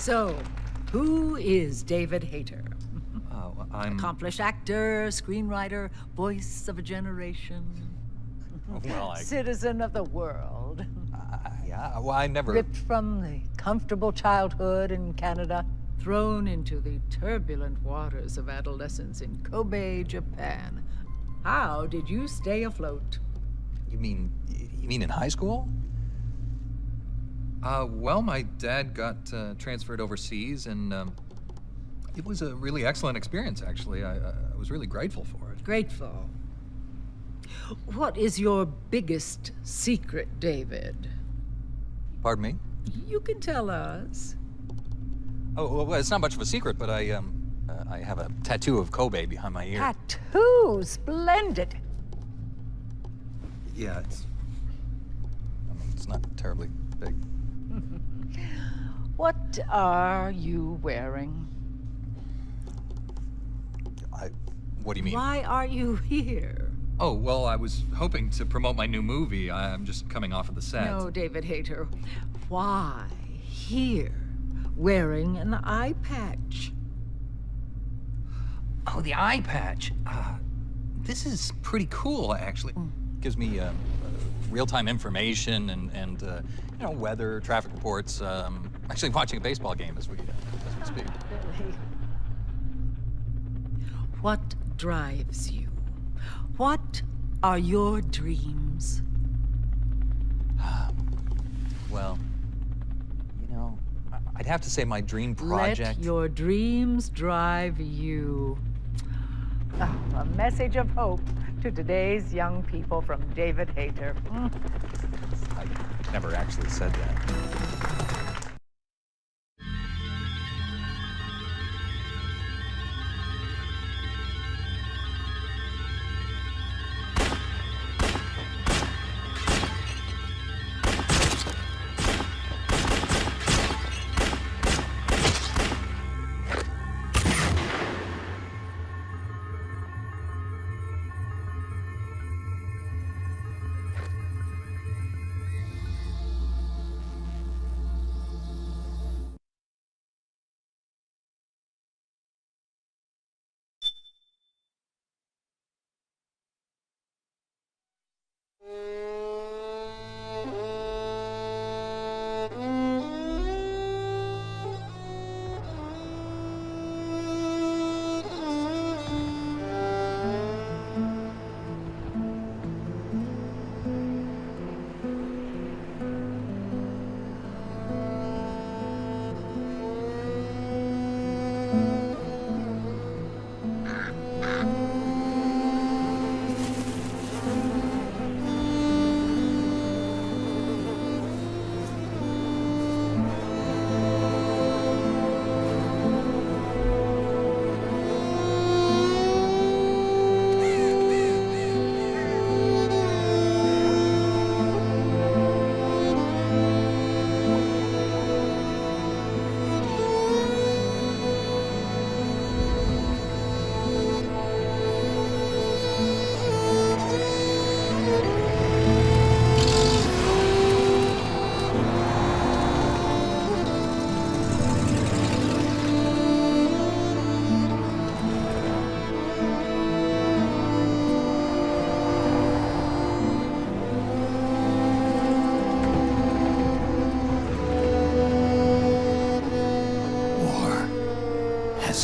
So, who is David Hayter? I'm... Accomplished actor, screenwriter, voice of a generation. Well, Citizen of the world. Yeah, well, I never... Ripped from the comfortable childhood in Canada, thrown into the turbulent waters of adolescence in Kobe, Japan. How did you stay afloat? You mean in high school? Well, my dad got transferred overseas, and it was a really excellent experience, actually. I was really grateful for it. Grateful. What is your biggest secret, David? Pardon me? You can tell us. Oh, well, it's not much of a secret, but I have a tattoo of Kobe behind my ear. Tattoo! Splendid! Yeah, it's not terribly big. What are you wearing? What do you mean? Why are you here? Oh, well, I was hoping to promote my new movie. I'm just coming off of the set. No, David Hayter. Why here, wearing an eye patch? Oh, the eye patch. This is pretty cool, actually. Gives me real-time information and you know, weather, traffic reports. Actually watching a baseball game as we speak. Really? What drives you? What are your dreams? Well, you know, I'd have to say my dream project... Let your dreams drive you. A message of hope to today's young people from David Hayter. I never actually said that.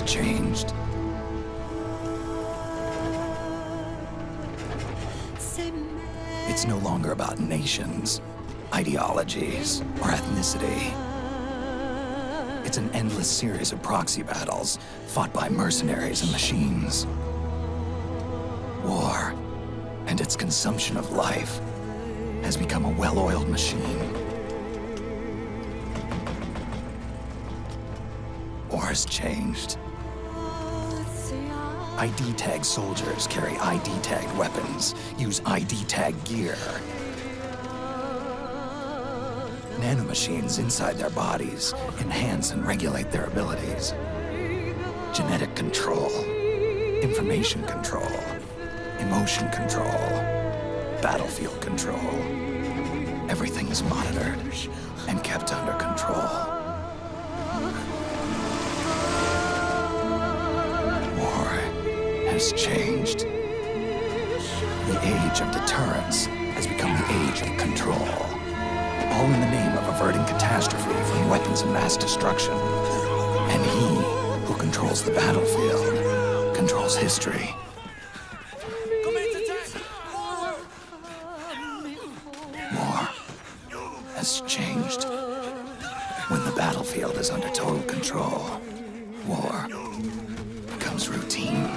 Changed. It's no longer about nations, ideologies, or ethnicity. It's an endless series of proxy battles fought by mercenaries and machines. War and its consumption of life has become a well-oiled machine. War has changed. ID tag soldiers carry ID tagged weapons, use ID tag gear. Nanomachines inside their bodies enhance and regulate their abilities. Genetic control, information control, emotion control, battlefield control. Everything is monitored and kept under control. has changed. The age of deterrence has become the age of control. All in the name of averting catastrophe from weapons of mass destruction. And he who controls the battlefield controls history. War has changed. When the battlefield is under total control, war becomes routine.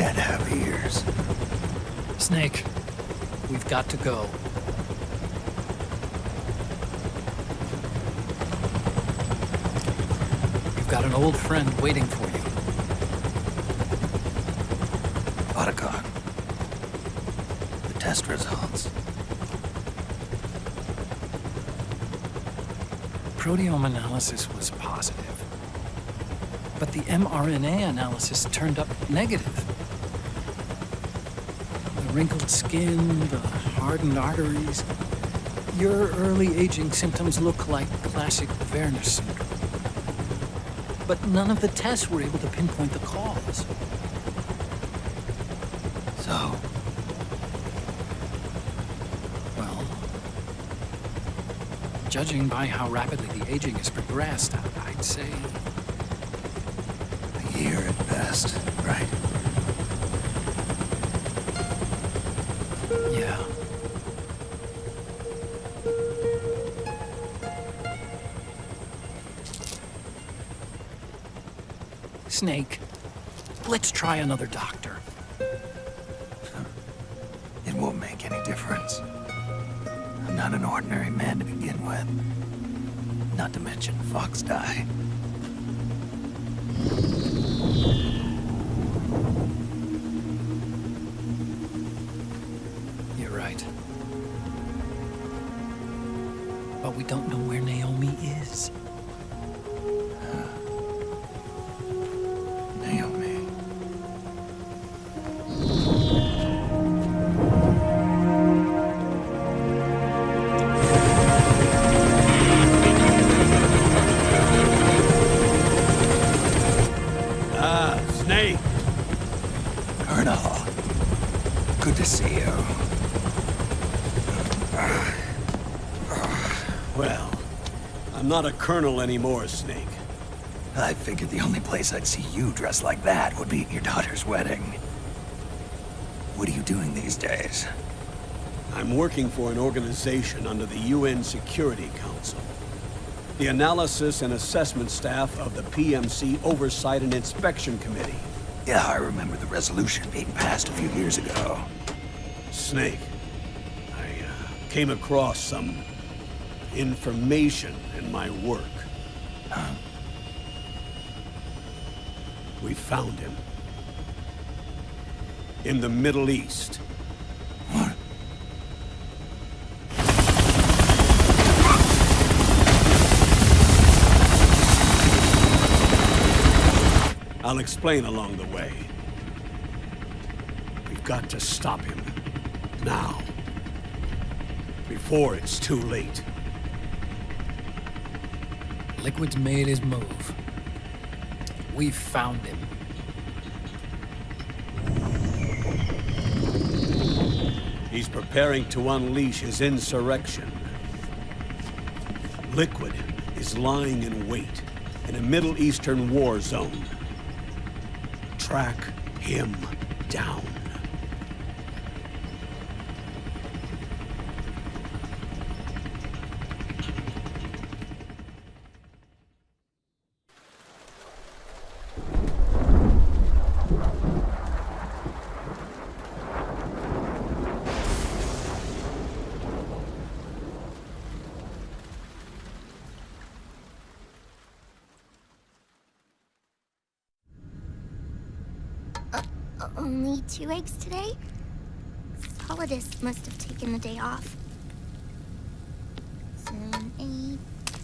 can't have ears. Snake, we've got to go. You've got an old friend waiting for you. Otacon. The test results. Proteome analysis was positive, but the mRNA analysis turned up negative. The wrinkled skin, the hardened arteries. Your early aging symptoms look like classic Werner syndrome. But none of the tests were able to pinpoint the cause. So, Well, judging by how rapidly the aging has progressed, I'd say a year at best, right? yeah. Snake, let's try another doctor. It won't make any difference. I'm not an ordinary man to begin with. Not to mention Fox die. You're right. But we don't know where Naomi is. Naomi. Snake! Colonel. Good to see you. Well, I'm not a colonel anymore, Snake. I figured the only place I'd see you dressed like that would be at your daughter's wedding. What are you doing these days? I'm working for an organization under the UN Security Council. The Analysis and Assessment Staff of the PMC Oversight and Inspection Committee. Yeah, I remember the resolution being passed a few years ago. Snake, I came across some information in my work. We found him. In the Middle East. What? I'll explain along the way. We've got to stop him. Now. Before it's too late. Liquid's made his move. We found him. He's preparing to unleash his insurrection. Liquid is lying in wait in a Middle Eastern war zone. Track him down. Only 2 eggs today? Solidus must have taken the day off. 7, 8,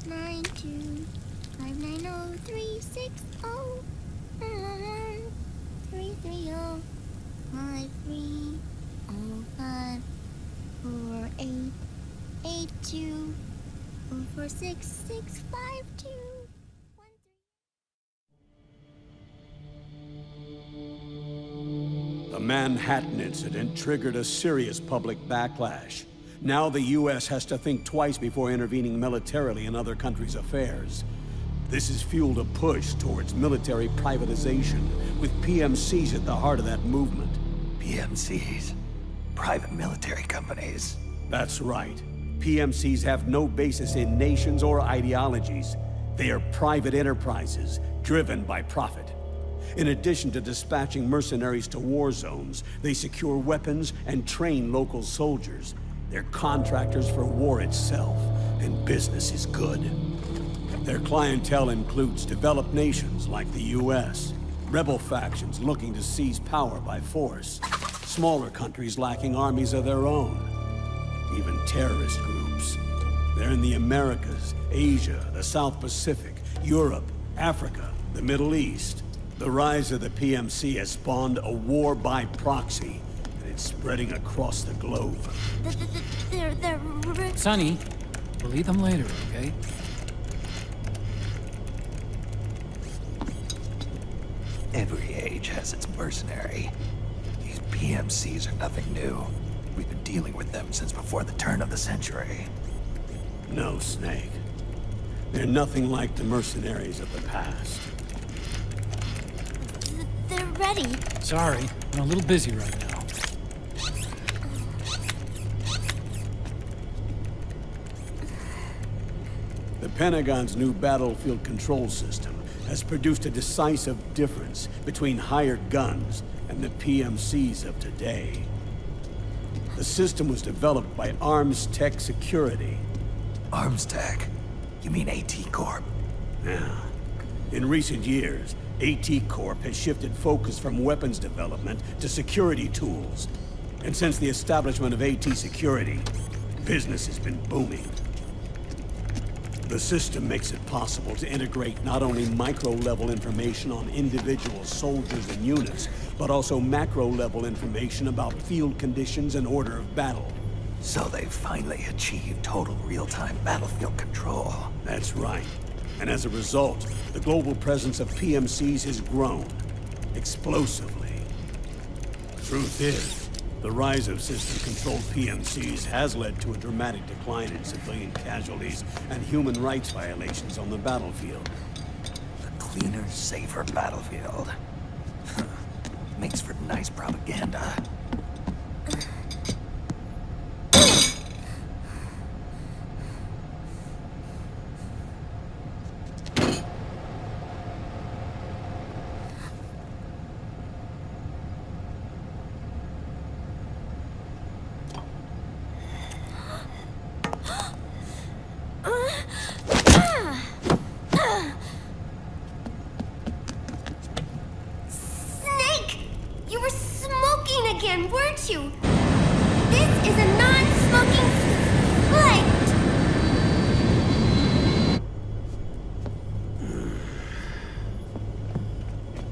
9, 2, 5, 9, 0, 3, 6, 0, 1, 3, 3, 0, 5, 3, 0, 5, 4, 8, 8, 2, 4, 4, 6, 6, 5, 2. The Manhattan incident triggered a serious public backlash. Now the U.S. has to think twice before intervening militarily in other countries' affairs. This has fueled a push towards military privatization, with PMCs at the heart of that movement. PMCs. Private military companies. That's right. PMCs have no basis in nations or ideologies. They are private enterprises, driven by profit. In addition to dispatching mercenaries to war zones, they secure weapons and train local soldiers. They're contractors for war itself, and business is good. Their clientele includes developed nations like the US, rebel factions looking to seize power by force, smaller countries lacking armies of their own, even terrorist groups. They're in the Americas, Asia, the South Pacific, Europe, Africa, the Middle East. The rise of the PMC has spawned a war by proxy, and it's spreading across the globe. They're Sonny, we'll eat them later, okay? Every age has its mercenary. These PMCs are nothing new. We've been dealing with them since before the turn of the century. No, Snake. They're nothing like the mercenaries of the past. they're ready. Sorry, I'm a little busy right now. The Pentagon's new battlefield control system has produced a decisive difference between hired guns and the PMCs of today. The system was developed by Arms Tech Security. Arms Tech? You mean AT Corp? Yeah. In recent years, AT Corp has shifted focus from weapons development to security tools. And since the establishment of AT Security, business has been booming. The system makes it possible to integrate not only micro-level information on individual soldiers and units, but also macro-level information about field conditions and order of battle. So they've finally achieved total real-time battlefield control. That's right. And as a result, the global presence of PMCs has grown explosively. Truth is, the rise of system-controlled PMCs has led to a dramatic decline in civilian casualties and human rights violations on the battlefield. A cleaner, safer battlefield. Makes for nice propaganda. Snake! You were smoking again, weren't you? This is a non-smoking flight!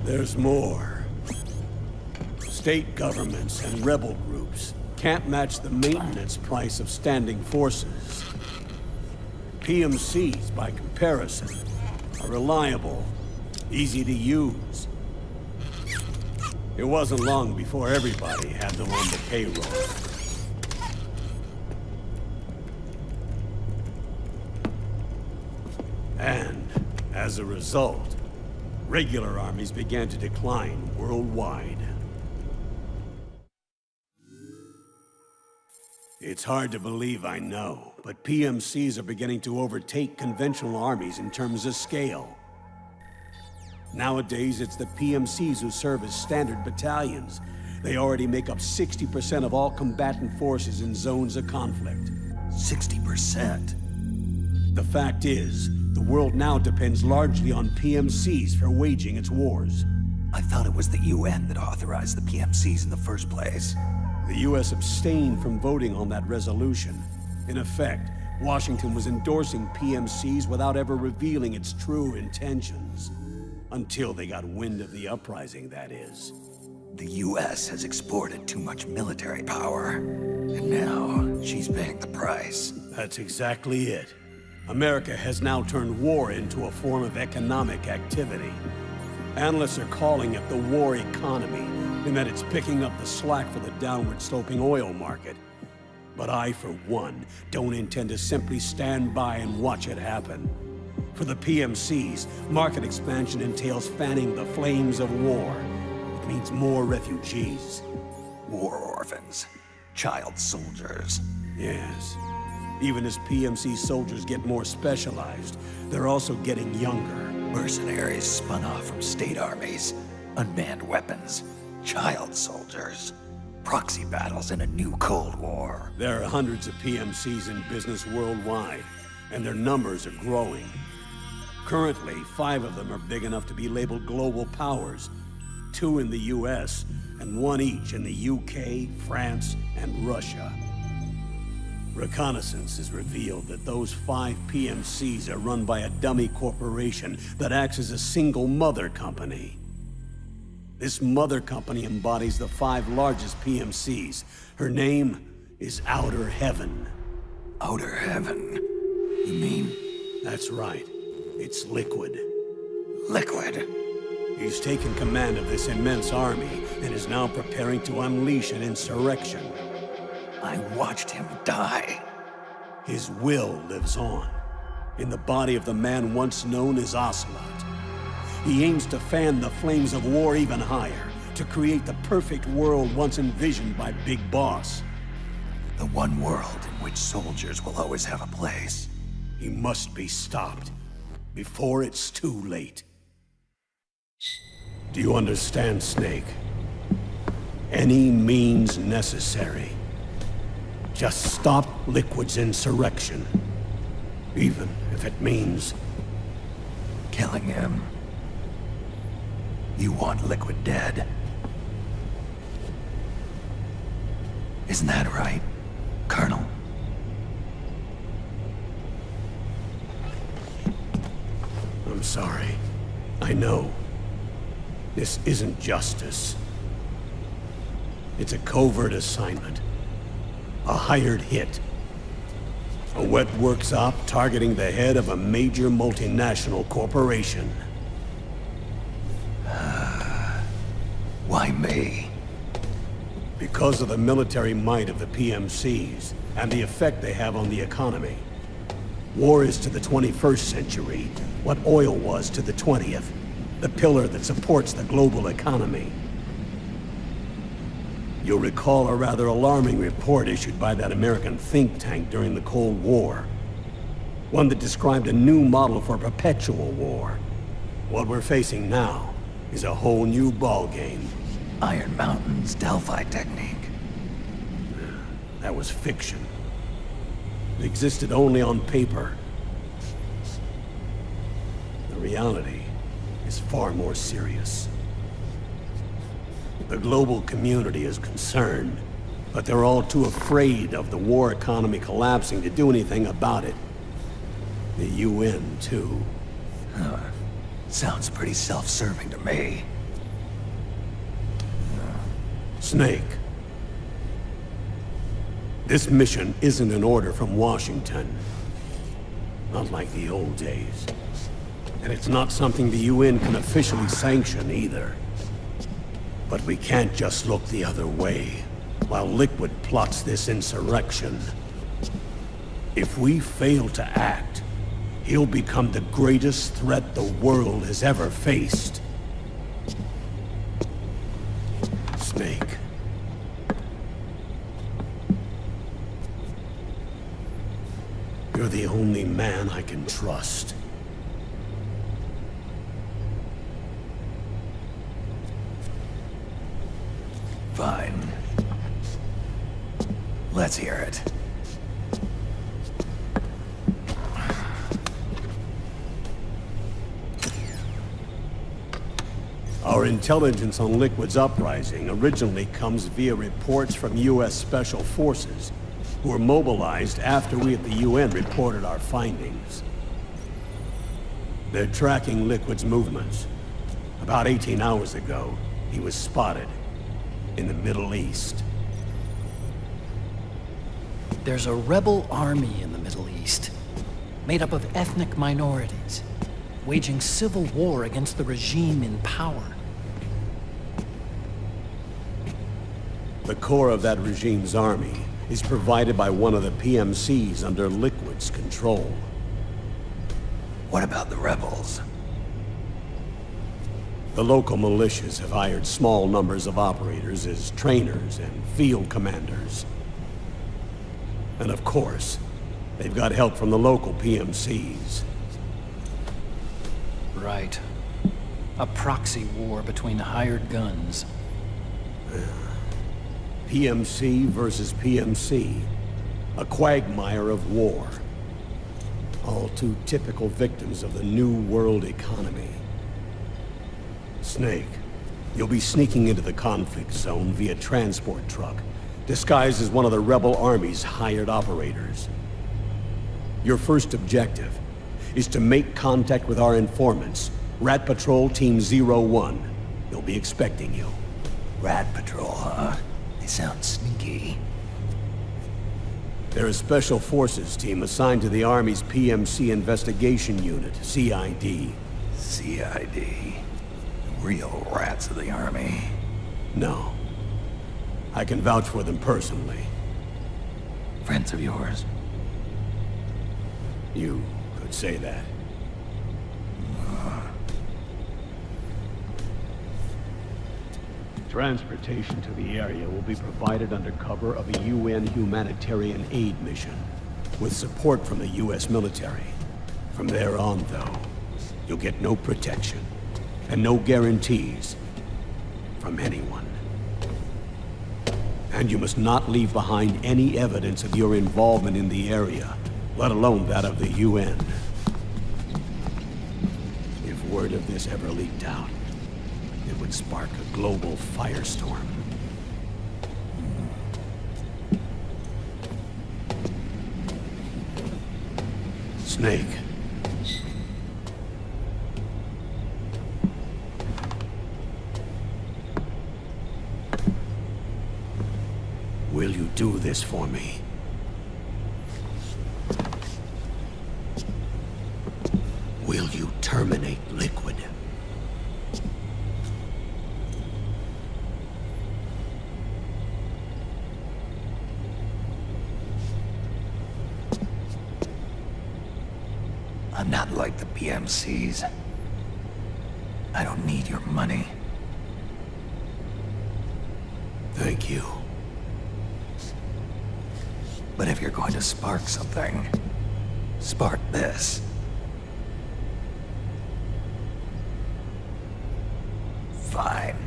There's more. State governments and rebel groups can't match the maintenance price of standing forces. PMCs, by comparison, are reliable, easy to use. It wasn't long before everybody had them on the payroll. And, as a result, regular armies began to decline worldwide. It's hard to believe, I know, but PMCs are beginning to overtake conventional armies in terms of scale. Nowadays, it's the PMCs who serve as standard battalions. They already make up 60% of all combatant forces in zones of conflict. 60%? The fact is, the world now depends largely on PMCs for waging its wars. I thought it was the UN that authorized the PMCs in the first place. The US abstained from voting on that resolution. In effect, Washington was endorsing PMCs without ever revealing its true intentions. Until they got wind of the uprising, that is. The US has exported too much military power, and now she's paying the price. That's exactly it. America has now turned war into a form of economic activity. Analysts are calling it the war economy, in that it's picking up the slack for the downward-sloping oil market. But I, for one, don't intend to simply stand by and watch it happen. For the PMCs, market expansion entails fanning the flames of war. It means more refugees. War orphans. Child soldiers. Yes. Even as PMC soldiers get more specialized, they're also getting younger. Mercenaries spun off from state armies. Unmanned weapons, child soldiers, proxy battles in a new Cold War. There are hundreds of PMCs in business worldwide, and their numbers are growing. Currently, 5 of them are big enough to be labeled global powers, 2 in the US, and 1 each in the UK, France, and Russia. Reconnaissance has revealed that those 5 PMCs are run by a dummy corporation that acts as a single mother company. This mother company embodies the 5 largest PMCs. Her name is Outer Heaven. Outer Heaven? You mean? That's right. It's Liquid. Liquid? He's taken command of this immense army and is now preparing to unleash an insurrection. I watched him die. His will lives on, in the body of the man once known as Ocelot. He aims to fan the flames of war even higher, to create the perfect world once envisioned by Big Boss. The one world in which soldiers will always have a place. He must be stopped, before it's too late. Do you understand, Snake? Any means necessary. Just stop Liquid's insurrection. Even if it means Killing him. You want Liquid dead? Isn't that right, Colonel? I'm sorry. I know. This isn't justice. It's a covert assignment. A hired hit. A wet works op targeting the head of a major multinational corporation. Why me? Because of the military might of the PMCs and the effect they have on the economy. War is to the 21st century what oil was to the 20th, the pillar that supports the global economy. You'll recall a rather alarming report issued by that American think tank during the Cold War. One that described a new model for perpetual war. What we're facing now is a whole new ballgame. Iron Mountain's Delphi technique. That was fiction. It existed only on paper. The reality is far more serious. The global community is concerned, but they're all too afraid of the war economy collapsing to do anything about it. The UN, too. Sounds pretty self-serving to me. Snake. This mission isn't an order from Washington. Not like the old days. And it's not something the UN can officially sanction either. But we can't just look the other way while Liquid plots this insurrection. If we fail to act, he'll become the greatest threat the world has ever faced. Snake. You're the only man I can trust. Fine. Let's hear it. Our intelligence on Liquid's uprising originally comes via reports from U.S. Special Forces, who were mobilized after we at the UN reported our findings. They're tracking Liquid's movements. About 18 hours ago, he was spotted in the Middle East. There's a rebel army in the Middle East, made up of ethnic minorities, waging civil war against the regime in power. The core of that regime's army is provided by one of the PMCs under Liquid's control. What about the rebels? The local militias have hired small numbers of operators as trainers and field commanders. And of course, they've got help from the local PMCs. Right. A proxy war between hired guns. PMC versus PMC. A quagmire of war. All too typical victims of the new world economy. Snake, you'll be sneaking into the conflict zone via transport truck, disguised as one of the rebel army's hired operators. Your first objective is to make contact with our informants, Rat Patrol Team 01. They'll be expecting you. Rat Patrol, huh? They sound sneaky. They're a special forces team assigned to the Army's PMC Investigation Unit, CID. CID. Real rats of the Army. No. I can vouch for them personally. Friends of yours? You could say that. Transportation to the area will be provided under cover of a UN humanitarian aid mission, with support from the US military. From there on, though, you'll get no protection, and no guarantees from anyone. And you must not leave behind any evidence of your involvement in the area, let alone that of the UN. If word of this ever leaked out, it would spark a global firestorm. Snake. Will you do this for me? Will you terminate Liquid? I'm not like the PMCs. I don't need your money. Thank you. But if you're going to spark something, spark this. Fine.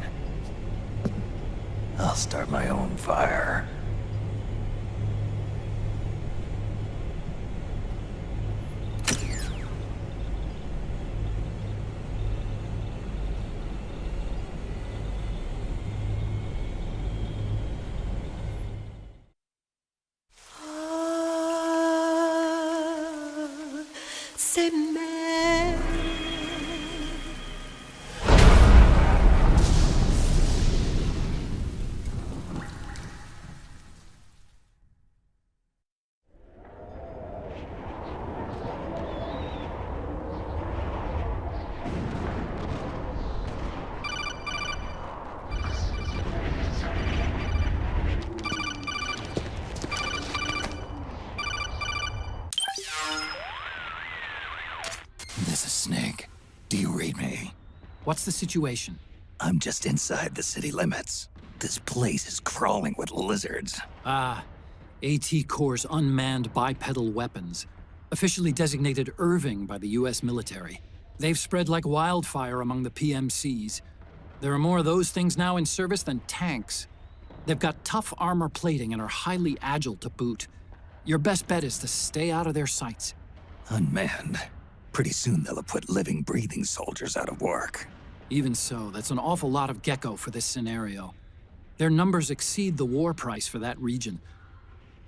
I'll start my own fire. C'est mère. This is Snake. Do you read me? What's the situation? I'm just inside the city limits. This place is crawling with lizards. AT Corps' unmanned bipedal weapons, officially designated Irving by the US military. They've spread like wildfire among the PMCs. There are more of those things now in service than tanks. They've got tough armor plating and are highly agile to boot. Your best bet is to stay out of their sights. Unmanned. Pretty soon they'll have put living, breathing soldiers out of work. Even so, that's an awful lot of gecko for this scenario. Their numbers exceed the war price for that region.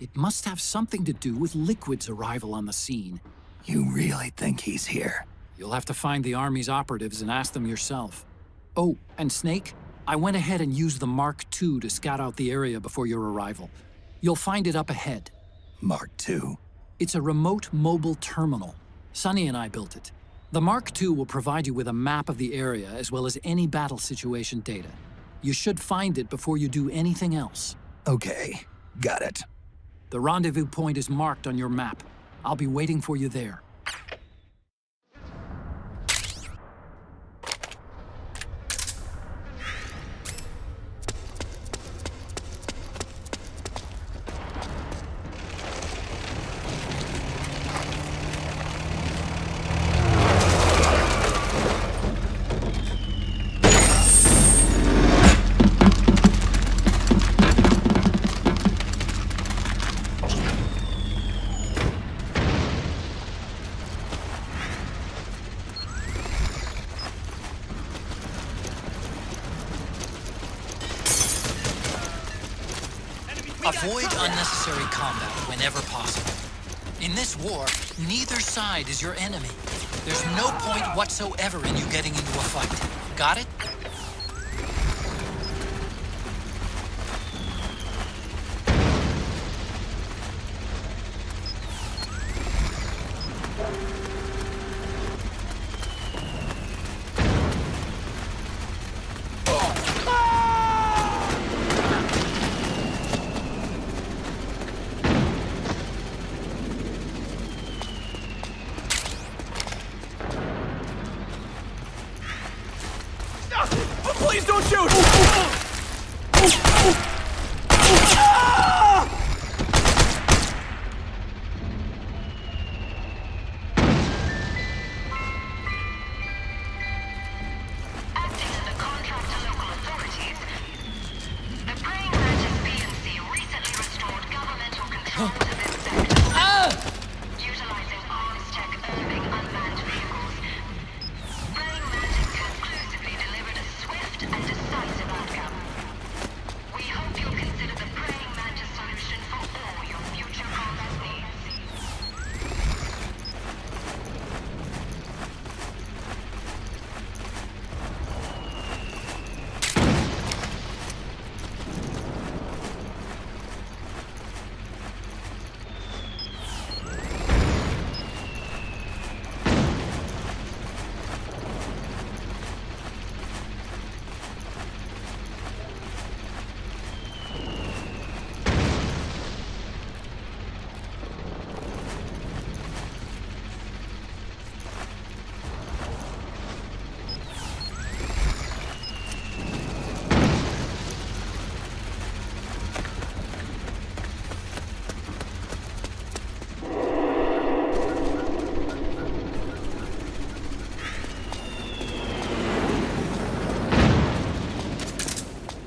It must have something to do with Liquid's arrival on the scene. You really think he's here? You'll have to find the Army's operatives and ask them yourself. Oh, and Snake, I went ahead and used the Mark II to scout out the area before your arrival. You'll find it up ahead. Mark II? It's a remote mobile terminal. Sonny and I built it. The Mark II will provide you with a map of the area as well as any battle situation data. You should find it before you do anything else. Okay, got it. The rendezvous point is marked on your map. I'll be waiting for you there. Avoid unnecessary combat whenever possible. In this war, neither side is your enemy. There's no point whatsoever in you getting into a fight. Got it? Please don't shoot! Acting under contract to local authorities, the Praying Mantis PNC recently restored governmental control to this sector. Utilizing arms tech urban unmanned vehicles, Praying Mantis conclusively delivered a swift and decisive outcome. We hope you'll consider the Praying Mantis solution for all your future combat needs.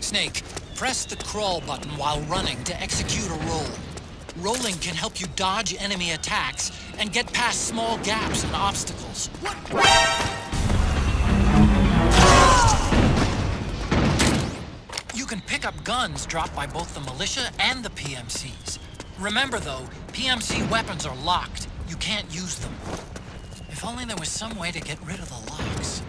Snake, press the crawl button while running to execute a roll. Rolling can help you dodge enemy attacks and get past small gaps and obstacles. You can pick up guns dropped by both the militia and the PMCs. Remember though, PMC weapons are locked. You can't use them. If only there was some way to get rid of the locks.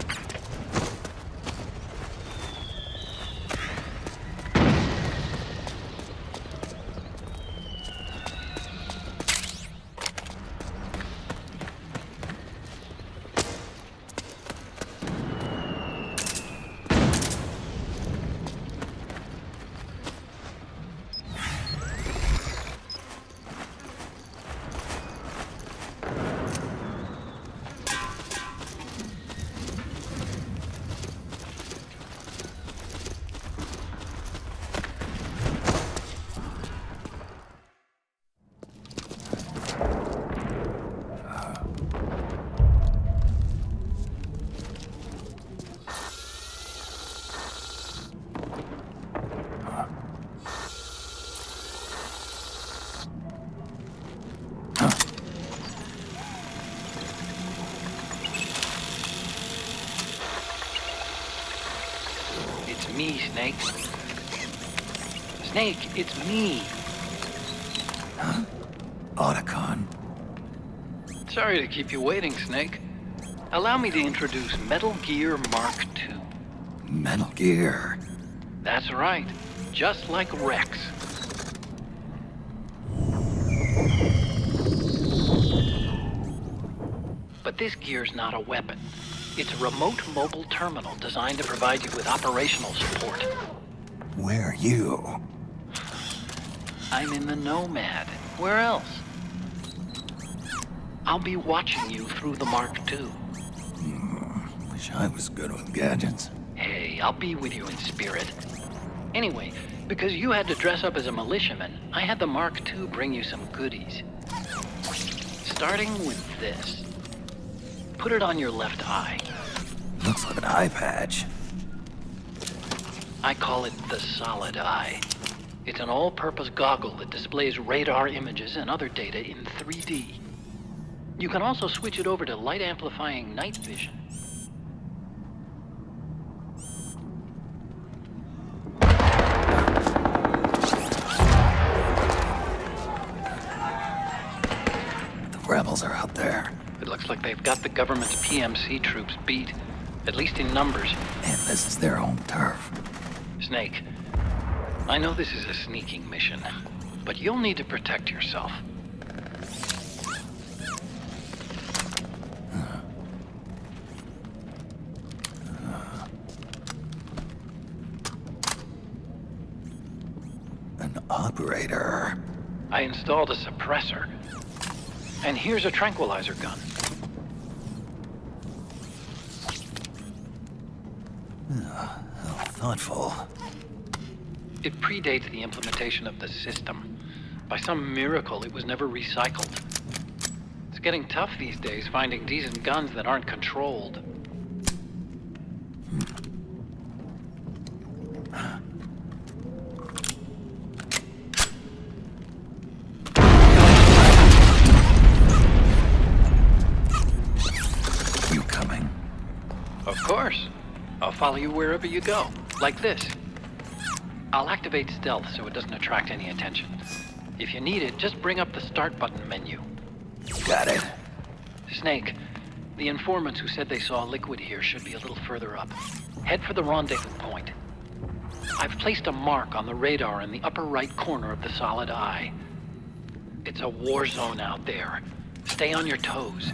It's me, Snake. Snake, it's me. Otacon. Sorry to keep you waiting, Snake. Allow me to introduce Metal Gear Mark II. Metal Gear. That's right. Just like Rex. But this gear's not a weapon. It's a remote mobile terminal designed to provide you with operational support. Where are you? I'm in the Nomad. Where else? I'll be watching you through the Mark II. Wish I was good with gadgets. Hey, I'll be with you in spirit. Anyway, because you had to dress up as a militiaman, I had the Mark II bring you some goodies. Starting with this. Put it on your left eye. Looks like an eye patch. I call it the Solid Eye. It's an all-purpose goggle that displays radar images and other data in 3D. You can also switch it over to light-amplifying night vision. like they've got the government's PMC troops beat, at least in numbers. And this is their home turf. Snake, I know this is a sneaking mission, but you'll need to protect yourself. An operator. I installed a suppressor. And here's a tranquilizer gun. How thoughtful. It predates the implementation of the system. By some miracle, it was never recycled. It's getting tough these days finding decent guns that aren't controlled. You coming? Of course. I'll follow you wherever you go. Like this. I'll activate stealth so it doesn't attract any attention. If you need it, just bring up the start button menu. Got it. Snake, the informants who said they saw liquid here should be a little further up. Head for the rendezvous point. I've placed a mark on the radar in the upper right corner of the solid eye. It's a war zone out there. Stay on your toes.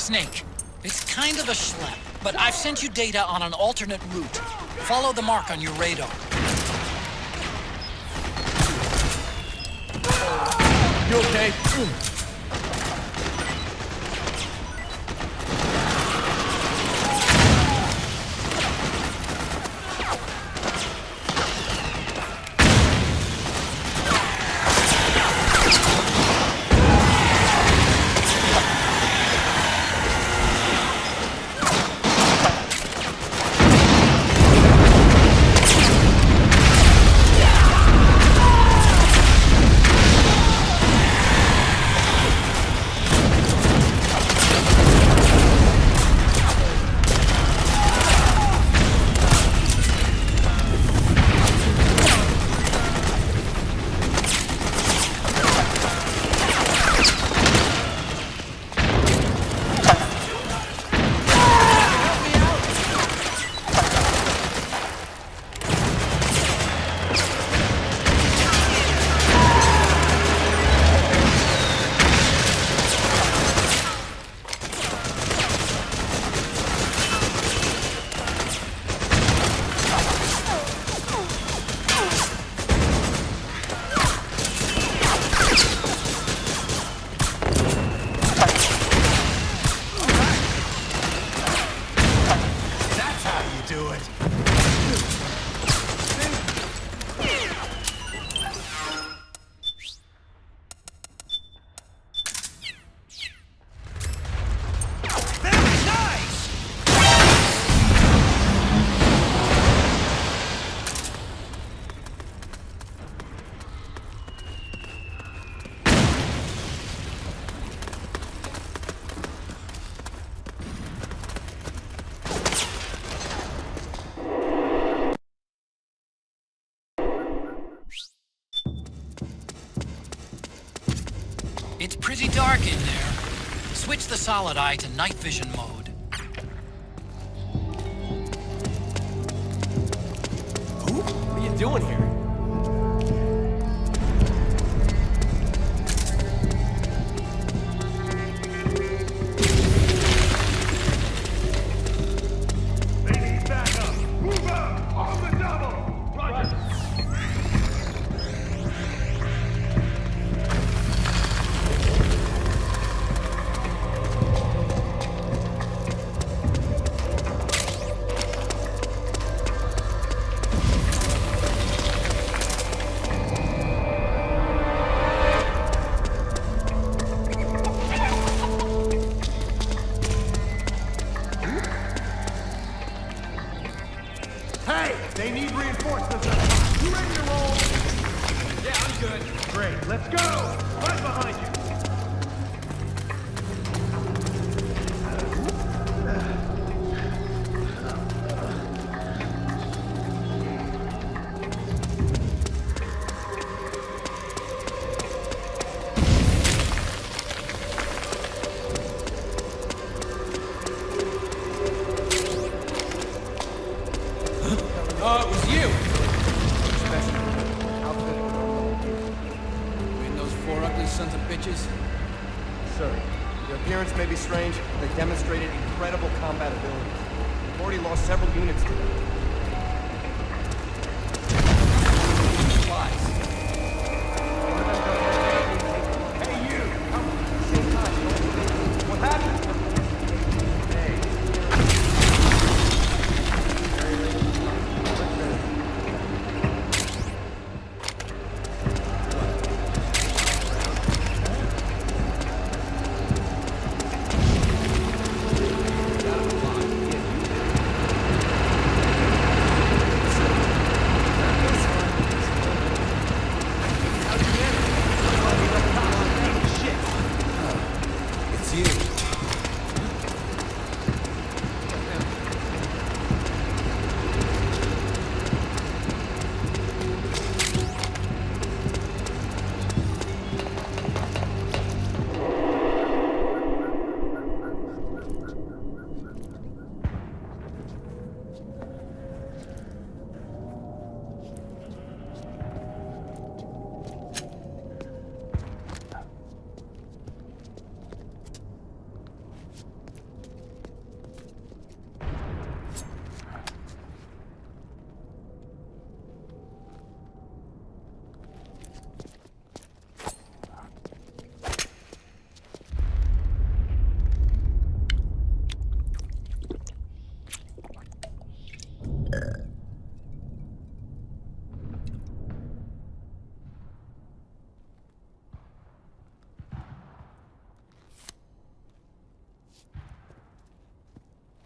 Snake, it's kind of a schlep, but I've sent you data on an alternate route. Follow the mark on your radar. You okay? It's pretty dark in there. Switch the solid eye to night vision mode. What are you doing here? reports may be strange, but they demonstrated incredible combat abilities. We've already lost several units to them. Supplies. One of them does. Hey, you! Come on, same time. What happened? Hey. It's you.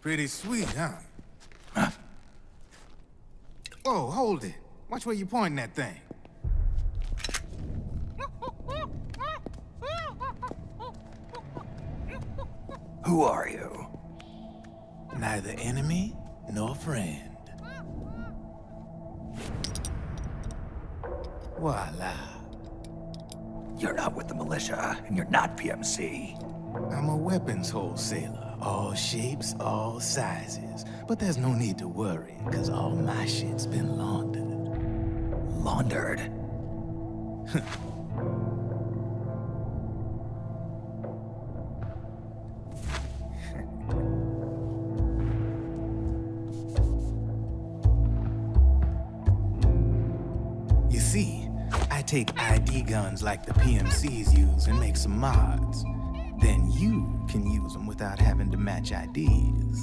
Pretty sweet, huh? Oh, hold it. Watch where you pointing that thing. Who are you? Neither enemy nor friend. Voila. You're not with the militia, and you're not PMC. I'm a weapons wholesaler. All shapes, all sizes. But there's no need to worry, because all my shit's been laundered. Laundered? You see, I take ID guns like the PMCs use and make some mods. Then you can use them without having to match IDs.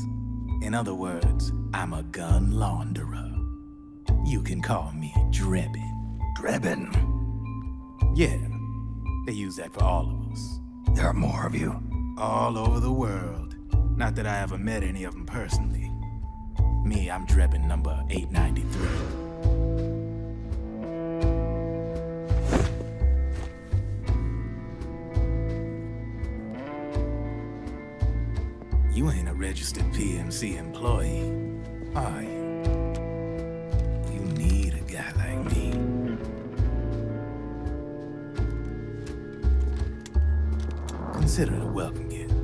In other words, I'm a gun launderer. You can call me Drebin. Drebin? Yeah, they use that for all of us. There are more of you? All over the world. Not that I ever met any of them personally. Me, I'm Drebin number 893. You ain't a registered PMC employee, are you? You need a guy like me. Consider it a welcome gift.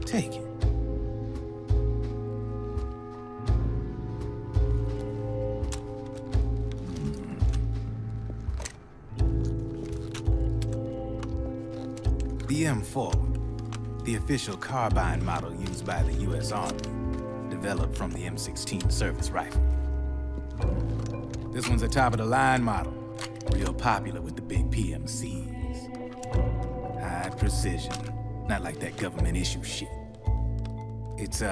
Take it. The M4, the official carbine model used by the U.S. Army, developed from the M16 service rifle. This one's a top-of-the-line model, real popular with the big PMCs. High precision, not like that government-issue shit. It's,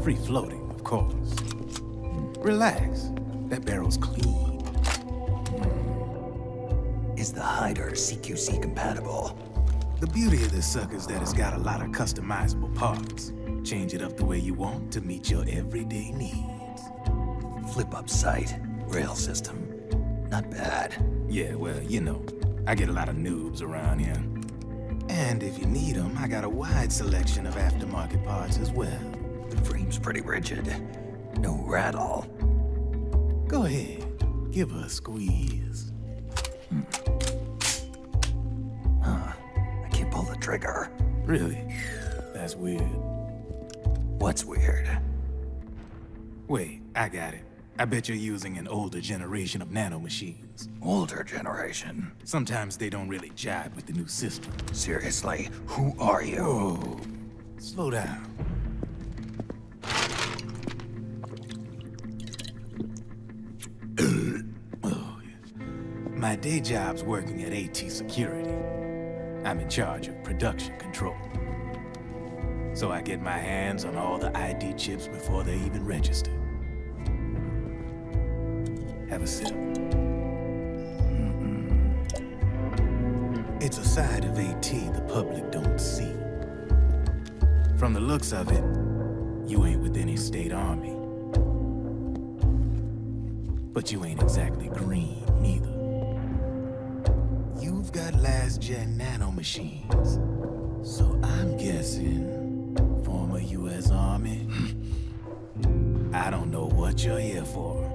free-floating, of course. Relax, that barrel's clean. Is the hider CQC compatible? The beauty of this sucker is that it's got a lot of customizable parts. Change it up the way you want to meet your everyday needs. Flip-up sight, rail system. Not bad. Yeah, well, you know, I get a lot of noobs around here. And if you need them, I got a wide selection of aftermarket parts as well. The frame's pretty rigid. No rattle. Go ahead, give her a squeeze. Pull the trigger. Really? That's weird. What's weird? Wait, I got it. I bet you're using an older generation of nanomachines. Older generation? Sometimes they don't really jive with the new system. Seriously, who are you? Whoa. Slow down. Oh, yeah. My day job's working at AT Security. I'm in charge of production control. So I get my hands on all the ID chips before they even register. Have a sip. It's a side of AT the public don't see. From the looks of it, you ain't with any state army. But you ain't exactly green, neither. You've got last-gen nanomachines. So I'm guessing, former U.S. Army. I don't know what you're here for.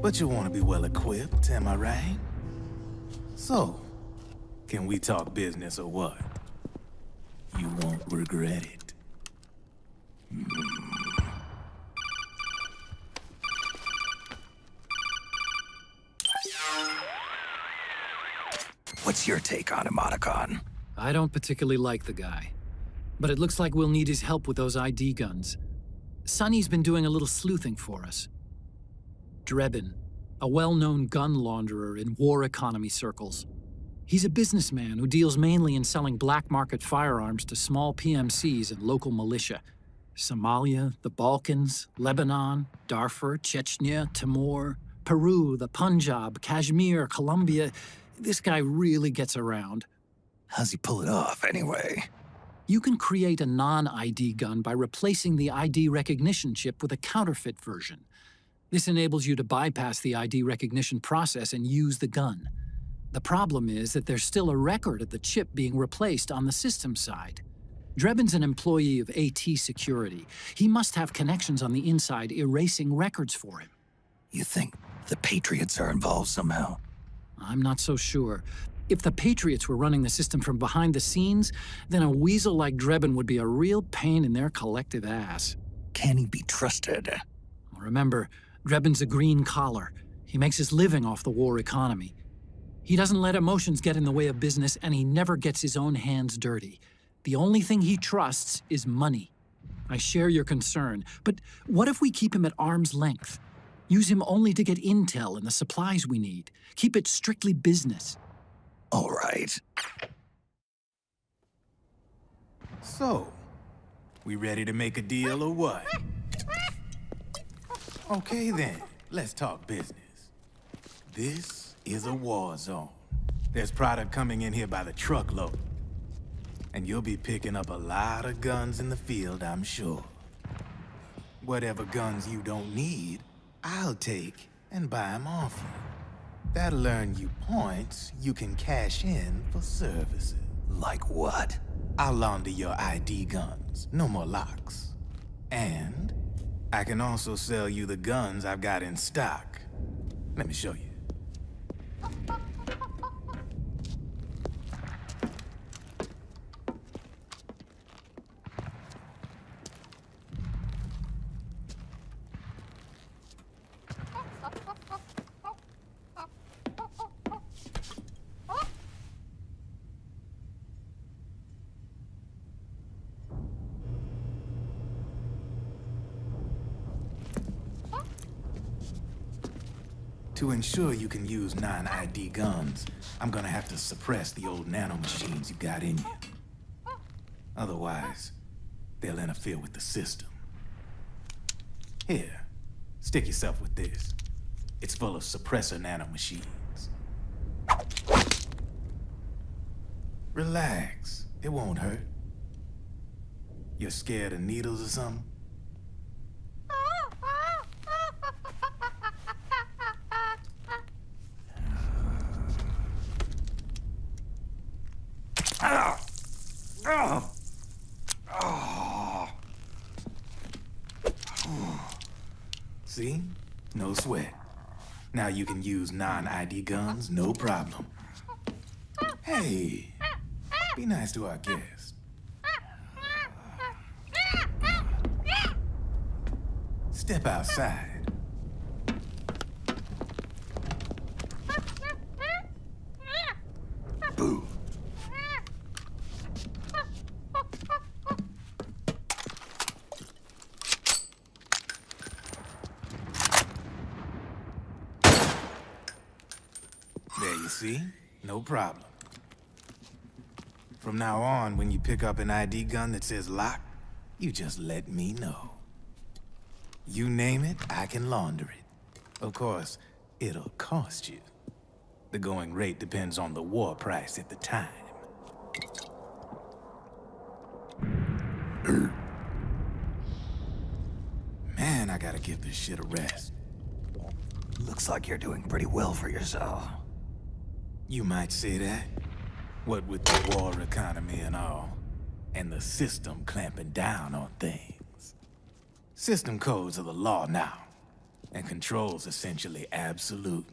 But you want to be well-equipped, am I right? So, can we talk business or what? You won't regret it. What's your take on him, Otacon? I don't particularly like the guy. But it looks like we'll need his help with those ID guns. Sonny's been doing a little sleuthing for us. Drebin, a well-known gun launderer in war economy circles. He's a businessman who deals mainly in selling black market firearms to small PMCs and local militia. Somalia, the Balkans, Lebanon, Darfur, Chechnya, Timor, Peru, the Punjab, Kashmir, Colombia. This guy really gets around. How's he pull it off, anyway? You can create a non-ID gun by replacing the ID recognition chip with a counterfeit version. This enables you to bypass the ID recognition process and use the gun. The problem is that there's still a record of the chip being replaced on the system side. Drebin's an employee of AT Security. He must have connections on the inside erasing records for him. You think the Patriots are involved somehow? I'm not so sure. If the Patriots were running the system from behind the scenes, then a weasel like Drebin would be a real pain in their collective ass. Can he be trusted? Remember, Drebin's a green collar. He makes his living off the war economy. He doesn't let emotions get in the way of business, and he never gets his own hands dirty. The only thing he trusts is money. I share your concern, but what if we keep him at arm's length? Use him only to get intel and the supplies we need. Keep it strictly business. All right. So, we ready to make a deal or what? Okay then, let's talk business. This is a war zone. There's product coming in here by the truckload. And you'll be picking up a lot of guns in the field, I'm sure. Whatever guns you don't need, I'll take and buy them off you. That'll earn you points you can cash in for services. Like what? I'll launder your ID guns, no more locks. And I can also sell you the guns I've got in stock. Let me show you. To ensure you can use non-ID guns, I'm gonna have to suppress the old nanomachines you got in you. Otherwise, they'll interfere with the system. Here, stick yourself with this. It's full of suppressor nanomachines. Relax, it won't hurt. You're scared of needles or something? See? No sweat. Now you can use non-ID guns, no problem. Hey, be nice to our guest. Step outside. see? No problem. From now on, when you pick up an ID gun that says lock, you just let me know. You name it, I can launder it. Of course, it'll cost you. The going rate depends on the war price at the time. Man, I gotta give this shit a rest. Looks like you're doing pretty well for yourself. You might say that. What with the war economy and all, and the system clamping down on things. System codes are the law now, and control's essentially absolute,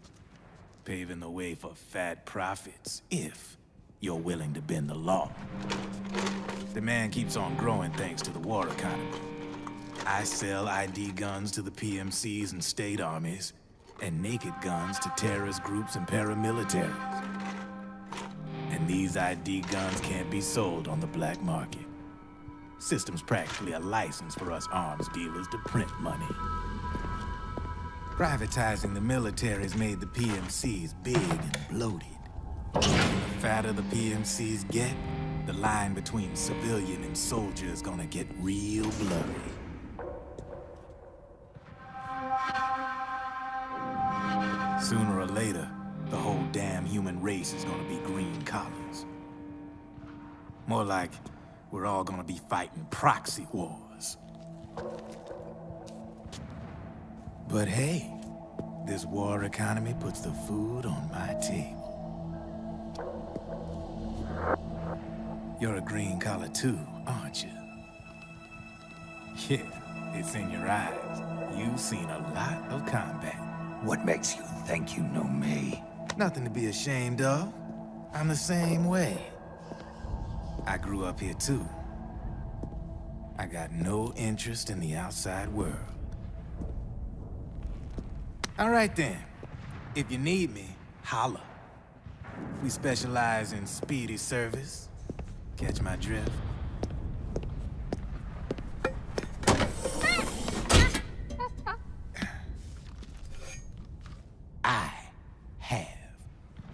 paving the way for fat profits if you're willing to bend the law. Demand keeps on growing thanks to the war economy. I sell ID guns to the PMCs and state armies, and naked guns to terrorist groups and paramilitaries. And these ID guns can't be sold on the black market. System's practically a license for us arms dealers to print money. Privatizing the military's made the PMCs big and bloated. The fatter the PMCs get, the line between civilian and soldier is gonna get real blurry. Sooner or later, the whole damn human race is gonna be green collars. More like we're all gonna be fighting proxy wars. But hey, this war economy puts the food on my table. You're a green collar too, aren't you? Yeah, it's in your eyes. You've seen a lot of combat. What makes you think you know me? Nothing to be ashamed of. I'm the same way. I grew up here too. I got no interest in the outside world. All right then. If you need me, holla. We specialize in speedy service. Catch my drift? I have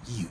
you.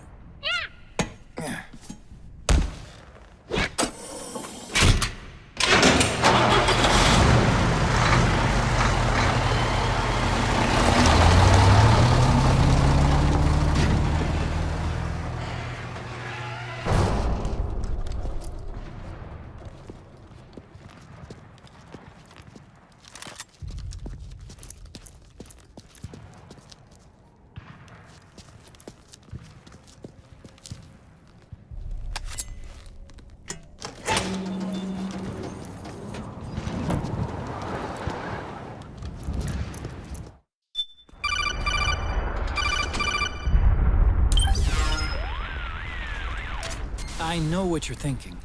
I know what you're thinking,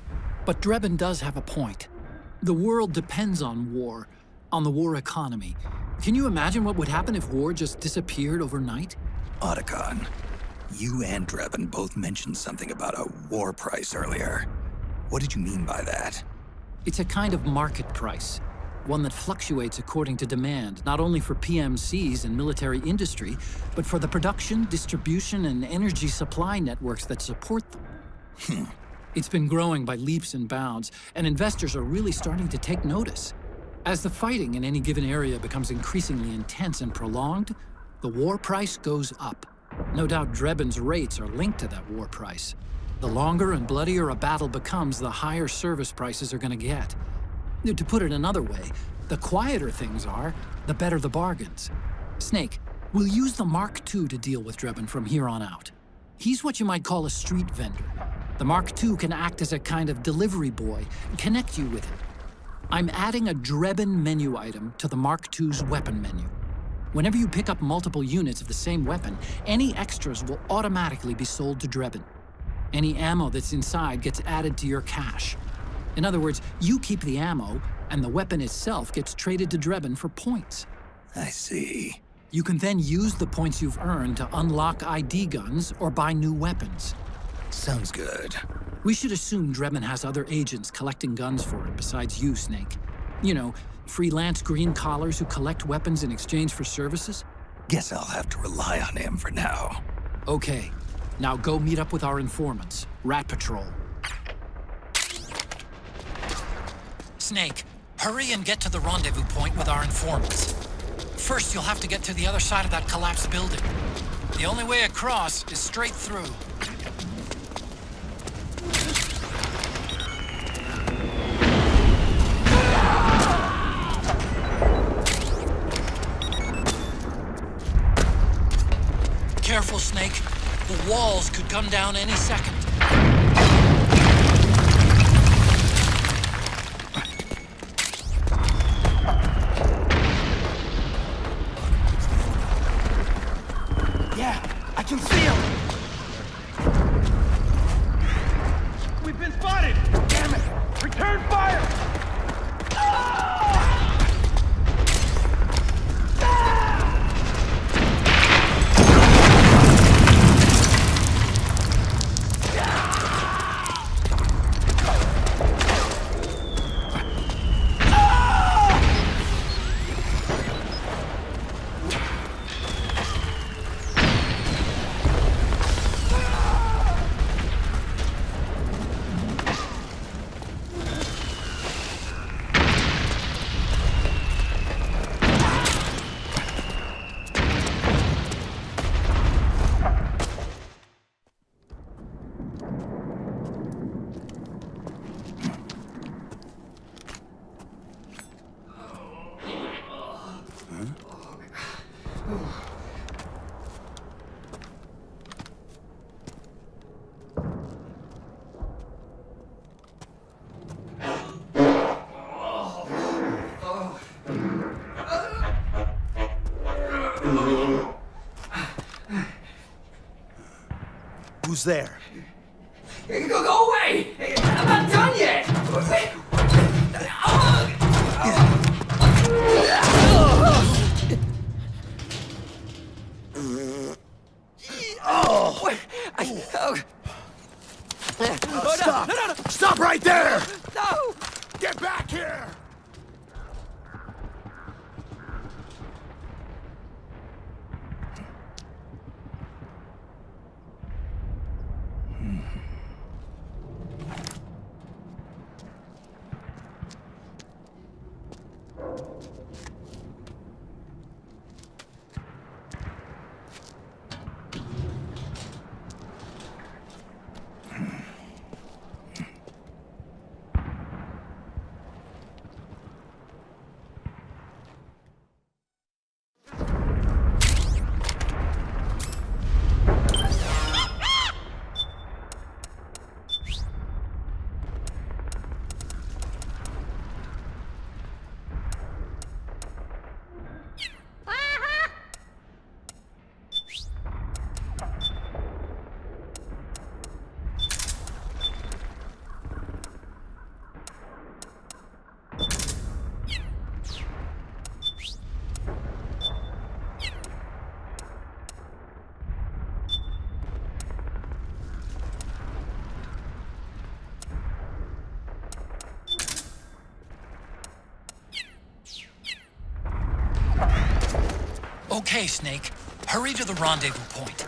but Drebin does have a point. The world depends on war, on the war economy. Can you imagine what would happen if war just disappeared overnight? Otacon, you and Drebin both mentioned something about a war price earlier. What did you mean by that? It's a kind of market price, one that fluctuates according to demand, not only for PMCs and military industry, but for the production, distribution, and energy supply networks that support them. It's been growing by leaps and bounds, and investors are really starting to take notice. As the fighting in any given area becomes increasingly intense and prolonged, the war price goes up. No doubt Drebin's rates are linked to that war price. The longer and bloodier a battle becomes, the higher service prices are going to get. To put it another way, the quieter things are, the better the bargains. Snake, we'll use the Mark II to deal with Drebin from here on out. He's what you might call a street vendor. The Mark II can act as a kind of delivery boy and connect you with it. I'm adding a Drebin menu item to the Mark II's weapon menu. Whenever you pick up multiple units of the same weapon, any extras will automatically be sold to Drebin. Any ammo that's inside gets added to your cache. In other words, you keep the ammo, and the weapon itself gets traded to Drebin for points. I see. You can then use the points you've earned to unlock ID guns or buy new weapons. Sounds good. We should assume Drebin has other agents collecting guns for it besides you, Snake. You know, freelance green collars who collect weapons in exchange for services? Guess I'll have to rely on him for now. Okay. Now go meet up with our informants, Rat Patrol. Snake, hurry and get to the rendezvous point with our informants. First, you'll have to get to the other side of that collapsed building. The only way across is straight through. Careful, Snake. The walls could come down any second. Yeah, I can see him! We've been spotted! Damn it! Return fire! Who's there? Go away! I'm not done yet! Stop! No. Stop right there! No! Get back here! Okay, Snake. Hurry to the rendezvous point.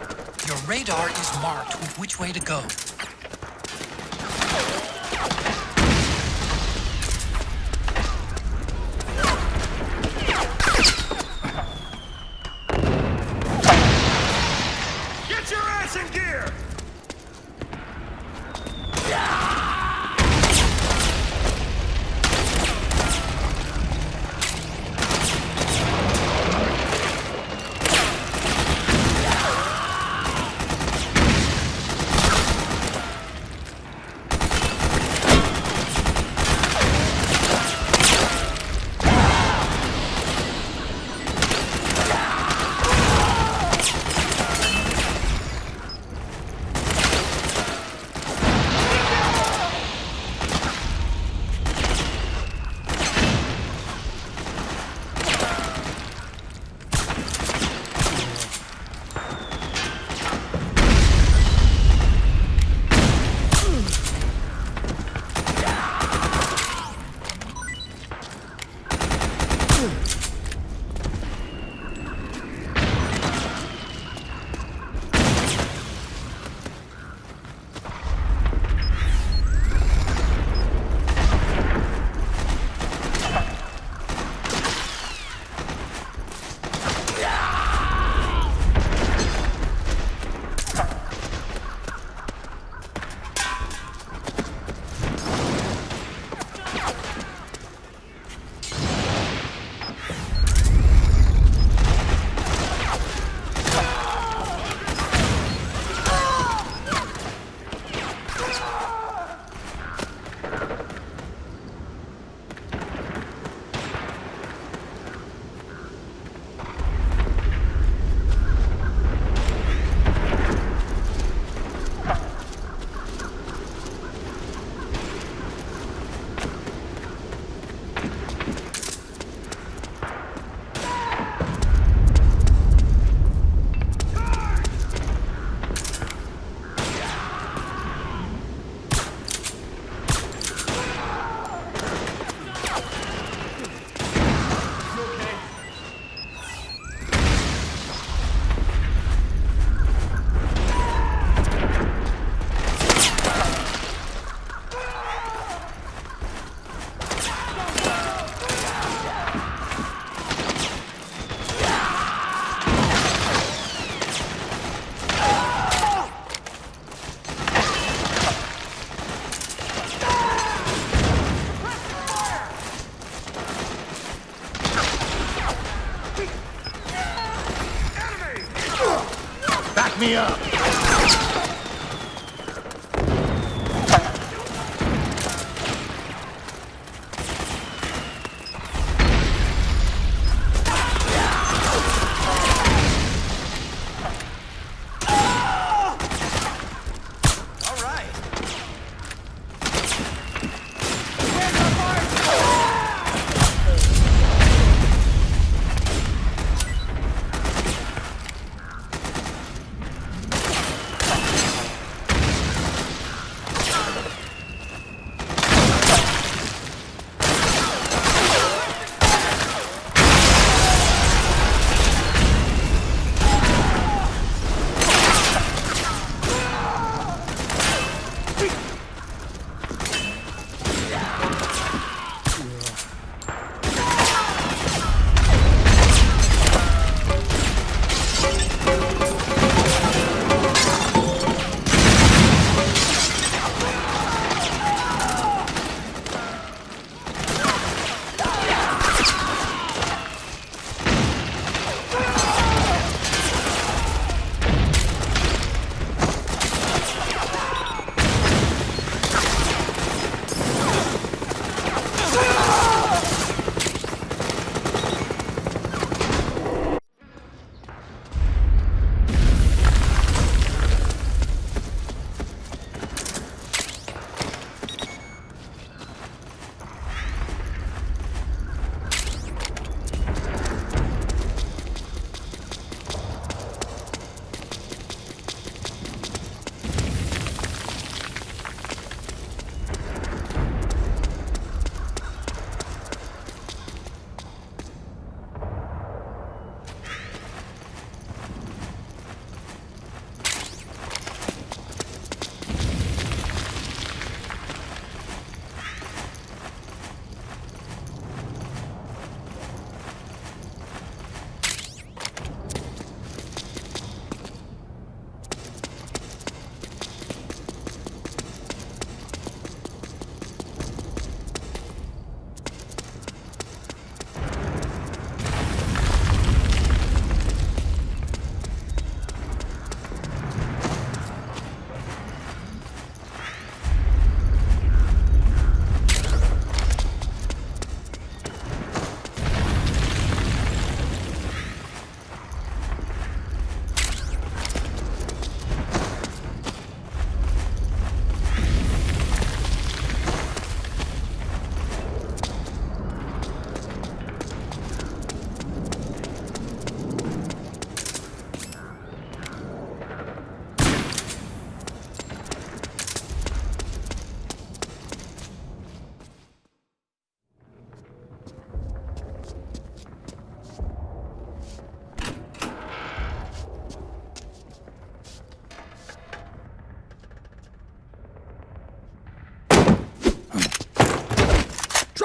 Your radar is marked with which way to go. Get your ass in gear! Back me up!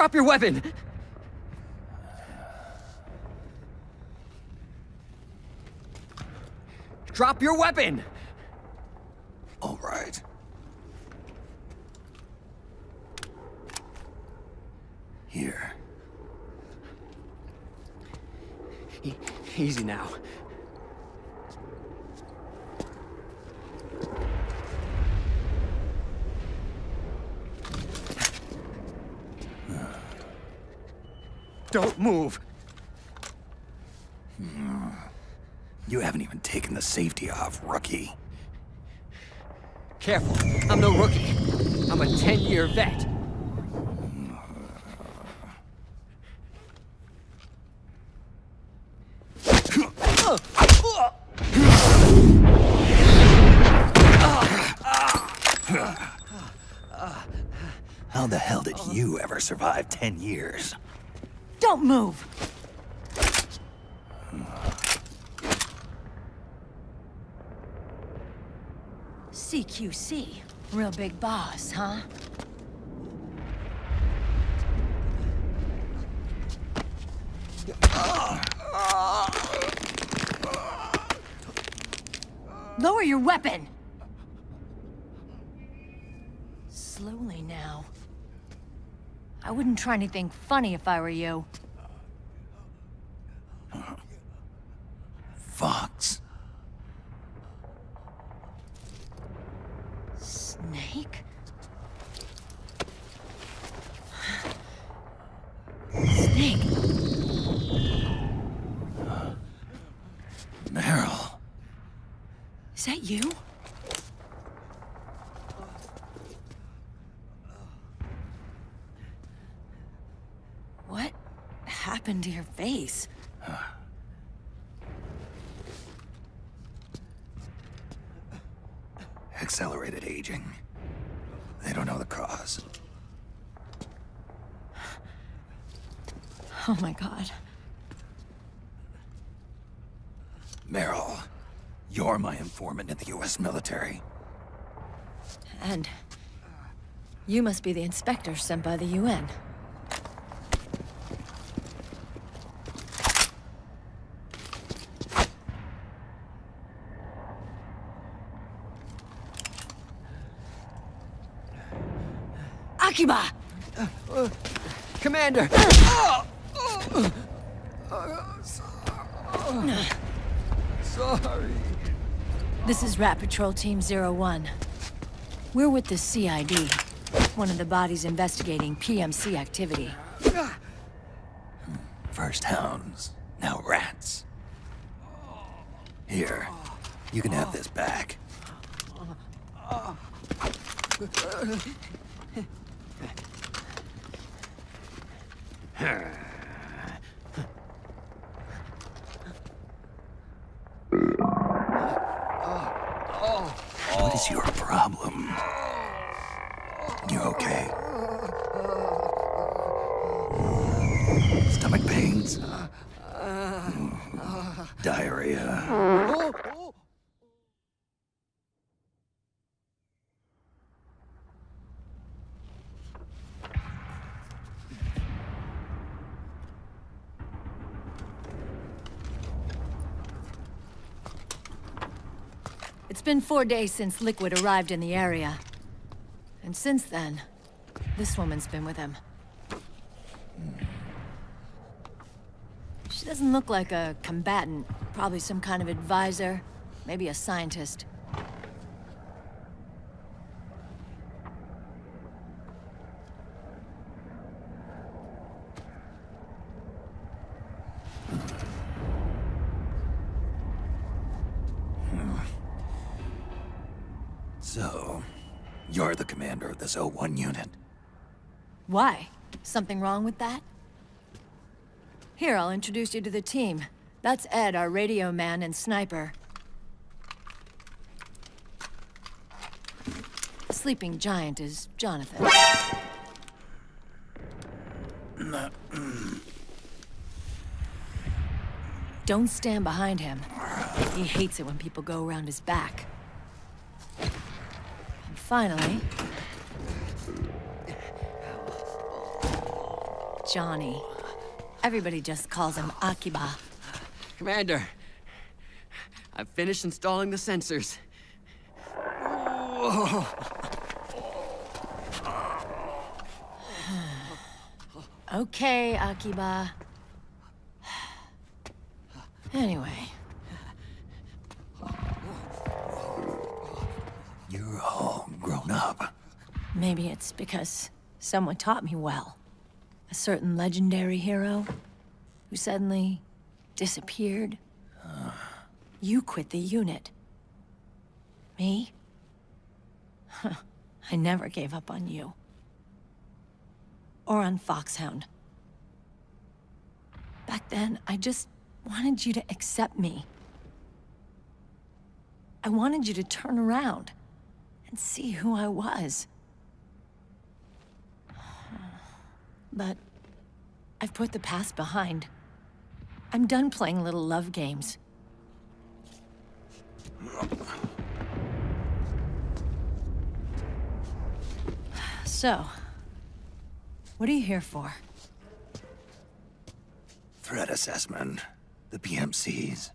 Drop your weapon! Drop your weapon! All right. Here. Easy now. Don't move! You haven't even taken the safety off, rookie. Careful, I'm no rookie. I'm a 10-year vet. How the hell did you ever survive 10 years? Don't move! CQC. Real big boss, huh? Lower your weapon! Slowly now. I wouldn't try anything funny if I were you. Fox. Is that you? What happened to your face? Accelerated aging. They don't know the cause. Oh my god. Meryl, you're my informant in the US military. And you must be the inspector sent by the UN. Akiba! Commander! Sorry. This is Rat Patrol Team 01. We're with the CID, one of the bodies investigating PMC activity. First hounds, now rats. Here, you can have this back. What is your problem? You okay? Stomach pains? Diarrhea? It's been 4 days since Liquid arrived in the area. And since then, this woman's been with him. She doesn't look like a combatant. Probably some kind of advisor, maybe a scientist. So, you're the commander of this O1 unit. Why? Something wrong with that? Here, I'll introduce you to the team. That's Ed, our radio man and sniper. The sleeping giant is Jonathan. Don't stand behind him. He hates it when people go around his back. And finally... Johnny. Everybody just calls him Akiba. Commander, I've finished installing the sensors. Okay, Akiba. Anyway. You're all grown up. Maybe it's because someone taught me well. A certain legendary hero who suddenly disappeared. You quit the unit. Me? I never gave up on you. Or on Foxhound. Back then, I just wanted you to accept me. I wanted you to turn around and see who I was. But I've put the past behind. I'm done playing little love games. So, what are you here for? Threat assessment. The PMCs.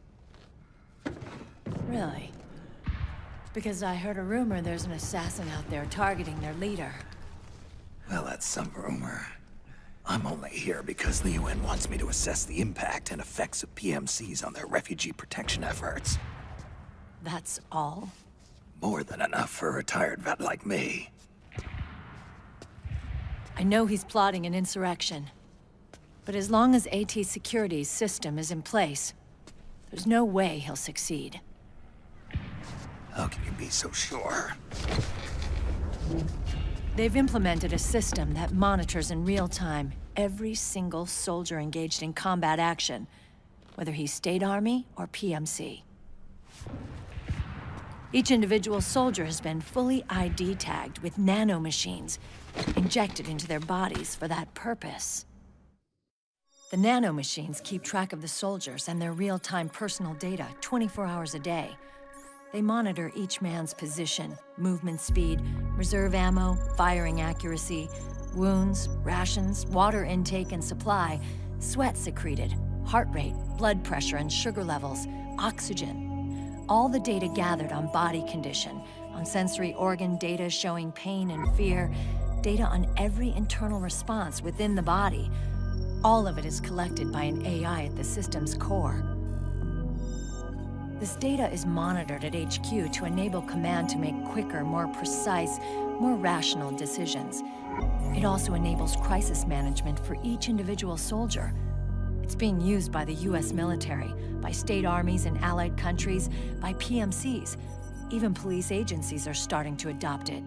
Really? Because I heard a rumor there's an assassin out there targeting their leader. Well, that's some rumor. I'm only here because the UN wants me to assess the impact and effects of PMCs on their refugee protection efforts. That's all? More than enough for a retired vet like me. I know he's plotting an insurrection. But as long as AT Security's system is in place, there's no way he'll succeed. How can you be so sure? They've implemented a system that monitors in real time every single soldier engaged in combat action, whether he's State Army or PMC. Each individual soldier has been fully ID tagged with nanomachines injected into their bodies for that purpose. The nanomachines keep track of the soldiers and their real-time personal data 24 hours a day. They monitor each man's position, movement speed, reserve ammo, firing accuracy, wounds, rations, water intake and supply, sweat secreted, heart rate, blood pressure and sugar levels, oxygen. All the data gathered on body condition, on sensory organ data showing pain and fear, data on every internal response within the body. All of it is collected by an AI at the system's core. This data is monitored at HQ to enable command to make quicker, more precise, more rational decisions. It also enables crisis management for each individual soldier. It's being used by the US military, by state armies in allied countries, by PMCs. Even police agencies are starting to adopt it.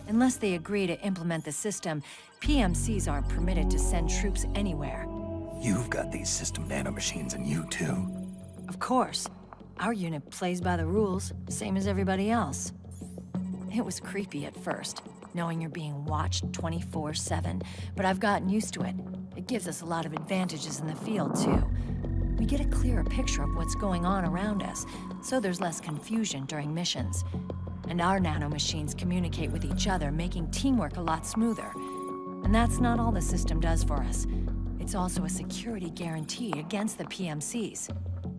Unless they agree to implement the system, PMCs aren't permitted to send troops anywhere. You've got these system nanomachines in you too. Of course. Our unit plays by the rules, same as everybody else. It was creepy at first, knowing you're being watched 24/7, but I've gotten used to it. It gives us a lot of advantages in the field, too. We get a clearer picture of what's going on around us, so there's less confusion during missions. And our nanomachines communicate with each other, making teamwork a lot smoother. And that's not all the system does for us. It's also a security guarantee against the PMCs.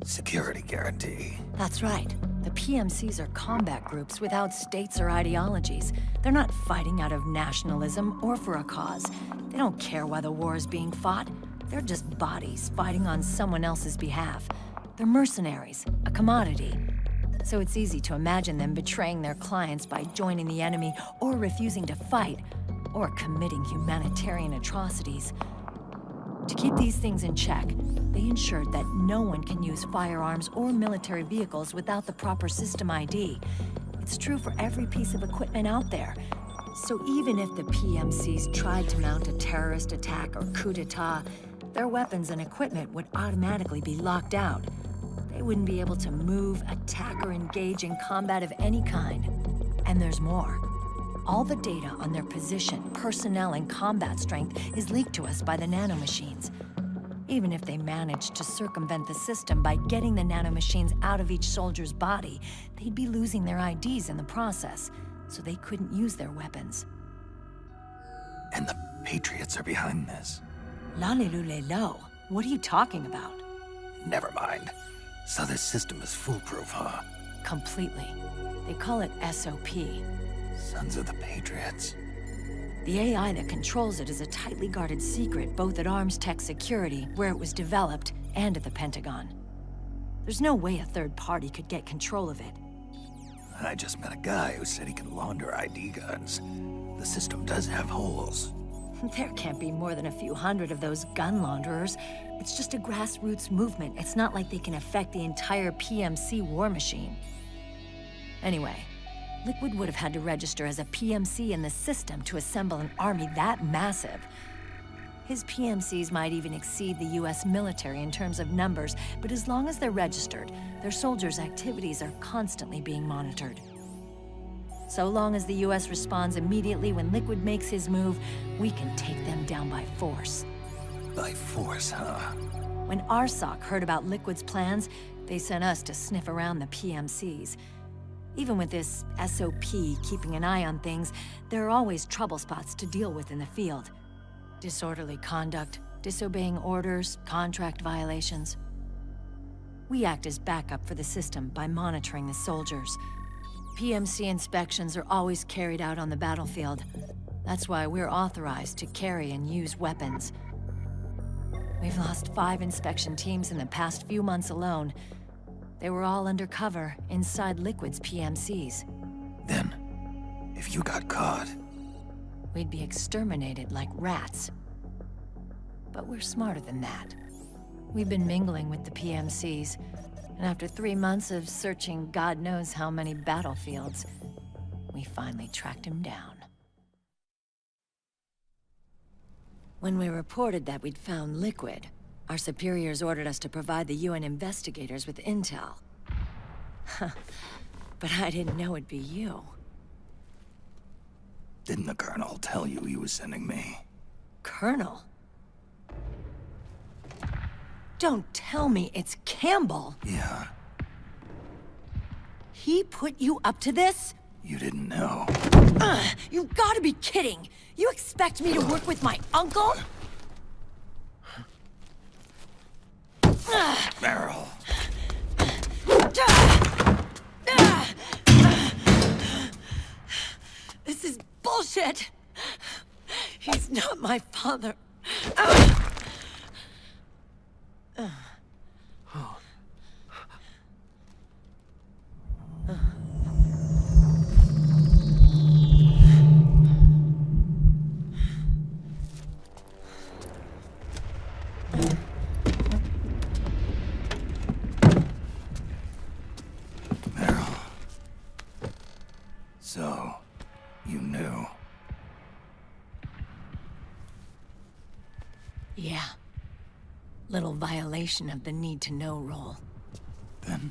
Security guarantee. That's right. The PMCs are combat groups without states or ideologies. They're not fighting out of nationalism or for a cause. They don't care why the war is being fought. They're just bodies fighting on someone else's behalf. They're mercenaries, a commodity. So it's easy to imagine them betraying their clients by joining the enemy or refusing to fight, or committing humanitarian atrocities. To keep these things in check, they ensured that no one can use firearms or military vehicles without the proper system ID. It's true for every piece of equipment out there. So even if the PMCs tried to mount a terrorist attack or coup d'etat, their weapons and equipment would automatically be locked out. They wouldn't be able to move, attack, or engage in combat of any kind. And there's more. All the data on their position, personnel, and combat strength is leaked to us by the nanomachines. Even if they managed to circumvent the system by getting the nanomachines out of each soldier's body, they'd be losing their IDs in the process, so they couldn't use their weapons. And the Patriots are behind this. Lalilulelo, what are you talking about? Never mind. So this system is foolproof, huh? Completely. They call it SOP. Sons of the Patriots. The AI that controls it is a tightly guarded secret, both at Arms Tech Security, where it was developed, and at the Pentagon. There's no way a third party could get control of it. I just met a guy who said he can launder ID guns. The system does have holes. There can't be more than a few hundred of those gun launderers. It's just a grassroots movement. It's not like they can affect the entire PMC war machine. Anyway, Liquid would have had to register as a PMC in the system to assemble an army that massive. His PMCs might even exceed the US military in terms of numbers, but as long as they're registered, their soldiers' activities are constantly being monitored. So long as the US responds immediately when Liquid makes his move, we can take them down by force. By force, huh? When RSOC heard about Liquid's plans, they sent us to sniff around the PMCs. Even with this SOP keeping an eye on things, there are always trouble spots to deal with in the field. Disorderly conduct, disobeying orders, contract violations. We act as backup for the system by monitoring the soldiers. PMC inspections are always carried out on the battlefield. That's why we're authorized to carry and use weapons. We've lost 5 inspection teams in the past few months alone. They were all undercover inside Liquid's PMCs. Then, if you got caught... we'd be exterminated like rats. But we're smarter than that. We've been mingling with the PMCs. And after 3 months of searching God knows how many battlefields, we finally tracked him down. When we reported that we'd found Liquid, our superiors ordered us to provide the UN investigators with intel. But I didn't know it'd be you. Didn't the Colonel tell you he was sending me? Colonel? Don't tell me it's Campbell. Yeah, He put you up to this? you didn't know. You gotta be kidding! You expect me to work with my uncle? Meryl. This is bullshit! He's not my father. Meryl. So, you knew. Yeah. Little violation of the need-to-know rule. Then,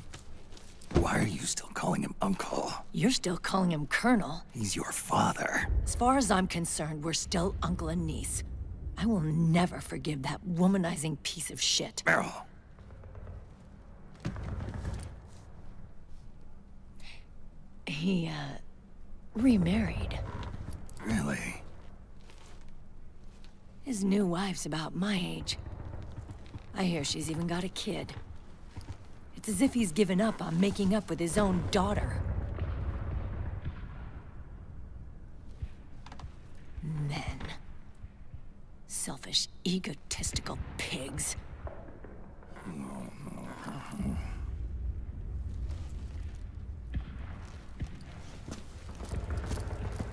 why are you still calling him Uncle? You're still calling him Colonel. He's your father. As far as I'm concerned, we're still uncle and niece. I will never forgive that womanizing piece of shit. Meryl. He, remarried. Really? His new wife's about my age. I hear she's even got a kid. It's as if he's given up on making up with his own daughter. Men. Selfish, egotistical pigs.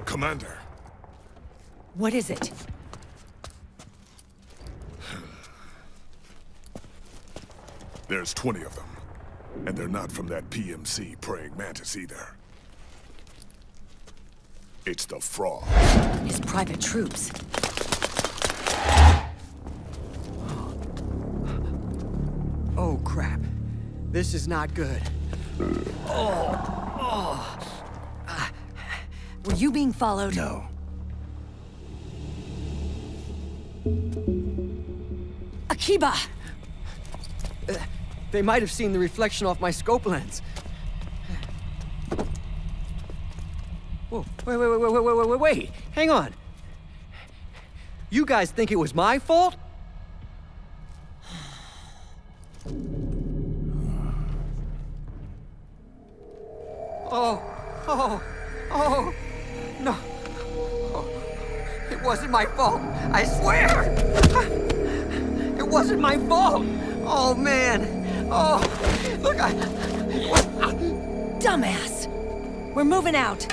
Commander. What is it? There's 20 of them. And they're not from that PMC praying mantis either. It's the Frog. His private troops. Oh, crap. This is not good. Were you being followed? No. Akiba! They might have seen the reflection off my scope lens. Whoa, wait. Hang on. You guys think it was my fault? Oh, no. Oh, it wasn't my fault, I swear! It wasn't my fault! Oh, man. Oh, look, Dumbass! We're moving out.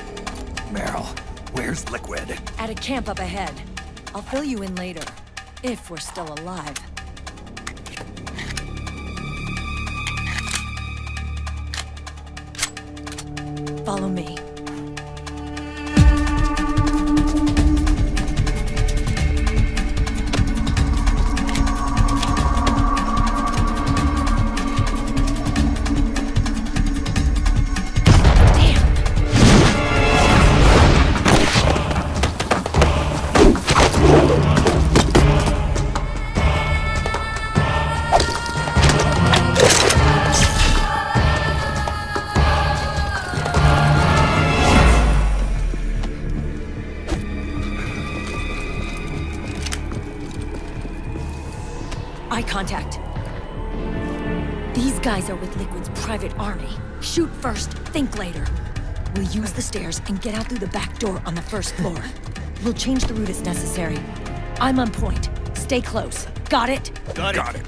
Meryl, where's Liquid? At a camp up ahead. I'll fill you in later. If we're still alive. Follow me. Eye contact. These guys are with Liquid's private army. Shoot first, think later. We'll use the stairs and get out through the back door on the first floor. We'll change the route as necessary. I'm on point. Stay close. Got it? Got it.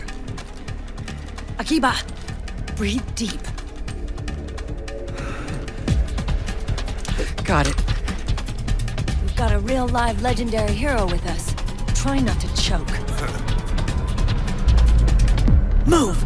Akiba, breathe deep. got it. We've got a real live legendary hero with us. Try not to choke. Move!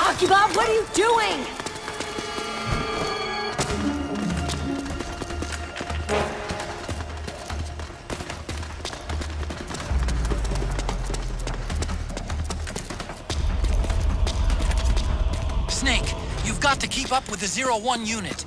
Rocky Bob, what are you doing? Snake, you've got to keep up with the 0-1 unit.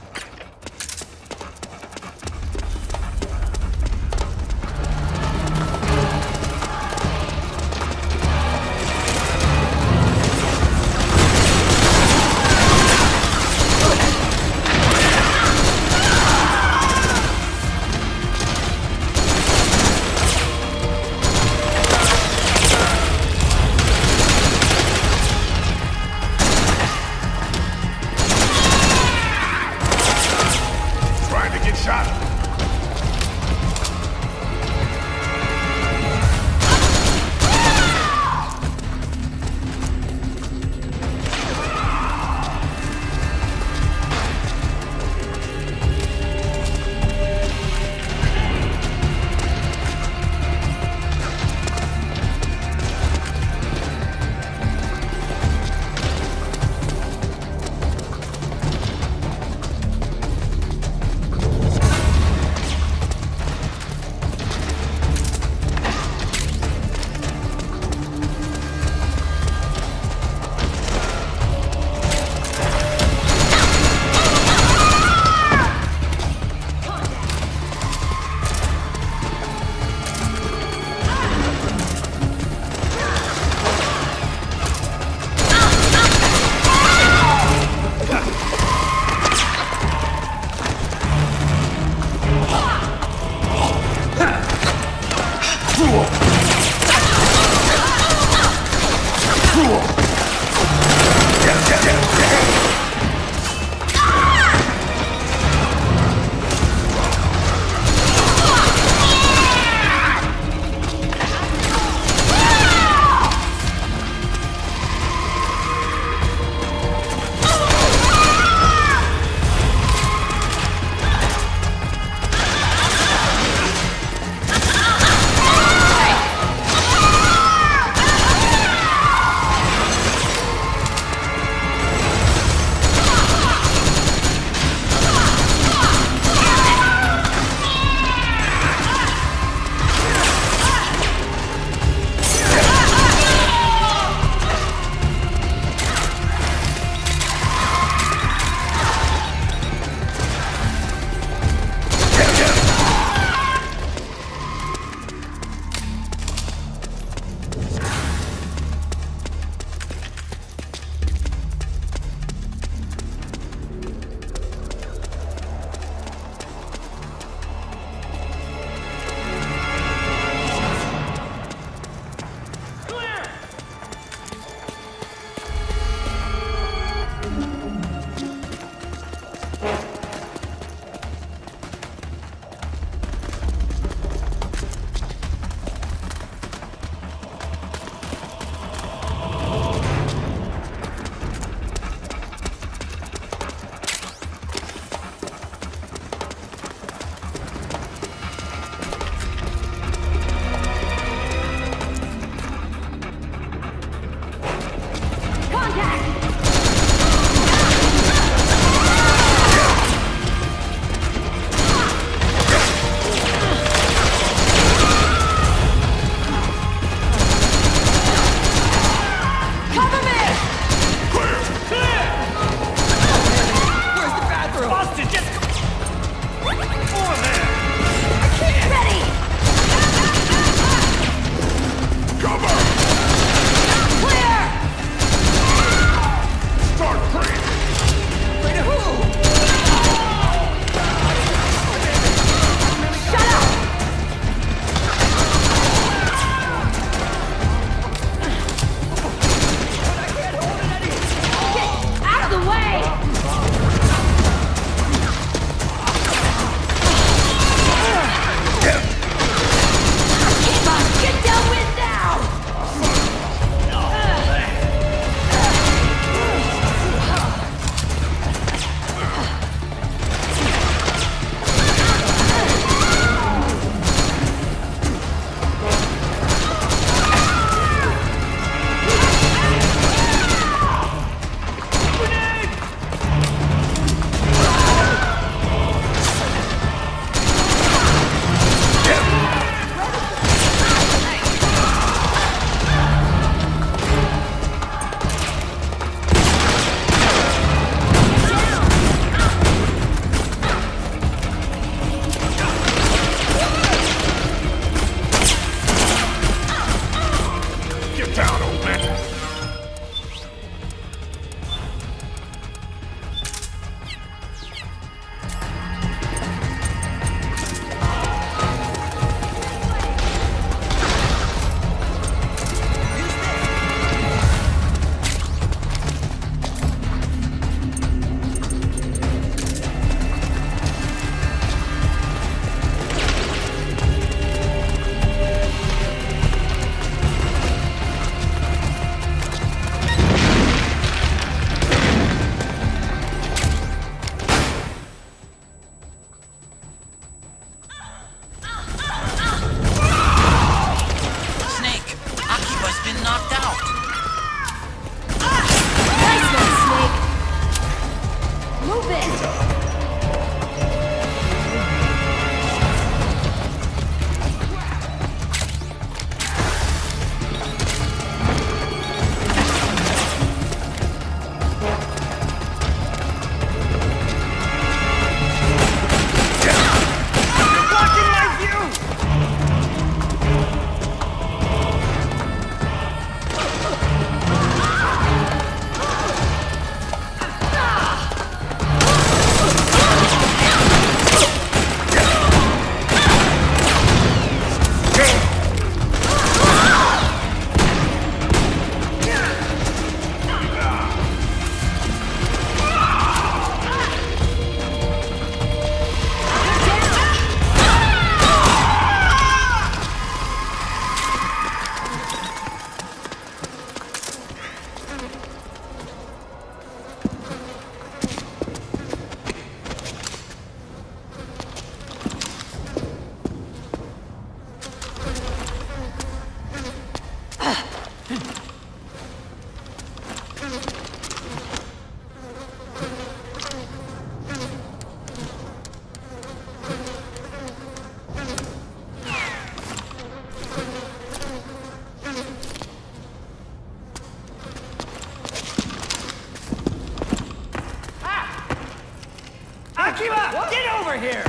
Akiva, get over here!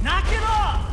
Knock it off!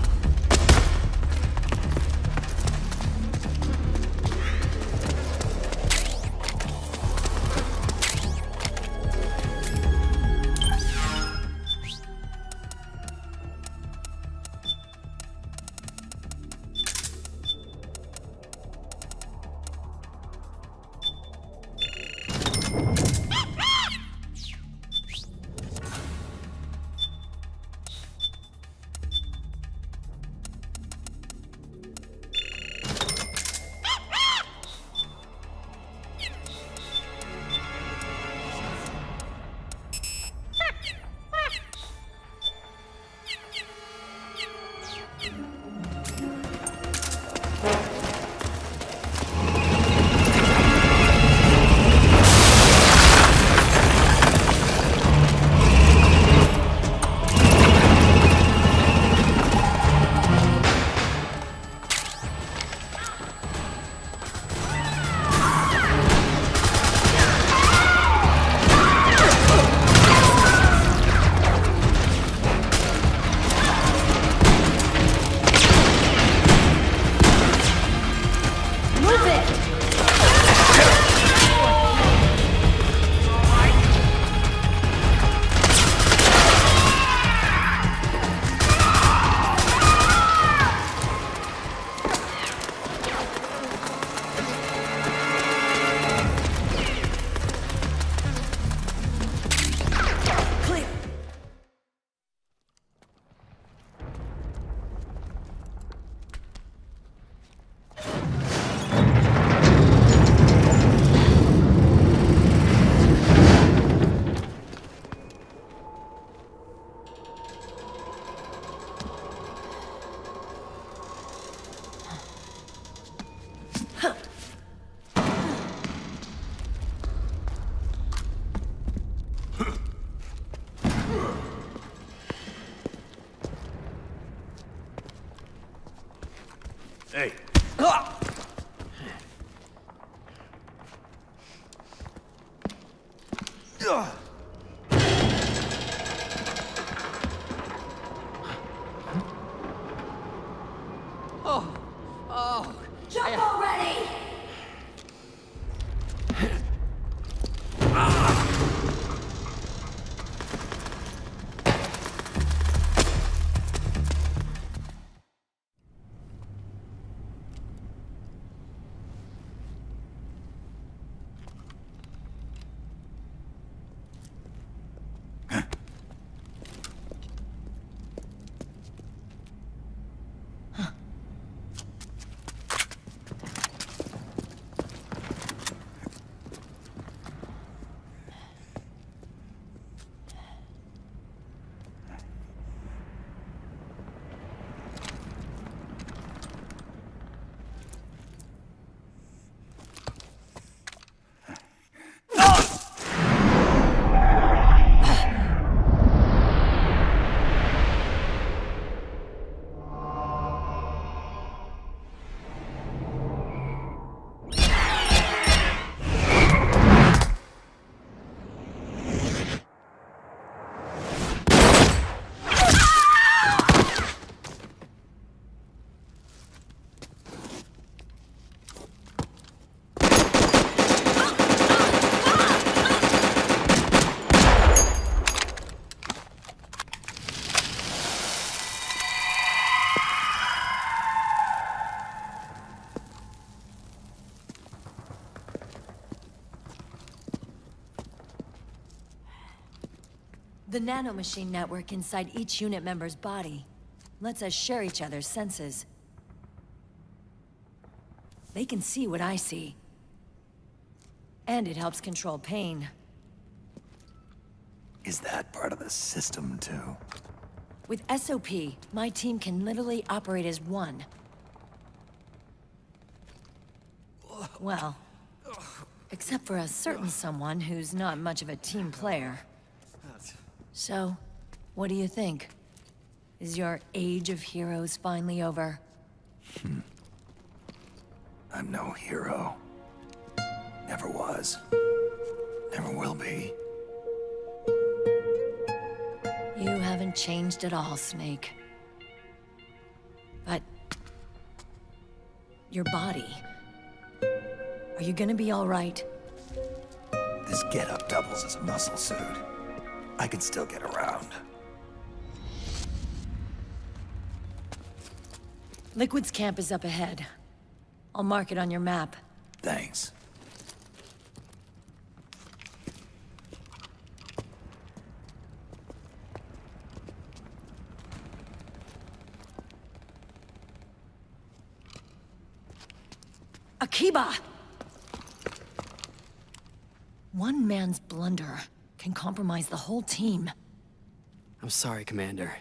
Hey. Jump already! The nanomachine network inside each unit member's body lets us share each other's senses. They can see what I see. And it helps control pain. Is that part of the system, too? With SOP, my team can literally operate as one. Well, except for a certain someone who's not much of a team player. So, what do you think? Is your age of heroes finally over? I'm no hero. Never was. Never will be. hasn't changed at all, Snake. But... your body... are you gonna be all right? This getup doubles as a muscle suit. I can still get around. Liquid's camp is up ahead. I'll mark it on your map. Thanks. Akiba! One man's blunder can compromise the whole team. I'm sorry, Commander.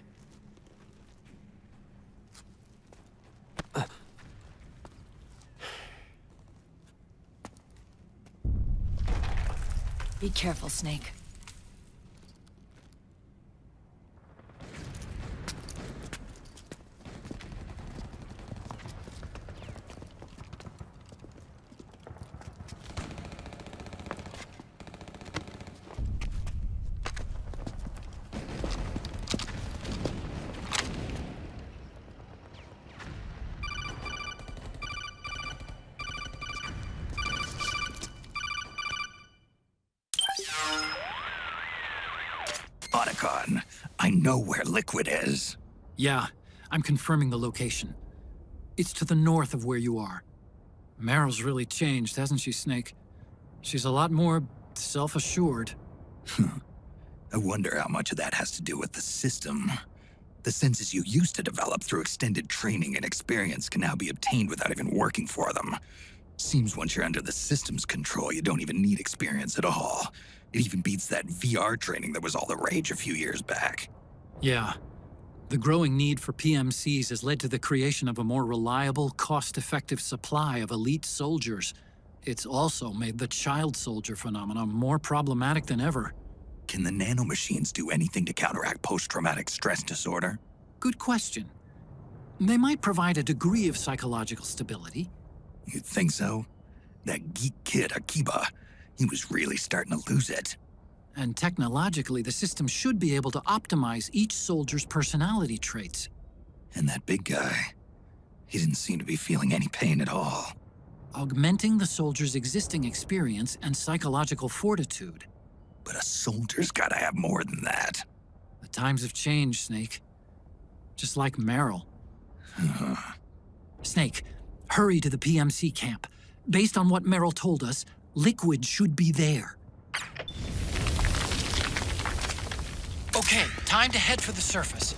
Be careful, Snake. Otacon, I know where Liquid is. Yeah, I'm confirming the location. It's to the north of where you are. Meryl's really changed, hasn't she, Snake? She's a lot more self-assured. I wonder how much of that has to do with the system. The senses you used to develop through extended training and experience can now be obtained without even working for them. Seems once you're under the system's control, you don't even need experience at all. It even beats that VR training that was all the rage a few years back. Yeah. The growing need for PMCs has led to the creation of a more reliable, cost-effective supply of elite soldiers. It's also made the child soldier phenomenon more problematic than ever. Can the nanomachines do anything to counteract post-traumatic stress disorder? Good question. They might provide a degree of psychological stability. You'd think so? That geek kid, Akiba, he was really starting to lose it. And technologically, the system should be able to optimize each soldier's personality traits. And that big guy, he didn't seem to be feeling any pain at all. Augmenting the soldier's existing experience and psychological fortitude. But a soldier's gotta have more than that. The times have changed, Snake. Just like Meryl. Snake, hurry to the PMC camp. Based on what Meryl told us, Liquid should be there. Okay, time to head for the surface.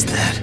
is that?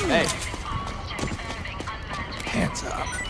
Hey. Hands up.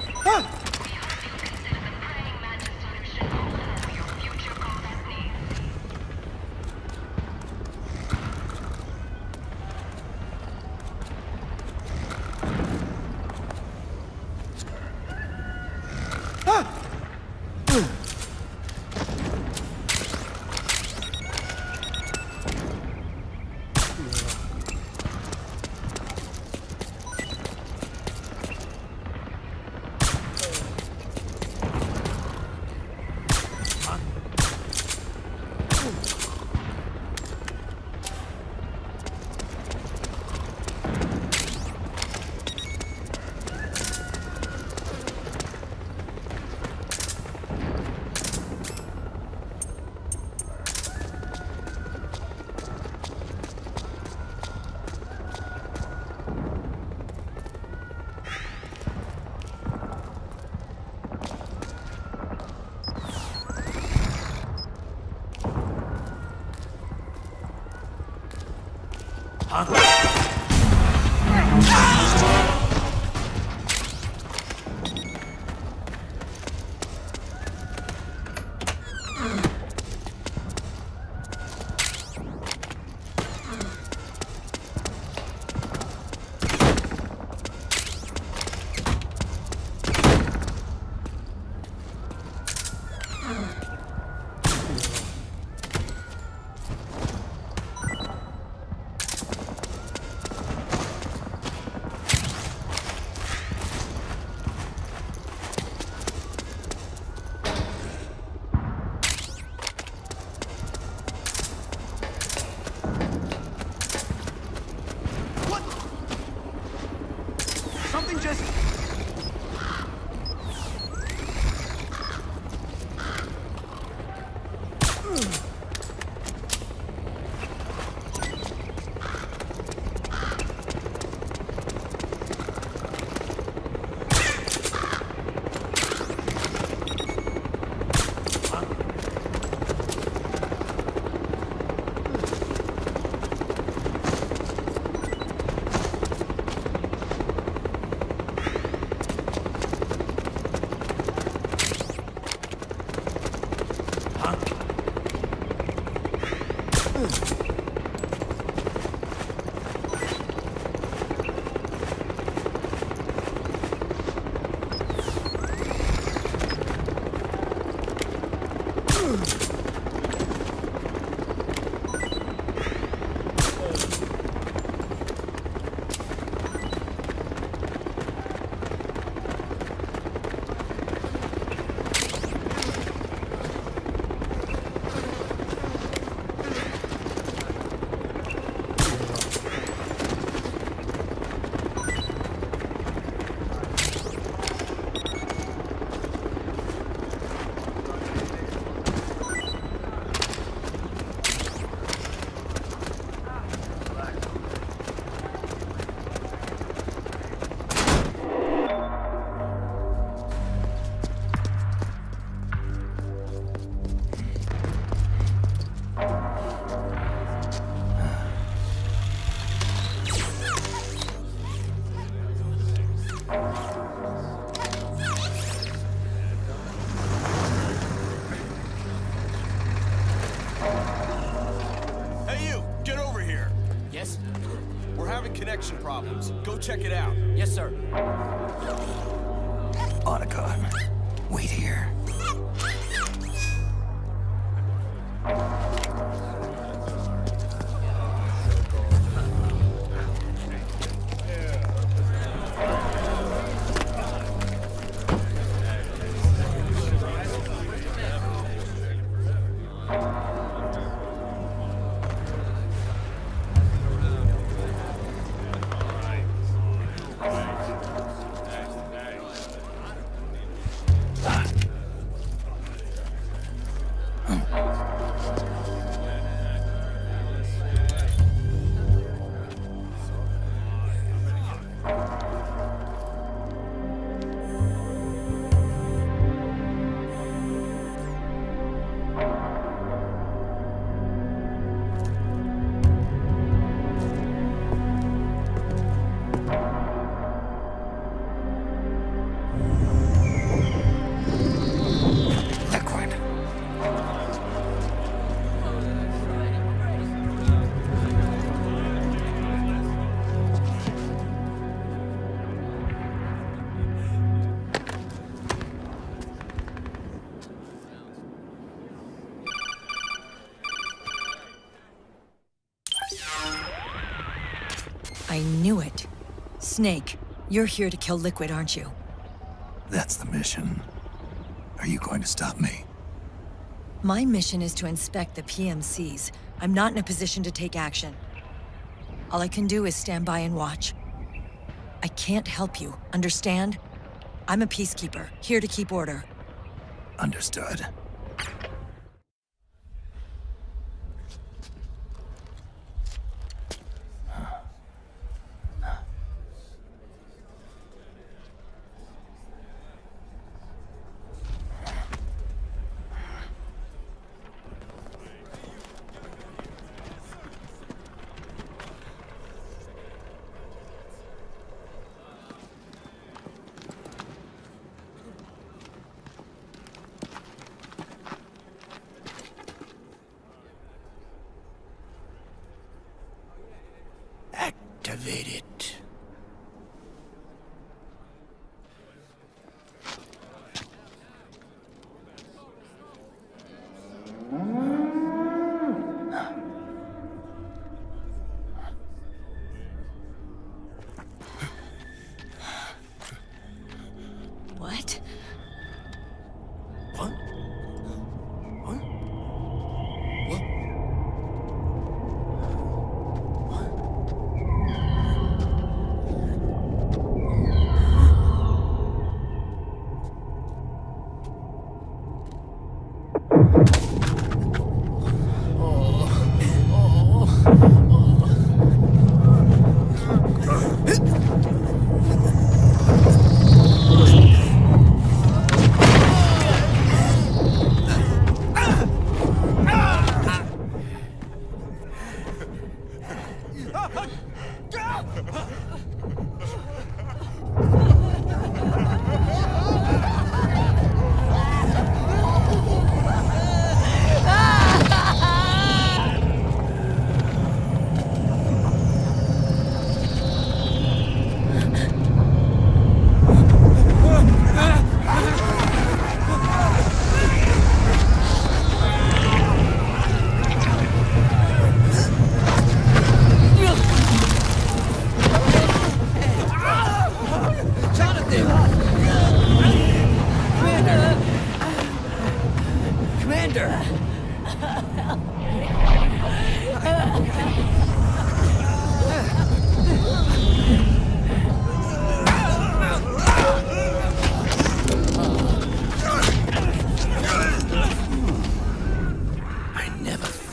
having connection problems. Go check it out. Yes, sir. Otacon, wait here. I knew it. Snake, you're here to kill Liquid, aren't you? That's the mission. Are you going to stop me? My mission is to inspect the PMCs. I'm not in a position to take action. All I can do is stand by and watch. I can't help you, understand? I'm a peacekeeper, here to keep order. Understood. Activate it. What? What? What? What?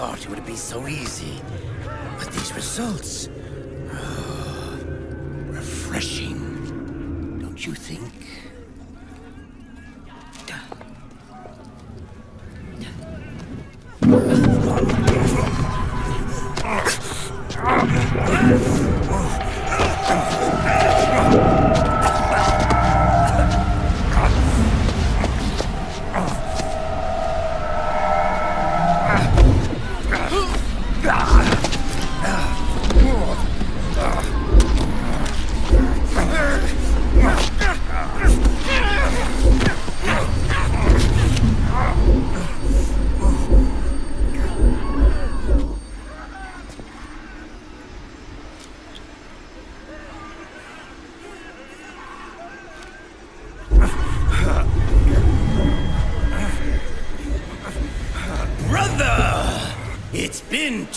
Thought it would be so easy, but these results, refreshing, don't you think?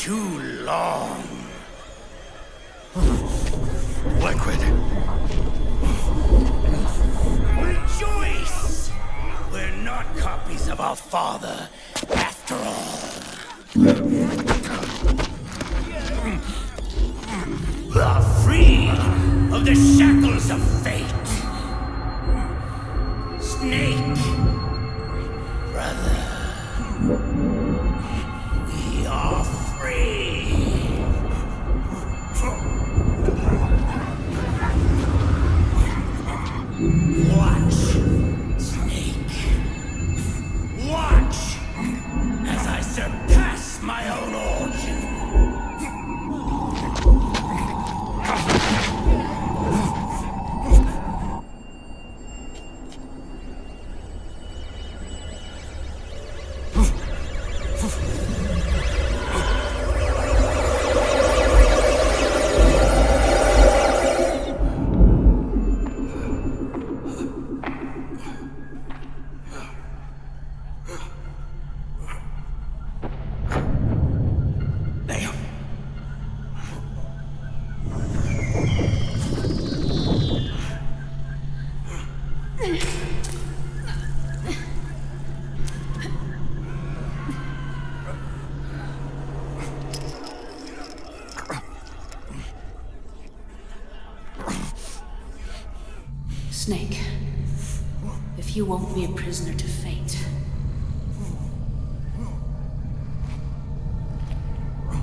too long. Liquid. Rejoice! We're not copies of our father, after all. Are free of the shackles of fate. Snake, brother, we are free. Watch, Snake. Watch as I surpass my own origin. Snake, if you won't be a prisoner to fate,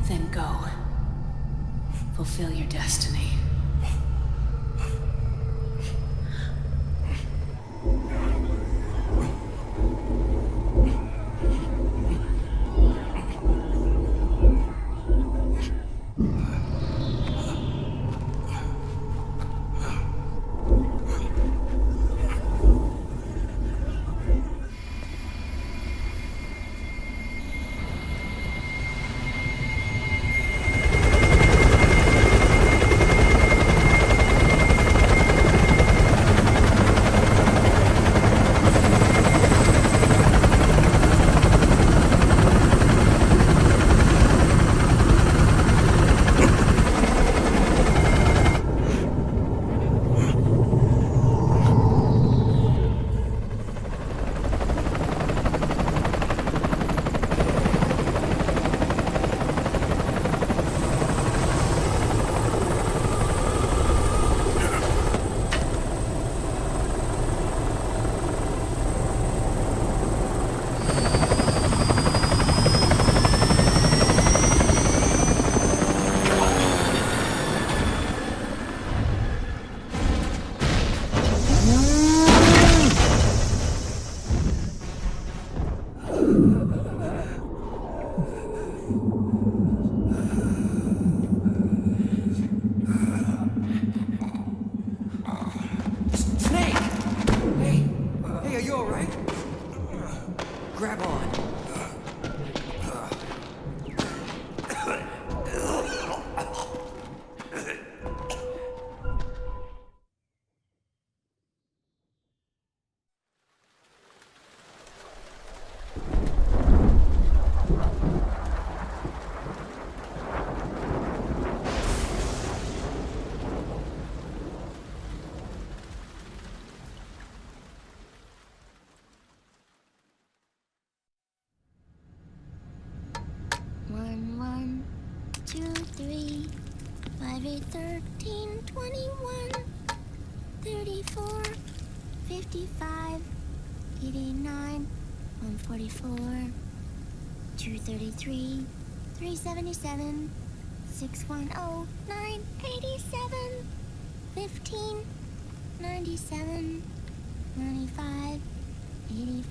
then go. Fulfill your destiny. One, 2, 3, 5, 8, 13, 21, 34, 55, 89, 144, 233, 377, 610, 987, 15, 97, 95, 84.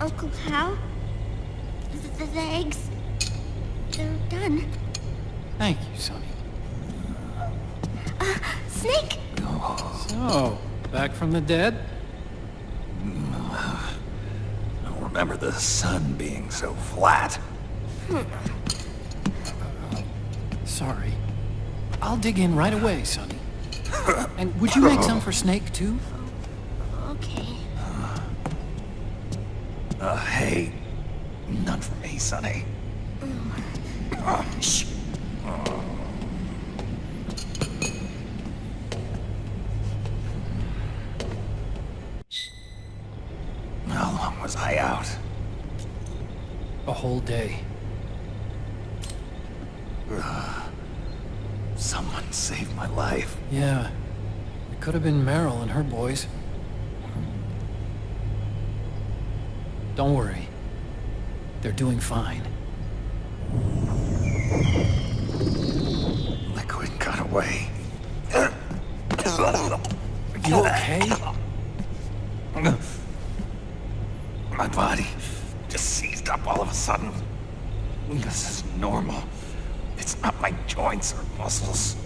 Uncle Hal? The eggs, they're done. Thank you, Sonny. Snake? So, back from the dead? I don't remember the sun being so flat. Sorry. I'll dig in right away, Sonny. And would you make some for Snake, too? Okay. Hey, none for me, Sonny. Shh. How long was I out? A whole day. Someone saved my life. Yeah. It could have been Meryl and her boys. Don't worry. They're doing fine. Liquid got away. You okay? My body just seized up all of a sudden. This is normal. It's not my joints or muscles.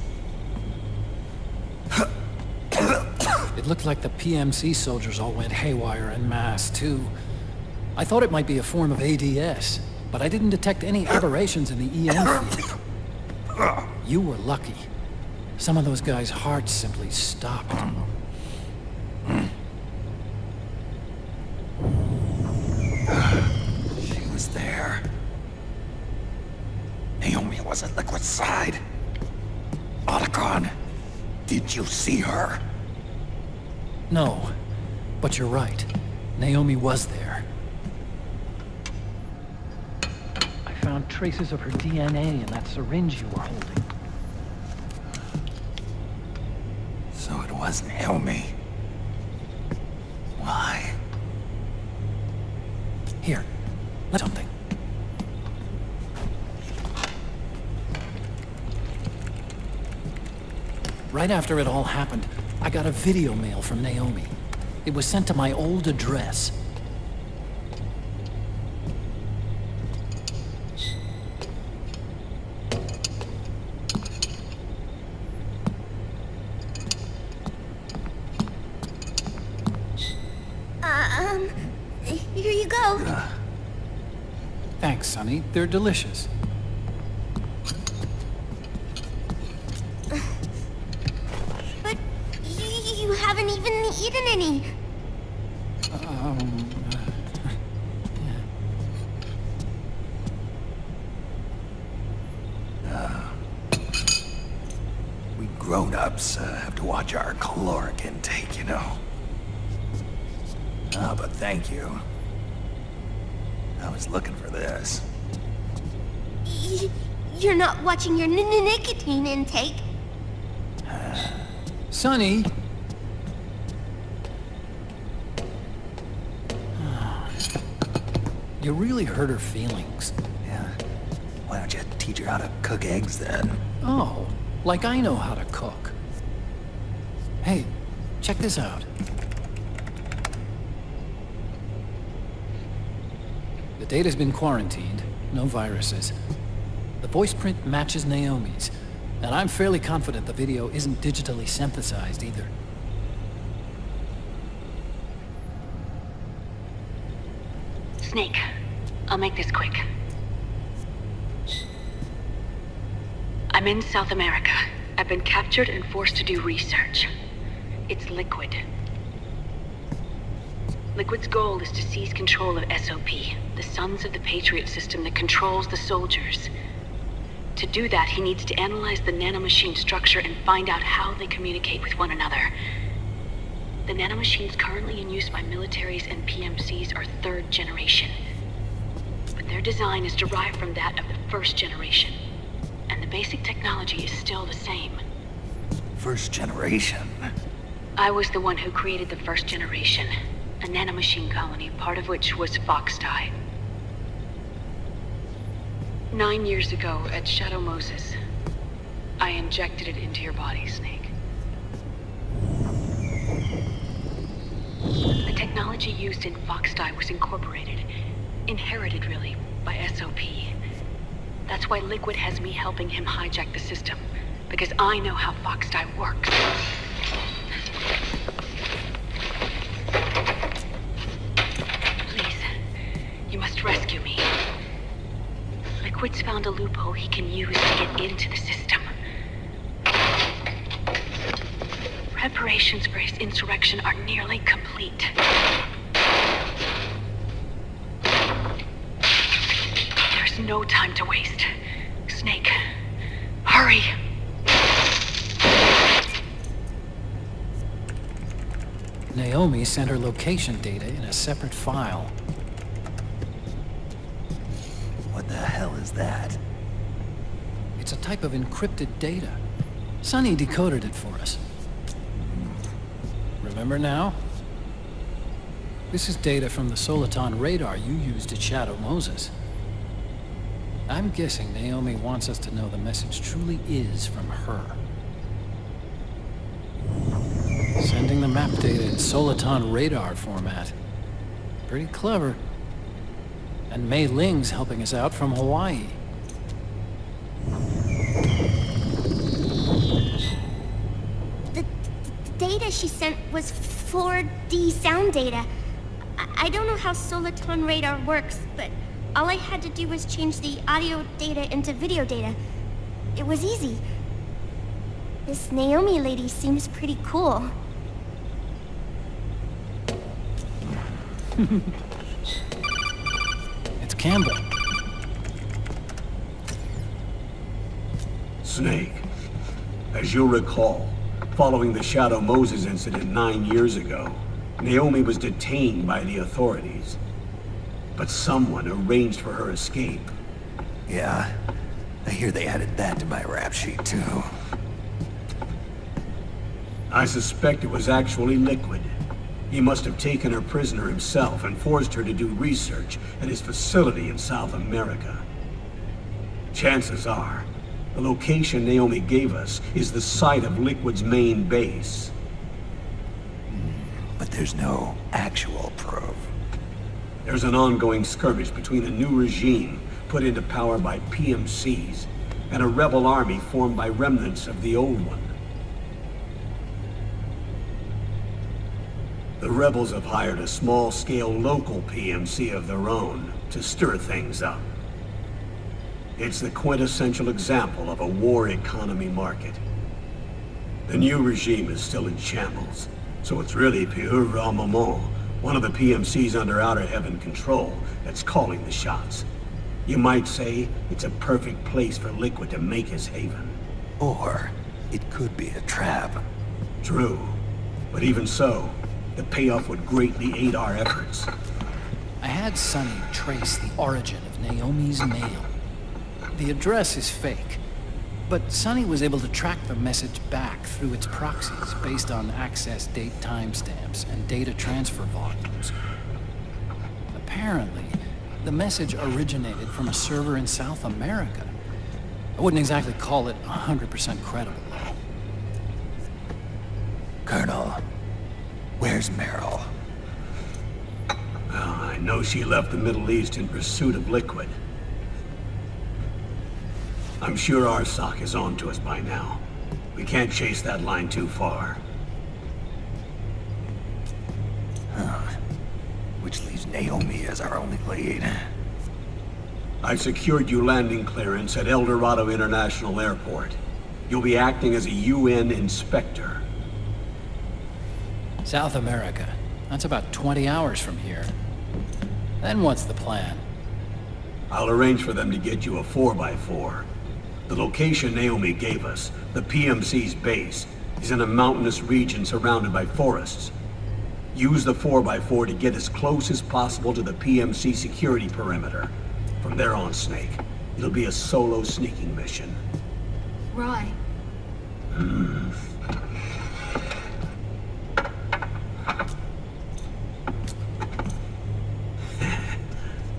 It looked like the PMC soldiers all went haywire en masse, too. I thought it might be a form of ADS, but I didn't detect any aberrations in the EM field. You were lucky. Some of those guys' hearts simply stopped. She was there. Naomi was at Liquid's side. Otacon, did you see her? No, but you're right. Naomi was there. I found traces of her DNA in that syringe you were holding. So it was Naomi. Why? Here, let something. Right after it all happened, I got a video mail from Naomi. It was sent to my old address. Here you go. Thanks, Sonny. They're delicious. But you haven't even eaten any. We grown-ups have to watch our caloric intake, you know. But thank you. I was looking for this. You're not watching your nicotine intake. Sonny! You really hurt her feelings. Yeah. Why don't you teach her how to cook eggs then? Oh, like I know how to cook. Hey, check this out. The data's been quarantined, no viruses. The voice print matches Naomi's, and I'm fairly confident the video isn't digitally synthesized either. Snake, I'll make this quick. I'm in South America. I've been captured and forced to do research. It's Liquid. Liquid's goal is to seize control of SOP, the Sons of the Patriot system that controls the soldiers. To do that, he needs to analyze the nanomachine structure and find out how they communicate with one another. The nanomachines currently in use by militaries and PMCs are third generation. But their design is derived from that of the first generation. And the basic technology is still the same. First generation? I was the one who created the first generation. A nanomachine colony, part of which was Foxdie. 9 years ago, at Shadow Moses, I injected it into your body, Snake. The technology technology used in Foxdie was incorporated, inherited really, by SOP. That's why Liquid has me helping him hijack the system, because I know how Foxdie works. Please, you must rescue me. Liquid's found a loophole he can use to get into the system. Preparations for his insurrection are nearly complete. There's no time to waste. Snake, hurry! Naomi sent her location data in a separate file. What the hell is that? It's a type of encrypted data. Sonny decoded it for us. Remember now? This is data from the Soliton radar you used at Shadow Moses. I'm guessing Naomi wants us to know the message truly is from her. Sending the map data in Soliton radar format. Pretty clever. And Mei Ling's helping us out from Hawaii. The data she sent was 4D sound data. I don't know how Soliton radar works, but all I had to do was change the audio data into video data. It was easy. This Naomi lady seems pretty cool. It's Campbell. Snake, as you'll recall, following the Shadow Moses incident 9 years ago, Naomi was detained by the authorities. But someone arranged for her escape. Yeah, I hear they added that to my rap sheet too. I suspect it was actually Liquid. He must have taken her prisoner himself and forced her to do research at his facility in South America. Chances are, the location Naomi gave us is the site of Liquid's main base. But there's no actual proof. There's an ongoing skirmish between a new regime put into power by PMCs and a rebel army formed by remnants of the old one. The rebels have hired a small-scale local PMC of their own to stir things up. It's the quintessential example of a war economy market. The new regime is still in shambles, so it's really pure moment, one of the PMCs under Outer Heaven control, that's calling the shots. You might say it's a perfect place for Liquid to make his haven. Or it could be a trap. True, but even so, the payoff would greatly aid our efforts. I had Sonny trace the origin of Naomi's mail. The address is fake, but Sonny was able to track the message back through its proxies based on access date timestamps and data transfer volumes. Apparently, the message originated from a server in South America. I wouldn't exactly call it 100% credible, though. Colonel, where's Meryl? Well, I know she left the Middle East in pursuit of Liquid. I'm sure Arsak is on to us by now. We can't chase that line too far. Which leaves Naomi as our only lead. I've secured you landing clearance at El Dorado International Airport. You'll be acting as a UN inspector. South America. That's about 20 hours from here. Then what's the plan? I'll arrange for them to get you a 4x4. The location Naomi gave us, the PMC's base, is in a mountainous region surrounded by forests. Use the 4x4 to get as close as possible to the PMC security perimeter. From there on, Snake, it'll be a solo sneaking mission. Right.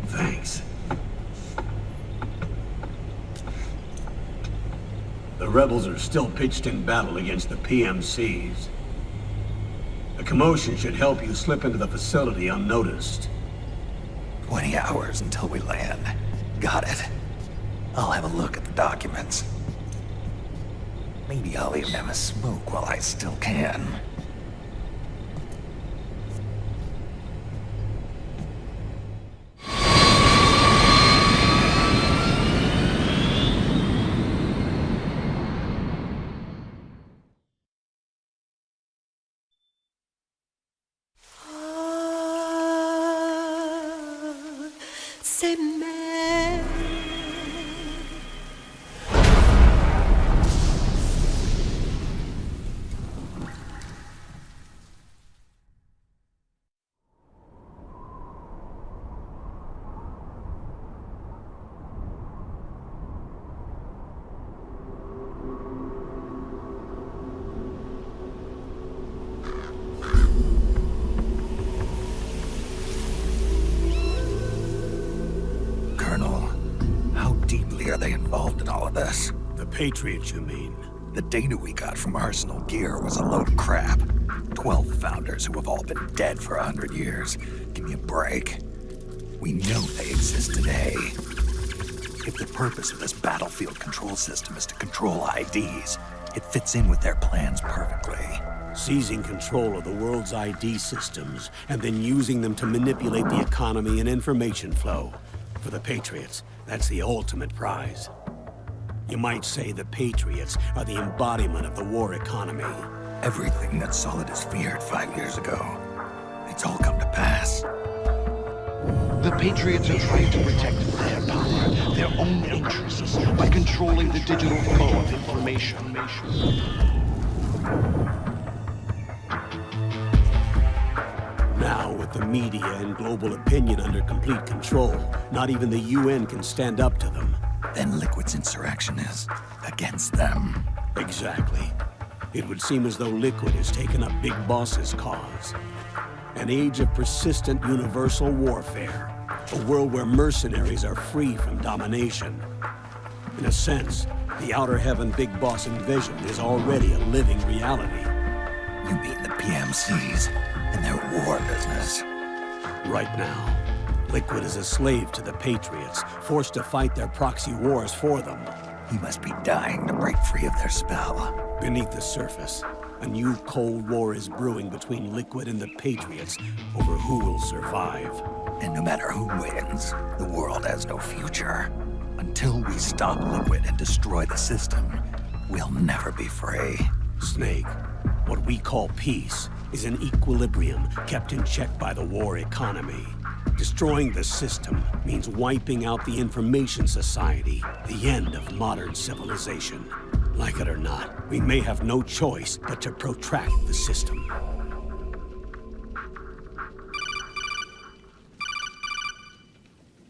Thanks. The rebels are still pitched in battle against the PMCs. A commotion should help you slip into the facility unnoticed. 20 hours until we land. Got it. I'll have a look at the documents. Maybe I'll even have a smoke while I still can. Are they involved in all of this? The Patriots, you mean? The data we got from Arsenal Gear was a load of crap. 12 founders who have all been dead for 100 years. Give me a break. We know they exist today. If the purpose of this battlefield control system is to control IDs, it fits in with their plans perfectly. Seizing control of the world's ID systems and then using them to manipulate the economy and information flow. For the Patriots, that's the ultimate prize. You might say the Patriots are the embodiment of the war economy. Everything that Solidus feared 5 years ago, it's all come to pass. The Patriots are trying to protect their power, their own interests, by controlling the digital flow of information. Now, with the media and global opinion under complete control, not even the UN can stand up to them. Then Liquid's insurrection is against them. Exactly. It would seem as though Liquid has taken up Big Boss's cause. An age of persistent universal warfare. A world where mercenaries are free from domination. In a sense, the Outer Heaven Big Boss envisioned is already a living reality. You mean the PMCs and their war business? Right now, Liquid is a slave to the Patriots, forced to fight their proxy wars for them. He must be dying to break free of their spell. Beneath the surface, a new Cold War is brewing between Liquid and the Patriots over who will survive. And no matter who wins, the world has no future. Until we stop Liquid and destroy the system, we'll never be free. Snake, what we call peace is an equilibrium kept in check by the war economy. Destroying the system means wiping out the information society, the end of modern civilization. Like it or not, we may have no choice but to protract the system.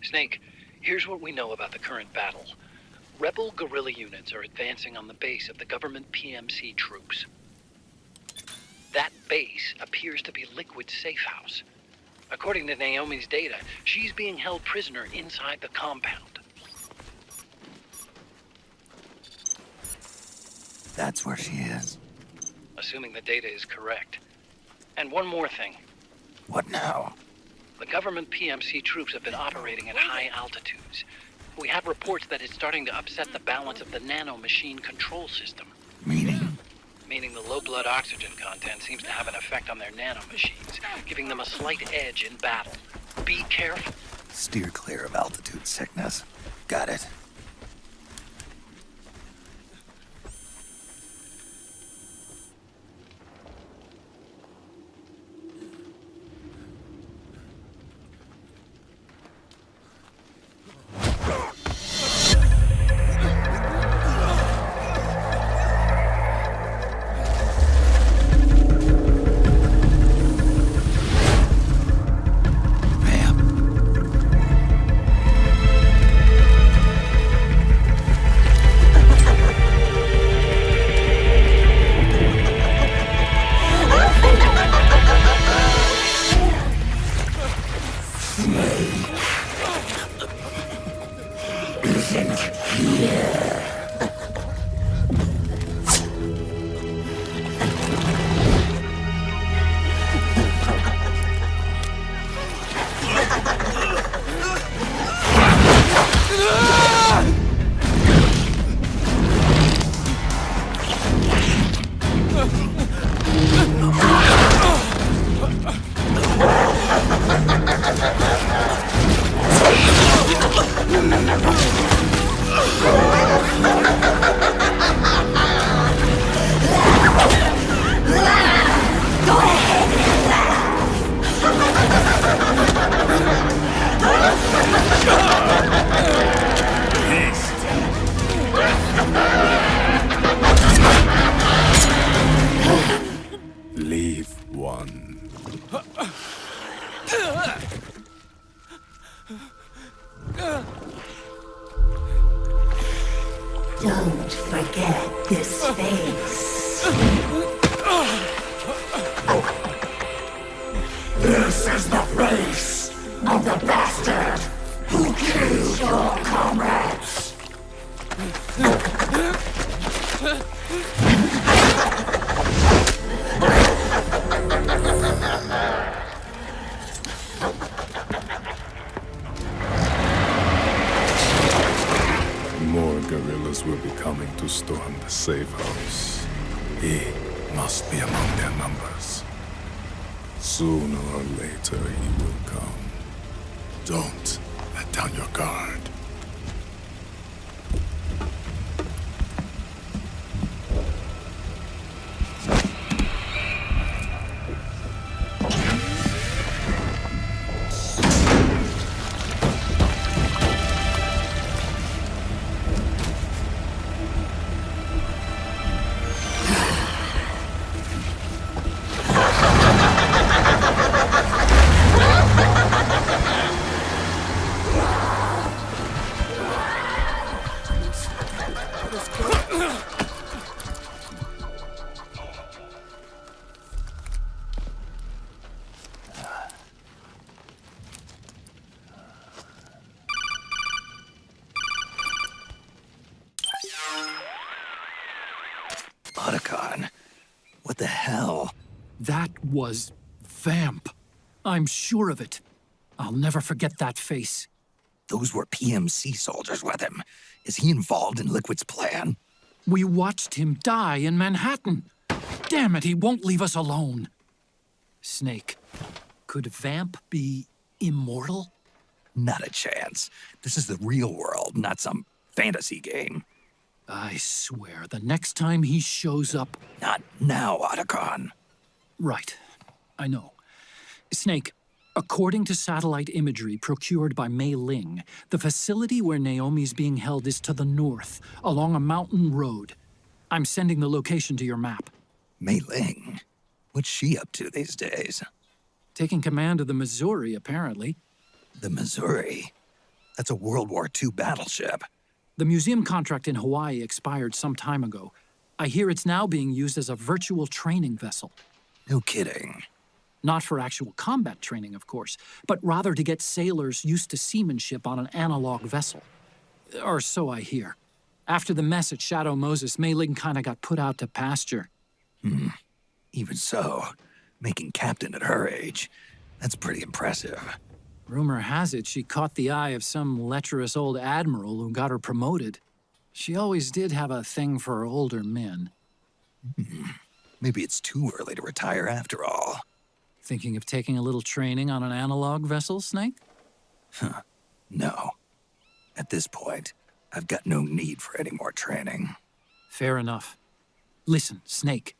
Snake, here's what we know about the current battle. Rebel guerrilla units are advancing on the base of the government PMC troops. That base appears to be Liquid's safe house. According to Naomi's data, she's being held prisoner inside the compound. That's where she is. Assuming the data is correct. And one more thing. What now? The government PMC troops have been operating at high altitudes. We have reports that it's starting to upset the balance of the nano-machine control system. Meaning? Meaning the low blood oxygen content seems to have an effect on their nano-machines, giving them a slight edge in battle. Be careful. Steer clear of altitude sickness. Got it. race of the bastard who killed your comrades. More guerrillas will be coming to storm the safe house. He must be among their numbers. Sooner or later, he will come. Don't let down your guard. Otacon, what the hell? That was Vamp. I'm sure of it. I'll never forget that face. Those were PMC soldiers with him. Is he involved in Liquid's plan? We watched him die in Manhattan. Damn it, he won't leave us alone. Snake, could Vamp be immortal? Not a chance. This is the real world, not some fantasy game. I swear, the next time he shows up... Not now, Otacon. Right. I know. Snake, according to satellite imagery procured by Mei Ling, the facility where Naomi's being held is to the north, along a mountain road. I'm sending the location to your map. Mei Ling? What's she up to these days? Taking command of the Missouri, apparently. The Missouri? That's a World War II battleship. The museum contract in Hawaii expired some time ago. I hear it's now being used as a virtual training vessel. No kidding. Not for actual combat training, of course, but rather to get sailors used to seamanship on an analog vessel. Or so I hear. After the mess at Shadow Moses, Mei Ling kinda got put out to pasture. Even so, making captain at her age, that's pretty impressive. Rumor has it she caught the eye of some lecherous old admiral who got her promoted. She always did have a thing for older men. Maybe it's too early to retire after all. Thinking of taking a little training on an analog vessel, Snake? No. At this point, I've got no need for any more training. Fair enough. Listen, Snake.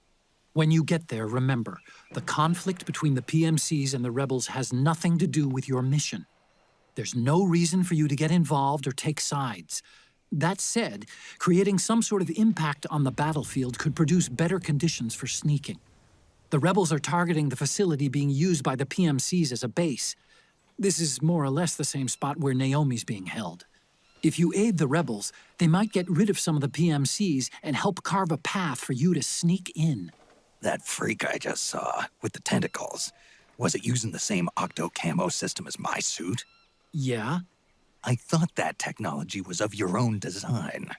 When you get there, remember, the conflict between the PMCs and the rebels has nothing to do with your mission. There's no reason for you to get involved or take sides. That said, creating some sort of impact on the battlefield could produce better conditions for sneaking. The rebels are targeting the facility being used by the PMCs as a base. This is more or less the same spot where Naomi's being held. If you aid the rebels, they might get rid of some of the PMCs and help carve a path for you to sneak in. That freak I just saw, with the tentacles, was it using the same octo-camo system as my suit? Yeah? I thought that technology was of your own design.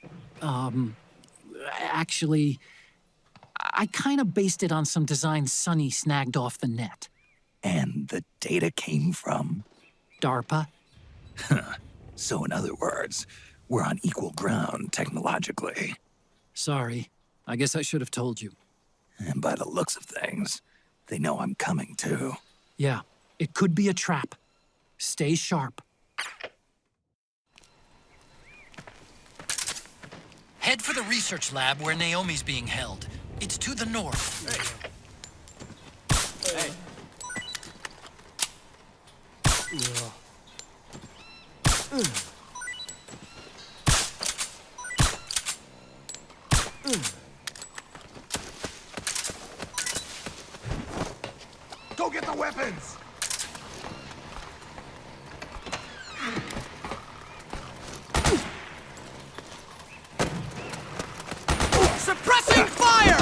Actually, I kinda based it on some design Sonny snagged off the net. And the data came from? DARPA. So in other words, we're on equal ground technologically. Sorry, I guess I should have told you. And by the looks of things, they know I'm coming too. Yeah, it could be a trap. Stay sharp. Head for the research lab where Naomi's being held. It's to the north. Hey. Go get the weapons! Suppressing fire!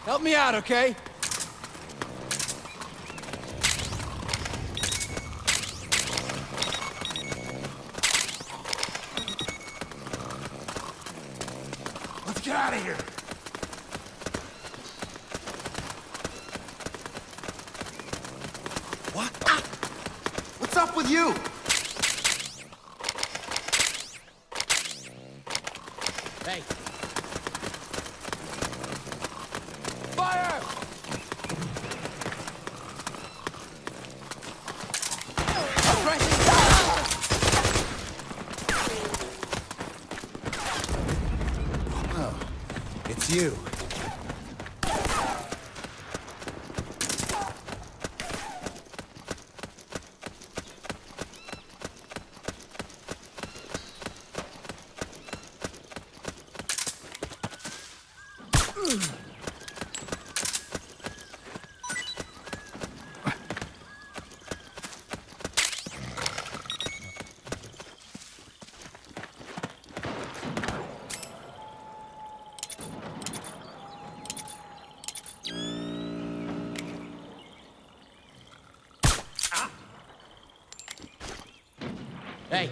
Help me out, okay? out of here! What? What's up with you? Hey! Fire! Oh, it's you. Hey!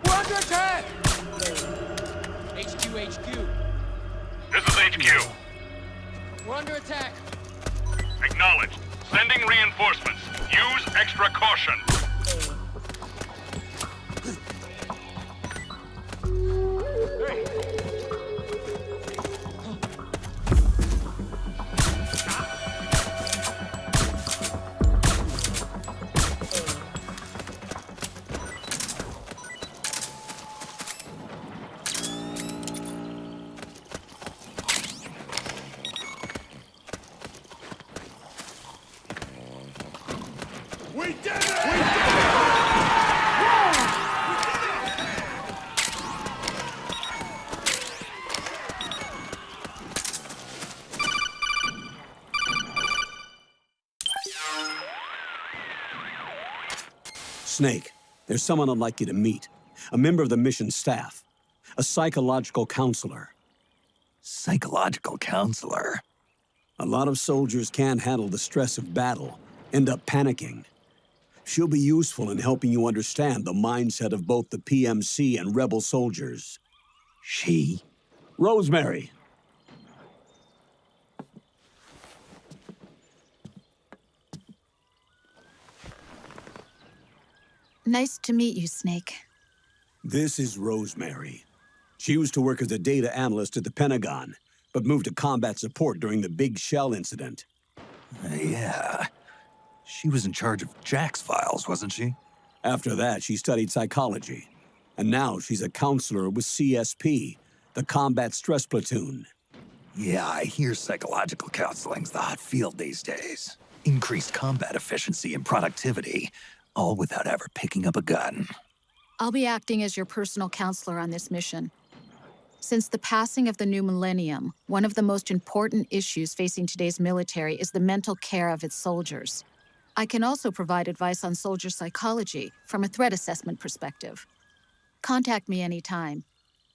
We're under attack! HQ. This is HQ. We're under attack. Acknowledged. Sending reinforcements. Use extra caution. We did it! Snake, there's someone I'd like you to meet. A member of the mission staff. A psychological counselor. Psychological counselor? A lot of soldiers can't handle the stress of battle, end up panicking. She'll be useful in helping you understand the mindset of both the PMC and rebel soldiers. She? Rosemary. Nice to meet you, Snake. This is Rosemary. She used to work as a data analyst at the Pentagon, but moved to combat support during the Big Shell incident. Yeah. She was in charge of Jack's files, wasn't she? After that, she studied psychology. And now she's a counselor with CSP, the Combat Stress Platoon. Yeah, I hear psychological counseling's the hot field these days. Increased combat efficiency and productivity, all without ever picking up a gun. I'll be acting as your personal counselor on this mission. Since the passing of the new millennium, one of the most important issues facing today's military is the mental care of its soldiers. I can also provide advice on soldier psychology from a threat assessment perspective. Contact me anytime.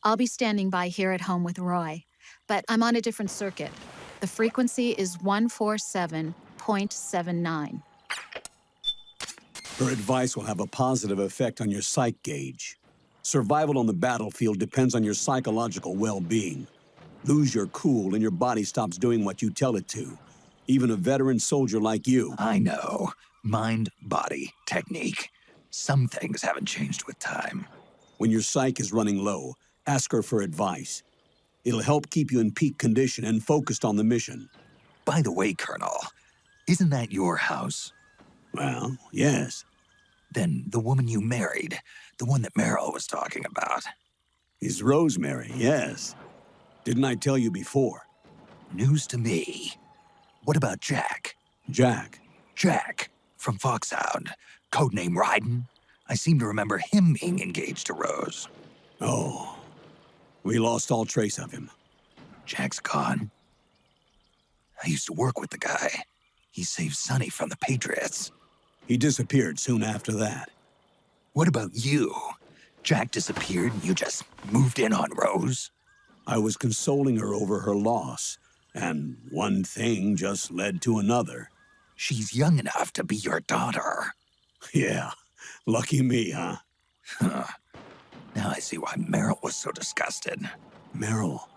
I'll be standing by here at home with Roy, but I'm on a different circuit. The frequency is 147.79. Her advice will have a positive effect on your psych gauge. Survival on the battlefield depends on your psychological well-being. Lose your cool and your body stops doing what you tell it to. Even a veteran soldier like you. I know. Mind, body, technique. Some things haven't changed with time. When your psyche is running low, ask her for advice. It'll help keep you in peak condition and focused on the mission. By the way, Colonel, isn't that your house? Well, yes. Then the woman you married, the one that Meryl was talking about. Is Rosemary, yes. Didn't I tell you before? News to me. What about Jack? Jack? Jack, from Foxhound. Codename Ryden. I seem to remember him being engaged to Rose. Oh. We lost all trace of him. Jack's gone. I used to work with the guy. He saved Sonny from the Patriots. He disappeared soon after that. What about you? Jack disappeared and you just moved in on Rose? I was consoling her over her loss, and one thing just led to another. She's young enough to be your daughter. Yeah, lucky me, huh? Huh. Now I see why Meryl was so disgusted. Meryl?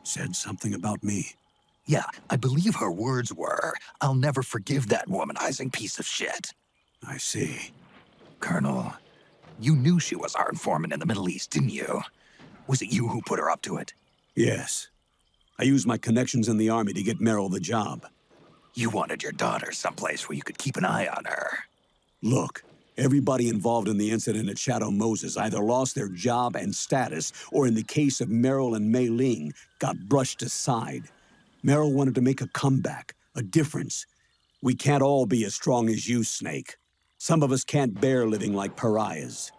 Said something about me. Yeah, I believe her words were, "I'll never forgive that womanizing piece of shit." I see. Colonel, you knew she was our informant in the Middle East, didn't you? Was it you who put her up to it? Yes. I used my connections in the army to get Meryl the job. You wanted your daughter someplace where you could keep an eye on her. Look, everybody involved in the incident at Shadow Moses either lost their job and status, or in the case of Meryl and Mei Ling, got brushed aside. Meryl wanted to make a comeback, a difference. We can't all be as strong as you, Snake. Some of us can't bear living like pariahs.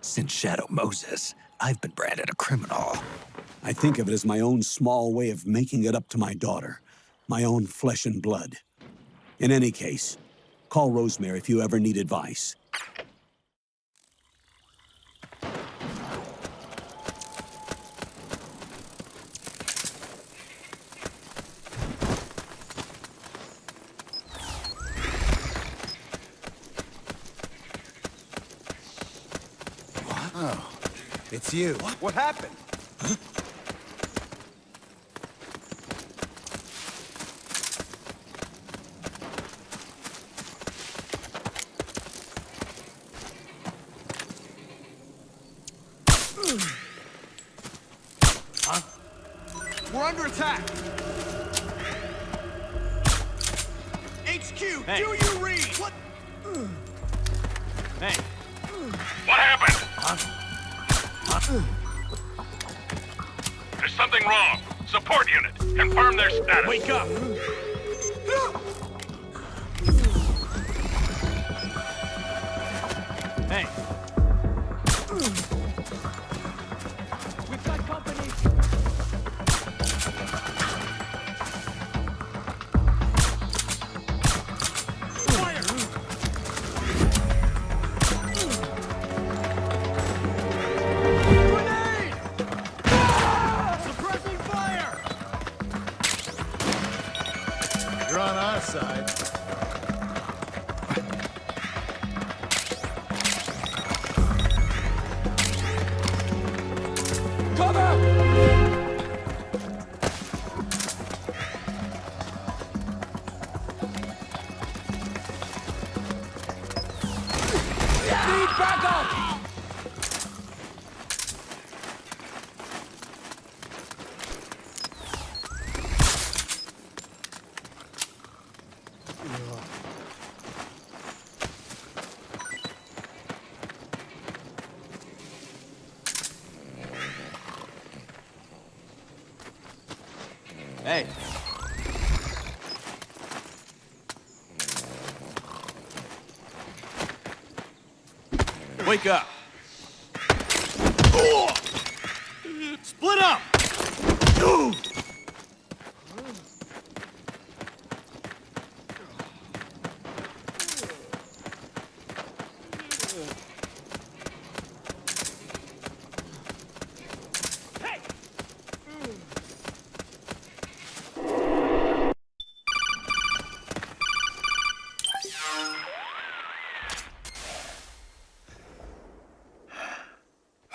Since Shadow Moses, I've been branded a criminal. I think of it as my own small way of making it up to my daughter. My own flesh and blood. In any case, call Rosemary if you ever need advice. Oh, it's you. What happened? Huh? We're under attack. HQ, Hey. do you read? What? Hey. What happened? There's something wrong. Support unit. Confirm their status. Wake up. Hey. We've got company. Fire! Grenade! Suppressing fire! You're on our side. Need backup! Hey. Wake up! Split up!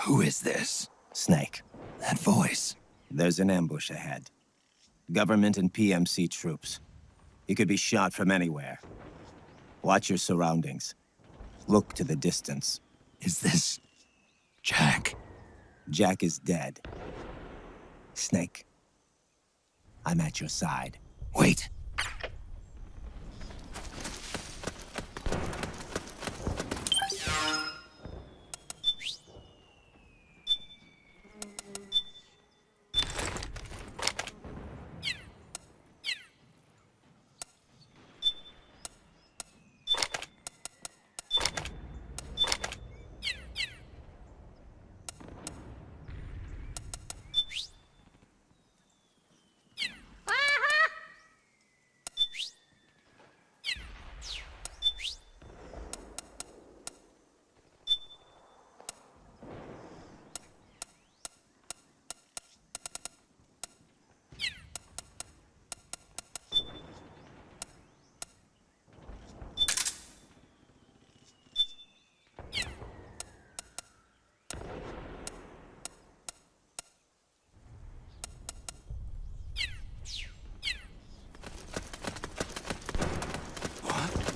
Who is this? Snake. That voice. There's an ambush ahead. Government and PMC troops. You could be shot from anywhere. Watch your surroundings. Look to the distance. Is this Jack? Jack is dead. Snake. I'm at your side. Wait.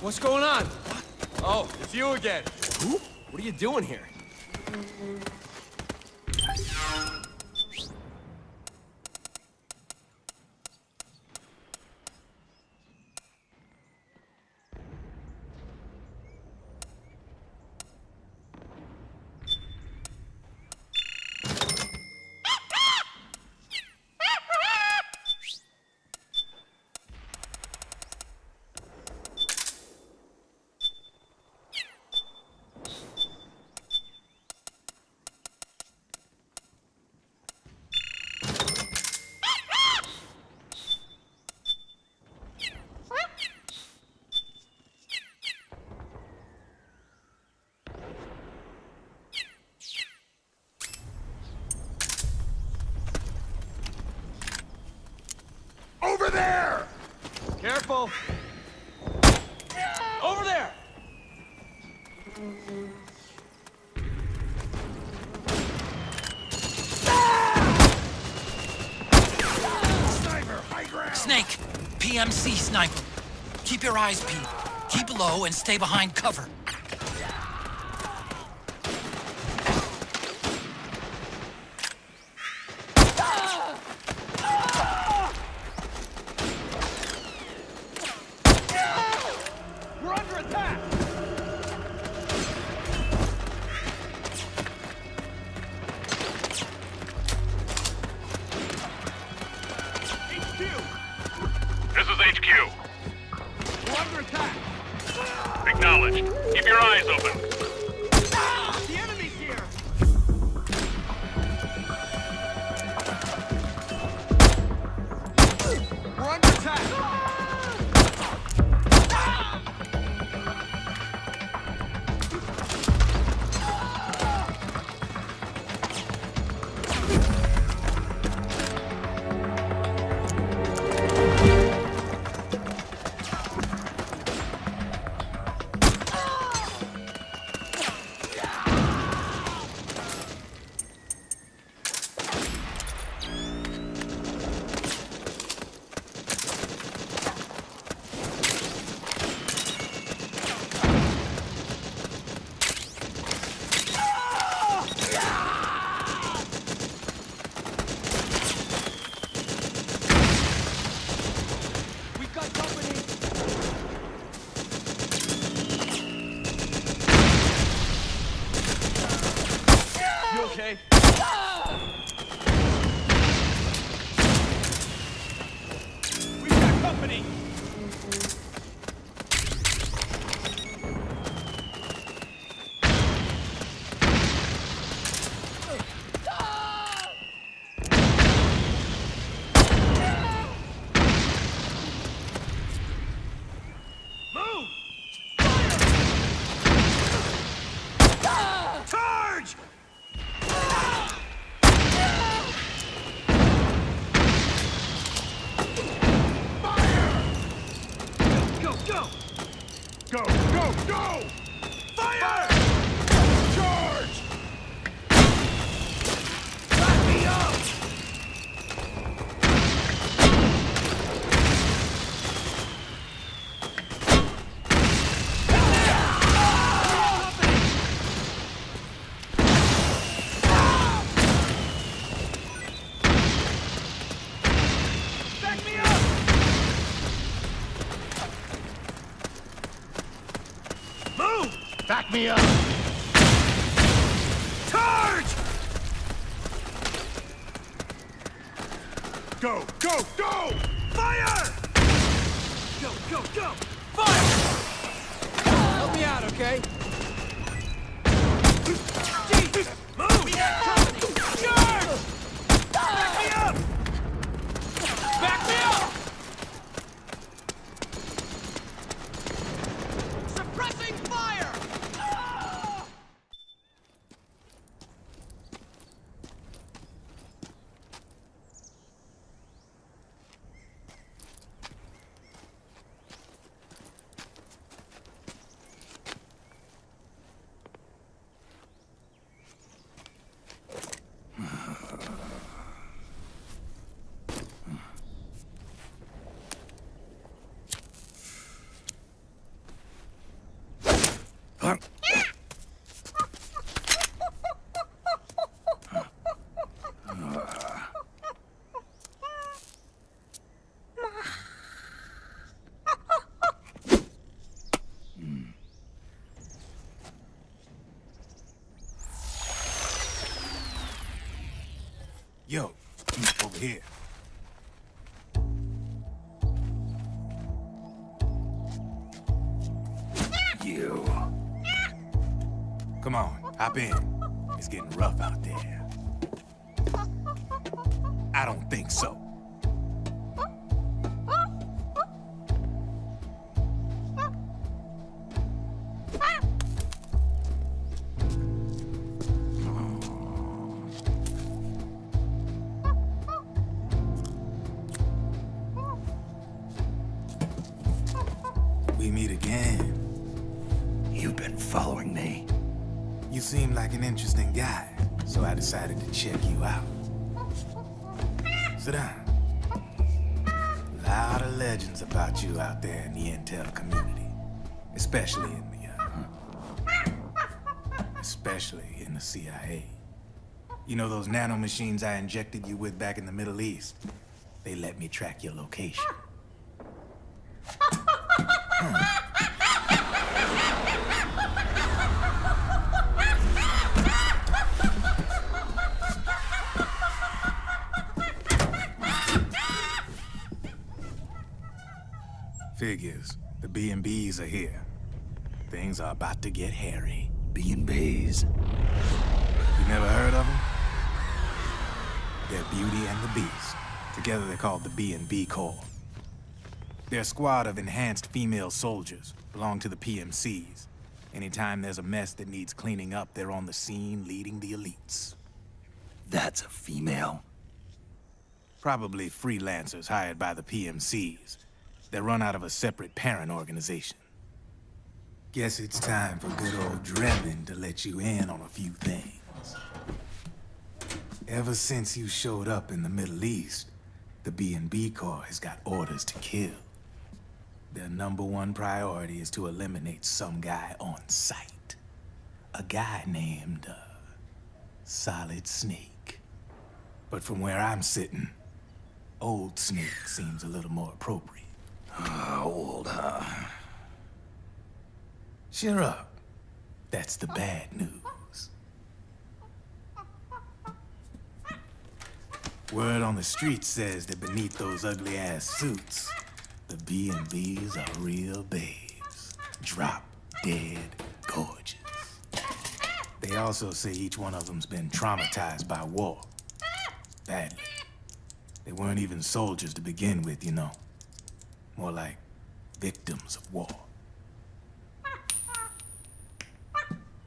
What's going on? Oh, it's you again. Who? What are you doing here? Over there! Careful! Over there! Sniper, high ground! Snake, PMC sniper. Keep your eyes peeled. Keep low and stay behind cover. We're under attack! This is HQ. We're under attack! Acknowledged. Keep your eyes open. The enemy's here! We're under attack! We've got company! You okay? We've got company! Move! Charge! Go, go! Go, go, go! Fire! Charge! Back me up! Back me up! Move! Back me up! Charge! Go, go, go! Fire! Go, go, go! Fire! Help me out, okay? Jesus! Move! We got company! Charge! Back me up! Back me up! Suppressing fire! Yo, over here. You. Come on, hop in. It's getting rough out there. I don't think so. We meet again. You've been following me. You seem like an interesting guy, so I decided to check you out. Sit down. A lot of legends about you out there in the intel community, especially in the CIA. You know those nanomachines I injected you with back in the Middle East? They let me track your location. Figures. The B&Bs are here. Things are about to get hairy. B&Bs? You never heard of them? They're Beauty and the Beast. Together they're called the B&B Corps. They're a squad of enhanced female soldiers, belong to the PMCs. Anytime there's a mess that needs cleaning up, they're on the scene leading the elites. That's a female? Probably freelancers hired by the PMCs. They're run out of a separate parent organization. Guess it's time for good old Drebin to let you in on a few things. Ever since you showed up in the Middle East, the B&B Corps has got orders to kill. Their #1 priority is to eliminate some guy on sight. A guy named, Solid Snake. But from where I'm sitting, Old Snake seems a little more appropriate. Old, huh? Cheer up. That's the bad news. Word on the street says that beneath those ugly-ass suits, the B&Bs are real babes. Drop dead gorgeous. They also say each one of them's been traumatized by war. Badly. They weren't even soldiers to begin with, you know. More like victims of war.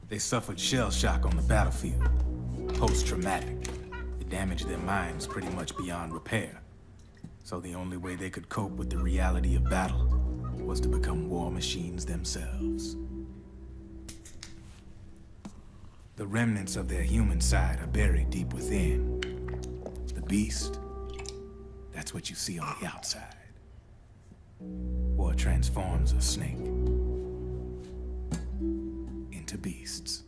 They suffered shell shock on the battlefield. Post-traumatic. It damaged their minds pretty much beyond repair. So the only way they could cope with the reality of battle was to become war machines themselves. The remnants of their human side are buried deep within. The beast, that's what you see on the outside. War transforms a snake into beasts.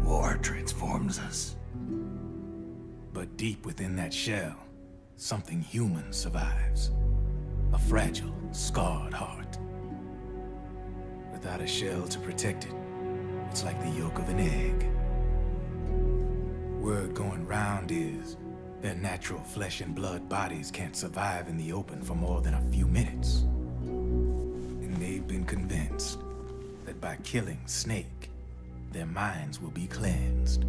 War transforms us. But deep within that shell, something human survives. A fragile, scarred heart. Without a shell to protect it, it's like the yolk of an egg. Word going round is their natural flesh and blood bodies can't survive in the open for more than a few minutes. And they've been convinced that by killing Snake, their minds will be cleansed.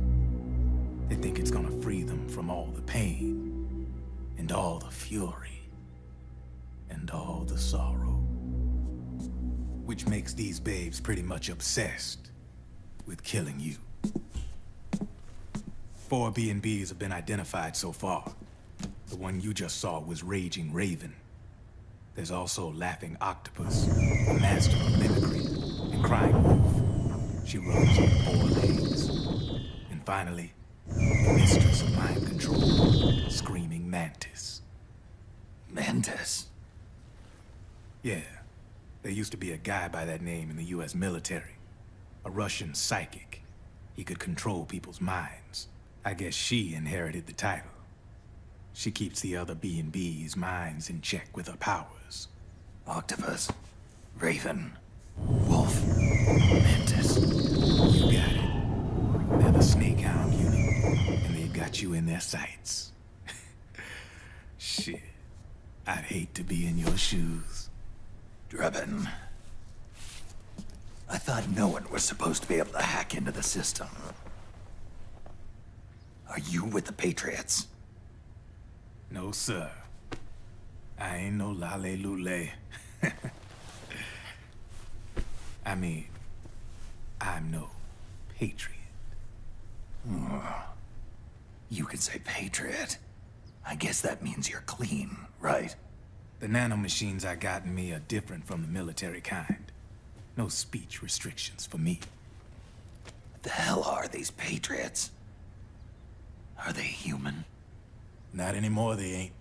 They think it's gonna free them from all the pain, and all the fury, and all the sorrow. Which makes these babes pretty much obsessed with killing you. 4 B&Bs have been identified so far. The one you just saw was Raging Raven. There's also Laughing Octopus, a master of mimicry, and Crying Wolf. She runs on 4 legs. And finally, The mistress of mind control, Screaming Mantis. Mantis? Yeah. There used to be a guy by that name in the US military. A Russian psychic. He could control people's minds. I guess she inherited the title. She keeps the other B&B's minds in check with her powers. Octopus. Raven. Wolf. Mantis. You got it. They're the Snakehound unit, and they've got you in their sights. Shit. I'd hate to be in your shoes. Drebin. I thought no one was supposed to be able to hack into the system. Are you with the Patriots? No, sir. I ain't no lale-lule. I mean, I'm no patriot. You can say patriot. I guess that means you're clean, right? The nanomachines I got in me are different from the military kind. No speech restrictions for me. What the hell are these Patriots? Are they human? Not anymore, they ain't.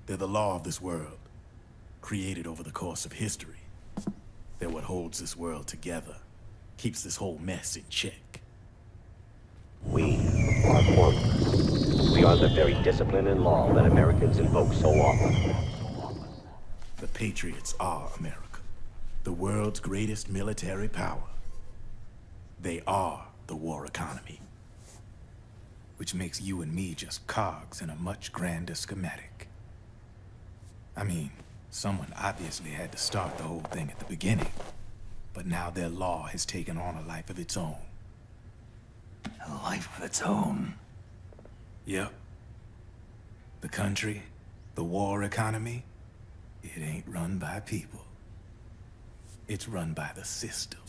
They're the law of this world, created over the course of history. They're what holds this world together, keeps this whole mess in check. We are formless. We are the very discipline and law that Americans invoke so often. The Patriots are America, the world's greatest military power. They are the war economy, which makes you and me just cogs in a much grander schematic. I mean, someone obviously had to start the whole thing at the beginning, but now their law has taken on a life of its own. A life of its own? Yep. The country, the war economy, it ain't run by people. It's run by the system.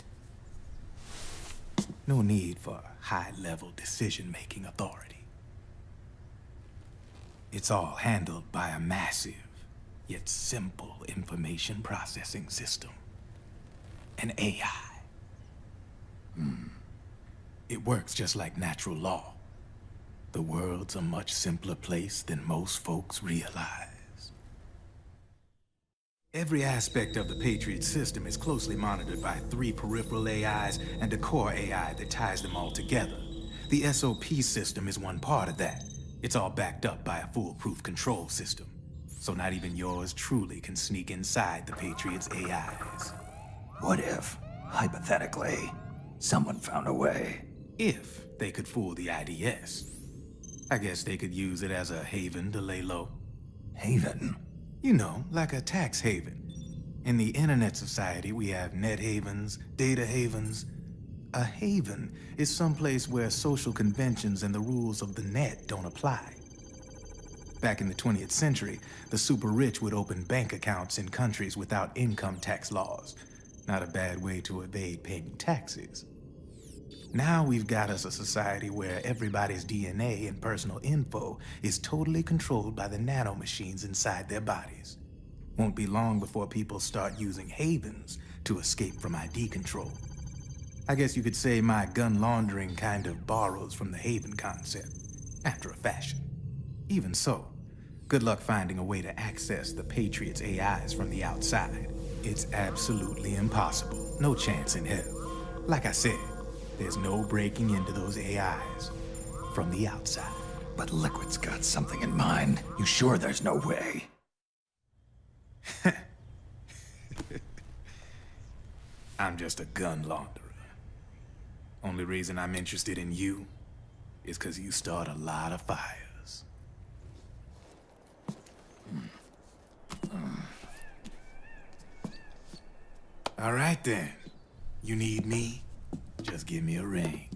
No need for high-level decision-making authority. It's all handled by a massive, yet simple information processing system. An AI. It works just like natural law. The world's a much simpler place than most folks realize. Every aspect of the Patriot system is closely monitored by 3 peripheral AIs and a core AI that ties them all together. The SOP system is one part of that. It's all backed up by a foolproof control system. So not even yours truly can sneak inside the Patriots' AIs. What if, hypothetically, someone found a way? If they could fool the IDS. I guess they could use it as a haven to lay low. Haven? You know, like a tax haven. In the internet society, we have net havens, data havens. A haven is someplace where social conventions and the rules of the net don't apply. Back in the 20th century, the super rich would open bank accounts in countries without income tax laws. Not a bad way to evade paying taxes. Now we've got us a society where everybody's DNA and personal info is totally controlled by the nanomachines inside their bodies. Won't be long before people start using havens to escape from ID control. I guess you could say my gun laundering kind of borrows from the haven concept, after a fashion. Even so, good luck finding a way to access the Patriots' AIs from the outside. It's absolutely impossible. No chance in hell. Like I said, there's no breaking into those AIs from the outside. But Liquid's got something in mind. You sure there's no way? I'm just a gun launderer. Only reason I'm interested in you is because you start a lot of fires. All right then. You need me? Just give me a ring.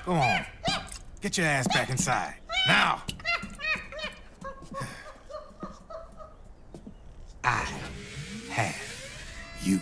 Go on. Get your ass back inside. Now! I have you.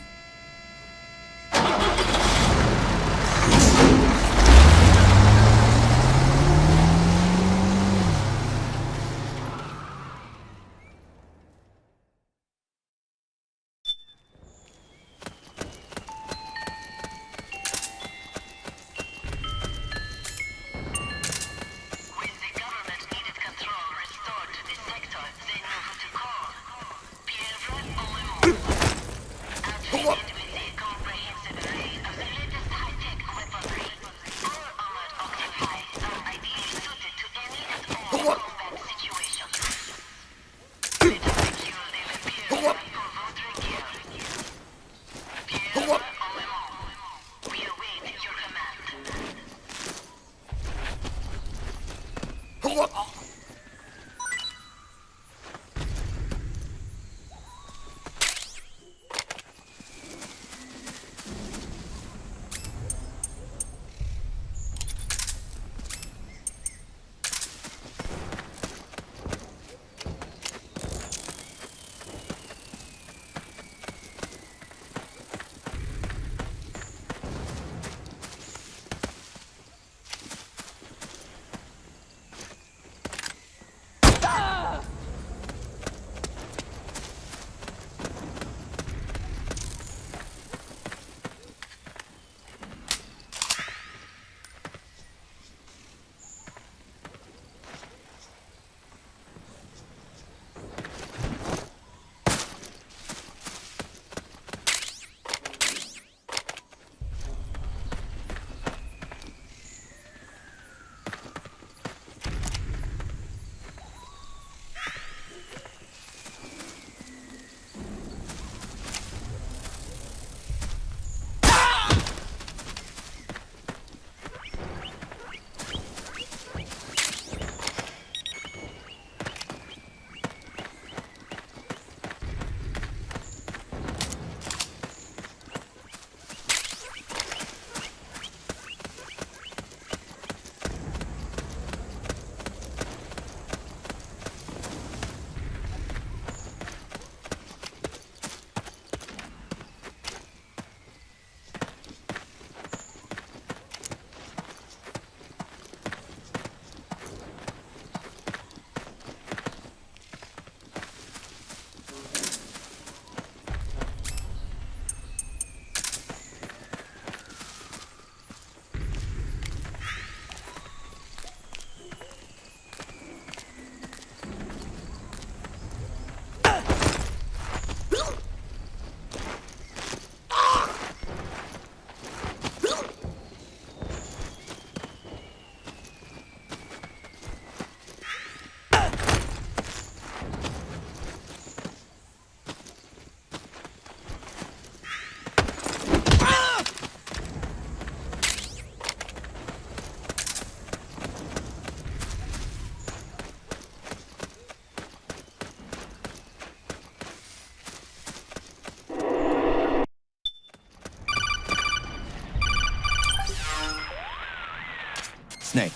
Snake,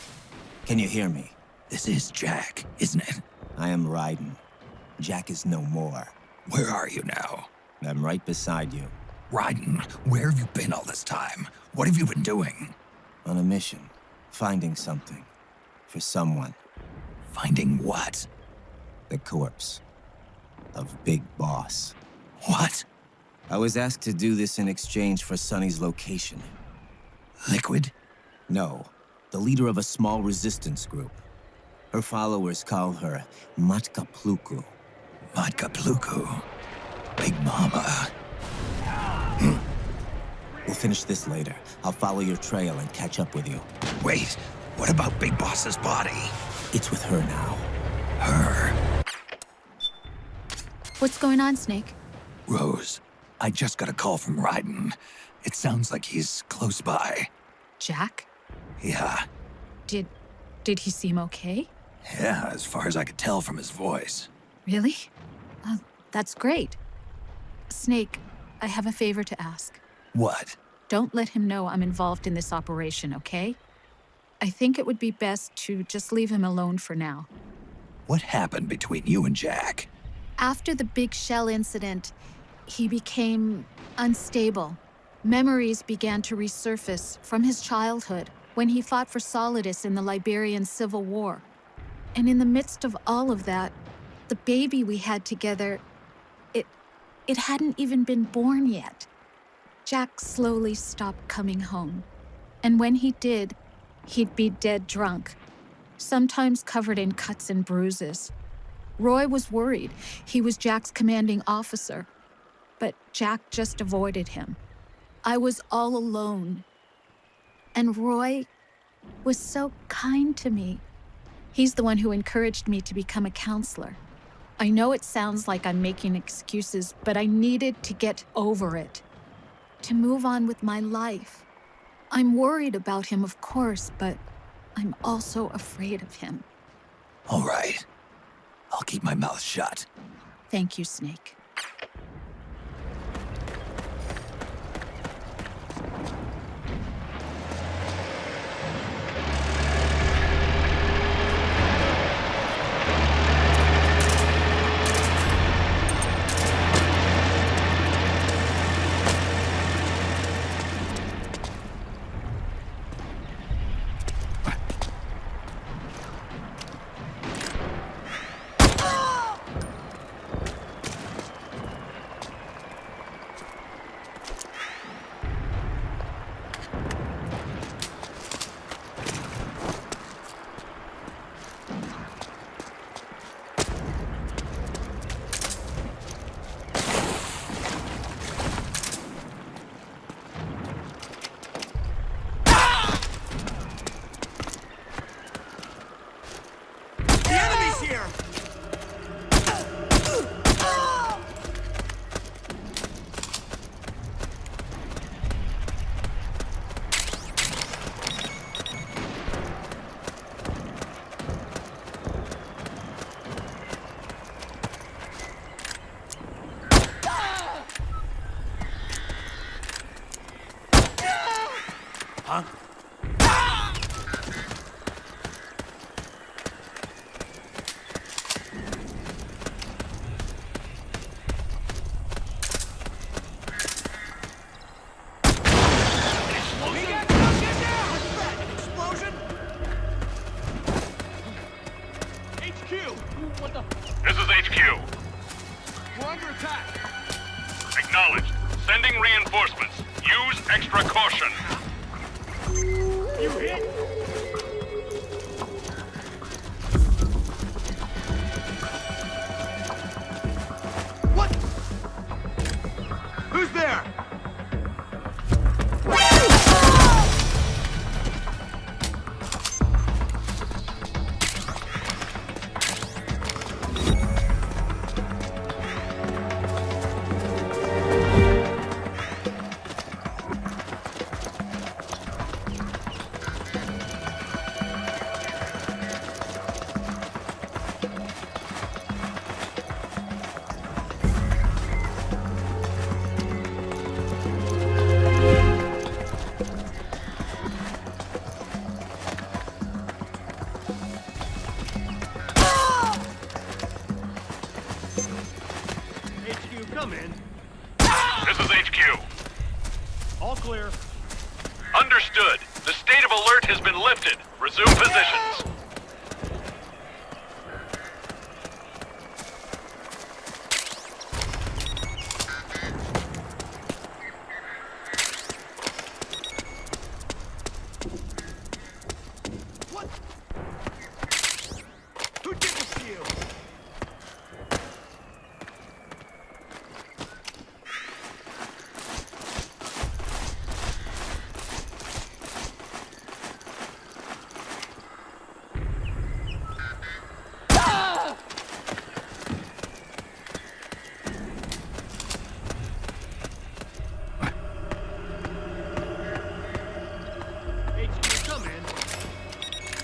can you hear me? This is Jack, isn't it? I am Raiden. Jack is no more. Where are you now? I'm right beside you. Raiden, where have you been all this time? What have you been doing? On a mission. Finding something. For someone. Finding what? The corpse. Of Big Boss. What? I was asked to do this in exchange for Sonny's location. Liquid? No. The leader of a small resistance group. Her followers call her Matka Pluku. Matka Pluku? Big Mama. We'll finish this later. I'll follow your trail and catch up with you. Wait, what about Big Boss's body? It's with her now. Her? What's going on, Snake? Rose, I just got a call from Raiden. It sounds like he's close by. Jack? Yeah. Did he seem okay? Yeah, as far as I could tell from his voice. Really? That's great. Snake, I have a favor to ask. What? Don't let him know I'm involved in this operation, okay? I think it would be best to just leave him alone for now. What happened between you and Jack? After the Big Shell incident, he became unstable. Memories began to resurface from his childhood when he fought for Solidus in the Liberian Civil War. And in the midst of all of that, the baby we had together, it hadn't even been born yet. Jack slowly stopped coming home. And when he did, he'd be dead drunk, sometimes covered in cuts and bruises. Roy was worried. He was Jack's commanding officer. But Jack just avoided him. I was all alone. And Roy was so kind to me. He's the one who encouraged me to become a counselor. I know it sounds like I'm making excuses, but I needed to get over it. To move on with my life. I'm worried about him, of course, but I'm also afraid of him. All right. I'll keep my mouth shut. Thank you, Snake. Huh? This is HQ. We're under attack. Acknowledged. Sending reinforcements. Use extra caution. You hit? What? Who's there? Come in. This is HQ. All clear. Understood. The state of alert has been lifted. Resume positions. What? Who did this to you?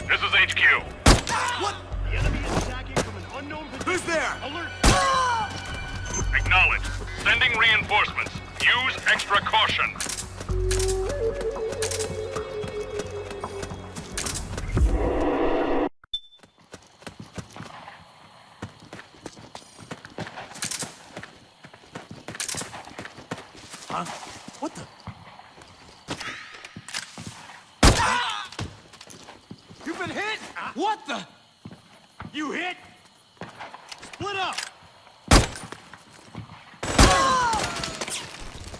This is HQ. What? The enemy is attacking from an unknown position. Who's there? Alert. Acknowledged. Sending reinforcements. Use extra caution. Huh? What the? You've been hit! What the? You hit? Split up!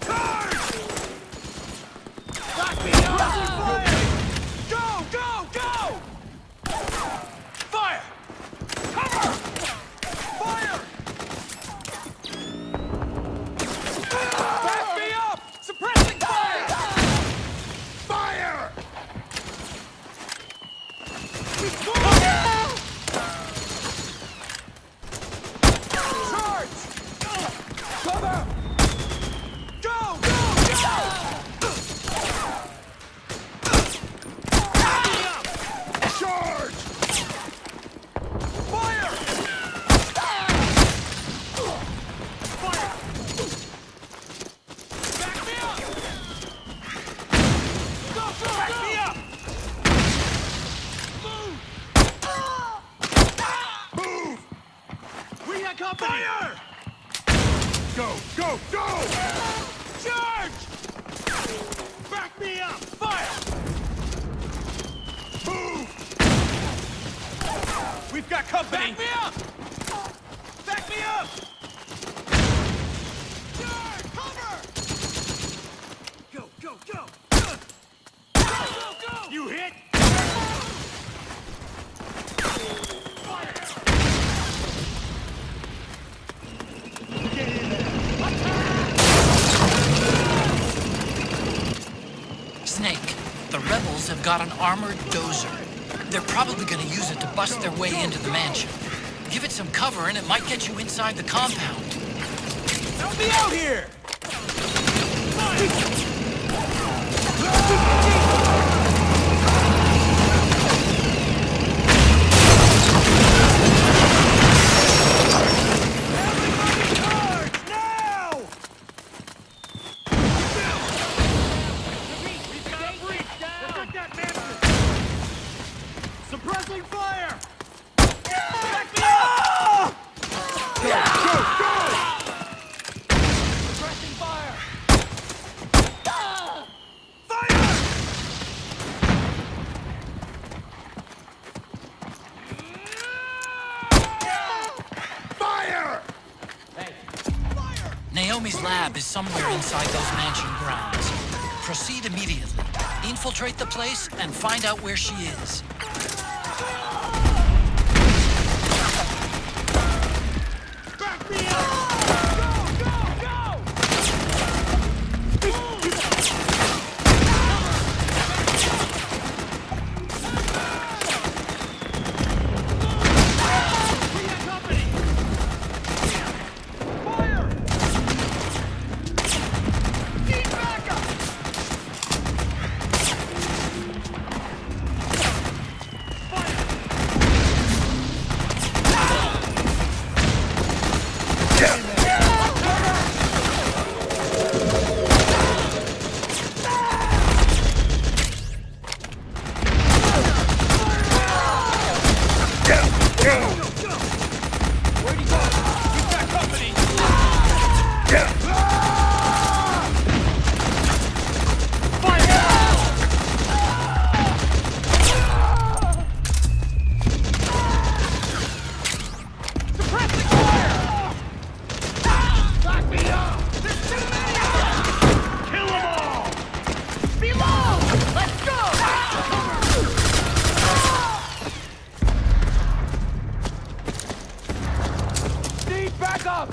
Charge! Back me up! Go! Go! Go! Fire! Cover! got company! Fire! Go, go, go! Charge! Back me up! Fire! Move! We've got company! Back me up! Back me up! Charge! Cover! Go, go, go! Go, go, go! You hit? Snake, the rebels have got an armored dozer. They're probably gonna use it to bust their way into the mansion. Give it some cover and it might get you inside the compound. Help me out here! Suppressing fire! Back me up! Go, go, go! Suppressing fire! Fire! Fire! Hey. Fire! Naomi's lab is somewhere inside those mansion grounds. Proceed immediately. Infiltrate the place and find out where she is. Back me up! Go, go, go! We got company! Fire! Need backup!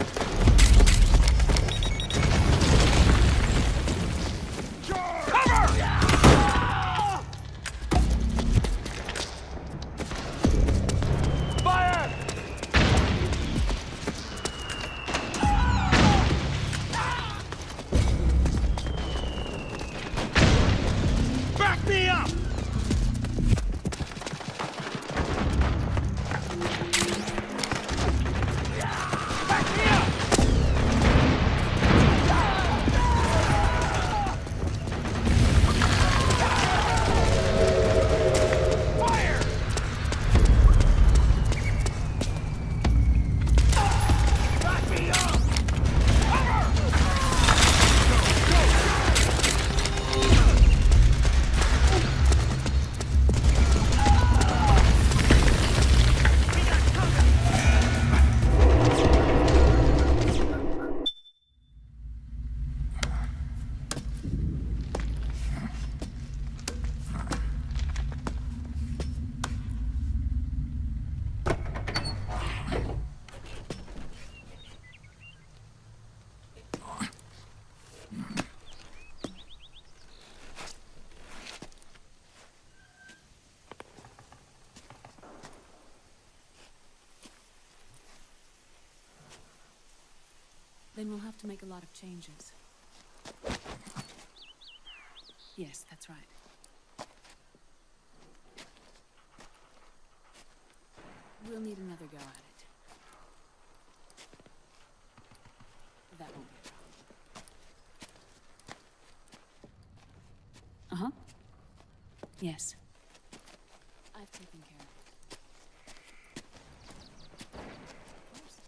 Then we'll have to make a lot of changes. Yes, that's right. We'll need another go at it. That won't be a problem. Uh-huh. Yes. I've taken care of it. Of course.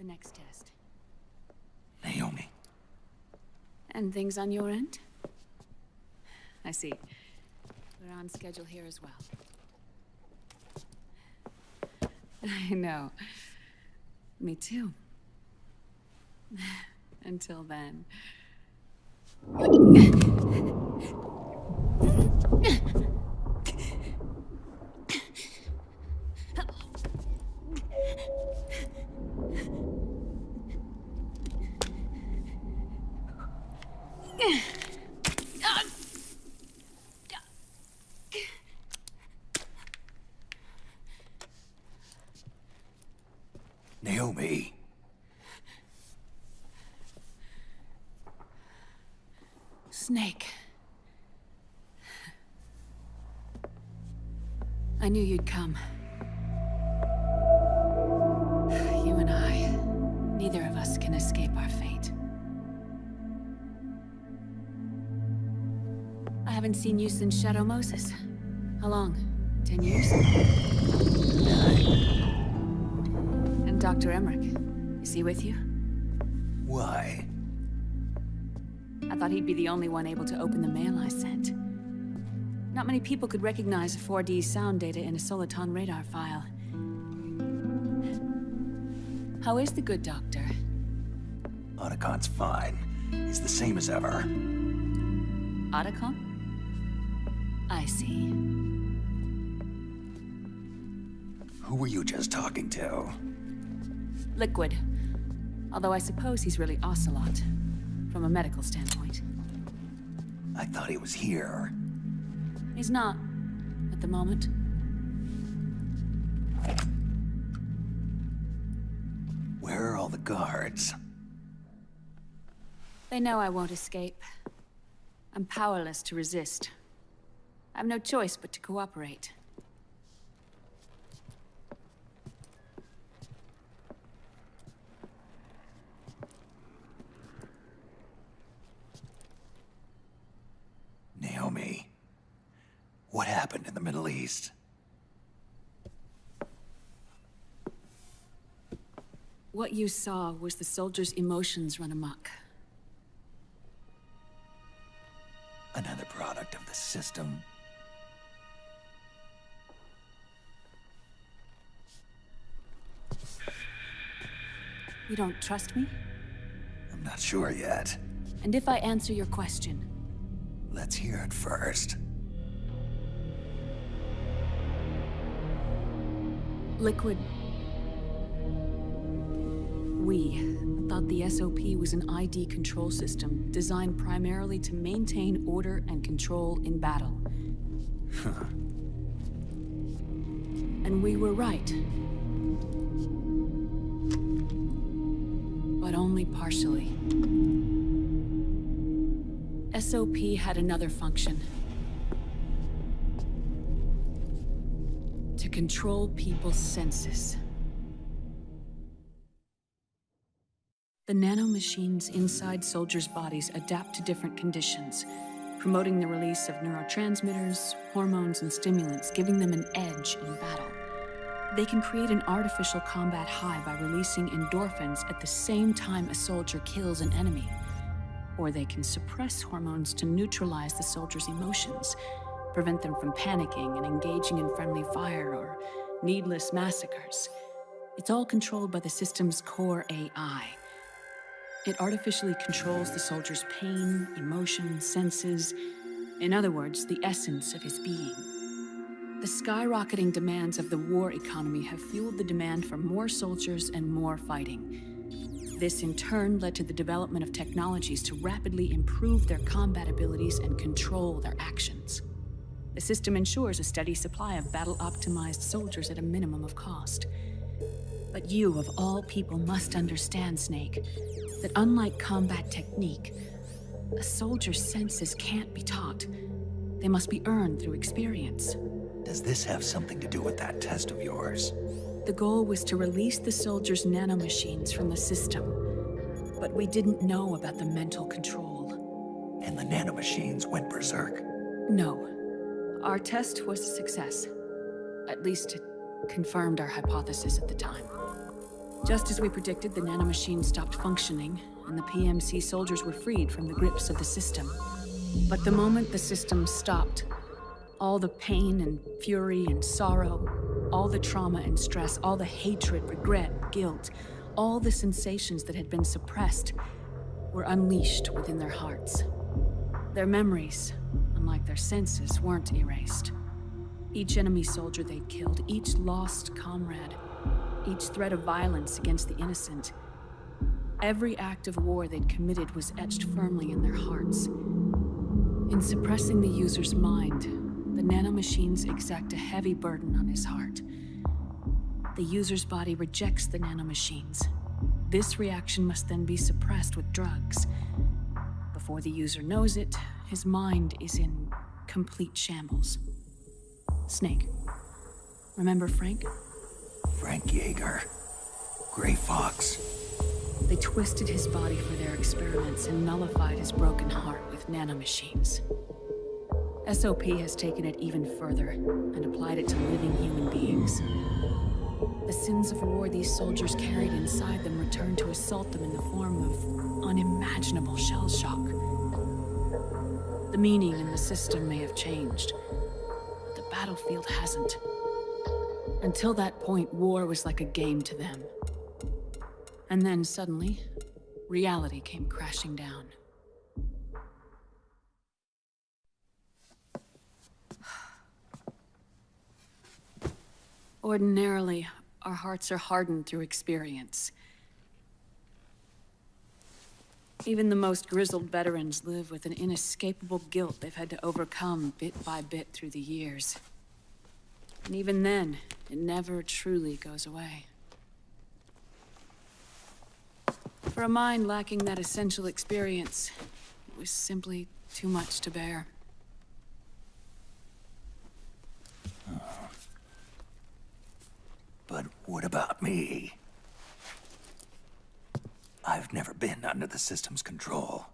next test? Naomi. And things on your end? I see. We're on schedule here as well. I know. Me too. Until then. Naomi. Snake. I knew you'd come. You and I, neither of us can escape our fate. I haven't seen you since Shadow Moses. How long? 10 years? 9. And Dr. Emmerich, is he with you? Why? I thought he'd be the only one able to open the mail I sent. Not many people could recognize 4D sound data in a Soliton radar file. How is the good doctor? Otacon's fine. He's the same as ever. Otacon? I see. Who were you just talking to? Liquid. Although I suppose he's really Ocelot, from a medical standpoint. I thought he was here. He's not, at the moment. Where are all the guards? They know I won't escape. I'm powerless to resist. I have no choice but to cooperate. Naomi, what happened in the Middle East? What you saw was the soldiers' emotions run amok. Another product of the system. You don't trust me? I'm not sure yet. And if I answer your question? Let's hear it first. Liquid. We thought the SOP was an ID control system designed primarily to maintain order and control in battle. Huh. And we were right. But only partially. SOP had another function. To control people's senses. The nanomachines inside soldiers' bodies adapt to different conditions, promoting the release of neurotransmitters, hormones, and stimulants, giving them an edge in battle. They can create an artificial combat high by releasing endorphins at the same time a soldier kills an enemy. Or they can suppress hormones to neutralize the soldier's emotions, prevent them from panicking and engaging in friendly fire or needless massacres. It's all controlled by the system's core AI. It artificially controls the soldier's pain, emotion, senses, in other words, the essence of his being. The skyrocketing demands of the war economy have fueled the demand for more soldiers and more fighting. This in turn led to the development of technologies to rapidly improve their combat abilities and control their actions. The system ensures a steady supply of battle-optimized soldiers at a minimum of cost. But you, of all people, must understand, Snake, that unlike combat technique, a soldier's senses can't be taught. They must be earned through experience. Does this have something to do with that test of yours? The goal was to release the soldiers' nanomachines from the system, but we didn't know about the mental control. And the nanomachines went berserk? No. Our test was a success. At least it confirmed our hypothesis at the time. Just as we predicted, the nanomachine stopped functioning, and the PMC soldiers were freed from the grips of the system. But the moment the system stopped, all the pain and fury and sorrow, all the trauma and stress, all the hatred, regret, guilt, all the sensations that had been suppressed were unleashed within their hearts. Their memories, unlike their senses, weren't erased. Each enemy soldier they'd killed, each lost comrade, each threat of violence against the innocent, every act of war they'd committed was etched firmly in their hearts. In suppressing the user's mind, the nanomachines exact a heavy burden on his heart. The user's body rejects the nanomachines. This reaction must then be suppressed with drugs. Before the user knows it, his mind is in complete shambles. Snake. Remember Frank? Frank Yeager. Gray Fox. They twisted his body for their experiments and nullified his broken heart with nanomachines. SOP has taken it even further and applied it to living human beings. The sins of war these soldiers carried inside them returned to assault them in the form of unimaginable shell shock. The meaning in the system may have changed, but the battlefield hasn't. Until that point, war was like a game to them. And then suddenly, reality came crashing down. Ordinarily, our hearts are hardened through experience. Even the most grizzled veterans live with an inescapable guilt they've had to overcome bit by bit through the years. And even then, it never truly goes away. For a mind lacking that essential experience, it was simply too much to bear. But what about me? I've never been under the system's control.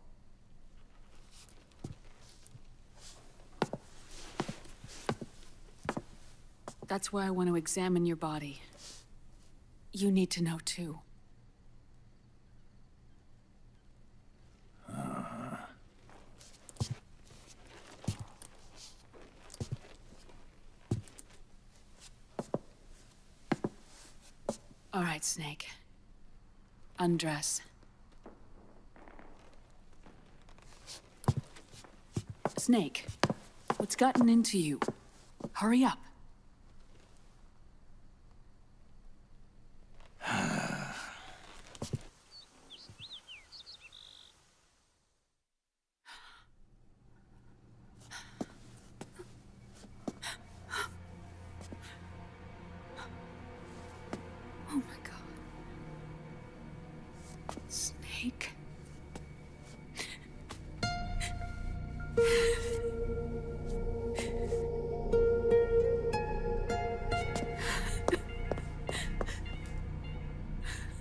That's why I want to examine your body. You need to know too. All right, Snake. Undress. Snake, what's gotten into you? Hurry up. Oh my God. Snake.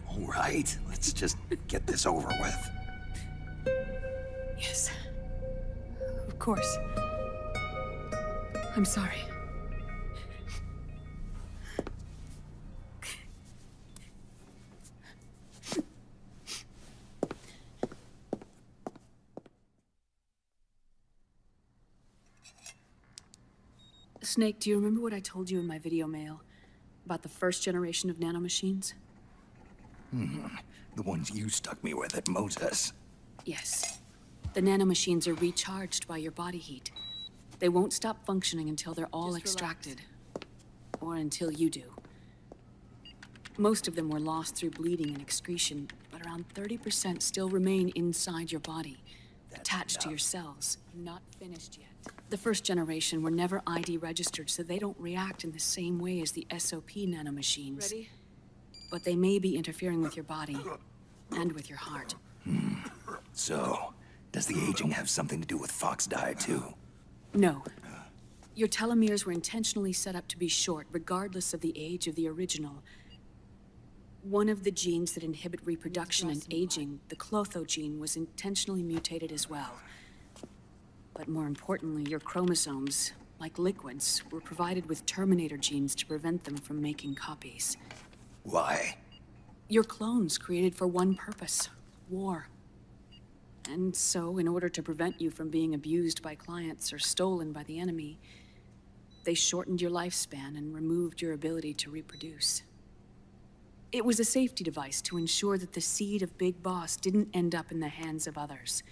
All right, let's just get this over with. Yes. Of course. I'm sorry. Snake, do you remember what I told you in my video mail about the first generation of nanomachines? The ones you stuck me with at Moses. Yes. The nanomachines are recharged by your body heat. They won't stop functioning until they're all extracted. Or until you do. Most of them were lost through bleeding and excretion, but around 30% still remain inside your body, attached to your cells, not finished yet. The first generation were never ID registered, so they don't react in the same way as the SOP nanomachines. Ready? But they may be interfering with your body and with your heart. So, does the aging have something to do with Fox diet too? No. Your telomeres were intentionally set up to be short, regardless of the age of the original. One of the genes that inhibit reproduction and aging, the Clotho gene, was intentionally mutated as well. But more importantly, your chromosomes, like liquids, were provided with terminator genes to prevent them from making copies. Why? You're clones created for one purpose: war. And so, in order to prevent you from being abused by clients or stolen by the enemy, they shortened your lifespan and removed your ability to reproduce. It was a safety device to ensure that the seed of Big Boss didn't end up in the hands of others.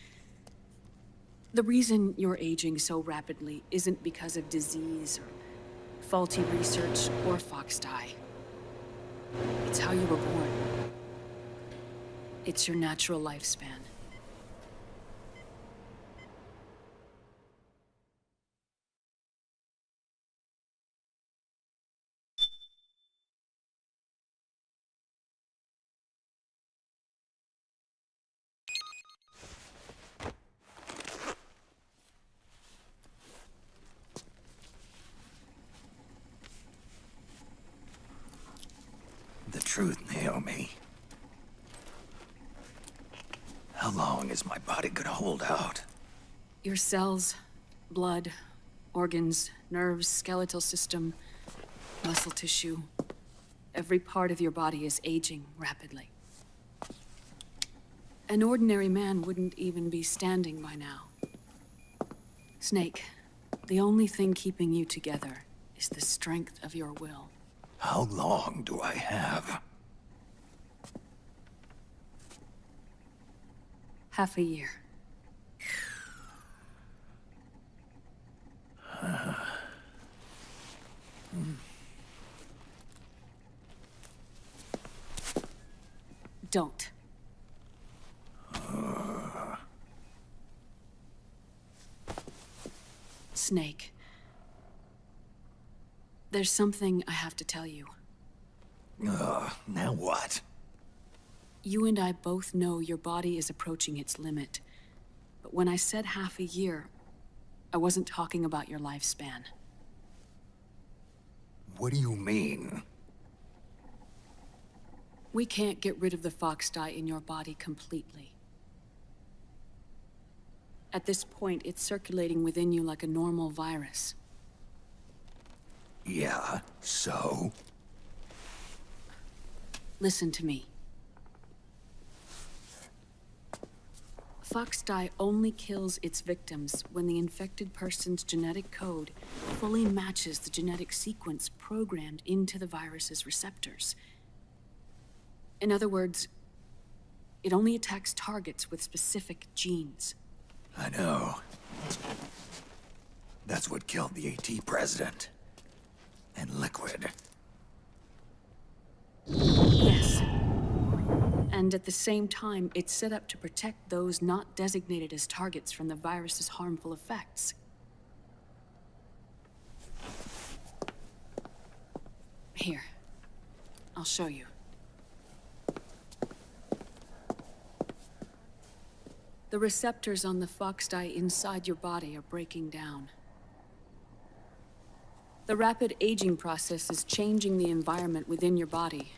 The reason you're aging so rapidly isn't because of disease or faulty research or fox dye. It's how you were born. It's your natural lifespan. The truth, Naomi. How long is my body gonna hold out? Your cells, blood, organs, nerves, skeletal system, muscle tissue. Every part of your body is aging rapidly. An ordinary man wouldn't even be standing by now. Snake, the only thing keeping you together is the strength of your will. How long do I have? Half a year. Don't. Snake. There's something I have to tell you. Now what? You and I both know your body is approaching its limit. But when I said half a year, I wasn't talking about your lifespan. What do you mean? We can't get rid of the fox dye in your body completely. At this point, it's circulating within you like a normal virus. Yeah, so? Listen to me. Fox dye only kills its victims when the infected person's genetic code fully matches the genetic sequence programmed into the virus's receptors. In other words, it only attacks targets with specific genes. I know. That's what killed the AT president. And Liquid. Yes. And at the same time, it's set up to protect those not designated as targets from the virus's harmful effects. Here, I'll show you. The receptors on the fox dye inside your body are breaking down. The rapid aging process is changing the environment within your body.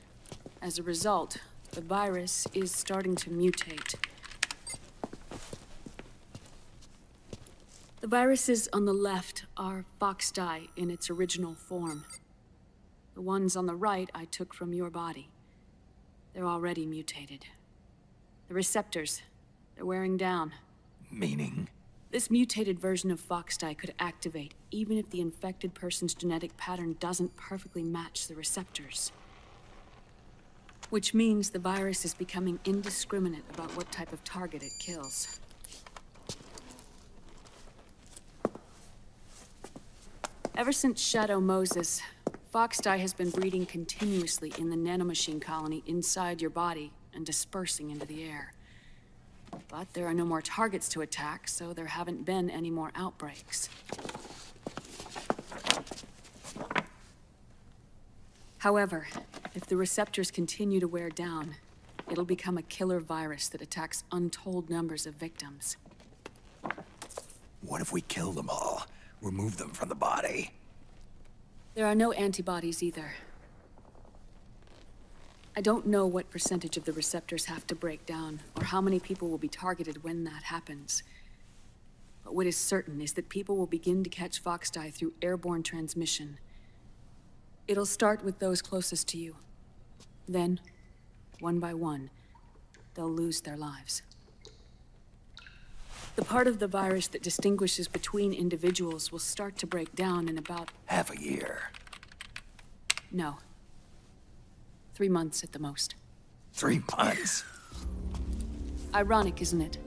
As a result, the virus is starting to mutate. The viruses on the left are fox dye in its original form. The ones on the right I took from your body. They're already mutated. The receptors, they're wearing down. Meaning? This mutated version of fox dye could activate even if the infected person's genetic pattern doesn't perfectly match the receptors. Which means the virus is becoming indiscriminate about what type of target it kills. Ever since Shadow Moses, fox dye has been breeding continuously in the nanomachine colony inside your body and dispersing into the air. But there are no more targets to attack, so there haven't been any more outbreaks. However, if the receptors continue to wear down, it'll become a killer virus that attacks untold numbers of victims. What if we kill them all? Remove them from the body? There are no antibodies either. I don't know what percentage of the receptors have to break down, or how many people will be targeted when that happens. But what is certain is that people will begin to catch fox dye through airborne transmission. It'll start with those closest to you. Then, one by one, they'll lose their lives. The part of the virus that distinguishes between individuals will start to break down in about... half a year. No. 3 months at the most. 3 months? Ironic, isn't it?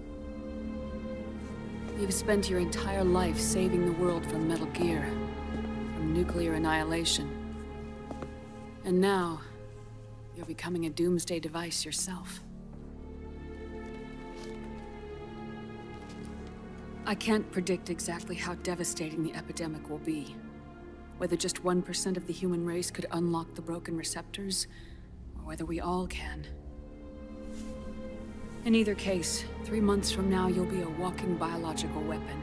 You've spent your entire life saving the world from Metal Gear, from nuclear annihilation. And now, you're becoming a doomsday device yourself. I can't predict exactly how devastating the epidemic will be. Whether just 1% of the human race could unlock the broken receptors, or whether we all can. In either case, 3 months from now, you'll be a walking biological weapon.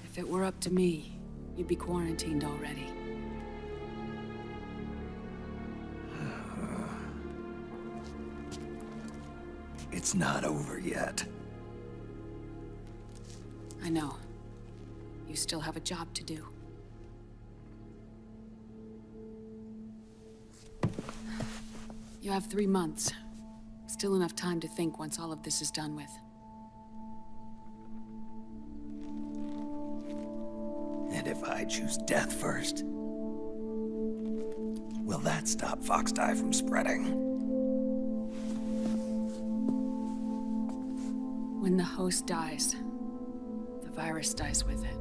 If it were up to me, you'd be quarantined already. It's not over yet. I know. You still have a job to do. You have 3 months. Still enough time to think once all of this is done with. And if I choose death first, will that stop Foxdie from spreading? When the host dies, the virus dies with it.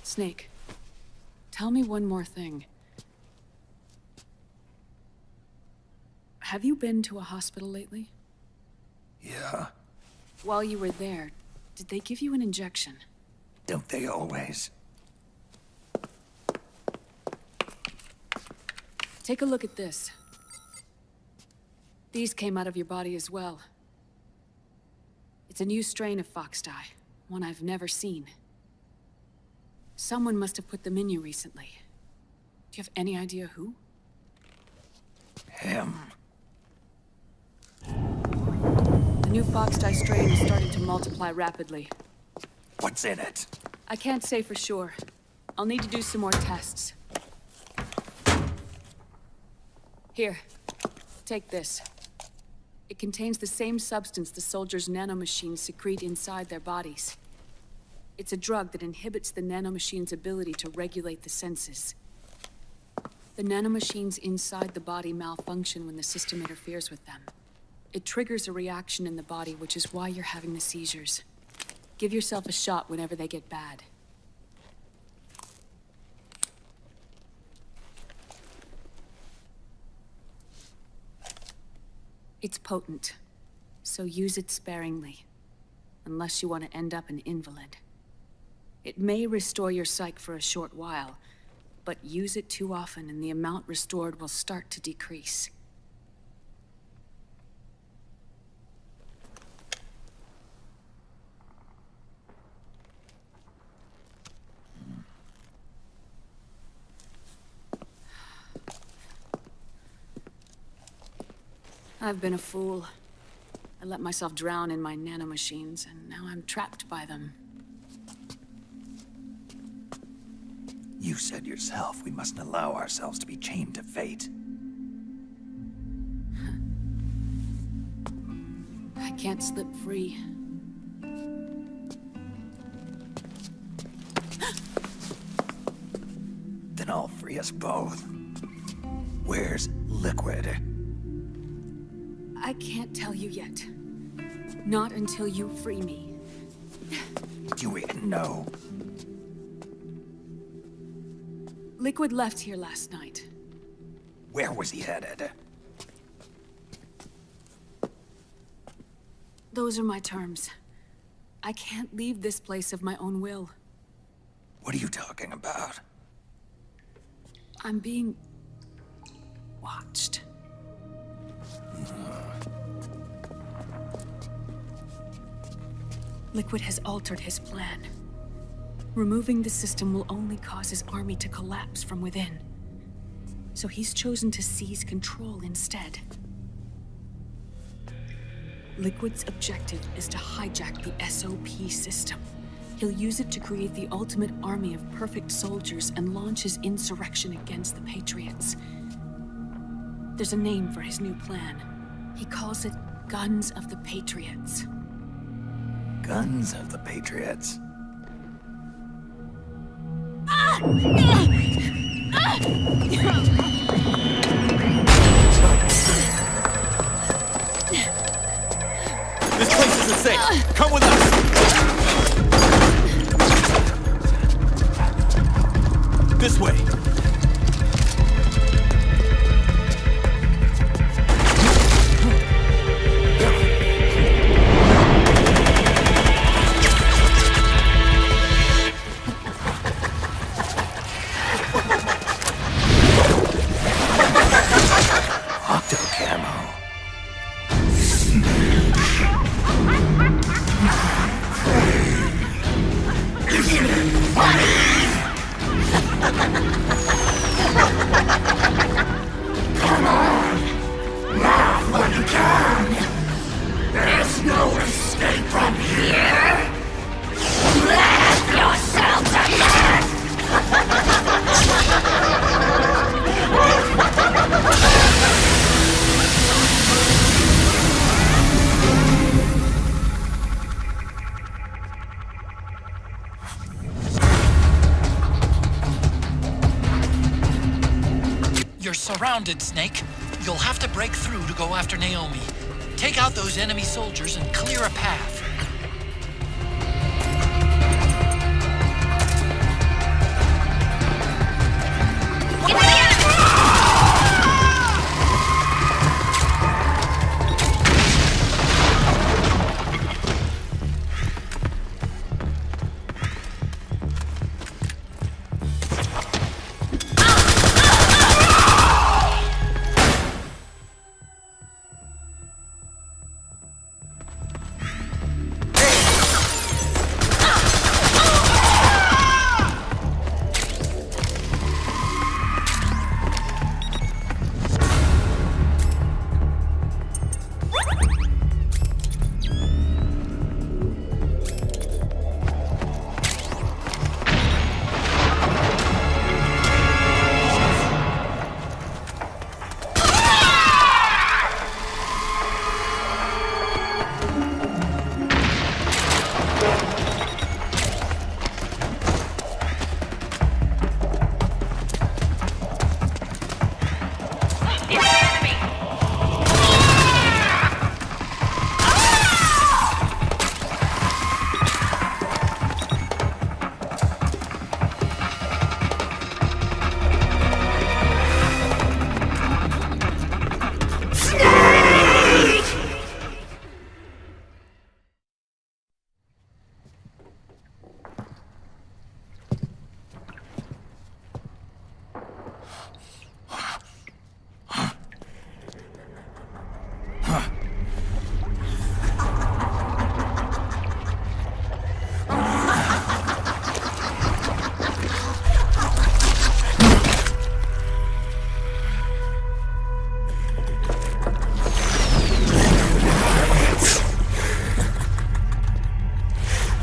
Snake, tell me one more thing. Have you been to a hospital lately? Yeah. While you were there, did they give you an injection? Don't they always? Take a look at this. These came out of your body as well. It's a new strain of Foxdie, one I've never seen. Someone must have put them in you recently. Do you have any idea who? Him. The new Foxdie strain is starting to multiply rapidly. What's in it? I can't say for sure. I'll need to do some more tests. Here, take this. It contains the same substance the soldiers' nanomachines secrete inside their bodies. It's a drug that inhibits the nanomachine's ability to regulate the senses. The nanomachines inside the body malfunction when the system interferes with them. It triggers a reaction in the body, which is why you're having the seizures. Give yourself a shot whenever they get bad. It's potent, so use it sparingly, unless you want to end up an invalid. It may restore your psyche for a short while, but use it too often and the amount restored will start to decrease. I've been a fool. I let myself drown in my nanomachines, and now I'm trapped by them. You said yourself we mustn't allow ourselves to be chained to fate. I can't slip free. Then I'll free us both. Where's Liquid? I can't tell you yet. Not until you free me. Do you even know? Liquid left here last night. Where was he headed? Those are my terms. I can't leave this place of my own will. What are you talking about? I'm being... watched. Liquid has altered his plan. Removing the system will only cause his army to collapse from within. So he's chosen to seize control instead. Liquid's objective is to hijack the SOP system. He'll use it to create the ultimate army of perfect soldiers and launch his insurrection against the Patriots. There's a name for his new plan. He calls it Guns of the Patriots. Guns of the Patriots. This place isn't safe. Come with us. This way. Come on! Laugh when you can! There's no escape from here! Laugh yourself to death! You're surrounded, Snake. You'll have to break through to go after Naomi. Take out those enemy soldiers and clear a path.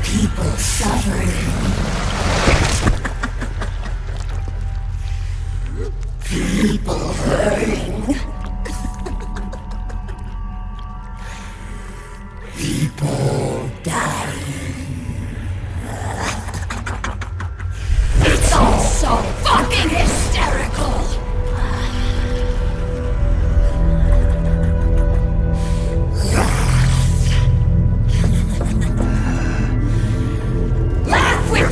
People suffering. People hurting. People dying. It's all so fucking hysterical. Laugh with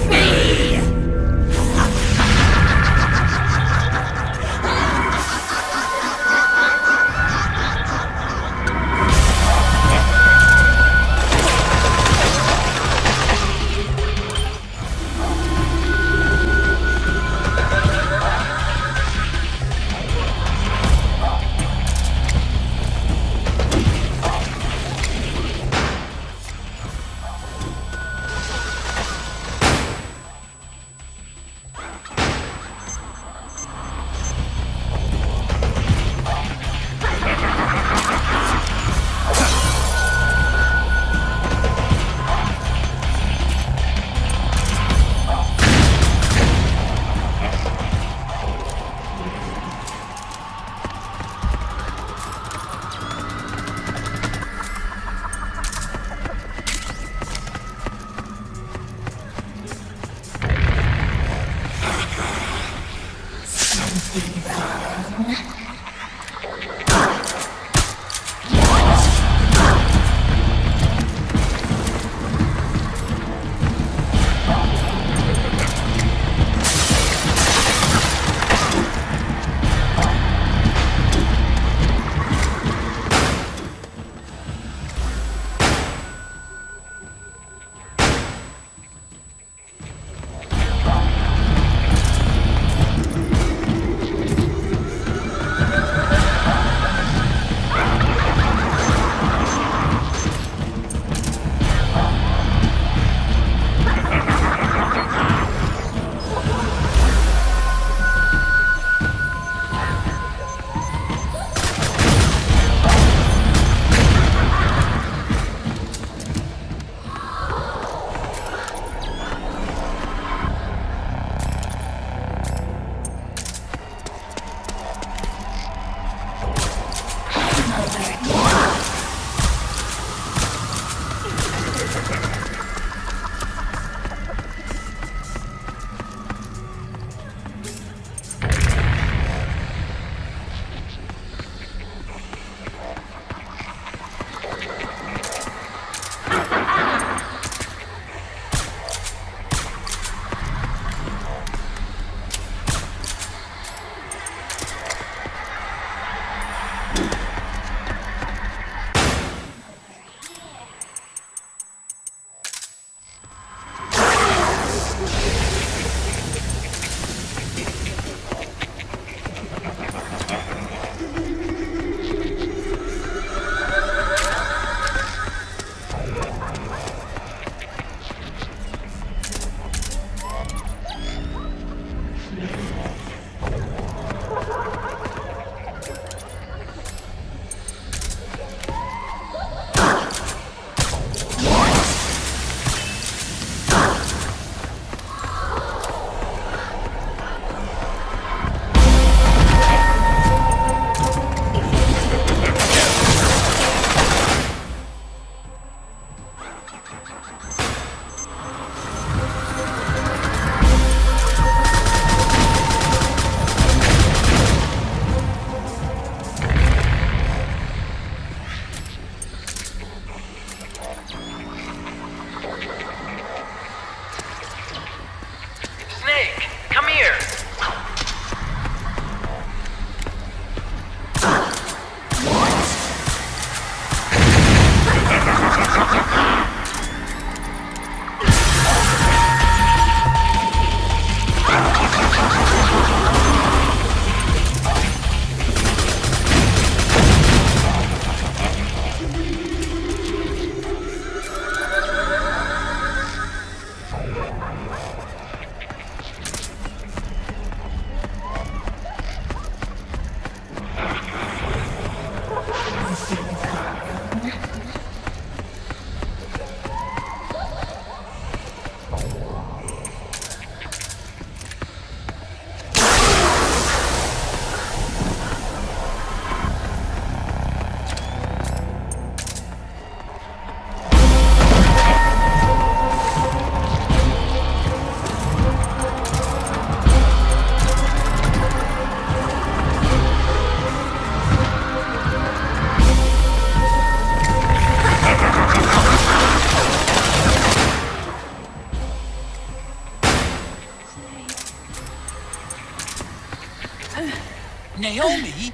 Naomi?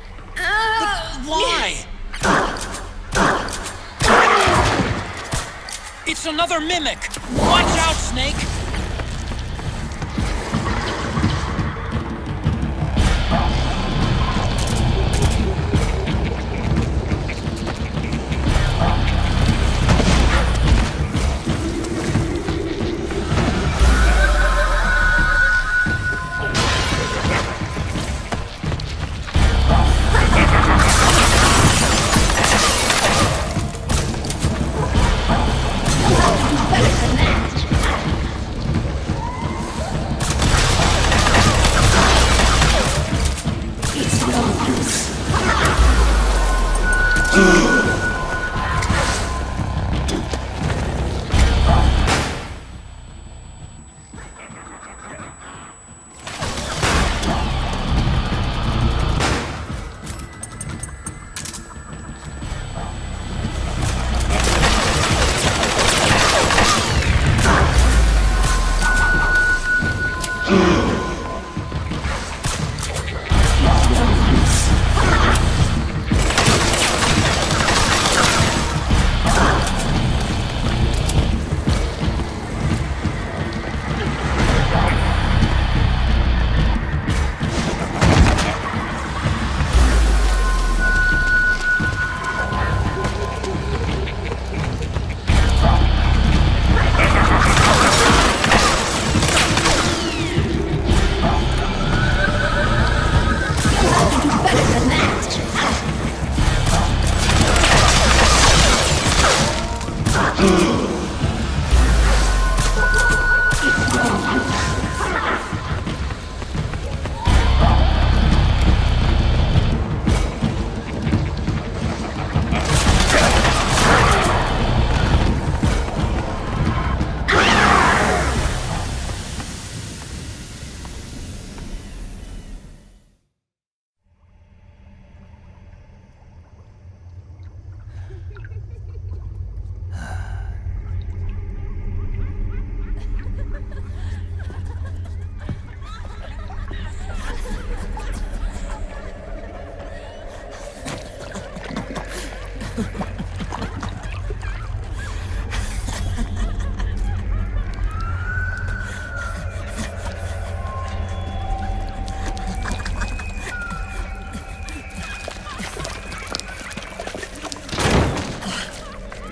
Why? It's another mimic! Watch out, Snake!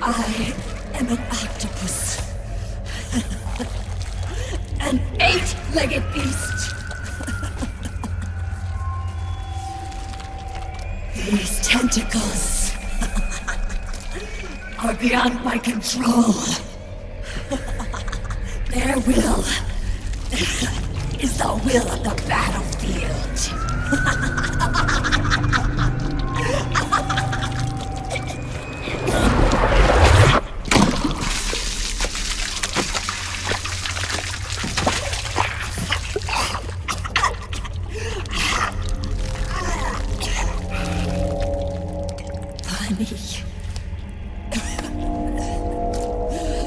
I am an octopus. An eight-legged beast. These tentacles are beyond my control. Their will is the will of the battlefield.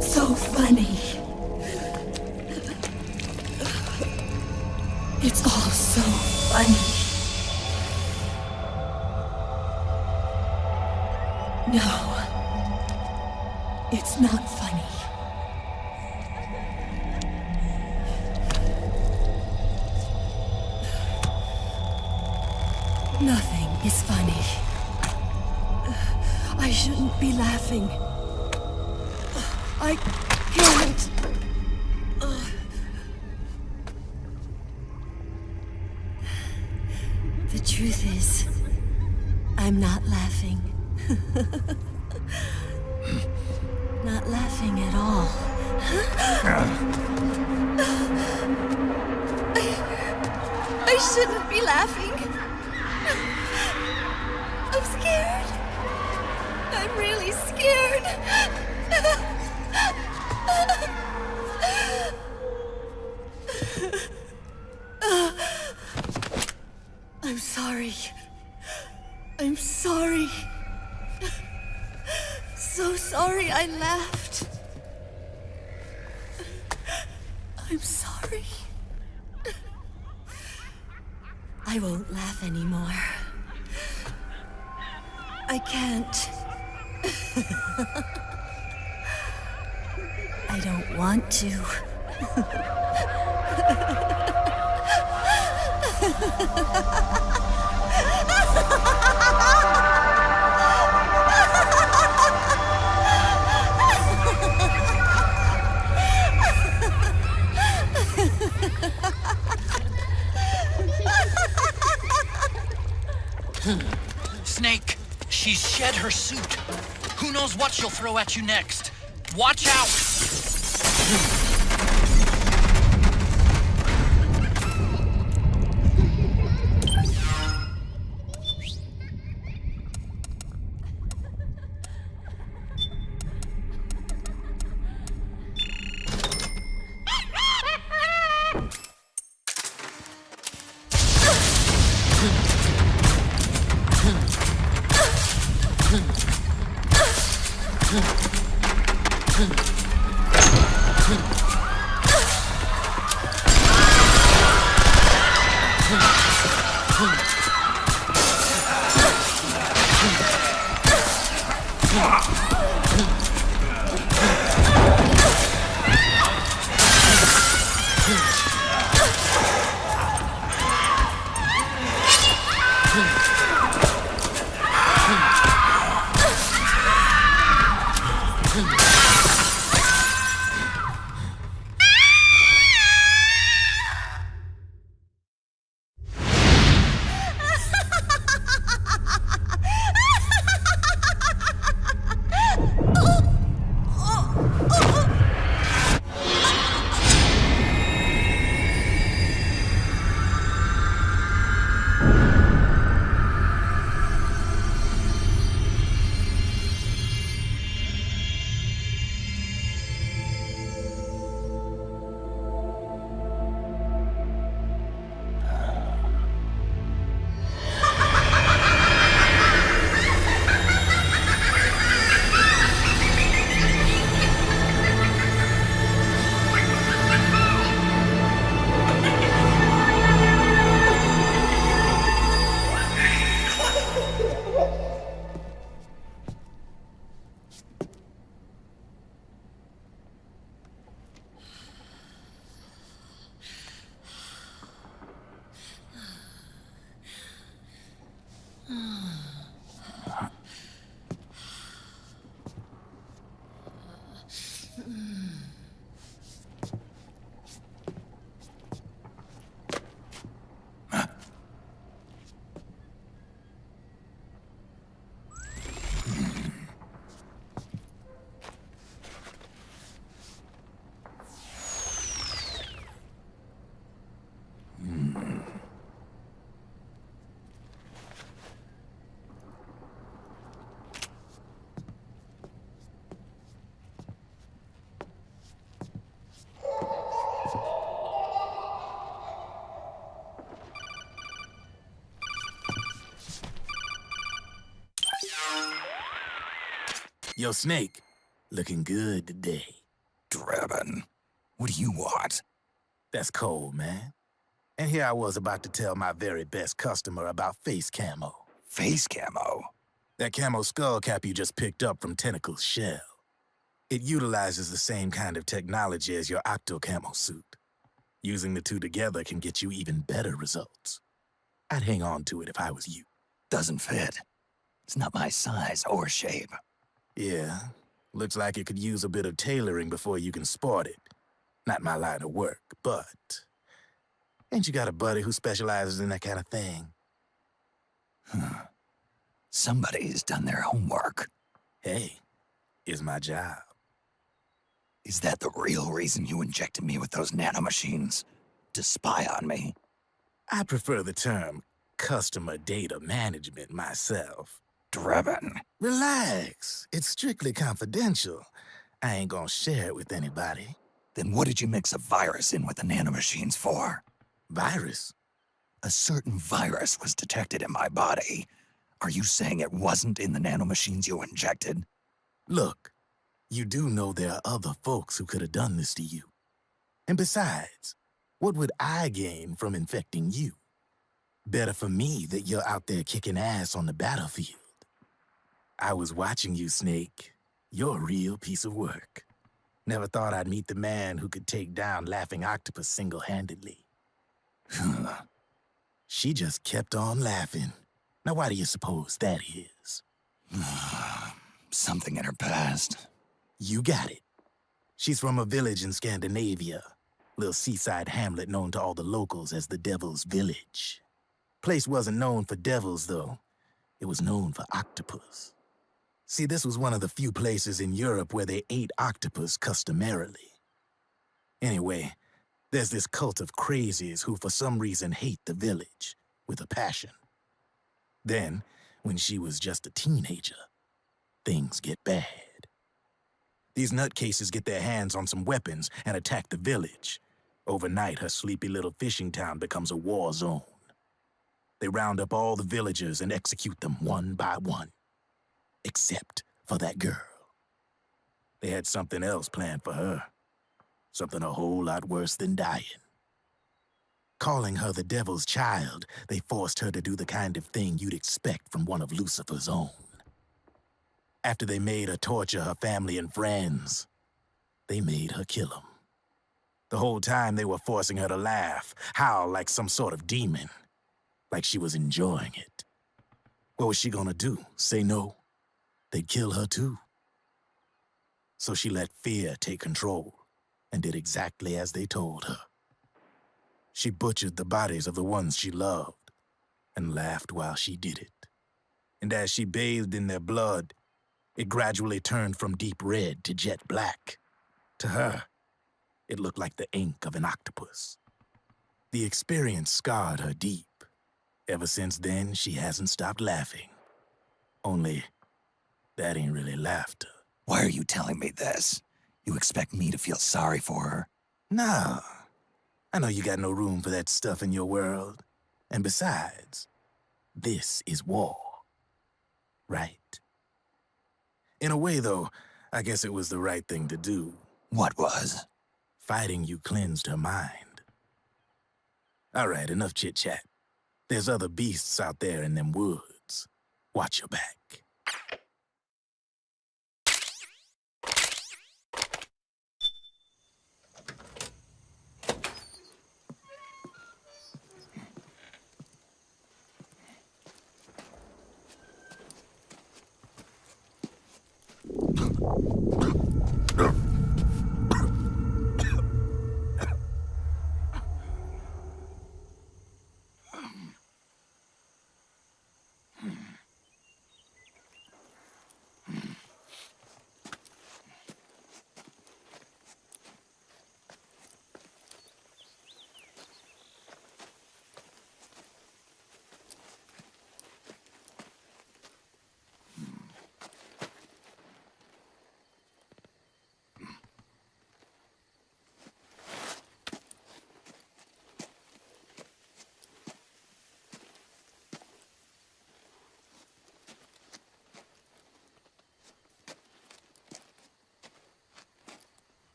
So funny. It's all so funny. No, it's not funny. Nothing is funny. I shouldn't be laughing. I can't. The truth is, I'm not laughing. Not laughing at all. I shouldn't be laughing. I'm scared. I'm really scared. I'm sorry. I'm sorry. So sorry I laughed. I'm sorry. I won't laugh anymore. I can't. I don't want to. Snake, she's shed her suit. Who knows what she'll throw at you next? Watch out! Yo, Snake, looking good today. Drebin, what do you want? That's cold, man. And here I was about to tell my very best customer about face camo. Face camo? That camo skull cap you just picked up from Tentacle's shell. It utilizes the same kind of technology as your octo camo suit. Using the two together can get you even better results. I'd hang on to it if I was you. Doesn't fit. It's not my size or shape. Yeah, looks like it could use a bit of tailoring before you can sport it. Not my line of work, but... Ain't you got a buddy who specializes in that kind of thing? Somebody's done their homework. Hey, it's my job. Is that the real reason you injected me with those nanomachines? To spy on me? I prefer the term customer data management myself. Drebin. Relax. It's strictly confidential. I ain't gonna share it with anybody. Then what did you mix a virus in with the nanomachines for? Virus? A certain virus was detected in my body. Are you saying it wasn't in the nanomachines you injected? Look, you do know there are other folks who could have done this to you. And besides, what would I gain from infecting you? Better for me that you're out there kicking ass on the battlefield. I was watching you, Snake. You're a real piece of work. Never thought I'd meet the man who could take down Laughing Octopus single-handedly. She just kept on laughing. Now why do you suppose that is? Something in her past. You got it. She's from a village in Scandinavia. Little seaside hamlet known to all the locals as the Devil's Village. Place wasn't known for devils, though. It was known for octopus. See, this was one of the few places in Europe where they ate octopus customarily. Anyway, there's this cult of crazies who for some reason hate the village with a passion. Then, when she was just a teenager, things get bad. These nutcases get their hands on some weapons and attack the village. Overnight, her sleepy little fishing town becomes a war zone. They round up all the villagers and execute them one by one. Except for that girl. They had something else planned for her. Something a whole lot worse than dying. Calling her the devil's child, they forced her to do the kind of thing you'd expect from one of Lucifer's own. After they made her torture her family and friends, they made her kill them. The whole time they were forcing her to laugh, howl like some sort of demon. Like she was enjoying it. What was she gonna do? Say no? They'd kill her too. So she let fear take control and did exactly as they told her. She butchered the bodies of the ones she loved and laughed while she did it. And as she bathed in their blood, it gradually turned from deep red to jet black. To her, it looked like the ink of an octopus. The experience scarred her deep. Ever since then, she hasn't stopped laughing. Only, that ain't really laughter. Why are you telling me this? You expect me to feel sorry for her? No. I know you got no room for that stuff in your world. And besides, this is war. Right? In a way, though, I guess it was the right thing to do. What was? Fighting you cleansed her mind. All right, enough chit-chat. There's other beasts out there in them woods. Watch your back.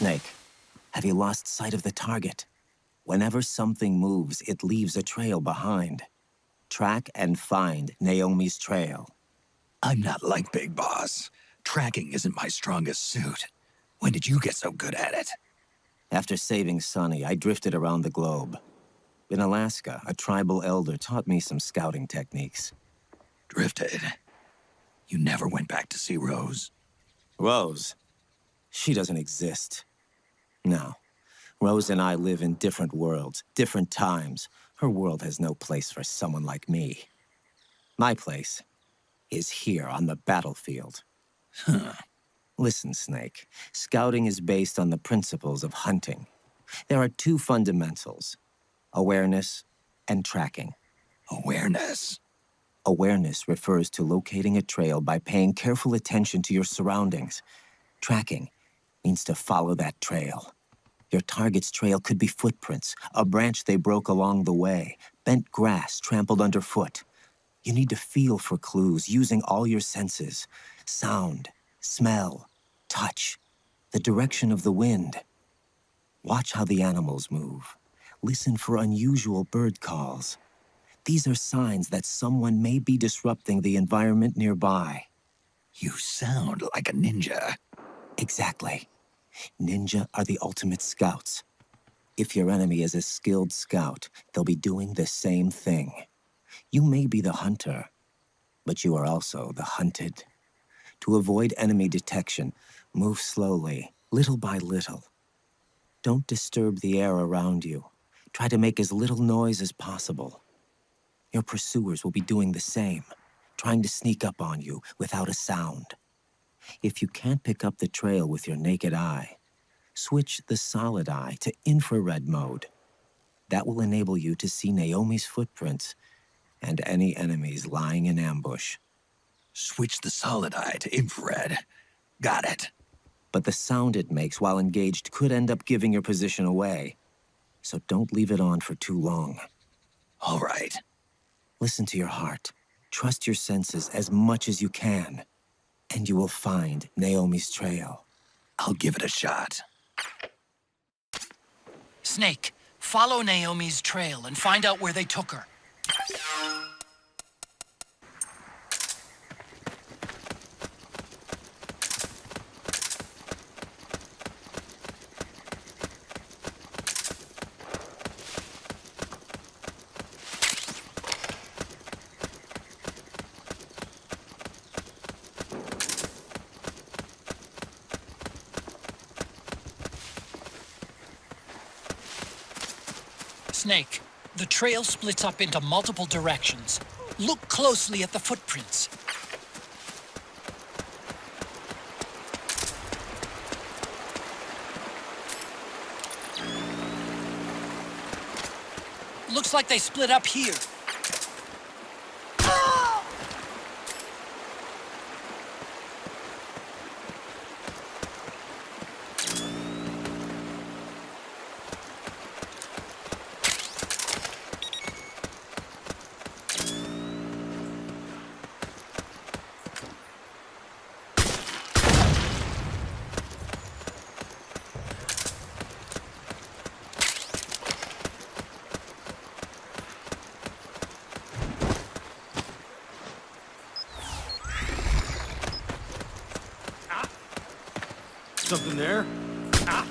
Snake, have you lost sight of the target? Whenever something moves, it leaves a trail behind. Track and find Naomi's trail. I'm not like Big Boss. Tracking isn't my strongest suit. When did you get so good at it? After saving Sonny, I drifted around the globe. In Alaska, a tribal elder taught me some scouting techniques. Drifted? You never went back to see Rose? Rose? She doesn't exist. No. Rose and I live in different worlds, different times. Her world has no place for someone like me. My place is here on the battlefield. Huh. Listen, Snake. Scouting is based on the principles of hunting. There are two fundamentals: awareness and tracking. Awareness? Awareness refers to locating a trail by paying careful attention to your surroundings. Tracking means to follow that trail. Your target's trail could be footprints, a branch they broke along the way, bent grass trampled underfoot. You need to feel for clues using all your senses: sound, smell, touch, the direction of the wind. Watch how the animals move. Listen for unusual bird calls. These are signs that someone may be disrupting the environment nearby. You sound like a ninja. Exactly. Ninja are the ultimate scouts. If your enemy is a skilled scout, they'll be doing the same thing. You may be the hunter, but you are also the hunted. To avoid enemy detection, move slowly, little by little. Don't disturb the air around you. Try to make as little noise as possible. Your pursuers will be doing the same, trying to sneak up on you without a sound. If you can't pick up the trail with your naked eye, switch the solid eye to infrared mode. That will enable you to see Naomi's footprints and any enemies lying in ambush. Switch the solid eye to infrared. Got it. But the sound it makes while engaged could end up giving your position away. So don't leave it on for too long. All right. Listen to your heart. Trust your senses as much as you can. And you will find Naomi's trail. I'll give it a shot. Snake, follow Naomi's trail and find out where they took her. Snake, the trail splits up into multiple directions. Look closely at the footprints. Looks like they split up here. Something there? Ah!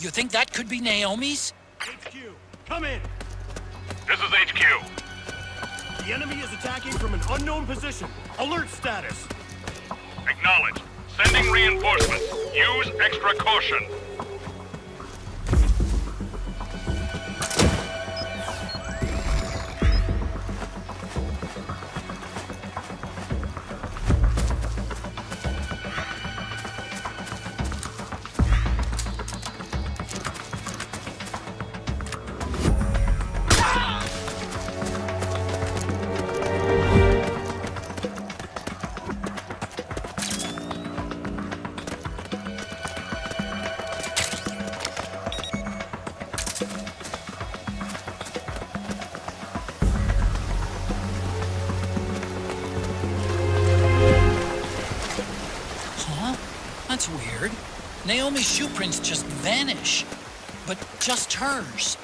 You think that could be Naomi's? HQ, come in. This is HQ. The enemy is attacking from an unknown position. Alert status. Acknowledged. Sending reinforcements. Use extra caution. That's weird. Naomi's shoe prints just vanish. But just hers.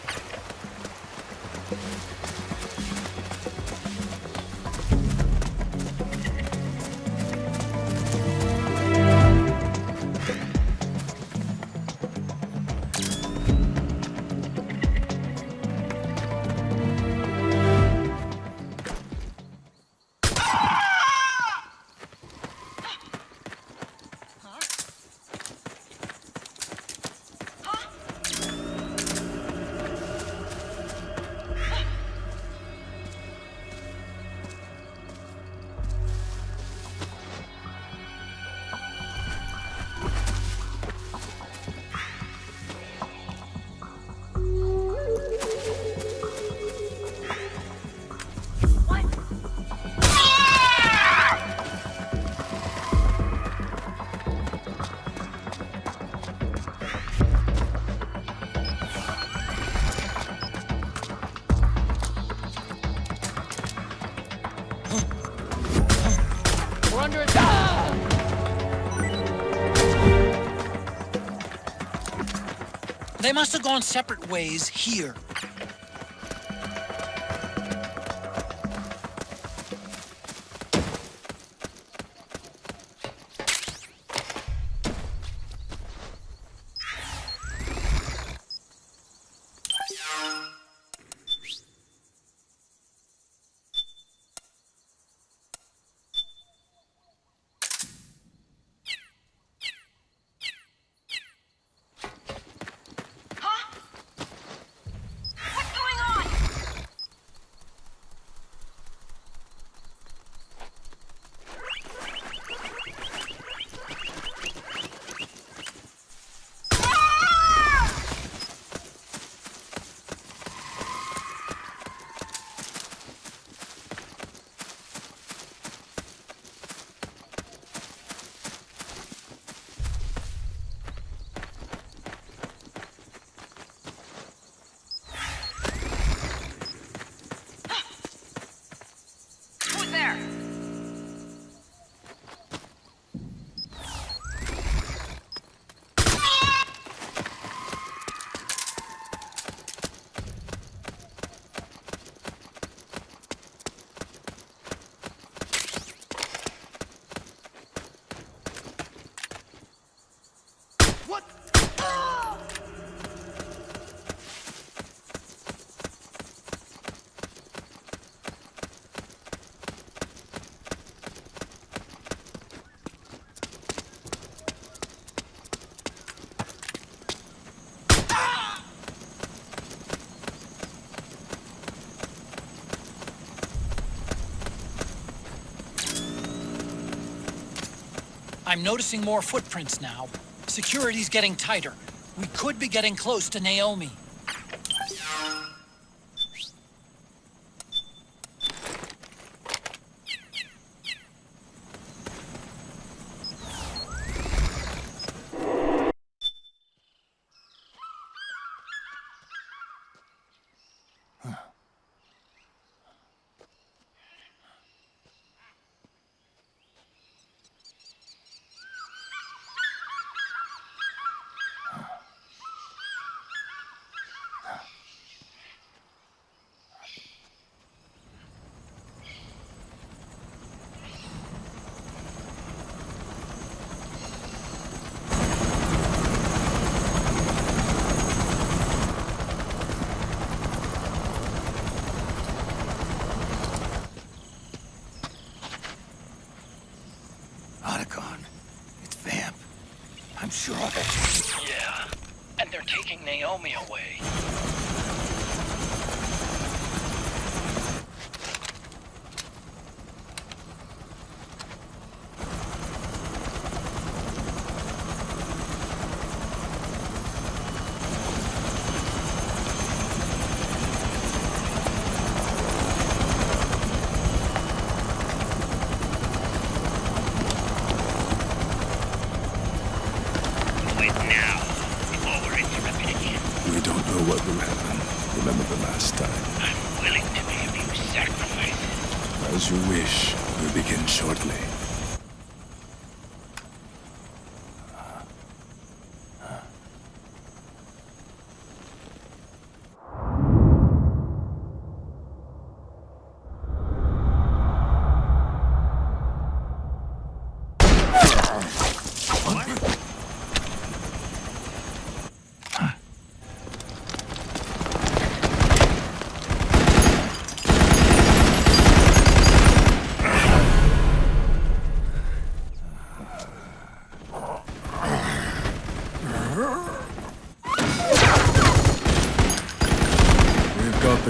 We're under attack! They must have gone separate ways here. I'm noticing more footprints now. Security's getting tighter. We could be getting close to Naomi. I'm sure of it. Yeah, and they're taking Naomi away. We don't know what will happen. Remember the last time. I'm willing to pay a few sacrifices. As you wish. We'll begin shortly.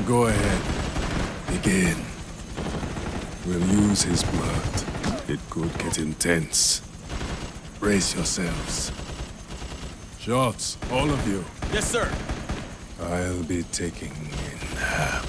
Go ahead. Begin. We'll use his blood. It could get intense. Brace yourselves. Shots, all of you. Yes, sir. I'll be taking in half.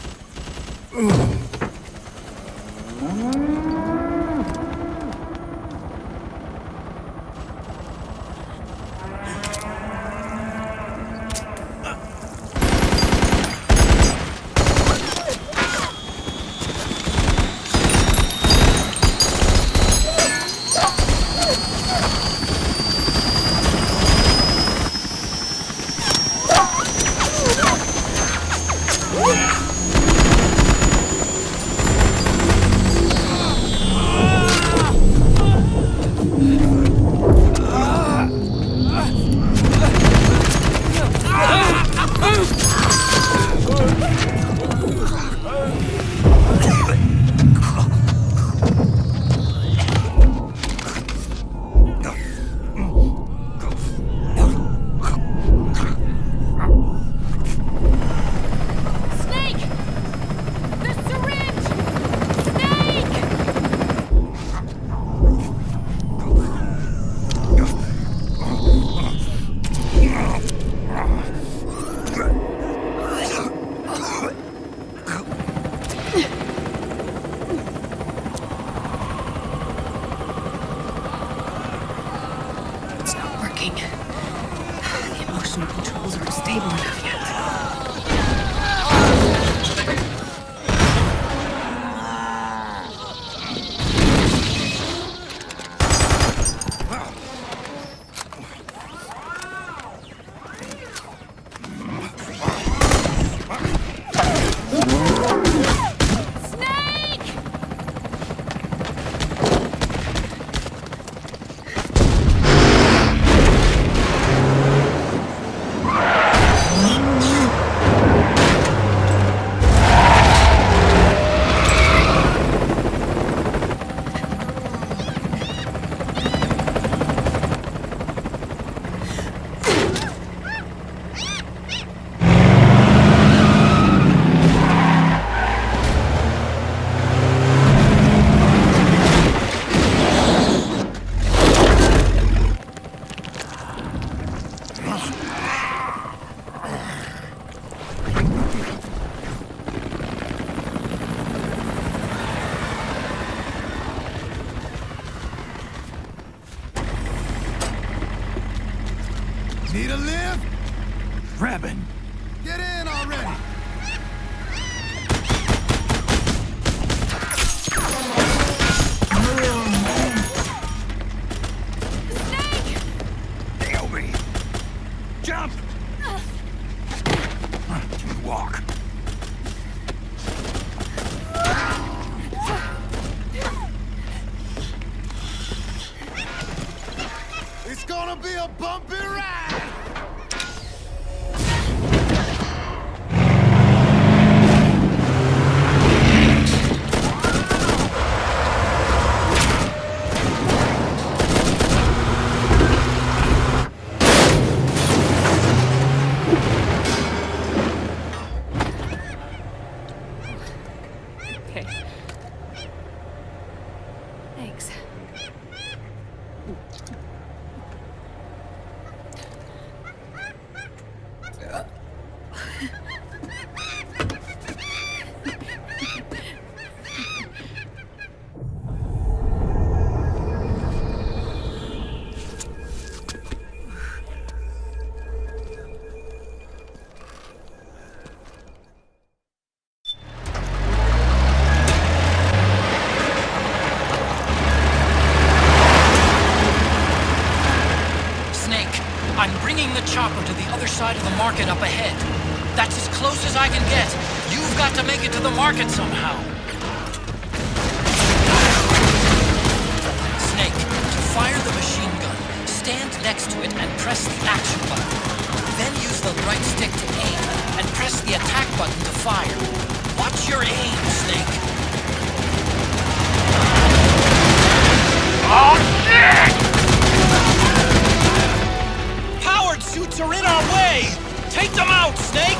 Need a lift? Grabbing. Get in already! Naomi! Jump! Walk. It's gonna be a bumpy ride! Thanks. I'm bringing the chopper to the other side of the market up ahead. That's as close as I can get. You've got to make it to the market somehow. Snake, to fire the machine gun, stand next to it and press the action button. Then use the right stick to aim, and press the attack button to fire. Watch your aim, Snake. Oh, shit! Powered suits are in our way! Take them out, Snake!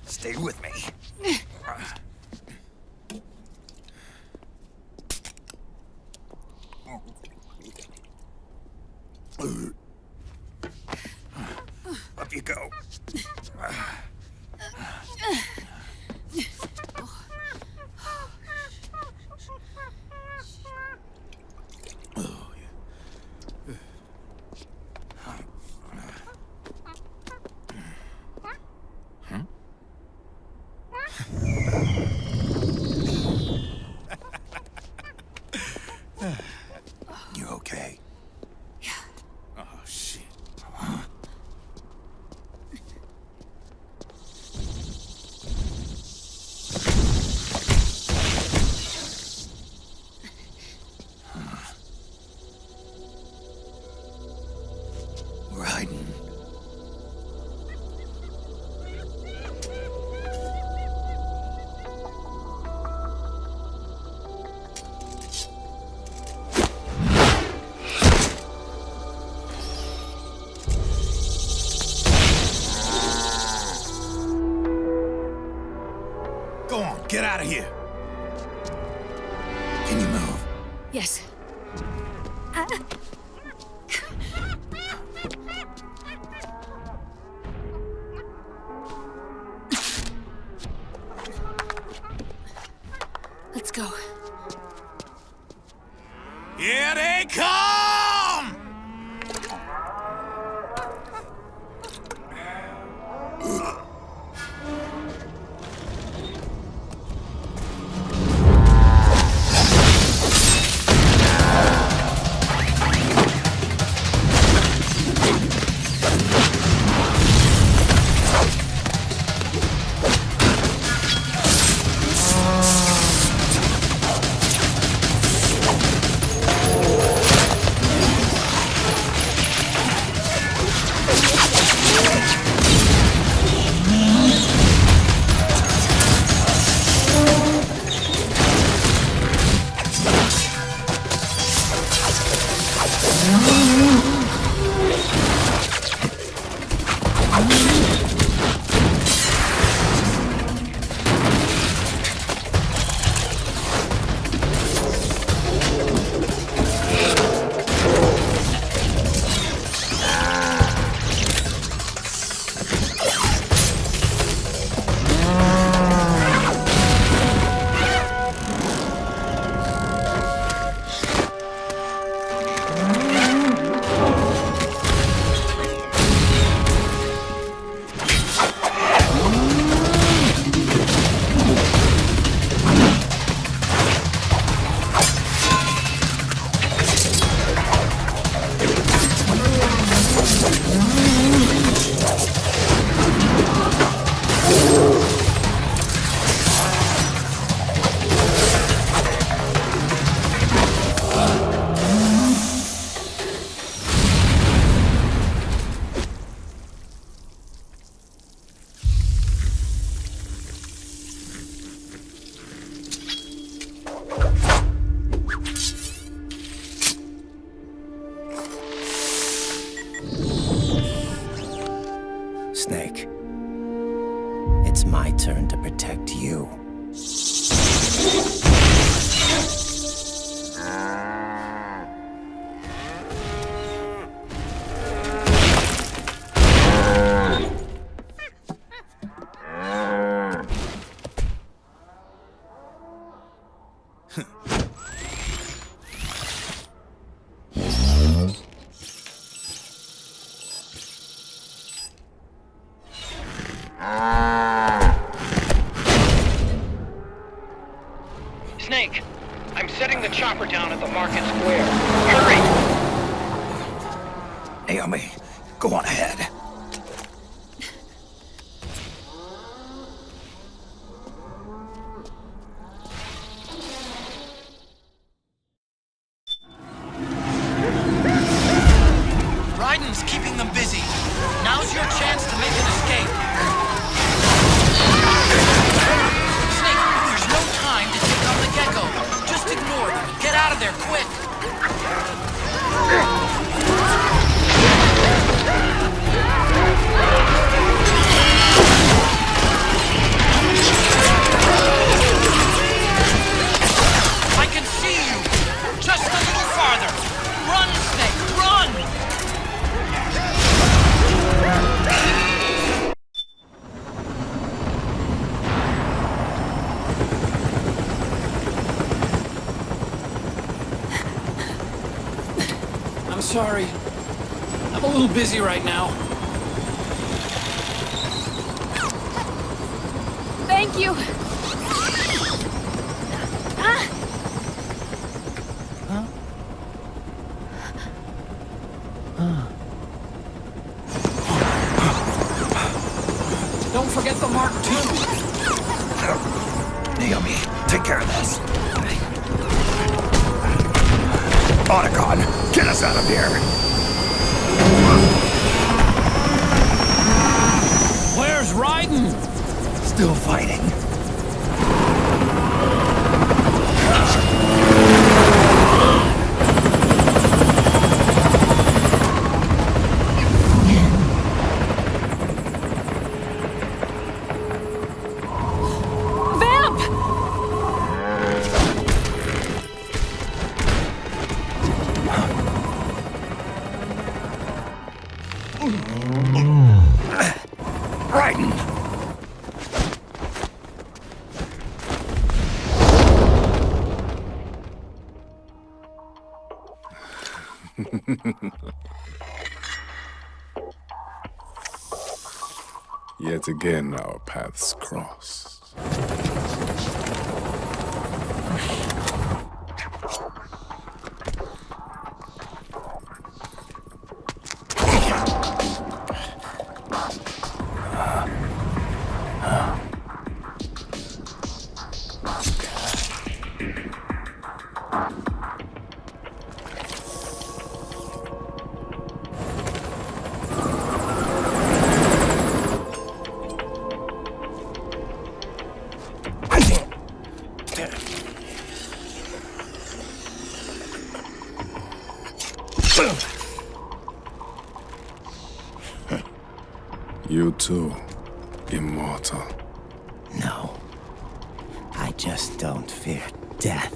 Stay with me. Up you go. You okay? Yeah. Oh, shit. We're hiding. Go on, get out of here. Can you move? Yes. Let's go. Here they come! Snake, it's my turn to protect you. Snake, I'm setting the chopper down at the market square. Hurry! Naomi, go on ahead. Raiden's keeping them busy. Now's your chance to make an escape. Snake, there's no time to take on the gecko. Just ignore them and get out of there quick. Sorry. I'm a little busy right now. Thank you. Don't forget the Mark II. Naomi, take care of this. Otacon, get us out of here. Where's Raiden? Still fighting. Raiden! Yet again, our paths cross. You too, immortal. No. I just don't fear death.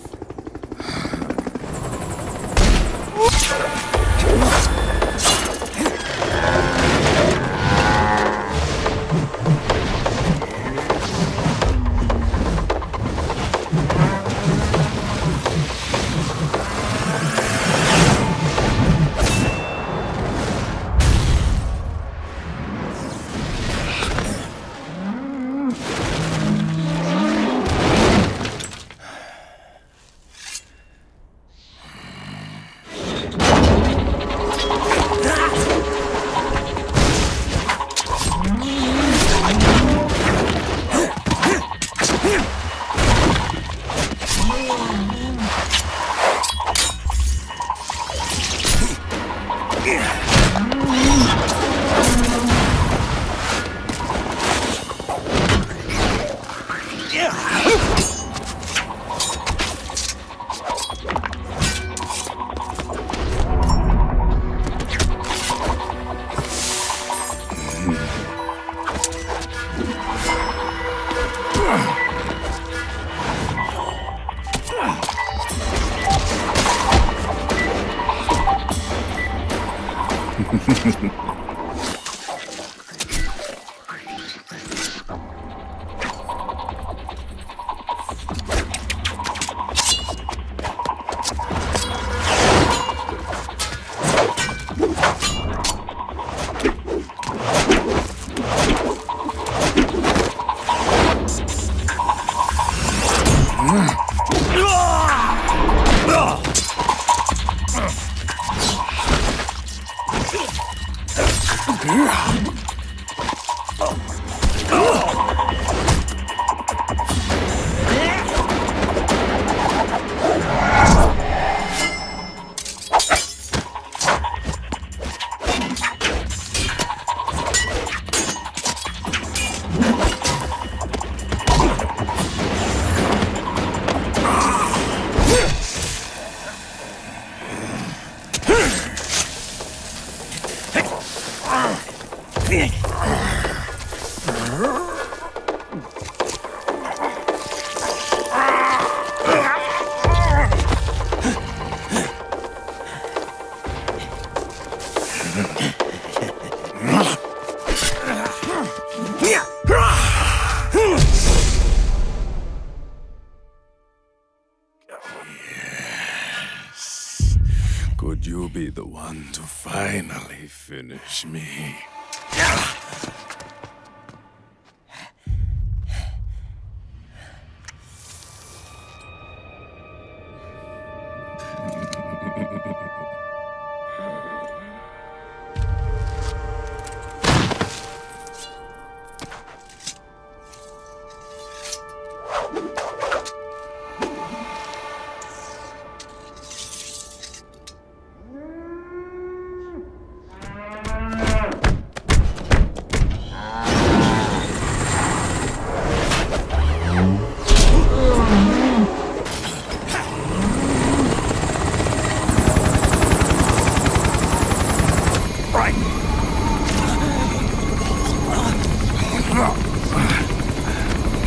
be the one to finally finish me.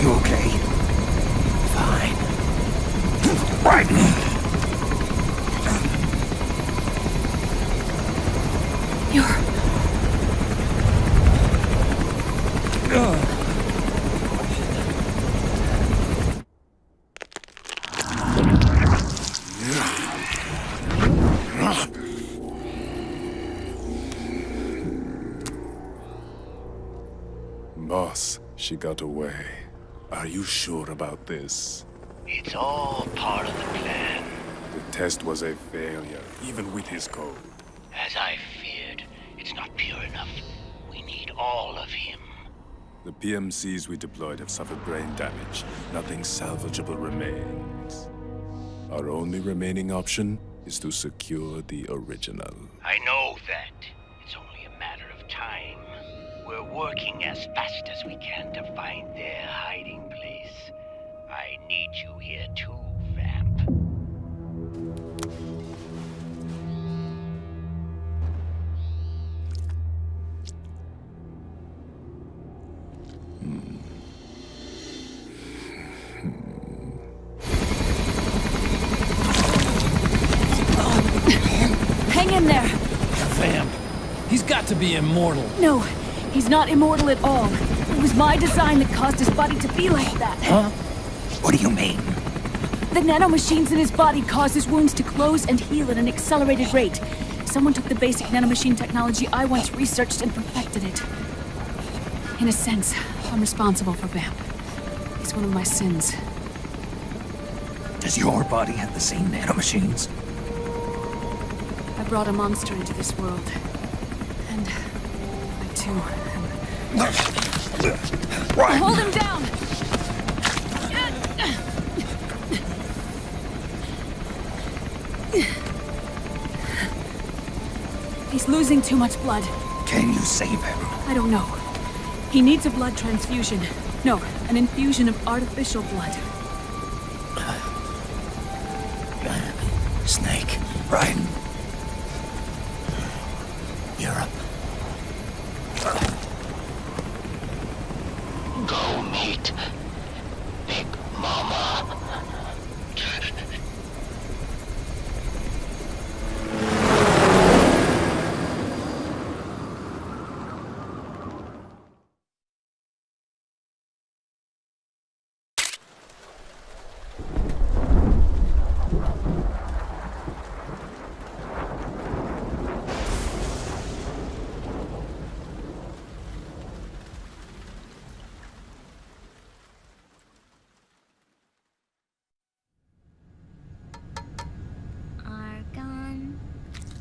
You okay? Fine. Right. Boss, she got away. Are you sure about this? It's all part of the plan. The test was a failure, even with his code. As I feared, it's not pure enough. We need all of him. The PMCs we deployed have suffered brain damage. Nothing salvageable remains. Our only remaining option is to secure the original. I know that. It's only a matter of time. We're working as fast as we can to find their hiding place. I need you here too, Vamp. Hang in there! Vamp. He's got to be immortal. No, he's not immortal at all. It was my design that caused his body to be like that. Huh? What do you mean? The nanomachines in his body cause his wounds to close and heal at an accelerated rate. Someone took the basic nanomachine technology I once researched and perfected it. In a sense, I'm responsible for Vamp. It's one of my sins. Does your body have the same nanomachines? I brought a monster into this world. And I too am... Right. Hold him down! He's losing too much blood. Can you save him? I don't know. He needs a blood transfusion. No, an infusion of artificial blood. Snake, right? Europe. Go meet Big Mama. Argon,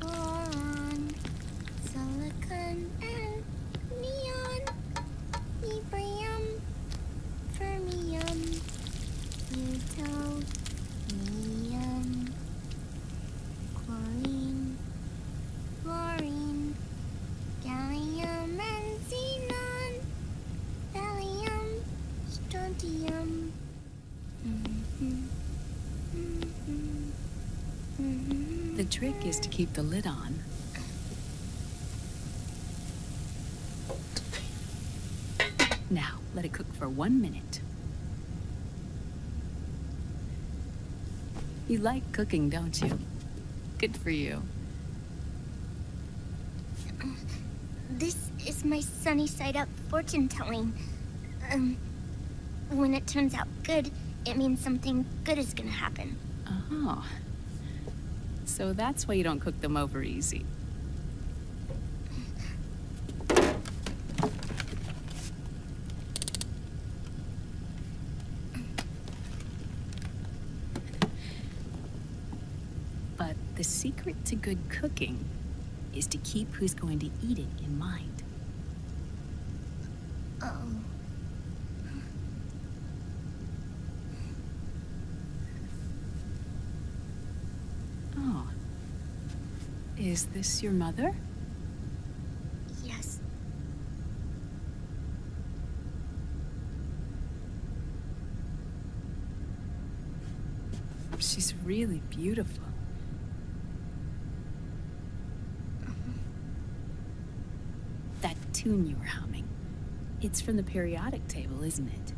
boron, silicon, and neon, librium, fermium, plutonium, chlorine, fluorine, gallium, and xenon, thallium, strontium. The trick is to keep the lid on. Now, let it cook for 1 minute. You like cooking, don't you? Good for you. This is my sunny side up fortune telling. When it turns out good, it means something good is gonna happen. Oh. So that's why you don't cook them over easy. But the secret to good cooking is to keep who's going to eat it in mind. Oh. Is this your mother? Yes. She's really beautiful. That tune you were humming, it's from the periodic table, isn't it?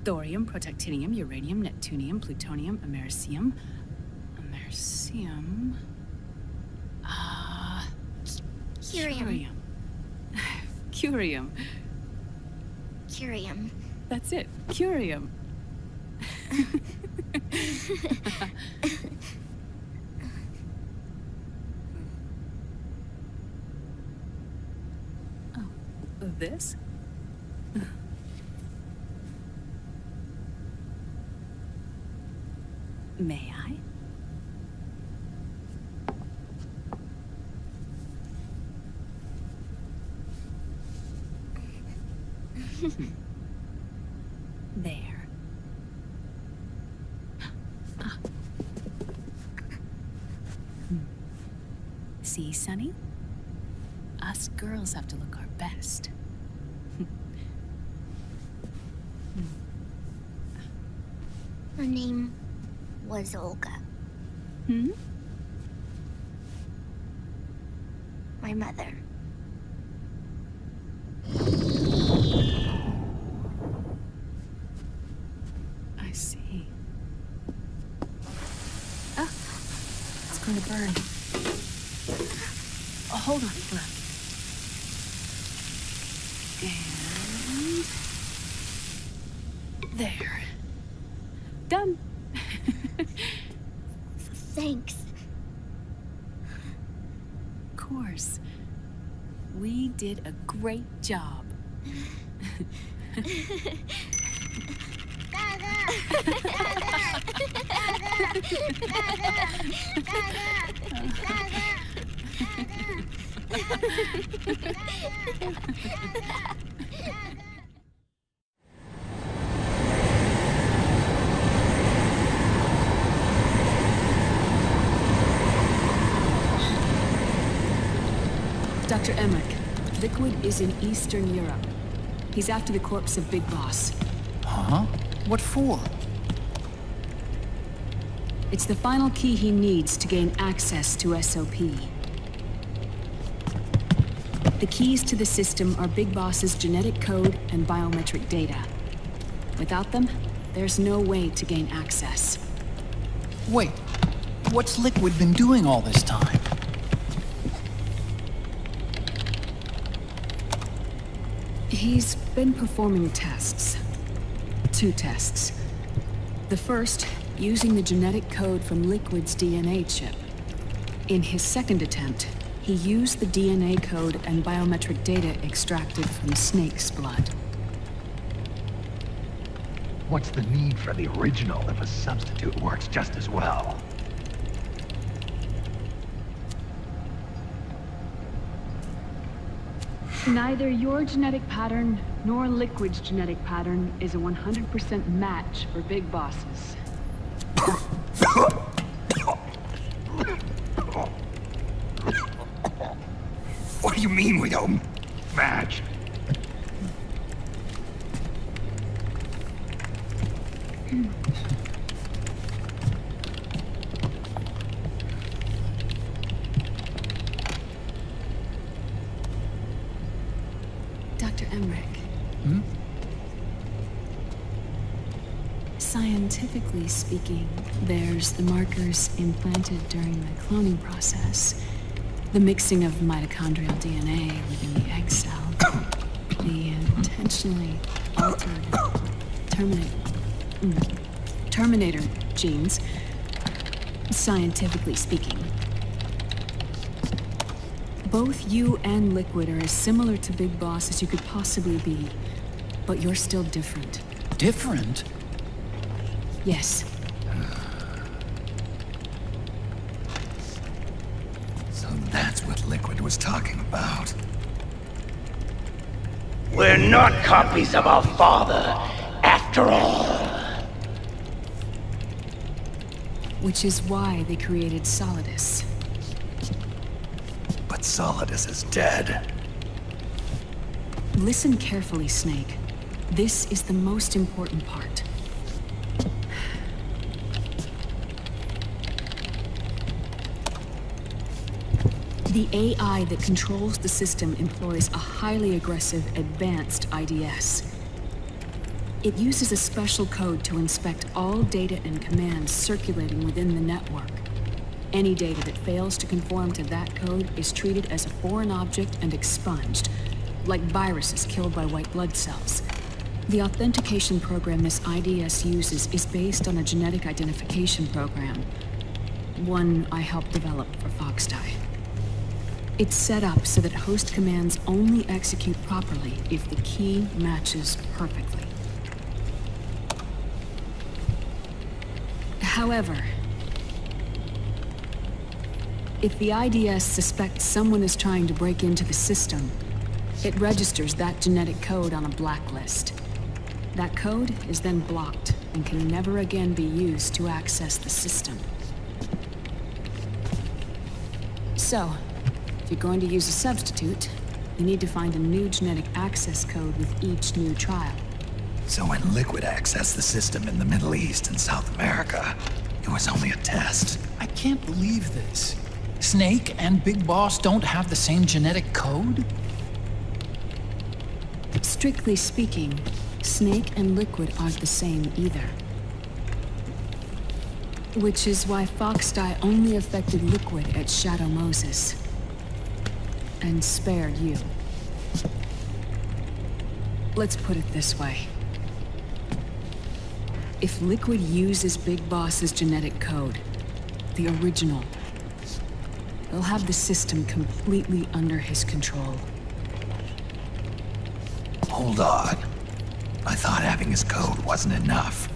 Thorium, protactinium, uranium, neptunium, plutonium, americium. Americium. Curium. Curium. Curium. That's it. Curium. Oh, this? May I? There. Ah. See, Sonny? Us girls have to look our best. Her name was Olga. Hmm? My mother. I see. Ah, it's going to burn. Oh, hold on, look. And there. Done. Thanks. Of course. We did a great job. Dr. Emmerich, Liquid is in Eastern Europe. He's after the corpse of Big Boss. Huh? What for? It's the final key he needs to gain access to SOP. The keys to the system are Big Boss's genetic code and biometric data. Without them, there's no way to gain access. Wait, what's Liquid been doing all this time? He's been performing tests. 2 tests. The first, using the genetic code from Liquid's DNA chip. In his second attempt, he used the DNA code and biometric data extracted from Snake's blood. What's the need for the original if a substitute works just as well? Neither your genetic pattern nor Liquid's genetic pattern is a 100% match for Big Bosses. What do you mean we don't match? Dr. Emmerich. Hmm? Scientifically speaking, there's the markers implanted during the cloning process. The mixing of mitochondrial DNA within the egg cell. The intentionally altered terminate Terminator genes, scientifically speaking. Both you and Liquid are as similar to Big Boss as you could possibly be, but you're still different. Different? Yes. So that's what Liquid was talking about. We're not copies of our father, after all. Which is why they created Solidus. But Solidus is dead. Listen carefully, Snake. This is the most important part. The AI that controls the system employs a highly aggressive, advanced IDS. It uses a special code to inspect all data and commands circulating within the network. Any data that fails to conform to that code is treated as a foreign object and expunged, like viruses killed by white blood cells. The authentication program this IDS uses is based on a genetic identification program, one I helped develop for Foxdie. It's set up so that host commands only execute properly if the key matches perfectly. However, if the IDS suspects someone is trying to break into the system, it registers that genetic code on a blacklist. That code is then blocked and can never again be used to access the system. So, if you're going to use a substitute, you need to find a new genetic access code with each new trial. So when Liquid accessed the system in the Middle East and South America, it was only a test. I can't believe this. Snake and Big Boss don't have the same genetic code? Strictly speaking, Snake and Liquid aren't the same either. Which is why Foxdie only affected Liquid at Shadow Moses. And spared you. Let's put it this way. If Liquid uses Big Boss's genetic code, the original, he'll have the system completely under his control. Hold on. I thought having his code wasn't enough.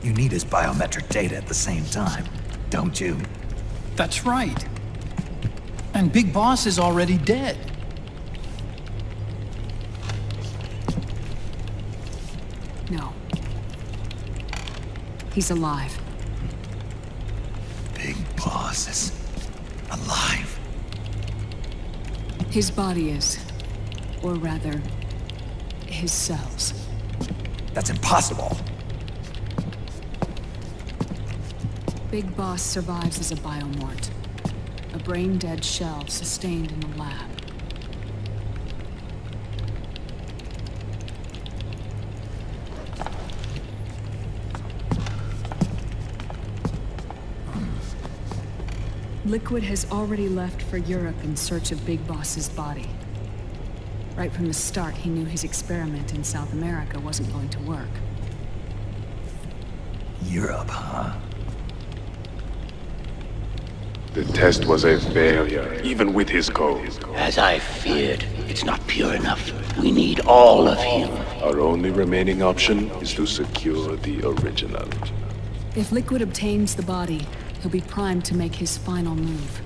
You need his biometric data at the same time, don't you? That's right. And Big Boss is already dead. No. He's alive. Big Boss is alive. His body is. Or rather, his cells. That's impossible. Big Boss survives as a biomort. A brain-dead shell sustained in the lab. Liquid has already left for Europe in search of Big Boss's body. Right from the start, he knew his experiment in South America wasn't going to work. Europe, huh? The test was a failure, even with his code. As I feared, it's not pure enough. We need all of him. Our only remaining option is to secure the original. If Liquid obtains the body, he'll be primed to make his final move.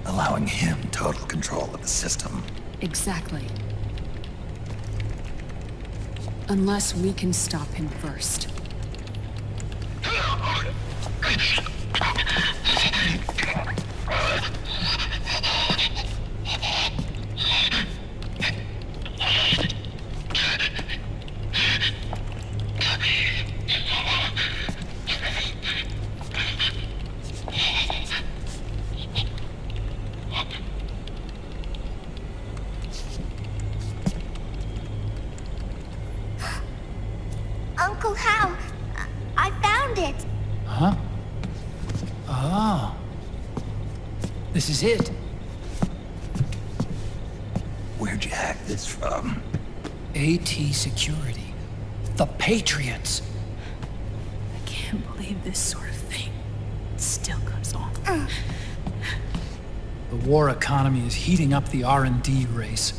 Allowing him total control of the system. Exactly. Unless we can stop him first. Uncle Hal, I found it. Huh? Ah. This is it. Where'd you hack this from? AT Security. The Patriots. can't believe this sort of thing still goes on. The war economy is heating up the R&D race.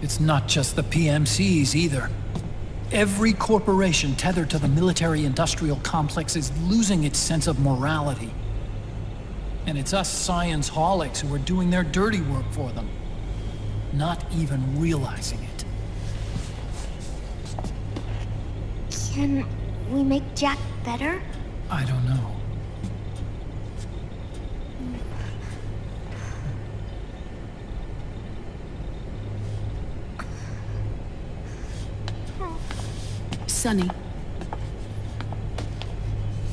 It's not just the PMCs either. Every corporation tethered to the military-industrial complex is losing its sense of morality. And it's us science-holics who are doing their dirty work for them, not even realizing it. Can we make Jack better? I don't know. Sonny.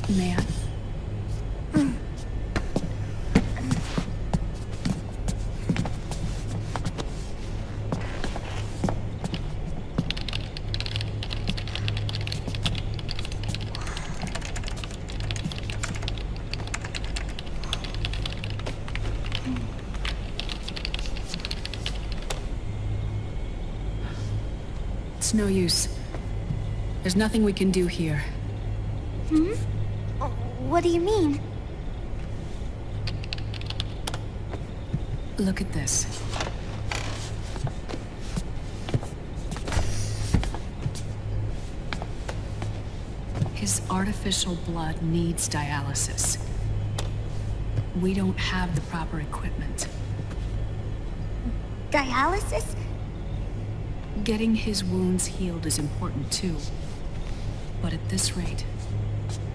May I? It's no use. There's nothing we can do here. Hmm? What do you mean? Look at this. His artificial blood needs dialysis. We don't have the proper equipment. Dialysis? Getting his wounds healed is important too. But at this rate,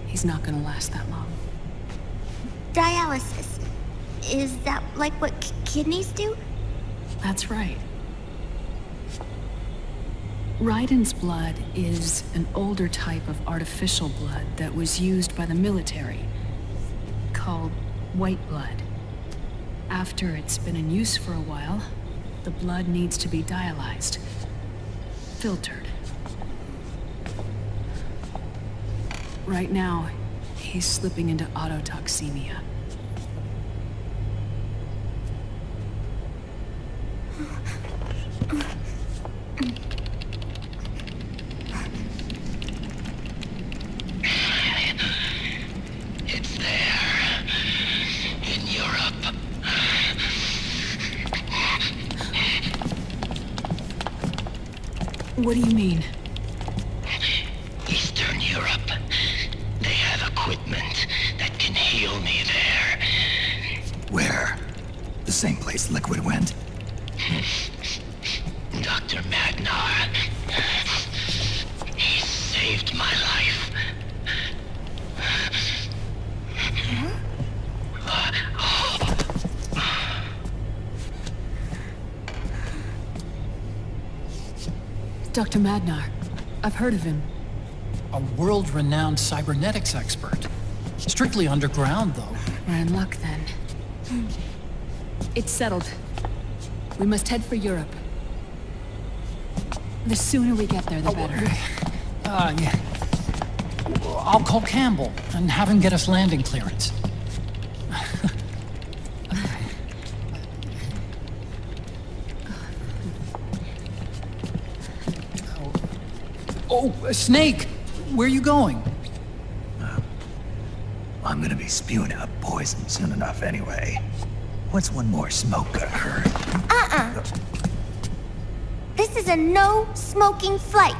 he's not gonna last that long. Dialysis. Is that like what kidneys do? That's right. Raiden's blood is an older type of artificial blood that was used by the military, called white blood. After it's been in use for a while, the blood needs to be dialyzed, filtered. Right now, he's slipping into autotoxemia. It's there. In Europe. What do you mean? Eastern Europe. They have equipment that can heal me there. Where? The same place Liquid went? Dr. Magnar. He saved my life. Dr. Magnar. I've heard of him. A world-renowned cybernetics expert. Strictly underground, though. We're in luck, then. It's settled. We must head for Europe. The sooner we get there, the better. Yeah. I'll call Campbell and have him get us landing clearance. Oh, Snake! Where are you going? I'm gonna be spewing out poison soon enough anyway. What's one more smoke gonna hurt? This is a no smoking flight.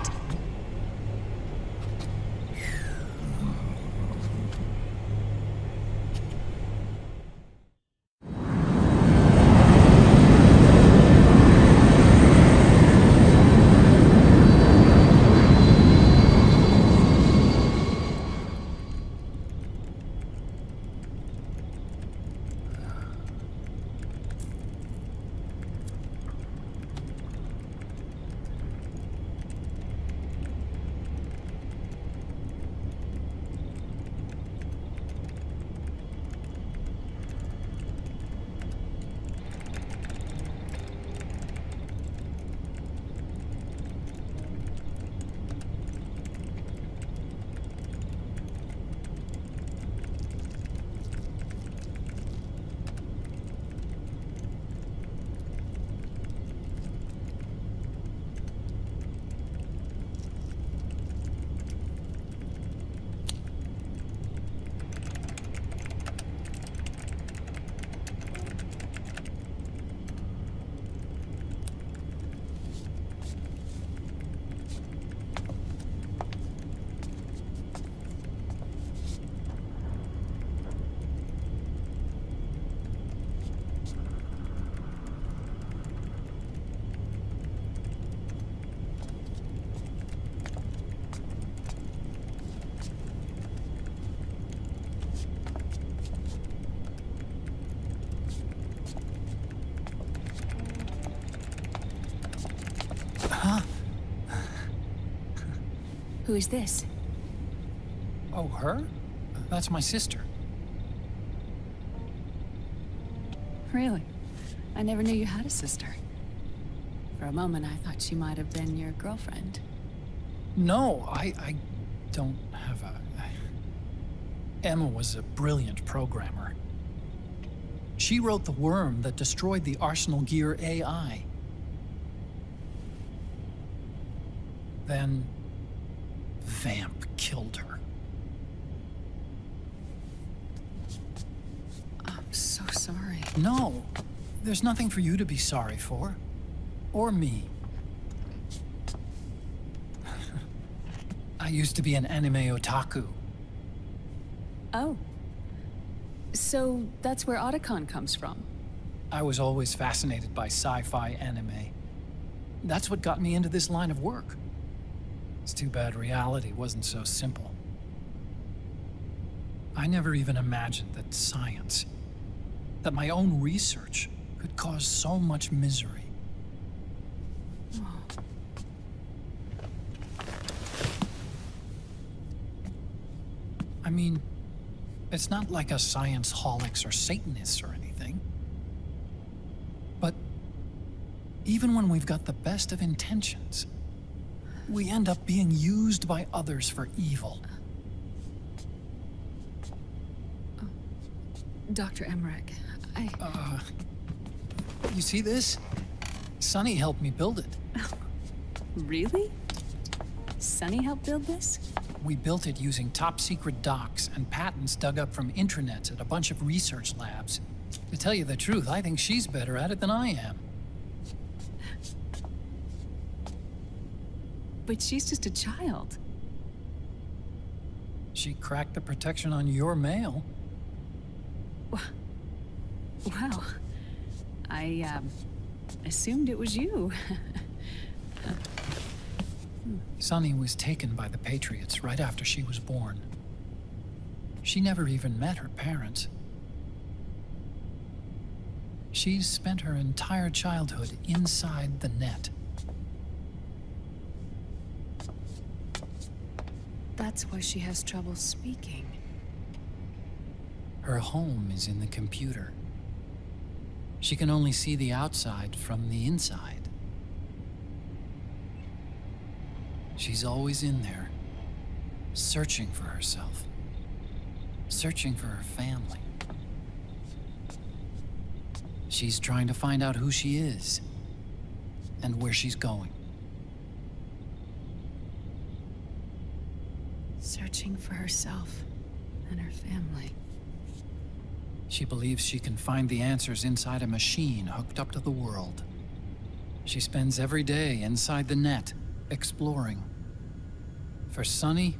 Who is this? Oh, her? That's my sister. Really? I never knew you had a sister. For a moment, I thought she might have been your girlfriend. No, I don't have a... Emma was a brilliant programmer. She wrote the worm that destroyed the Arsenal Gear AI. Then... Vamp killed her. I'm so sorry. No, there's nothing for you to be sorry for. Or me. I used to be an anime otaku. Oh. So that's where Otacon comes from? I was always fascinated by sci-fi anime. That's what got me into this line of work. It's too bad reality wasn't so simple. I never even imagined that science, that my own research, could cause so much misery. I mean, it's not like us science-holics or Satanists or anything. But even when we've got the best of intentions, we end up being used by others for evil. Dr. Emmerich, You see this? Sonny helped me build it. Really? Sonny helped build this? We built it using top-secret docs and patents dug up from intranets at a bunch of research labs. To tell you the truth, I think she's better at it than I am. But she's just a child. She cracked the protection on your mail. Wow. I, assumed it was you. Sunny was taken by the Patriots right after she was born. She never even met her parents. She's spent her entire childhood inside the net. That's why she has trouble speaking. Her home is in the computer. She can only see the outside from the inside. She's always in there, searching for herself, searching for her family. She's trying to find out who she is and where she's going. Searching for herself and her family. She believes she can find the answers inside a machine hooked up to the world. She spends every day inside the net, exploring. For Sunny,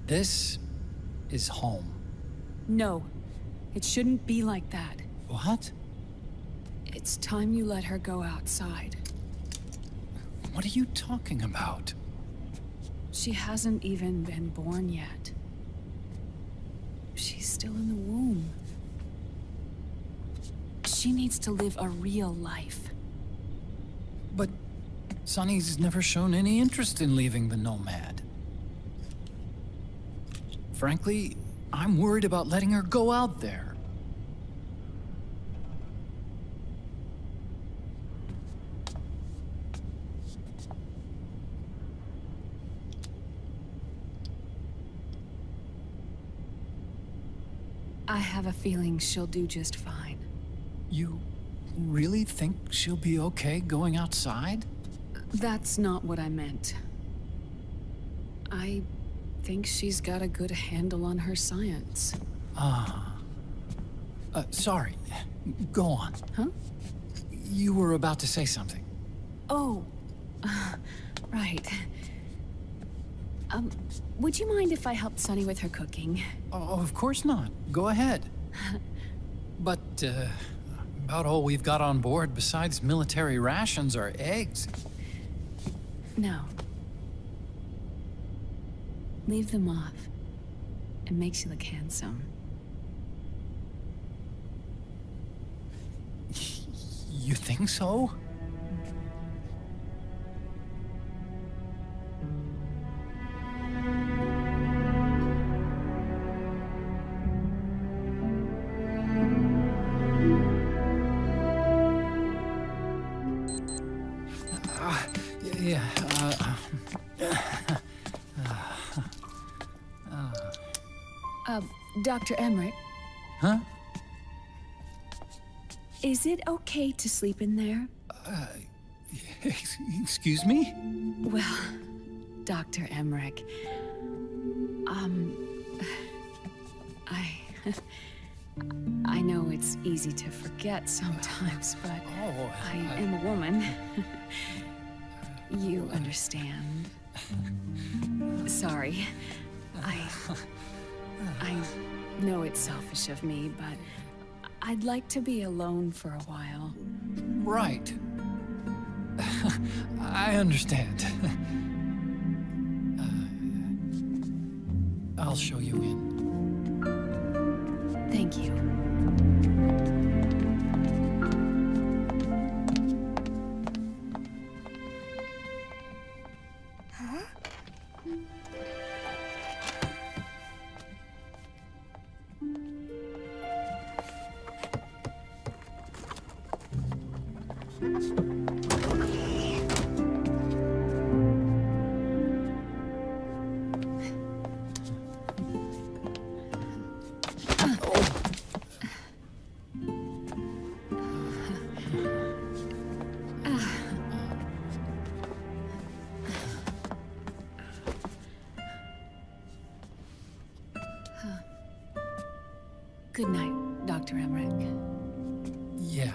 this is home. No, it shouldn't be like that. What? It's time you let her go outside. What are you talking about? She hasn't even been born yet. She's still in the womb. She needs to live a real life. But Sunny's never shown any interest in leaving the Nomad. Frankly, I'm worried about letting her go out there. I have a feeling she'll do just fine. You really think she'll be okay going outside? That's not what I meant. I think she's got a good handle on her science. Sorry. Go on. Huh? You were about to say something. Oh, right. Would you mind if I helped Sunny with her cooking? Oh, of course not. Go ahead. But, about all we've got on board besides military rations are eggs. No. Leave them off. It makes you look handsome. You think so? Dr. Emmerich, Huh? is it okay to sleep in there? Excuse me? Well, Dr. Emmerich, I know it's easy to forget sometimes, but I am a woman. You understand. Sorry. I know it's selfish of me, but I'd like to be alone for a while. Right. I understand. I'll show you in. Thank you. Good night, Dr. Emmerich. Yeah.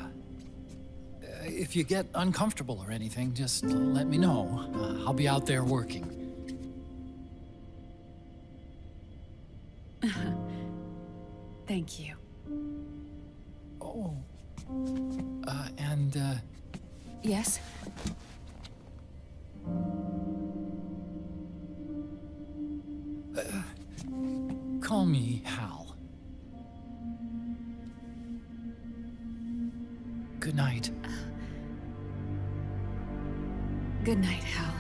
If you get uncomfortable or anything, just let me know. I'll be out there working. Thank you. Oh. Yes? Call me Hal. Good night. Good night, Hal.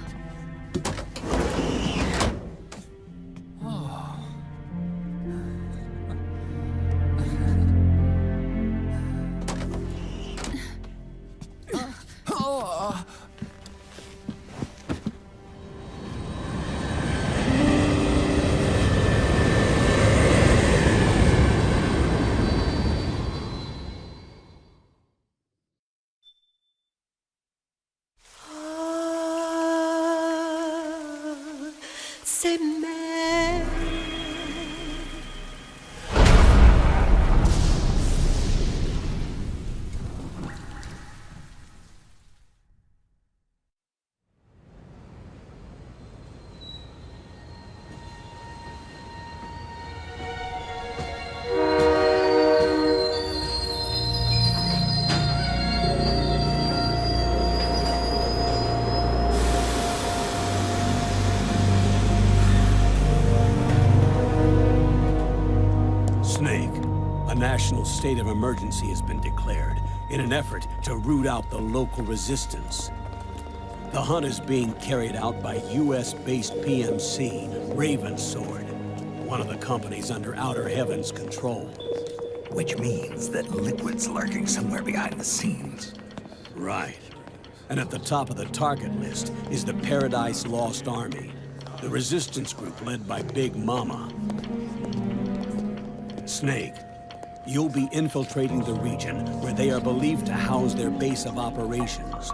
A national state of emergency has been declared in an effort to root out the local resistance. The hunt is being carried out by US-based PMC, Ravensword, one of the companies under Outer Heaven's control. Which means that Liquid's lurking somewhere behind the scenes. Right. And at the top of the target list is the Paradise Lost Army, the resistance group led by Big Mama. Snake, you'll be infiltrating the region where they are believed to house their base of operations.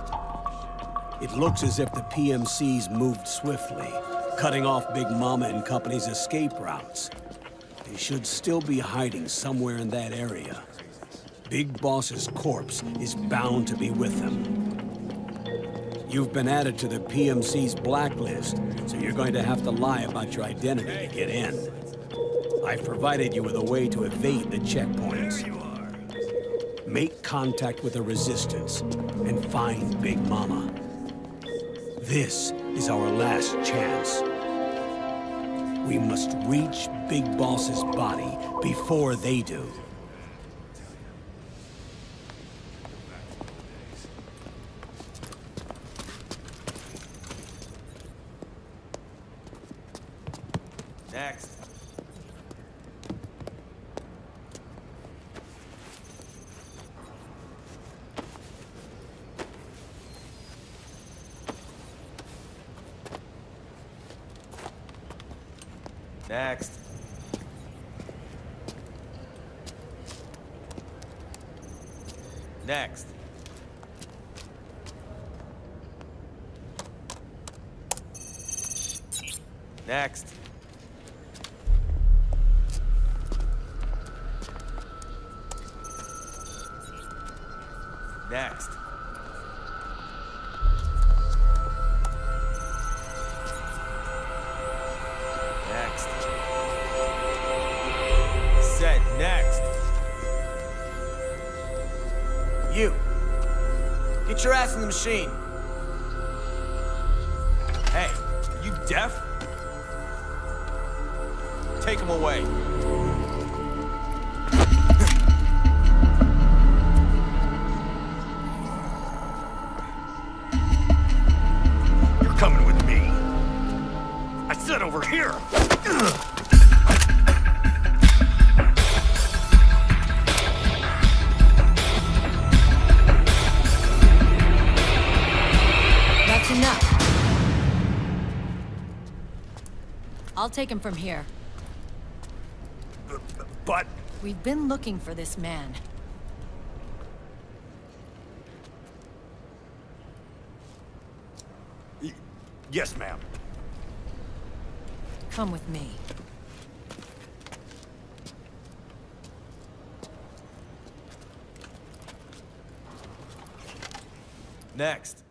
It looks as if the PMCs moved swiftly, cutting off Big Mama and company's escape routes. They should still be hiding somewhere in that area. Big Boss's corpse is bound to be with them. You've been added to the PMC's blacklist, so you're going to have to lie about your identity to get in. I've provided you with a way to evade the checkpoints. Make contact with the Resistance and find Big Mama. This is our last chance. We must reach Big Boss's body before they do. Next. Next. Next. Next. Next. Next. Set. Next. You. Get your ass in the machine. Hey, are you deaf? Take him away. You're coming with me. I said over here. That's enough. I'll take him from here. But... We've been looking for this man. Yes, ma'am. Come with me. Next.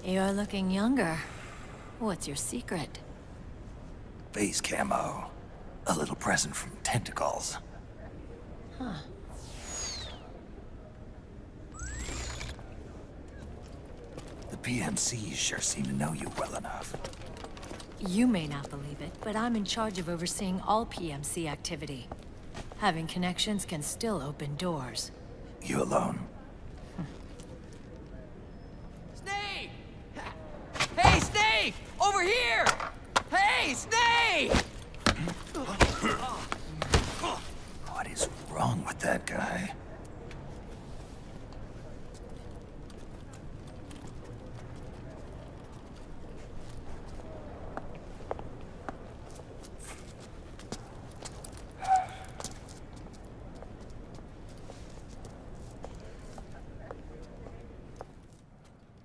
You're looking younger. What's your secret? Base camo. A little present from tentacles. Huh. The PMCs sure seem to know you well enough. You may not believe it, but I'm in charge of overseeing all PMC activity. Having connections can still open doors. You alone? Snake! Hey, Snake! Over here! Hey, Snake! What is wrong with that guy?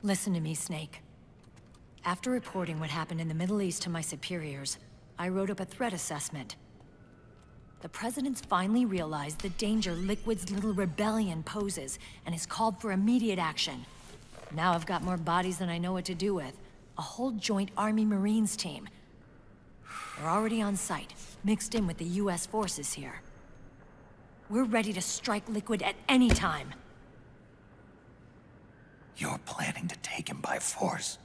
Listen to me, Snake. After reporting what happened in the Middle East to my superiors, I wrote up a threat assessment. The President's finally realized the danger Liquid's little rebellion poses and has called for immediate action. Now I've got more bodies than I know what to do with. A whole joint Army-Marines team. They're already on site, mixed in with the US forces here. We're ready to strike Liquid at any time. You're planning to take him by force?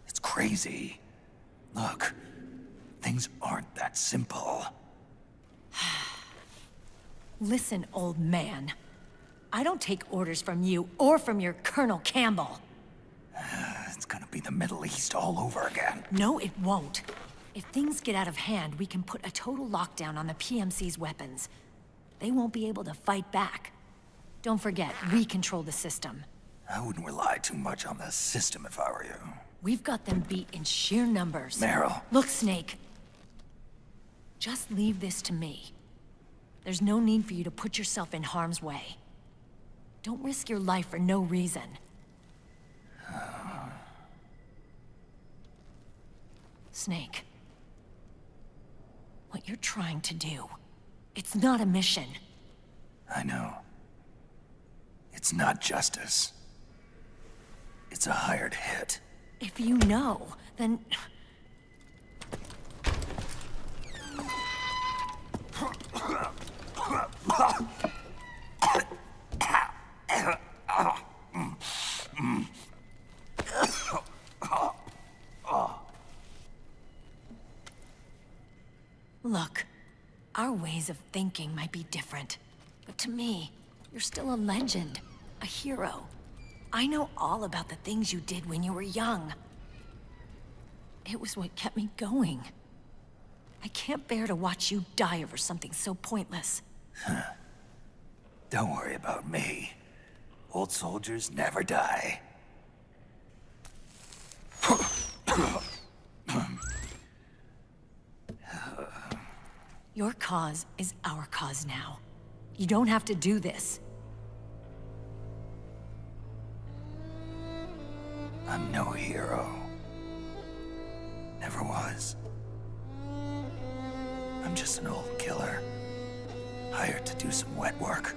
It's crazy. Look, things aren't that simple. Listen, old man. I don't take orders from you or from your Colonel Campbell. It's gonna be the Middle East all over again. No, it won't. If things get out of hand, we can put a total lockdown on the PMC's weapons. They won't be able to fight back. Don't forget, we control the system. I wouldn't rely too much on the system if I were you. We've got them beat in sheer numbers. Meryl. Look, Snake. Just leave this to me. There's no need for you to put yourself in harm's way. Don't risk your life for no reason. Snake. What you're trying to do, it's not a mission. I know. It's not justice. It's a hired hit. If you know, then... Look, our ways of thinking might be different, but to me, you're still a legend, a hero. I know all about the things you did when you were young. It was what kept me going. I can't bear to watch you die over something so pointless. Don't worry about me. Old soldiers never die. Your cause is our cause now. You don't have to do this. I'm no hero. Never was. I'm just an old killer, hired to do some wet work.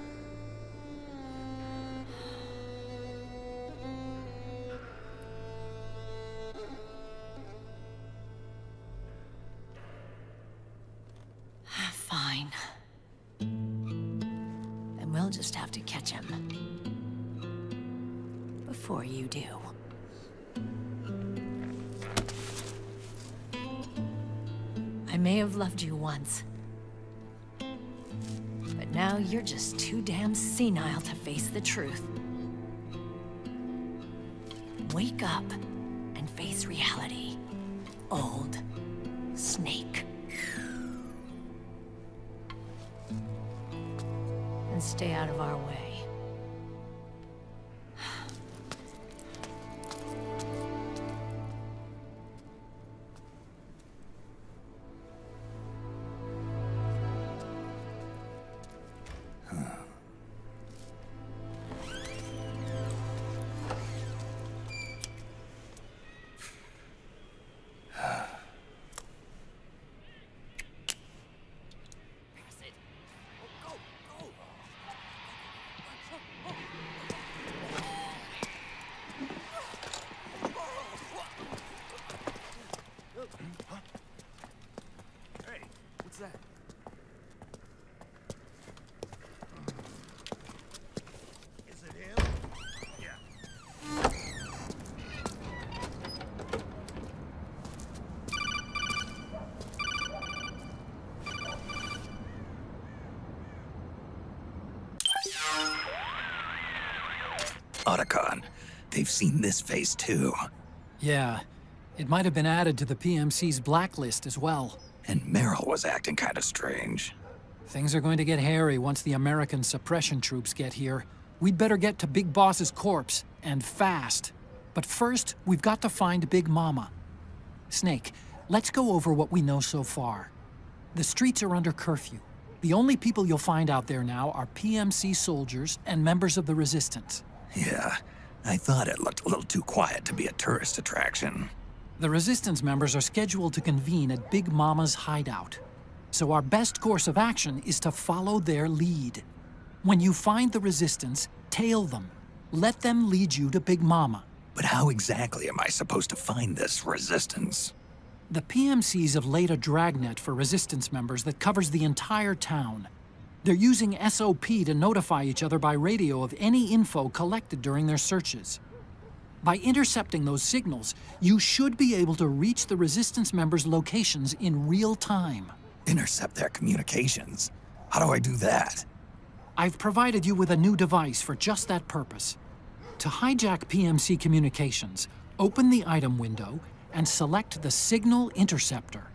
Fine. Then we'll just have to catch him. Before you do. I may have loved you once. But now you're just too damn senile to face the truth. Wake up and face reality, old Snake. And stay out of our way. Otacon, they've seen this face too. Yeah, it might have been added to the PMC's blacklist as well. And Meryl was acting kind of strange. Things are going to get hairy once the American suppression troops get here. We'd better get to Big Boss's corpse, and fast. But first, we've got to find Big Mama. Snake, let's go over what we know so far. The streets are under curfew. The only people you'll find out there now are PMC soldiers and members of the Resistance. Yeah, I thought it looked a little too quiet to be a tourist attraction. The Resistance members are scheduled to convene at Big Mama's hideout. So our best course of action is to follow their lead. When you find the Resistance, tail them. Let them lead you to Big Mama. But how exactly am I supposed to find this Resistance? The PMCs have laid a dragnet for Resistance members that covers the entire town. They're using SOP to notify each other by radio of any info collected during their searches. By intercepting those signals, you should be able to reach the Resistance members' locations in real time. Intercept their communications? How do I do that? I've provided you with a new device for just that purpose. To hijack PMC communications, open the item window and select the Signal Interceptor.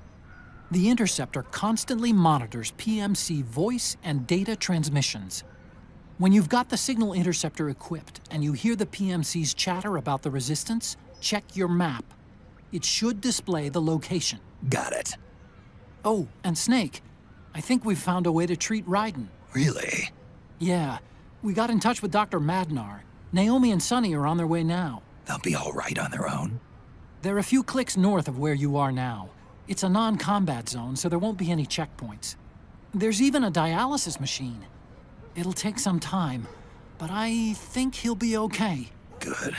The interceptor constantly monitors PMC voice and data transmissions. When you've got the Signal Interceptor equipped and you hear the PMC's chatter about the Resistance, check your map. It should display the location. Got it. Oh, and Snake, I think we've found a way to treat Raiden. Really? Yeah, we got in touch with Dr. Madnar. Naomi and Sonny are on their way now. They'll be all right on their own? They're a few clicks north of where you are now. It's a non-combat zone, so there won't be any checkpoints. There's even a dialysis machine. It'll take some time, but I think he'll be okay. Good.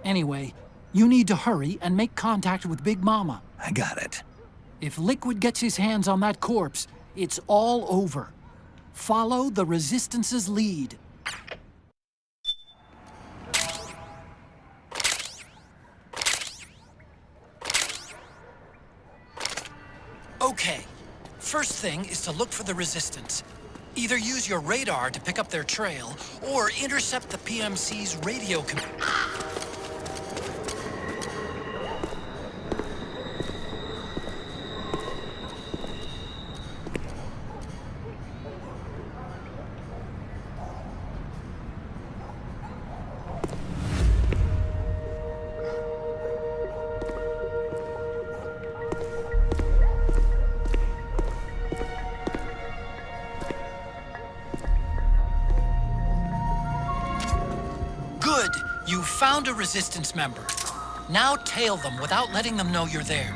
Anyway, you need to hurry and make contact with Big Mama. I got it. If Liquid gets his hands on that corpse, it's all over. Follow the Resistance's lead. Okay, first thing is to look for the Resistance. Either use your radar to pick up their trail, or intercept the PMC's radio found a resistance member. Now tail them without letting them know you're there.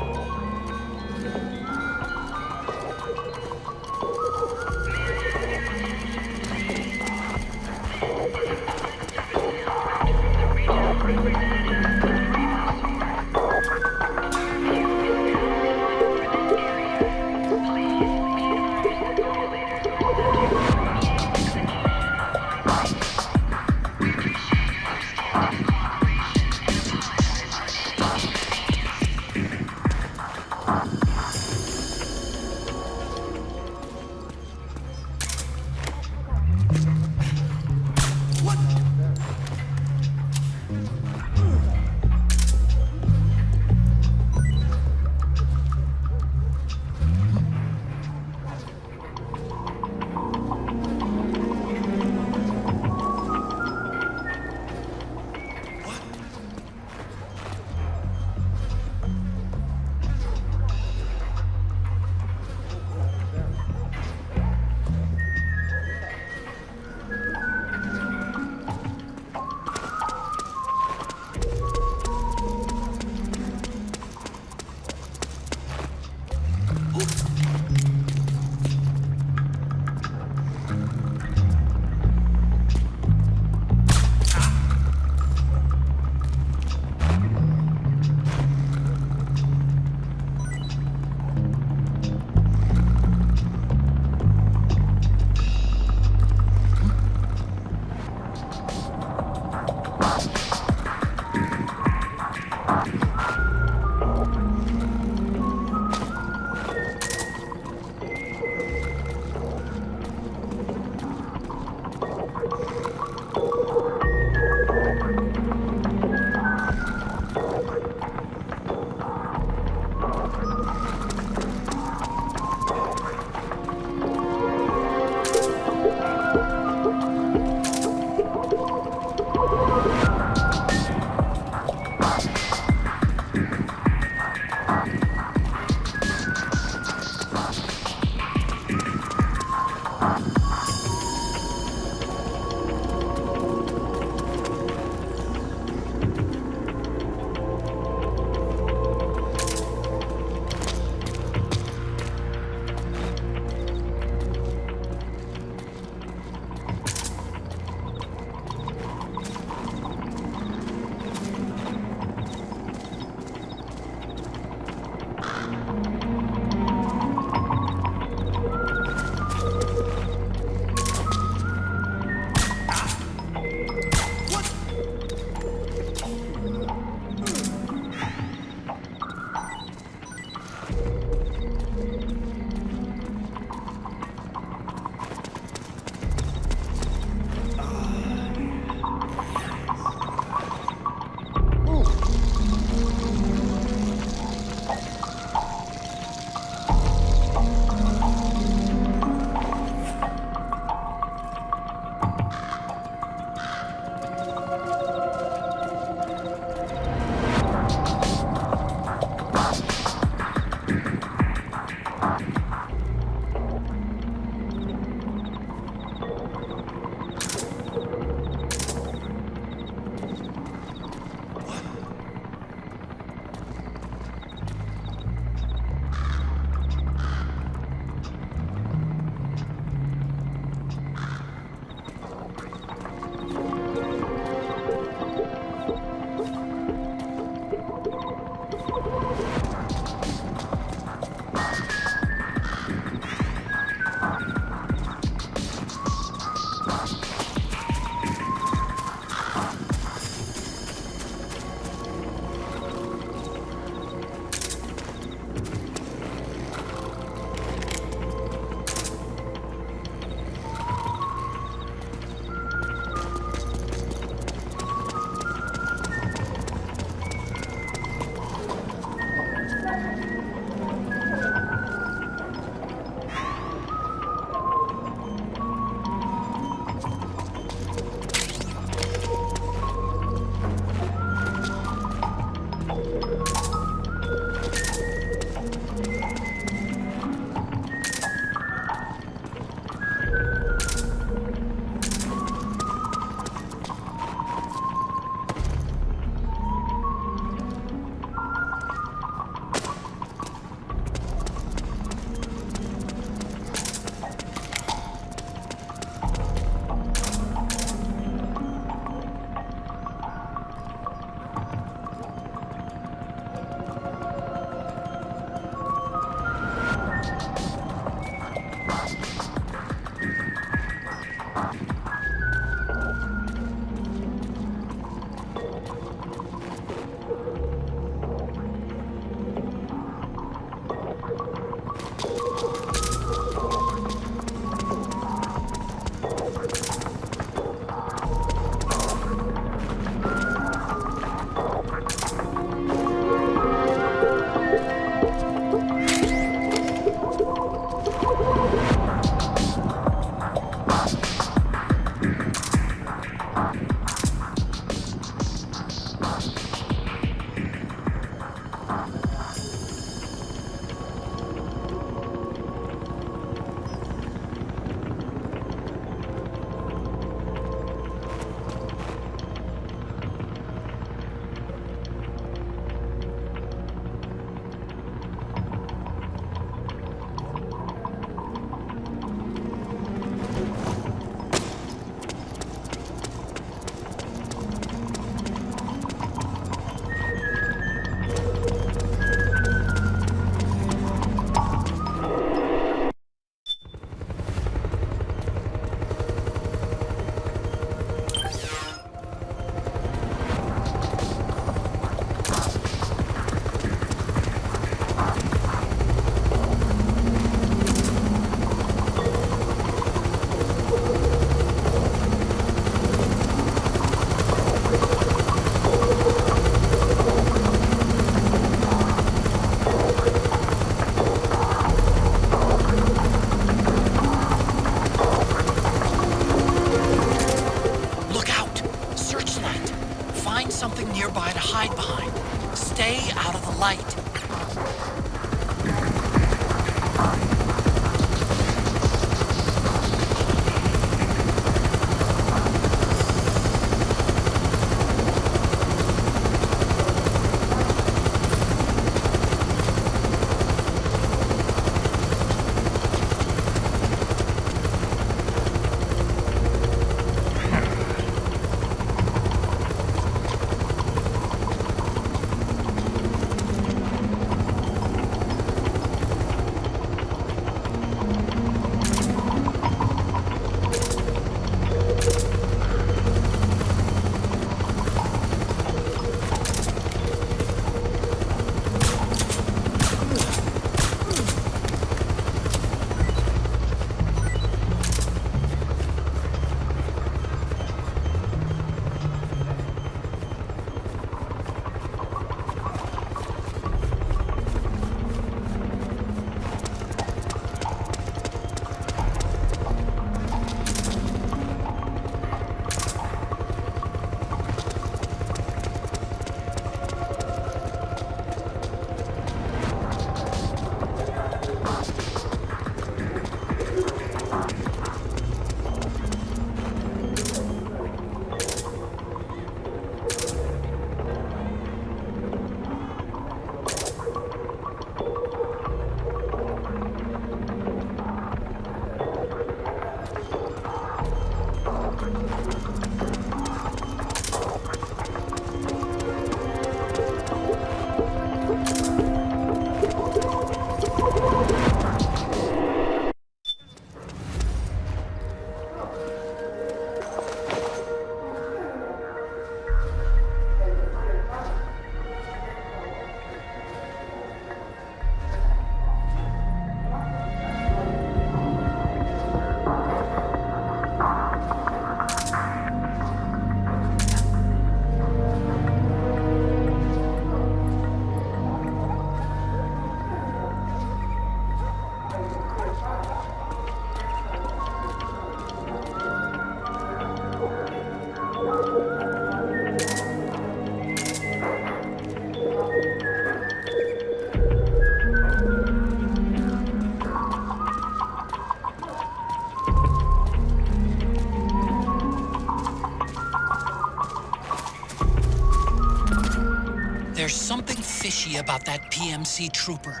fishy about that PMC trooper.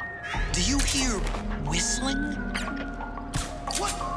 Do you hear whistling? What?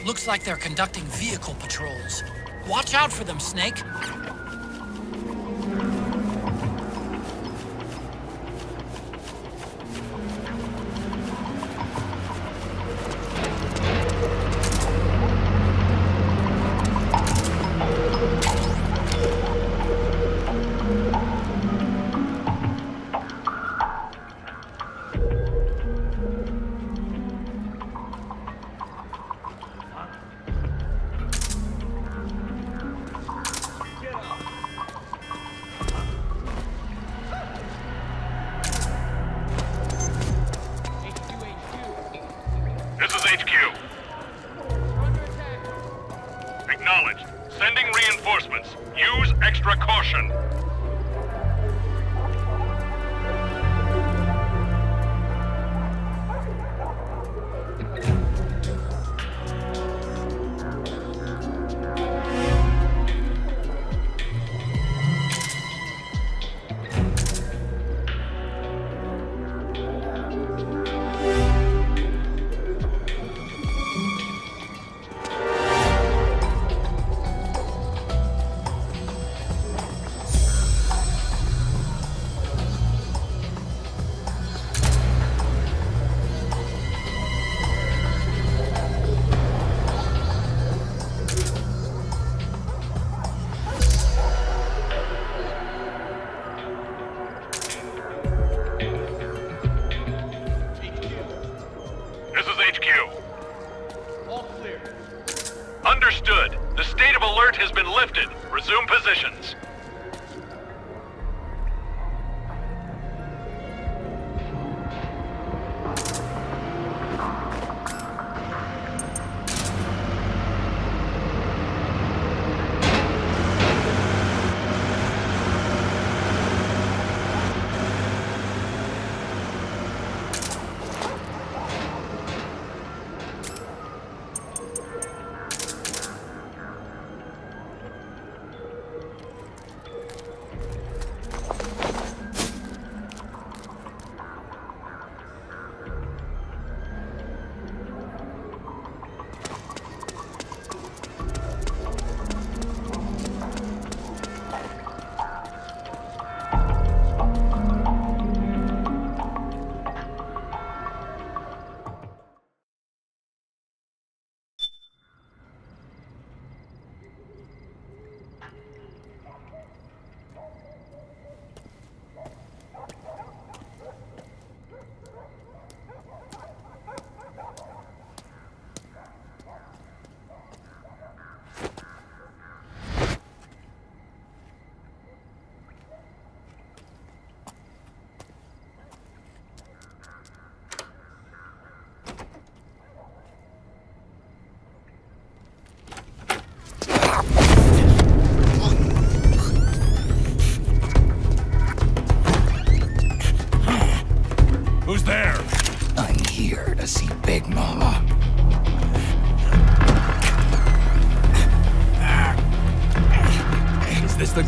Looks like they're conducting vehicle patrols. Watch out for them, Snake. This is HQ. Acknowledged. Sending reinforcements. Use extra caution.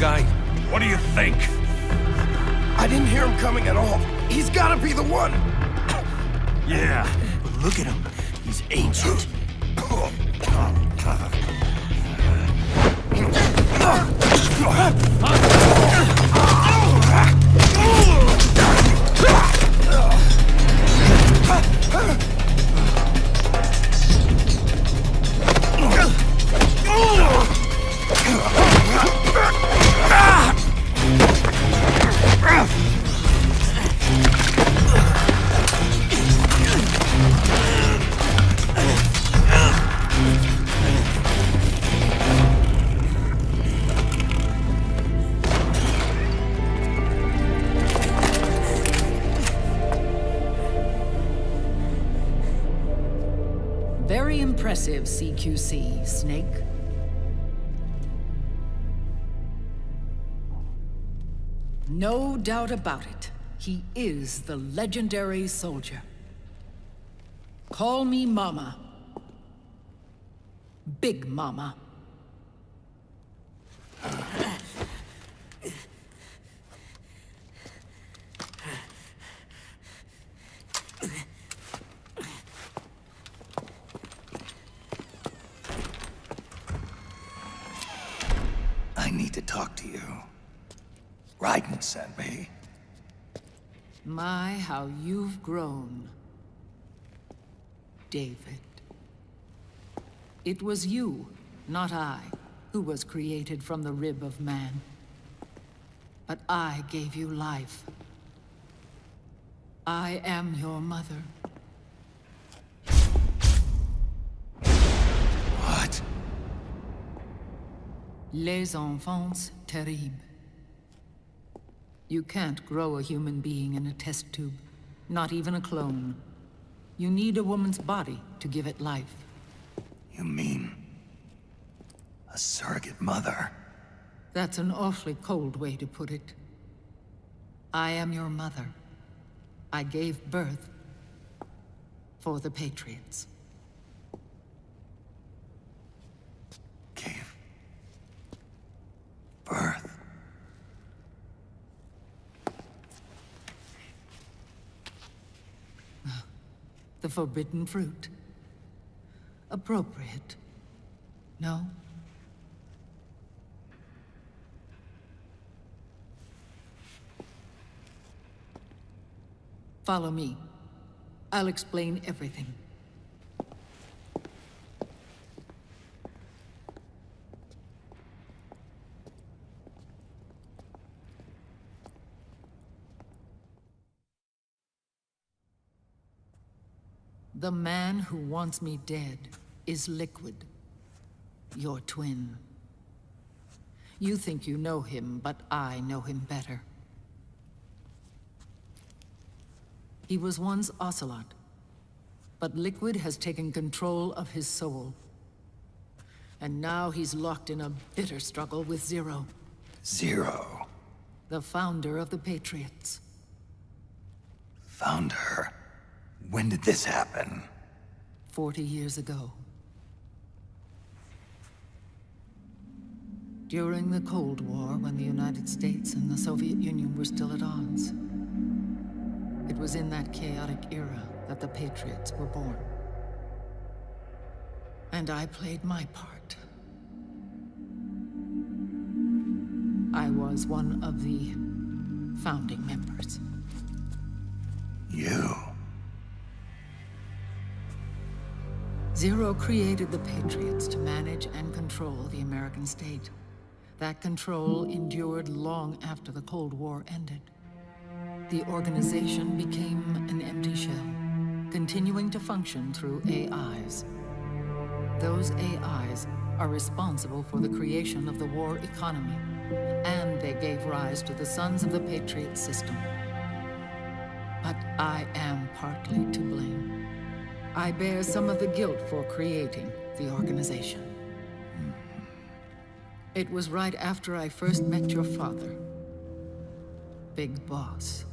guy? What do you think? I didn't hear him coming at all. He's gotta be the one! Yeah, but look at him. He's ancient. Very impressive, CQC, Snake. No doubt about it. He is the legendary soldier. Call me Mama. Big Mama. I need to talk to you. Raiden sent me. My, how you've grown, David. It was you, not I, who was created from the rib of man. But I gave you life. I am your mother. What? Les enfants terribles. You can't grow a human being in a test tube, not even a clone. You need a woman's body to give it life. You mean... a surrogate mother? That's an awfully cold way to put it. I am your mother. I gave birth for the Patriots. Gave birth? The forbidden fruit. Appropriate. No? Follow me. I'll explain everything. The man who wants me dead is Liquid, your twin. You think you know him, but I know him better. He was once Ocelot, but Liquid has taken control of his soul. And now he's locked in a bitter struggle with Zero. Zero? The founder of the Patriots. Founder? When did this happen? 40 years ago. During the Cold War, when the United States and the Soviet Union were still at odds. It was in that chaotic era that the Patriots were born. And I played my part. I was one of the founding members. You? Zero created the Patriots to manage and control the American state. That control endured long after the Cold War ended. The organization became an empty shell, continuing to function through AIs. Those AIs are responsible for the creation of the war economy, and they gave rise to the Sons of the Patriot system. But I am partly to blame. I bear some of the guilt for creating the organization. It was right after I first met your father, Big Boss.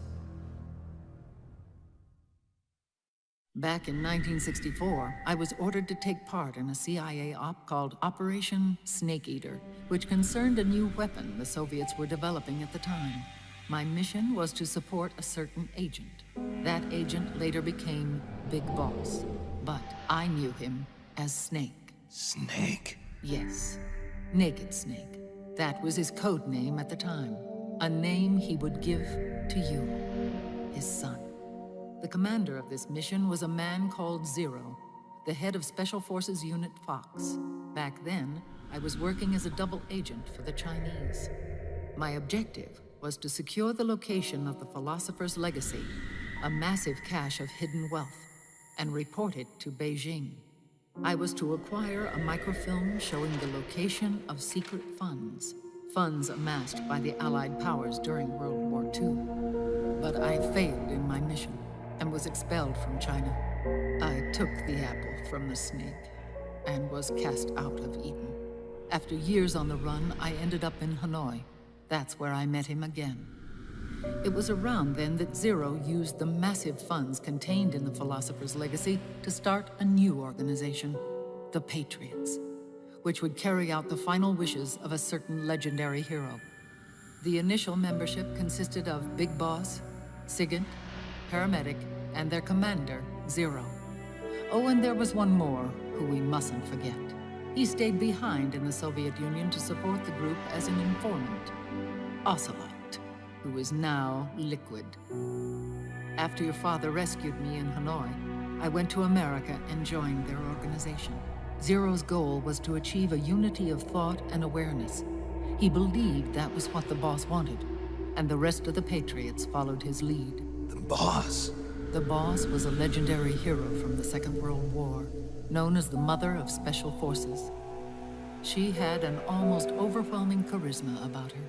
Back in 1964, I was ordered to take part in a CIA op called Operation Snake Eater, which concerned a new weapon the Soviets were developing at the time. My mission was to support a certain agent. That agent later became Big Boss, but I knew him as Snake. Snake? Yes, Naked Snake. That was his code name at the time. A name he would give to you, his son. The commander of this mission was a man called Zero, the head of Special Forces Unit Fox. Back then, I was working as a double agent for the Chinese. My objective was to secure the location of the Philosopher's Legacy, a massive cache of hidden wealth, and report it to Beijing. I was to acquire a microfilm showing the location of secret funds, funds amassed by the Allied powers during World War II. But I failed in my mission and was expelled from China. I took the apple from the snake and was cast out of Eden. After years on the run, I ended up in Hanoi. That's where I met him again. It was around then that Zero used the massive funds contained in the Philosopher's Legacy to start a new organization, the Patriots, which would carry out the final wishes of a certain legendary hero. The initial membership consisted of Big Boss, Sigint, Paramedic, and their commander, Zero. Oh, and there was one more who we mustn't forget. He stayed behind in the Soviet Union to support the group as an informant, Ocelot, who is now Liquid. After your father rescued me in Hanoi, I went to America and joined their organization. Zero's goal was to achieve a unity of thought and awareness. He believed that was what the boss wanted, and the rest of the Patriots followed his lead. The boss? The boss was a legendary hero from the Second World War, known as the Mother of Special Forces. She had an almost overwhelming charisma about her.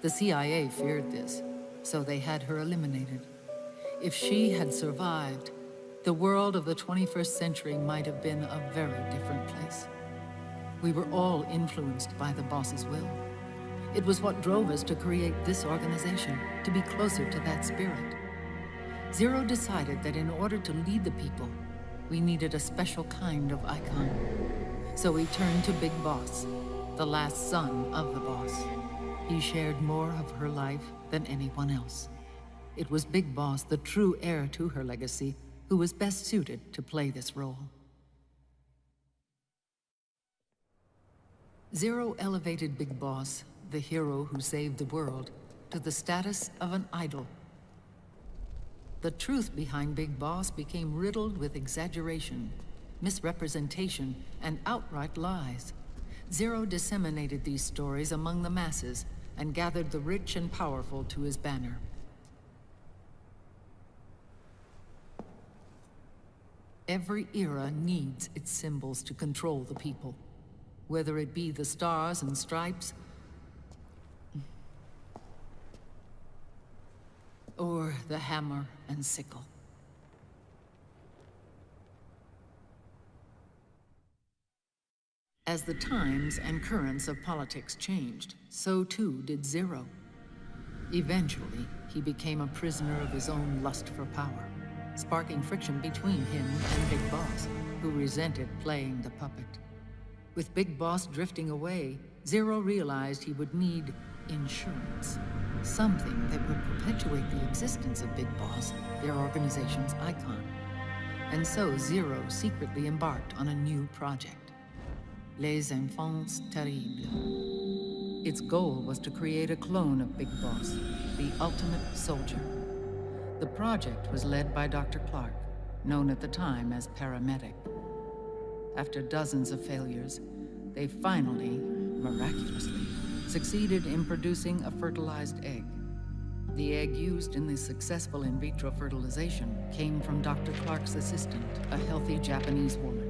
The CIA feared this, so they had her eliminated. If she had survived, the world of the 21st century might have been a very different place. We were all influenced by the boss's will. It was what drove us to create this organization, to be closer to that spirit. Zero decided that in order to lead the people, we needed a special kind of icon. So he turned to Big Boss, the last son of the boss. He shared more of her life than anyone else. It was Big Boss, the true heir to her legacy, who was best suited to play this role. Zero elevated Big Boss, the hero who saved the world, to the status of an idol. The truth behind Big Boss became riddled with exaggeration, misrepresentation, and outright lies. Zero disseminated these stories among the masses and gathered the rich and powerful to his banner. Every era needs its symbols to control the people, whether it be the stars and stripes, or the hammer and sickle. As the times and currents of politics changed, so too did Zero. Eventually, he became a prisoner of his own lust for power, sparking friction between him and Big Boss, who resented playing the puppet. With Big Boss drifting away, Zero realized he would need insurance. Something that would perpetuate the existence of Big Boss, their organization's icon. And so Zero secretly embarked on a new project, Les Enfants Terribles. Its goal was to create a clone of Big Boss, the ultimate soldier. The project was led by Dr. Clark, known at the time as Paramedic. After dozens of failures, they finally, miraculously, succeeded in producing a fertilized egg. The egg used in the successful in vitro fertilization came from Dr. Clark's assistant, a healthy Japanese woman.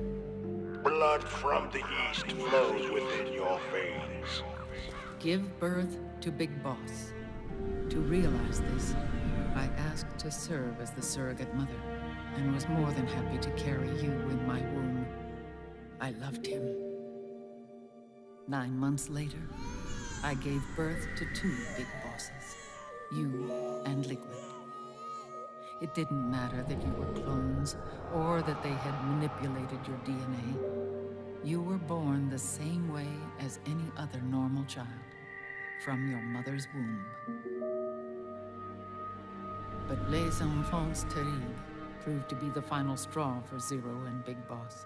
Blood from the east flows within your veins. Give birth to Big Boss. To realize this, I asked to serve as the surrogate mother, and was more than happy to carry you in my womb. I loved him. 9 months later, I gave birth to 2 Big Bosses, you and Liquid. It didn't matter that you were clones, or that they had manipulated your DNA. You were born the same way as any other normal child, from your mother's womb. But Les Enfants Terribles proved to be the final straw for Zero and Big Boss.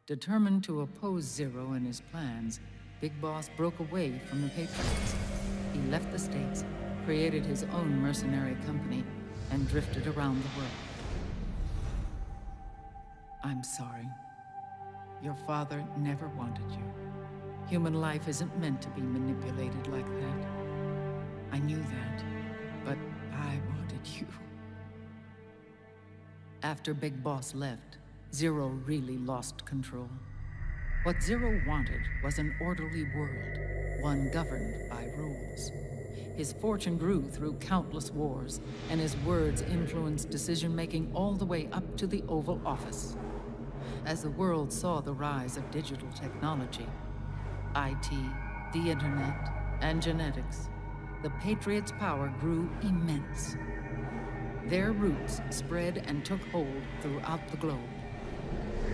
Determined to oppose Zero and his plans, Big Boss broke away from the Patriots. He left the States, created his own mercenary company, and drifted around the world. I'm sorry. Your father never wanted you. Human life isn't meant to be manipulated like that. I knew that, but I wanted you. After Big Boss left, Zero really lost control. What Zero wanted was an orderly world, one governed by rules. His fortune grew through countless wars, and his words influenced decision-making all the way up to the Oval Office. As the world saw the rise of digital technology, IT, the internet, and genetics, the Patriots' power grew immense. Their roots spread and took hold throughout the globe.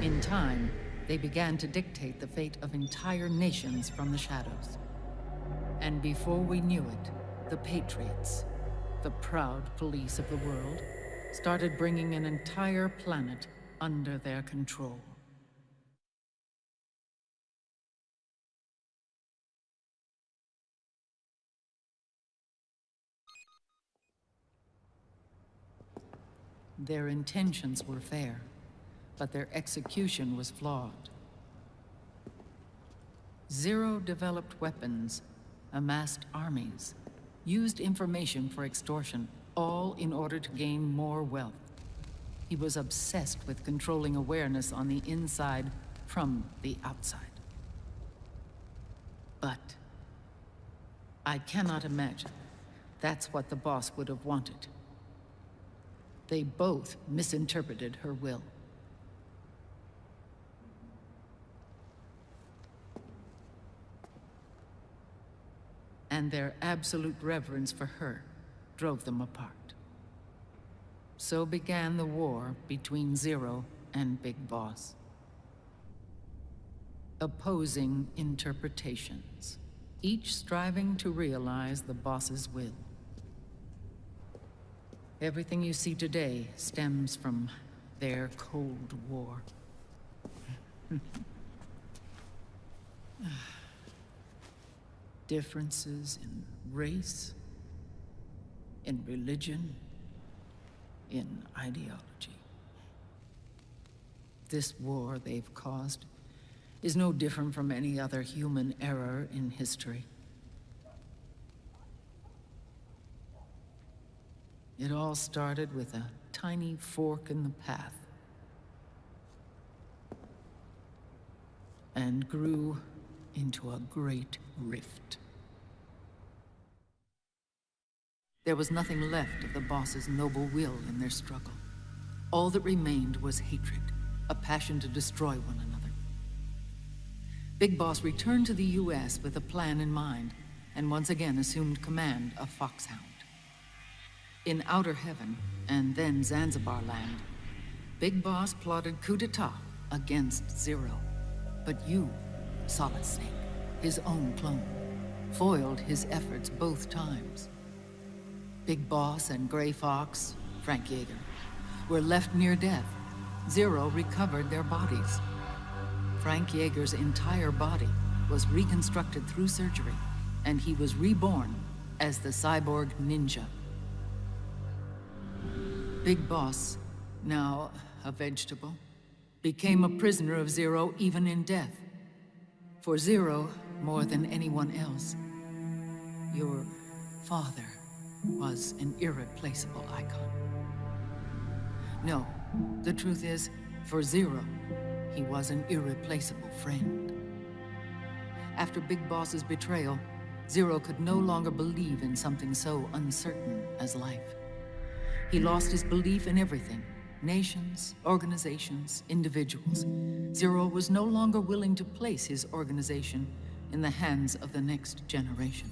In time, they began to dictate the fate of entire nations from the shadows. And before we knew it, the Patriots, the proud police of the world, started bringing an entire planet under their control. Their intentions were fair, but their execution was flawed. Zero developed weapons, amassed armies, used information for extortion, all in order to gain more wealth. He was obsessed with controlling awareness on the inside from the outside. But I cannot imagine that's what the boss would have wanted. They both misinterpreted her will. And their absolute reverence for her drove them apart. So began the war between Zero and Big Boss. Opposing interpretations, each striving to realize the boss's will. Everything you see today stems from their Cold War. Differences in race, in religion, in ideology. This war they've caused is no different from any other human error in history. It all started with a tiny fork in the path and grew into a great rift. There was nothing left of the boss's noble will in their struggle. All that remained was hatred, a passion to destroy one another. Big Boss returned to the US with a plan in mind, and once again assumed command of Foxhound. In Outer Heaven, and then Zanzibar Land, Big Boss plotted coup d'etat against Zero. But you, Solid Snake, his own clone, foiled his efforts both times. Big Boss and Gray Fox, Frank Yeager, were left near death. Zero recovered their bodies. Frank Yeager's entire body was reconstructed through surgery, and he was reborn as the cyborg ninja. Big Boss, now a vegetable, became a prisoner of Zero even in death. For Zero, more than anyone else, your father was an irreplaceable icon. No, the truth is, for Zero, he was an irreplaceable friend. After Big Boss's betrayal, Zero could no longer believe in something so uncertain as life. He lost his belief in everything. Nations, organizations, individuals. Zero was no longer willing to place his organization in the hands of the next generation.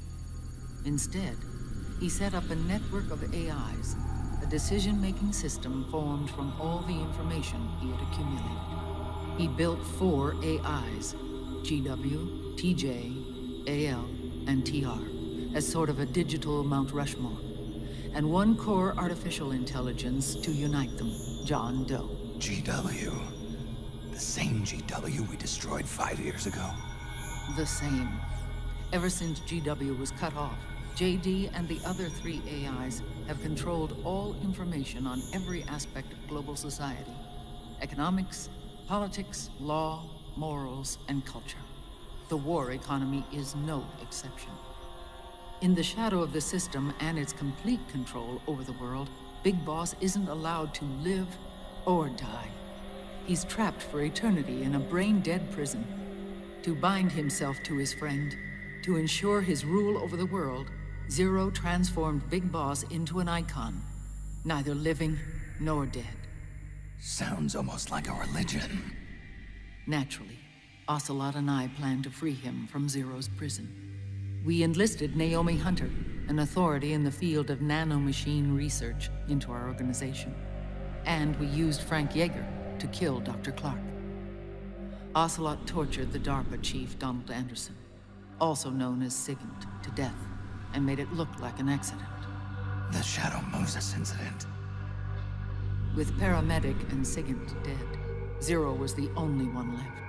Instead, he set up a network of AIs a decision-making system formed from all the information he had accumulated. He built 4 AIs, GW, TJ, AL, and TR, as sort of a digital Mount Rushmore, and 1 core artificial intelligence to unite them, John Doe. GW. The same GW we destroyed 5 years ago? The same. Ever since GW was cut off, JD and the other 3 AIs have controlled all information on every aspect of global society. Economics, politics, law, morals, and culture. The war economy is no exception. In the shadow of the system and its complete control over the world, Big Boss isn't allowed to live or die. He's trapped for eternity in a brain-dead prison. To bind himself to his friend, to ensure his rule over the world, Zero transformed Big Boss into an icon, neither living nor dead. Sounds almost like a religion. Naturally, Ocelot and I plan to free him from Zero's prison. We enlisted Naomi Hunter, an authority in the field of nanomachine research, into our organization. And we used Frank Yeager to kill Dr. Clark. Ocelot tortured the DARPA chief, Donald Anderson, also known as Sigint, to death, and made it look like an accident. The Shadow Moses incident. With Paramedic and Sigint dead, Zero was the only one left.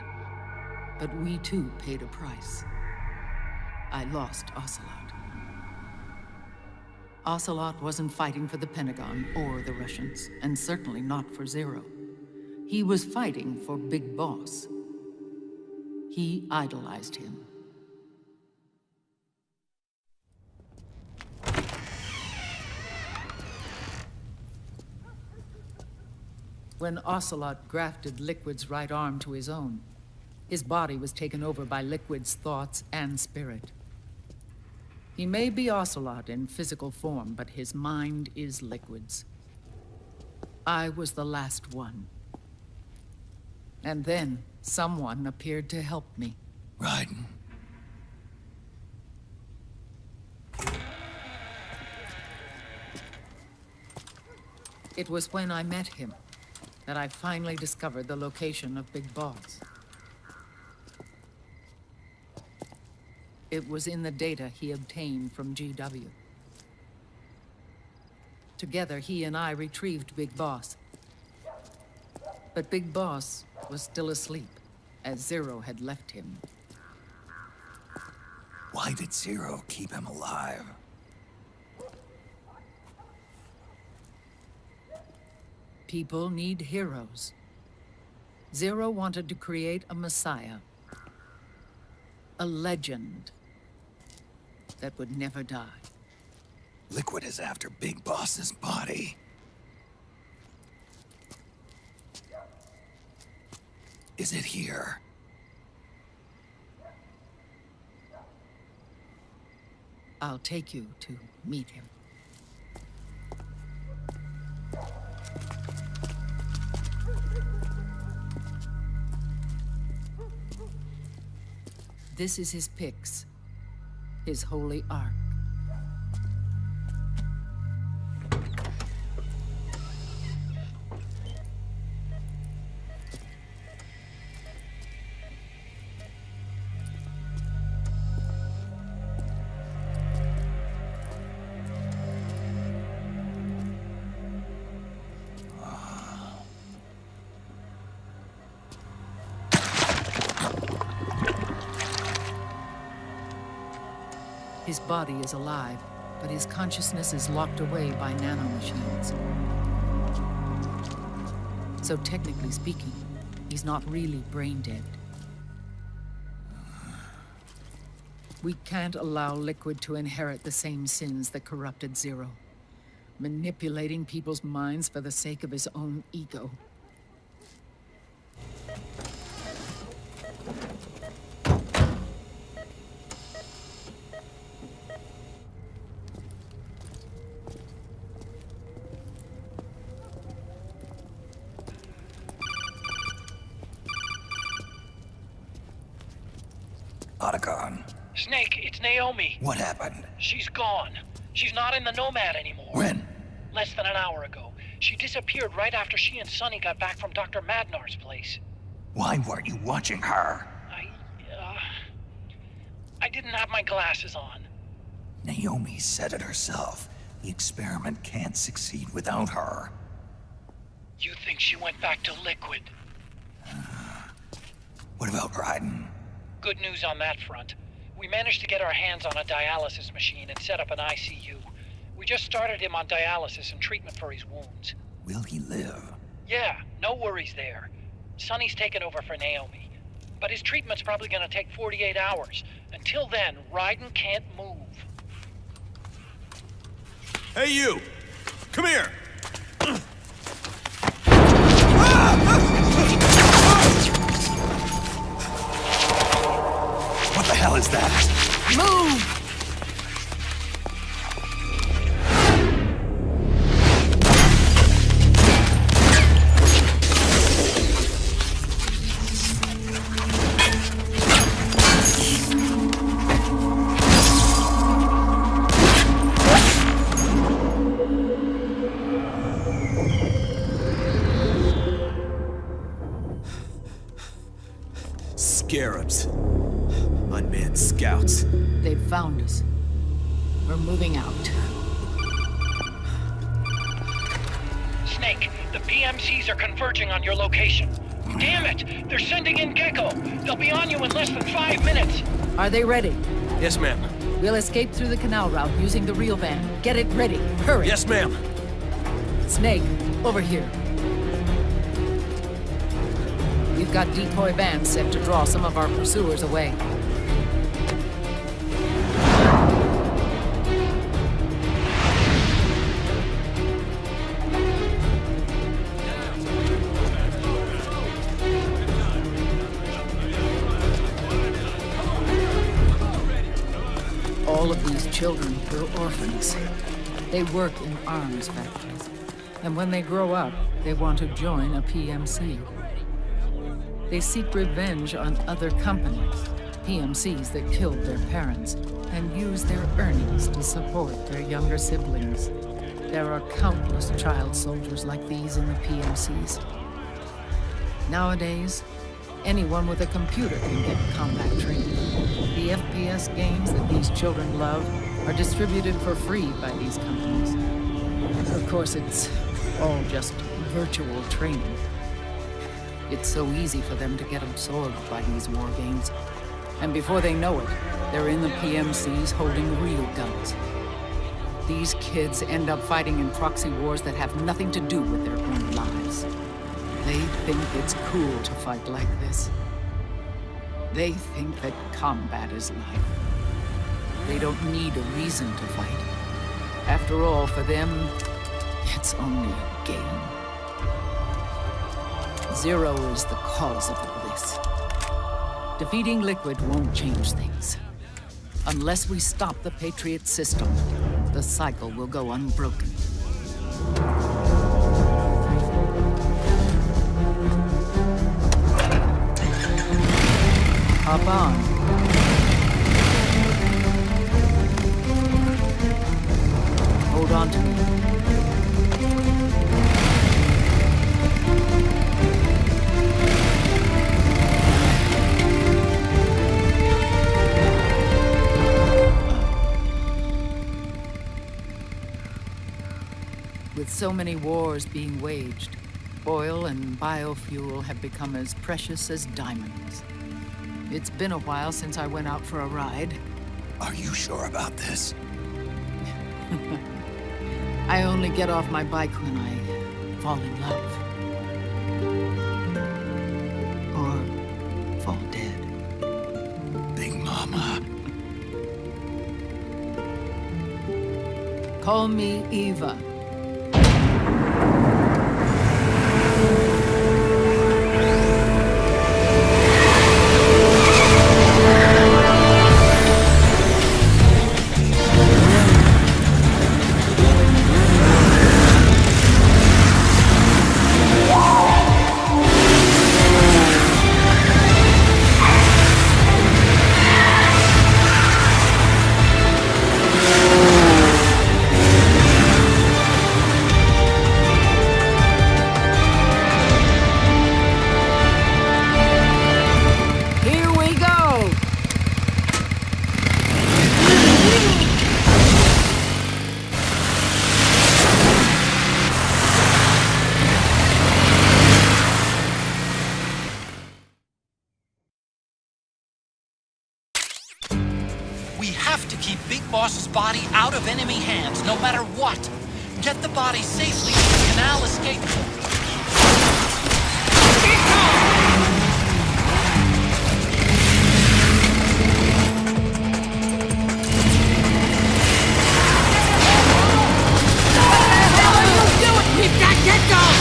But we too paid a price. I lost Ocelot. Ocelot wasn't fighting for the Pentagon or the Russians, and certainly not for Zero. He was fighting for Big Boss. He idolized him. When Ocelot grafted Liquid's right arm to his own, his body was taken over by Liquid's thoughts and spirit. He may be Ocelot in physical form, but his mind is Liquid's. I was the last one. And then someone appeared to help me. Raiden. It was when I met him that I finally discovered the location of Big Boss. It was in the data he obtained from GW. Together, he and I retrieved Big Boss. But Big Boss was still asleep, as Zero had left him. Why did Zero keep him alive? People need heroes. Zero wanted to create a messiah. A legend that would never die. Liquid is after Big Boss's body. Is it here? I'll take you to meet him. This is his pyx, his holy ark. His body is alive, but his consciousness is locked away by nanomachines. So technically speaking, he's not really brain dead. We can't allow Liquid to inherit the same sins that corrupted Zero, manipulating people's minds for the sake of his own ego. Snake, it's Naomi. What happened? She's gone. She's not in the Nomad anymore. When? less than an hour ago. She disappeared right after she and Sonny got back from Dr. Madnar's place. Why weren't you watching her? I didn't have my glasses on. Naomi said it herself. The experiment can't succeed without her. You think she went back to Liquid? What about Raiden? Good news on that front. We managed to get our hands on a dialysis machine and set up an ICU. We just started him on dialysis and treatment for his wounds. Will he live? Yeah, no worries there. Sonny's taken over for Naomi. But his treatment's probably gonna take 48 hours. Until then, Raiden can't move. Hey, you! Come here! What the hell is that? Move! Scarabs. Unmanned scouts. They've found us. We're moving out. Snake, the PMCs are converging on your location. Damn it! They're sending in Gecko! They'll be on you in less than 5 minutes! Are they ready? Yes, ma'am. We'll escape through the canal route using the real van. Get it ready. Hurry. Yes, ma'am. Snake, over here. We've got decoy vans set to draw some of our pursuers away. All of these children were orphans. They work in arms factories. And when they grow up, they want to join a PMC. They seek revenge on other companies, PMCs that killed their parents, and use their earnings to support their younger siblings. There are countless child soldiers like these in the PMCs. Nowadays, anyone with a computer can get combat training. The FPS games that these children love are distributed for free by these companies. Of course, it's all just virtual training. It's so easy for them to get absorbed by these war games. And before they know it, they're in the PMCs holding real guns. These kids end up fighting in proxy wars that have nothing to do with their own lives. They think it's cool to fight like this. They think that combat is life. They don't need a reason to fight. After all, for them, it's only a game. Zero is the cause of all this. Defeating Liquid won't change things. Unless we stop the Patriot system, the cycle will go unbroken. Hop on. Hold on to me. With so many wars being waged, oil and biofuel have become as precious as diamonds. It's been a while since I went out for a ride. Are you sure about this? I only get off my bike when I fall in love. Or fall dead. Big Mama. Call me Eva. boss's body out of enemy hands, no matter what. Get the body safely to the canal escape point. We've got get-go!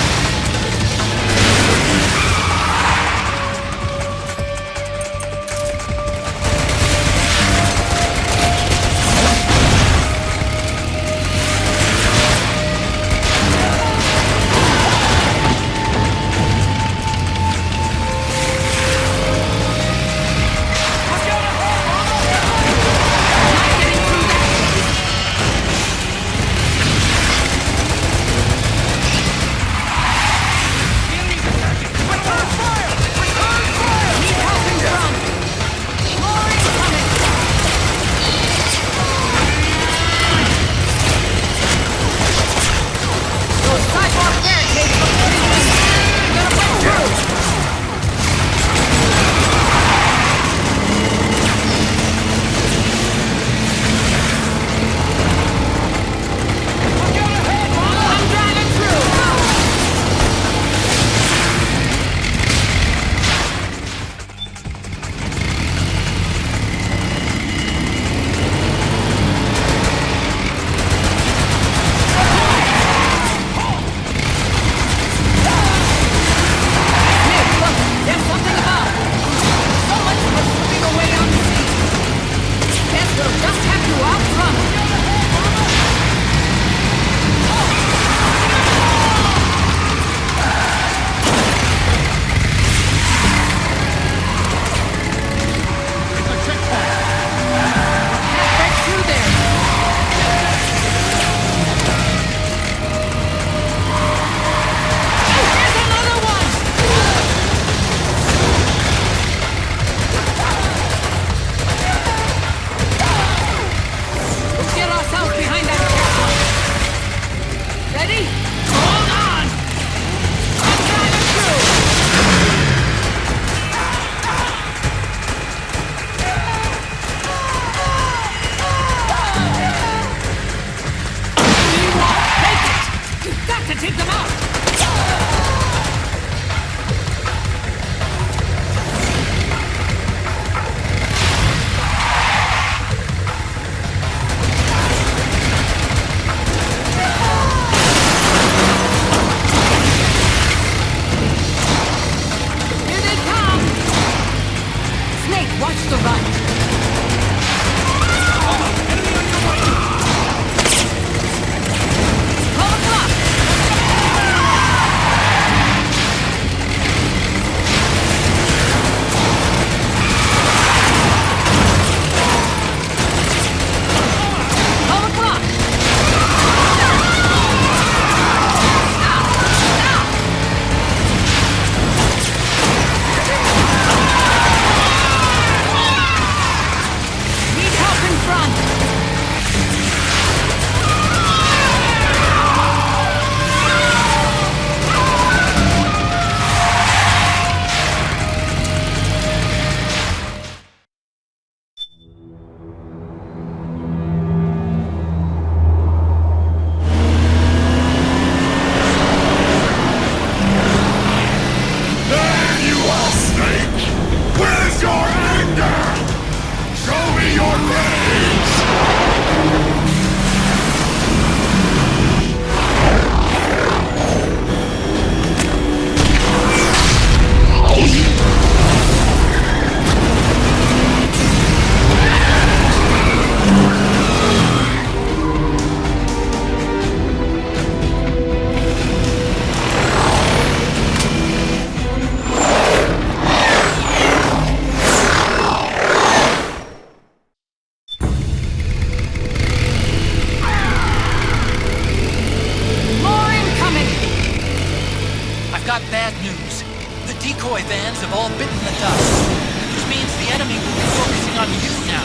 decoy vans have all bitten the dust, which means the enemy will be focusing on you now.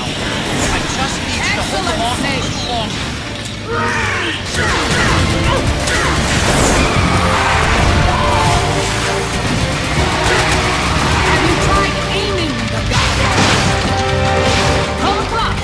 I just need you to hold them off a little longer. Have you tried aiming the gun? Pull the clock!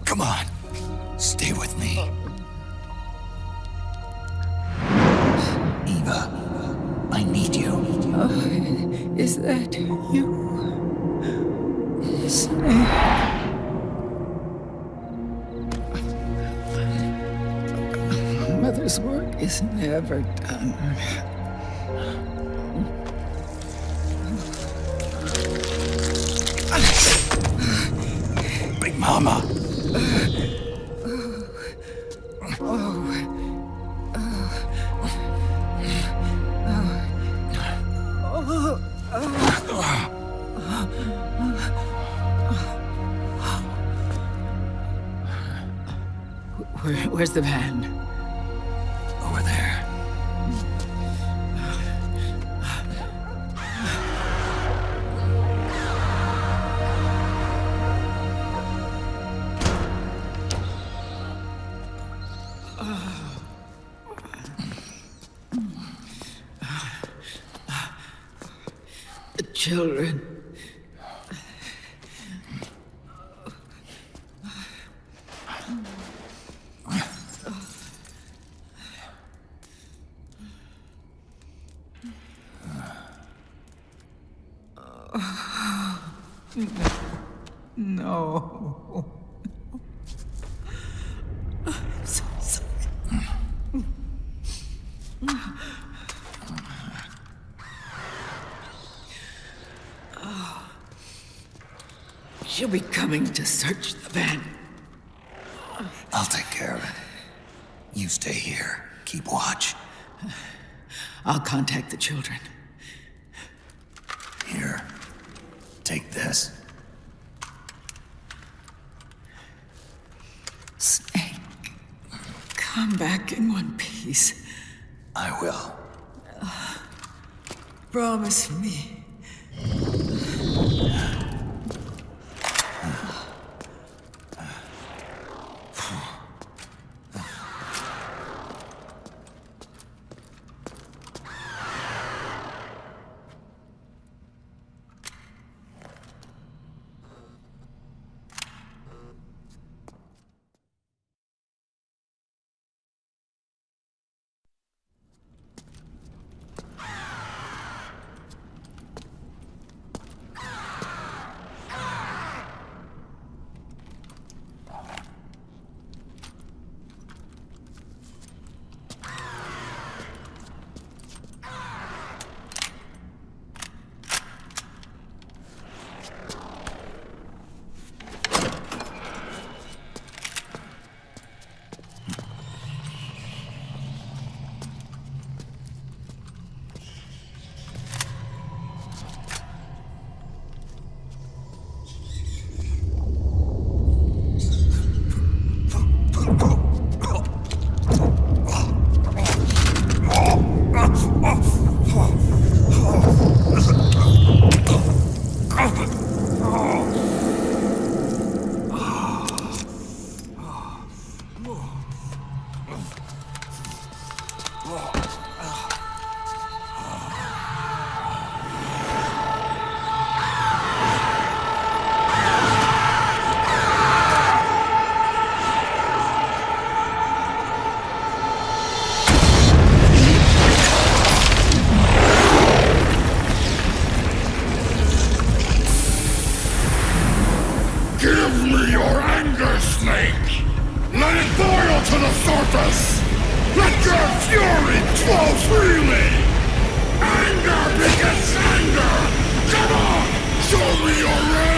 Come on. Stay with me. Eva, I need you. Is that you? Snake. Mother's work is never done. Big Mama. Where's the van? Over there. The children. No. I'm so sorry. She'll be coming to search the van. I'll take care of it. You stay here. Keep watch. I'll contact the children. Here. Take this. Snake, come back in one piece. I will. Promise me. Give me your anger, Snake! Let it boil to the surface! Let your fury flow freely! Anger begets anger! Come on! Show me your rage!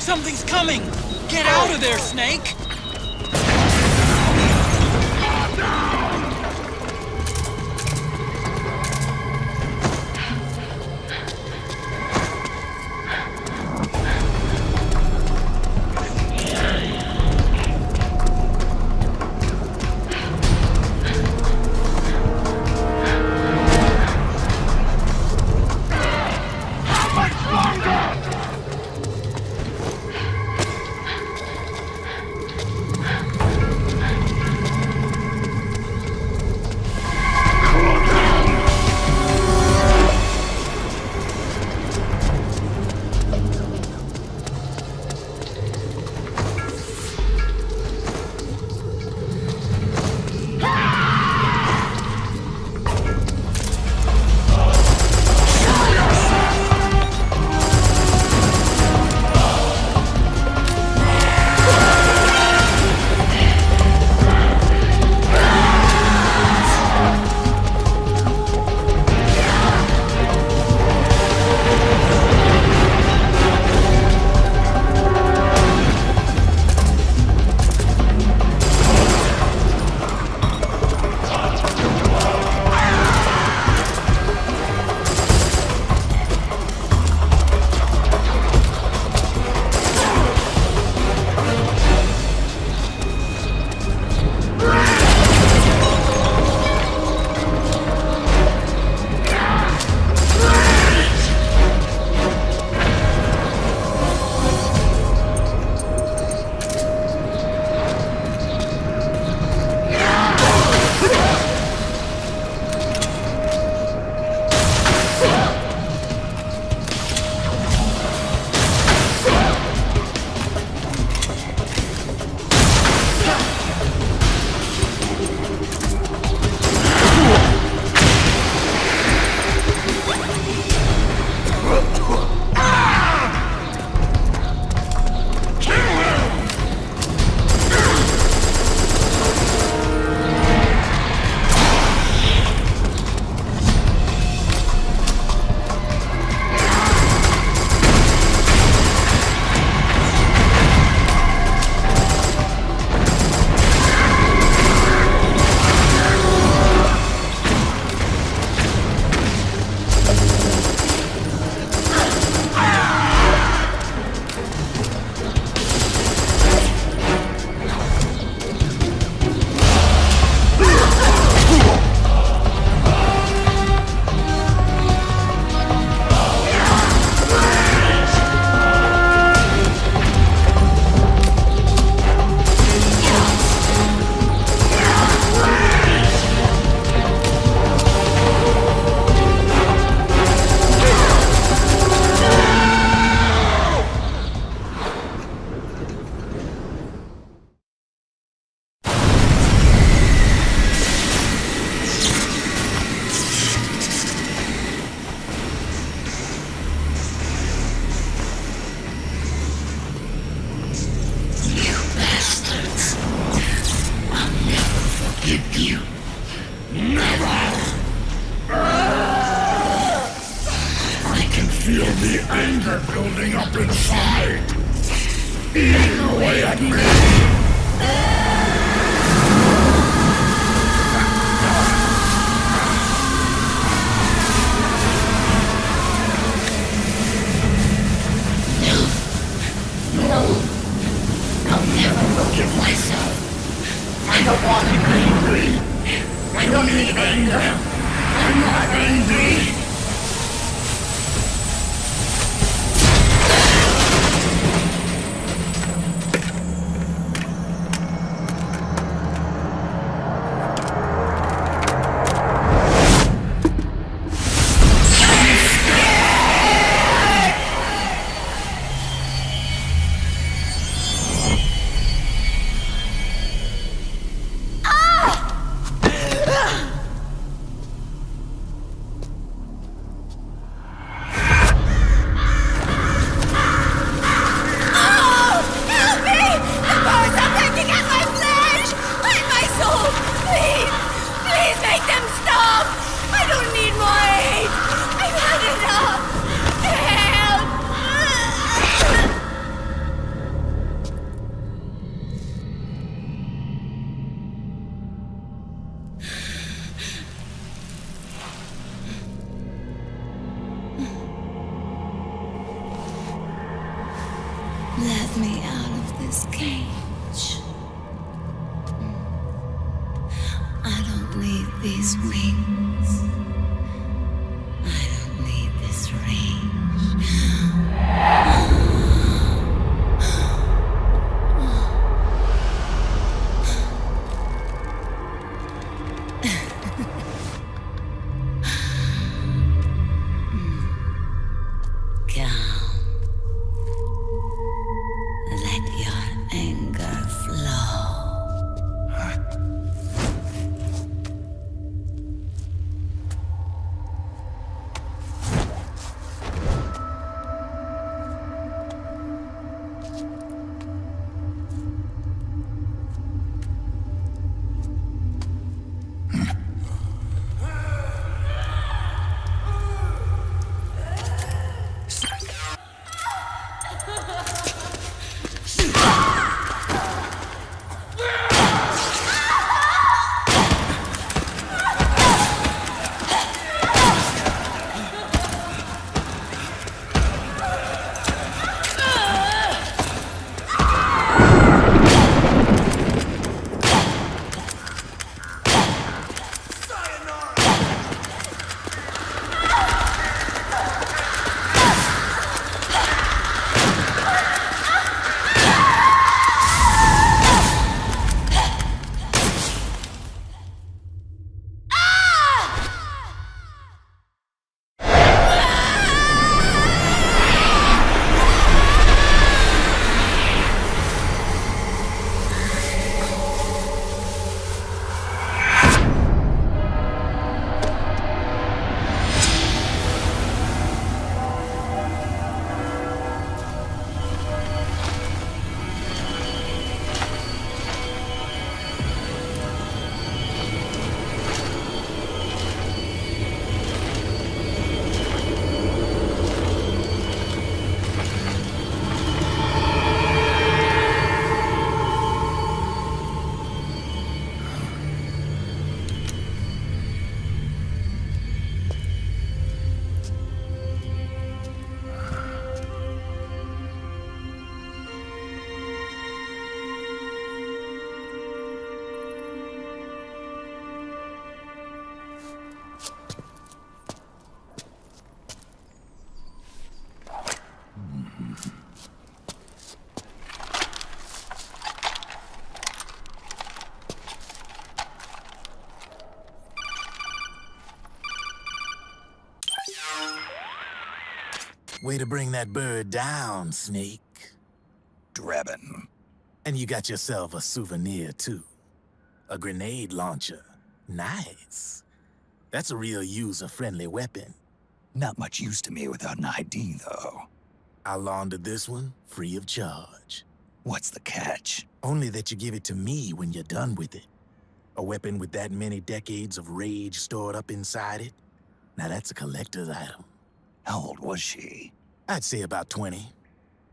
Something's coming! Get out of there, Snake! feel the anger building up inside, eating away at me. I don't want to be angry. I don't need anger. I'm not angry. Let me out of this cage. I don't need these wings. I don't need this range. Calm. Let your anger flow. Way to bring that bird down, Snake. Drebin. And you got yourself a souvenir, too. A grenade launcher. Nice. That's a real user-friendly weapon. Not much use to me without an ID, though. I'll launder this one free of charge. What's the catch? Only that you give it to me when you're done with it. A weapon with that many decades of rage stored up inside it? Now that's a collector's item. How old was she? I'd say about 20.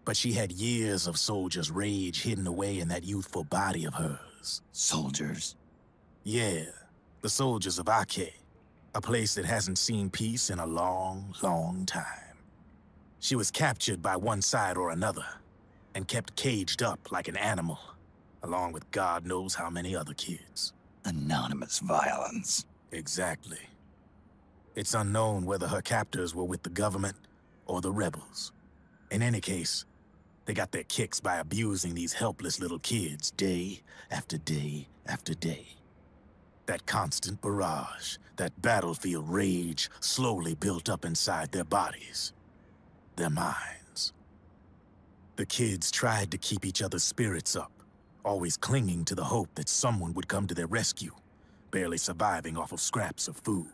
But she had years of soldiers' rage hidden away in that youthful body of hers. Soldiers? Yeah, the soldiers of Ake. A place that hasn't seen peace in a long, long time. She was captured by one side or another, and kept caged up like an animal. along with God knows how many other kids. Anonymous violence. Exactly. It's unknown whether her captors were with the government or the rebels. In any case, they got their kicks by abusing these helpless little kids day after day after day. That constant barrage, that battlefield rage slowly built up inside their bodies, their minds. The kids tried to keep each other's spirits up, always clinging to the hope that someone would come to their rescue, barely surviving off of scraps of food.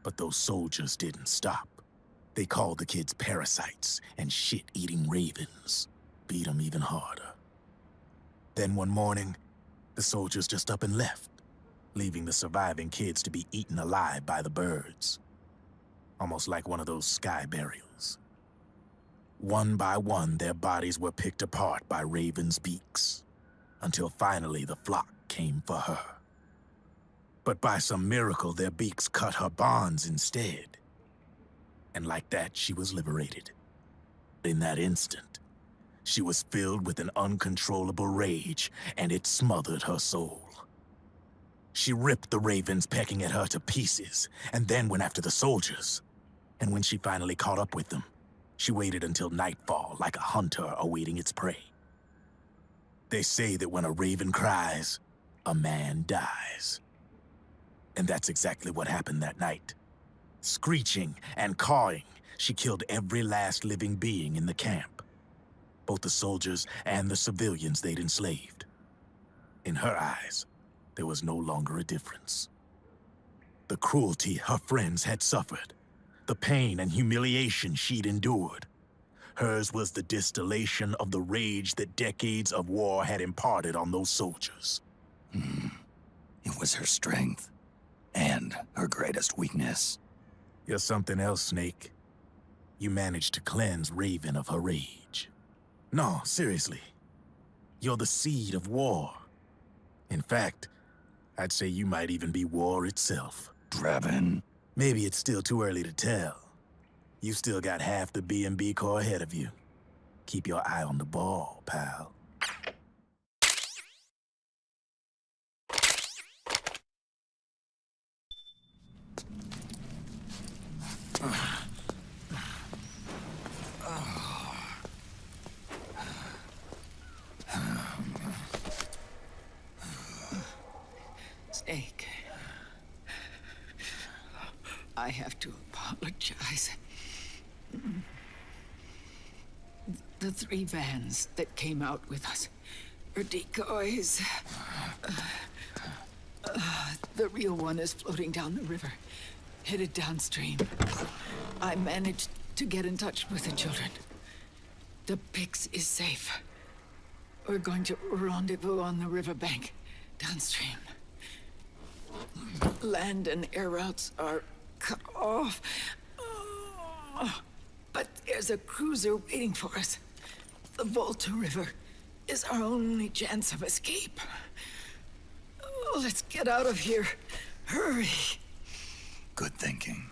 But those soldiers didn't stop. They called the kids parasites and shit-eating ravens, beat them even harder. Then one morning, the soldiers just up and left, leaving the surviving kids to be eaten alive by the birds. Almost like one of those sky burials. One by one, their bodies were picked apart by ravens' beaks, until finally the flock came for her. But by some miracle, their beaks cut her bonds instead. And like that, she was liberated. In that instant, she was filled with an uncontrollable rage, and it smothered her soul. She ripped the ravens pecking at her to pieces, and then went after the soldiers. And when she finally caught up with them, she waited until nightfall like a hunter awaiting its prey. They say that when a raven cries, a man dies. And that's exactly what happened that night. Screeching and cawing, she killed every last living being in the camp. Both the soldiers and the civilians they'd enslaved. In her eyes, there was no longer a difference. The cruelty her friends had suffered, the pain and humiliation she'd endured. Hers was the distillation of the rage that decades of war had imparted on those soldiers. It was her strength, and her greatest weakness. You're something else, Snake. You managed to cleanse Raven of her rage. No, seriously. You're the seed of war. In fact, I'd say you might even be war itself. Draven. Maybe it's still too early to tell. You still got half the B&B Corps ahead of you. Keep your eye on the ball, pal. Snake, I have to apologize. The 3 vans that came out with us are decoys. The real one is floating down the river, headed downstream. I managed to get in touch with the children. The Pix is safe. We're going to rendezvous on the riverbank, downstream. Land and air routes are cut off. But there's a cruiser waiting for us. The Volta River is our only chance of escape. Let's get out of here. Hurry. Good thinking.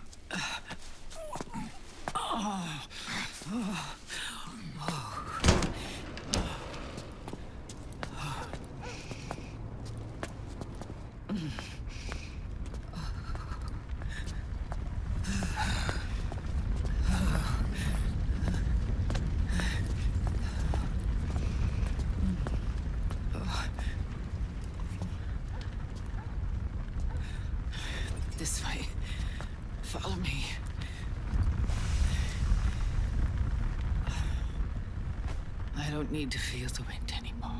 This way. Follow me. I don't need to feel the wind anymore.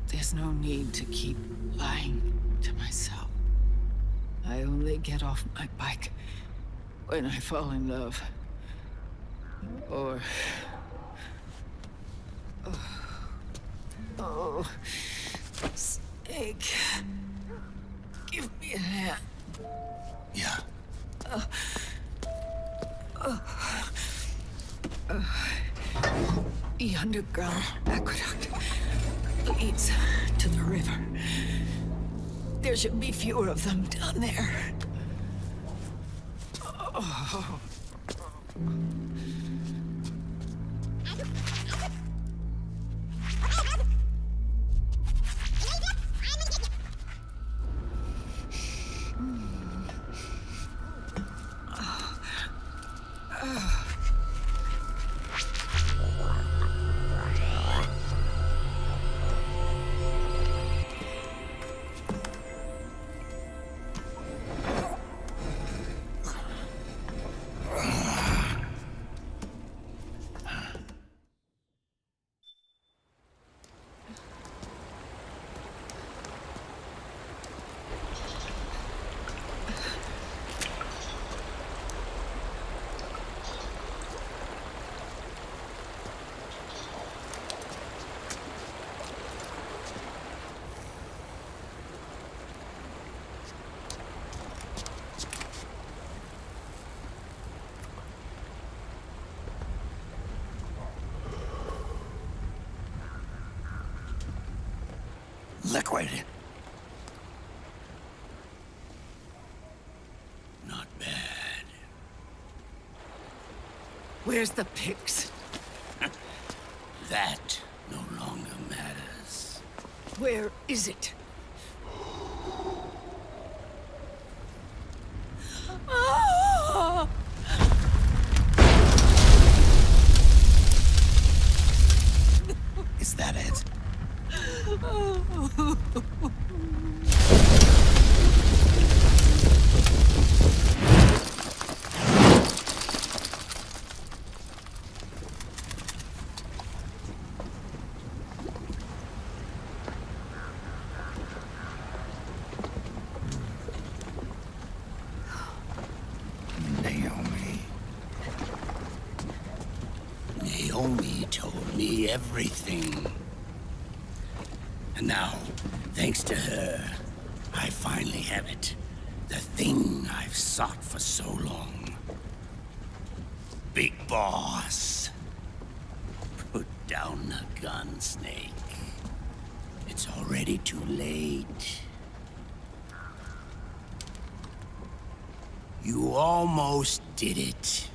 There's no need to keep lying to myself. I only get off my bike when I fall in love. Or... Oh... Snake... Give me a hand. Yeah. The underground aqueduct leads to the river. There should be fewer of them down there. Oh. Liquid. Not bad. Where's the pics? That no longer matters. Where is it? Ah! Is that it? Naomi told me everything. And now, thanks to her, I finally have it. The thing I've sought for so long. Big Boss. Put down the gun, Snake. It's already too late. You almost did it.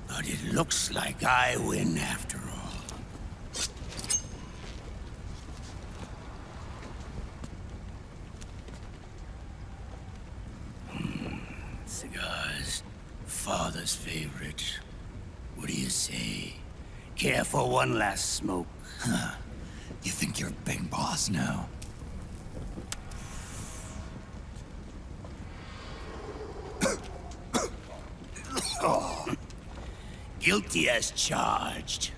But it looks like I win after all. Cigars. Father's favorite. What do you say? Care for one last smoke? Huh. You think you're Big Boss now? Oh. Guilty as charged.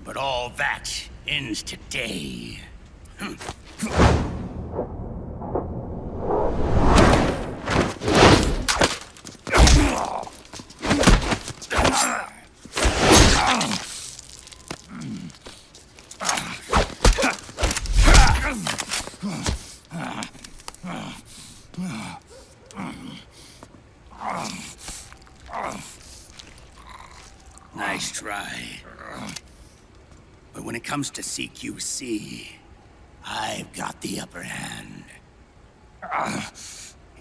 But all that ends today. Nice try. But when it comes to CQC, I've got the upper hand.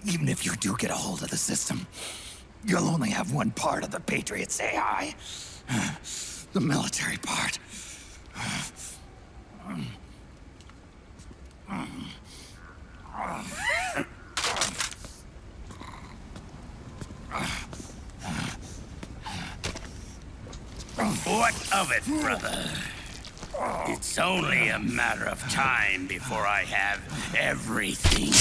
Even if you do get a hold of the system, you'll only have one part of the Patriots AI. The military part. What of it, brother? It's only a matter of time before I have everything.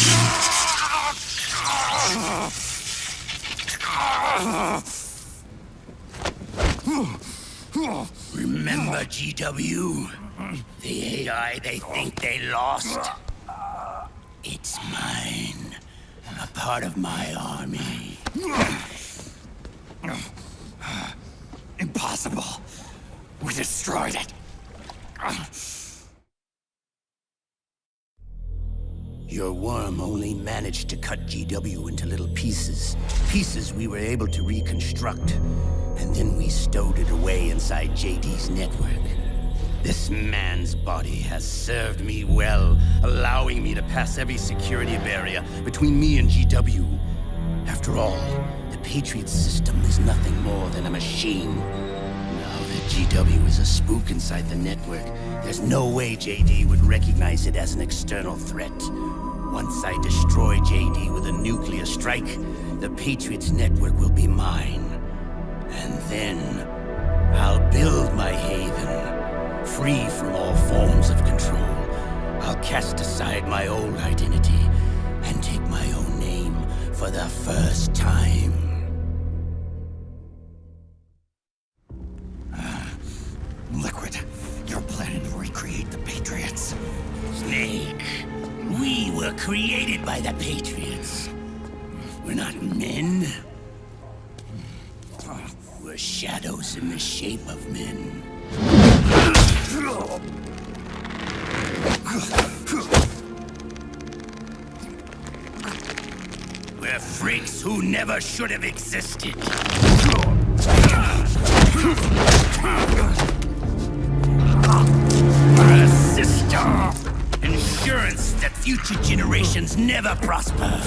Remember GW? The AI they think they lost? It's mine. A part of my army. Impossible. We destroyed it. Your worm only managed to cut GW into little pieces. Pieces we were able to reconstruct. And then we stowed it away inside JD's network. This man's body has served me well, allowing me to pass every security barrier between me and GW. After all, the Patriot system is nothing more than a machine. Now that GW is a spook inside the network, there's no way JD would recognize it as an external threat. Once I destroy JD with a nuclear strike, the Patriots network will be mine. And then, I'll build my haven, free from all forms of control. I'll cast aside my old identity and take my own name for the first time. Liquid, you're planning to recreate the Patriots. Snake, we were created by the Patriots. We're not men. We're shadows in the shape of men. We're They're freaks who never should have existed. We're a system. Insurance that future generations never prosper.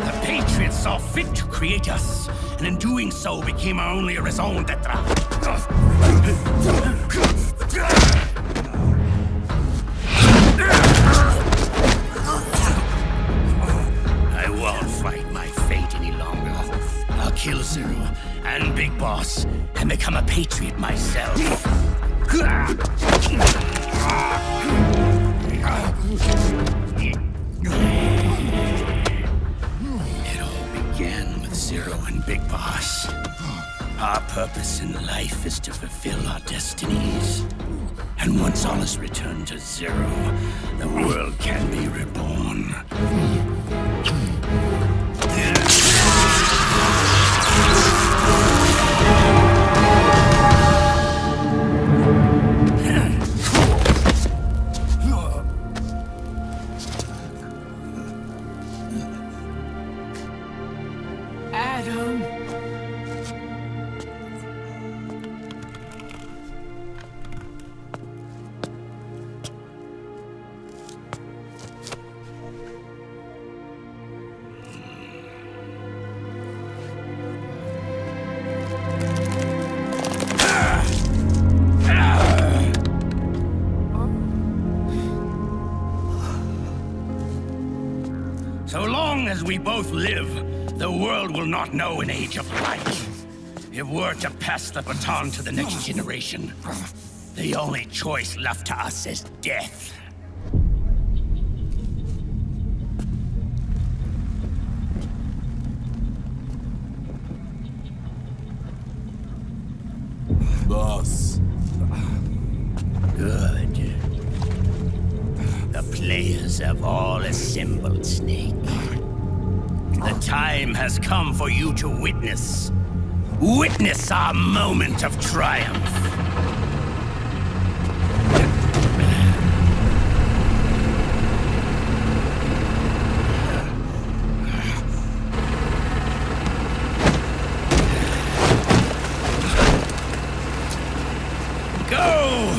The Patriots saw fit to create us, and in doing so became our only raison d'etre. I won't fight my fate any longer. I'll kill Zero and Big Boss and become a Patriot myself. It all began with Zero and Big Boss. Our purpose in life is to fulfill our destinies. And once all is returned to Zero, the world can be reborn. Adam. So long as we both live, the world will not know an age of light. If we're to pass the baton to the next generation, the only choice left to us is death. Boss. Good. The players have all assembled, Snake. The time has come for you to witness. Witness our moment of triumph. Go!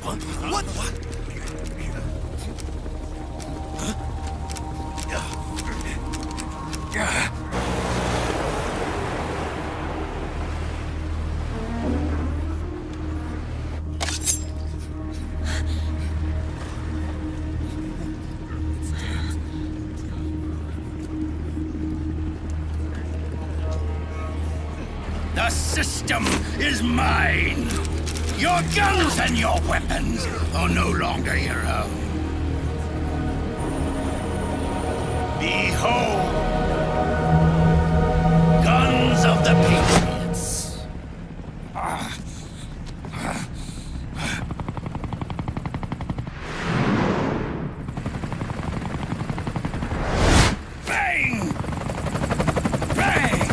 What? The system is mine. Your guns and your weapons are no longer your own. Behold, guns of the Patriots. Bang! Bang!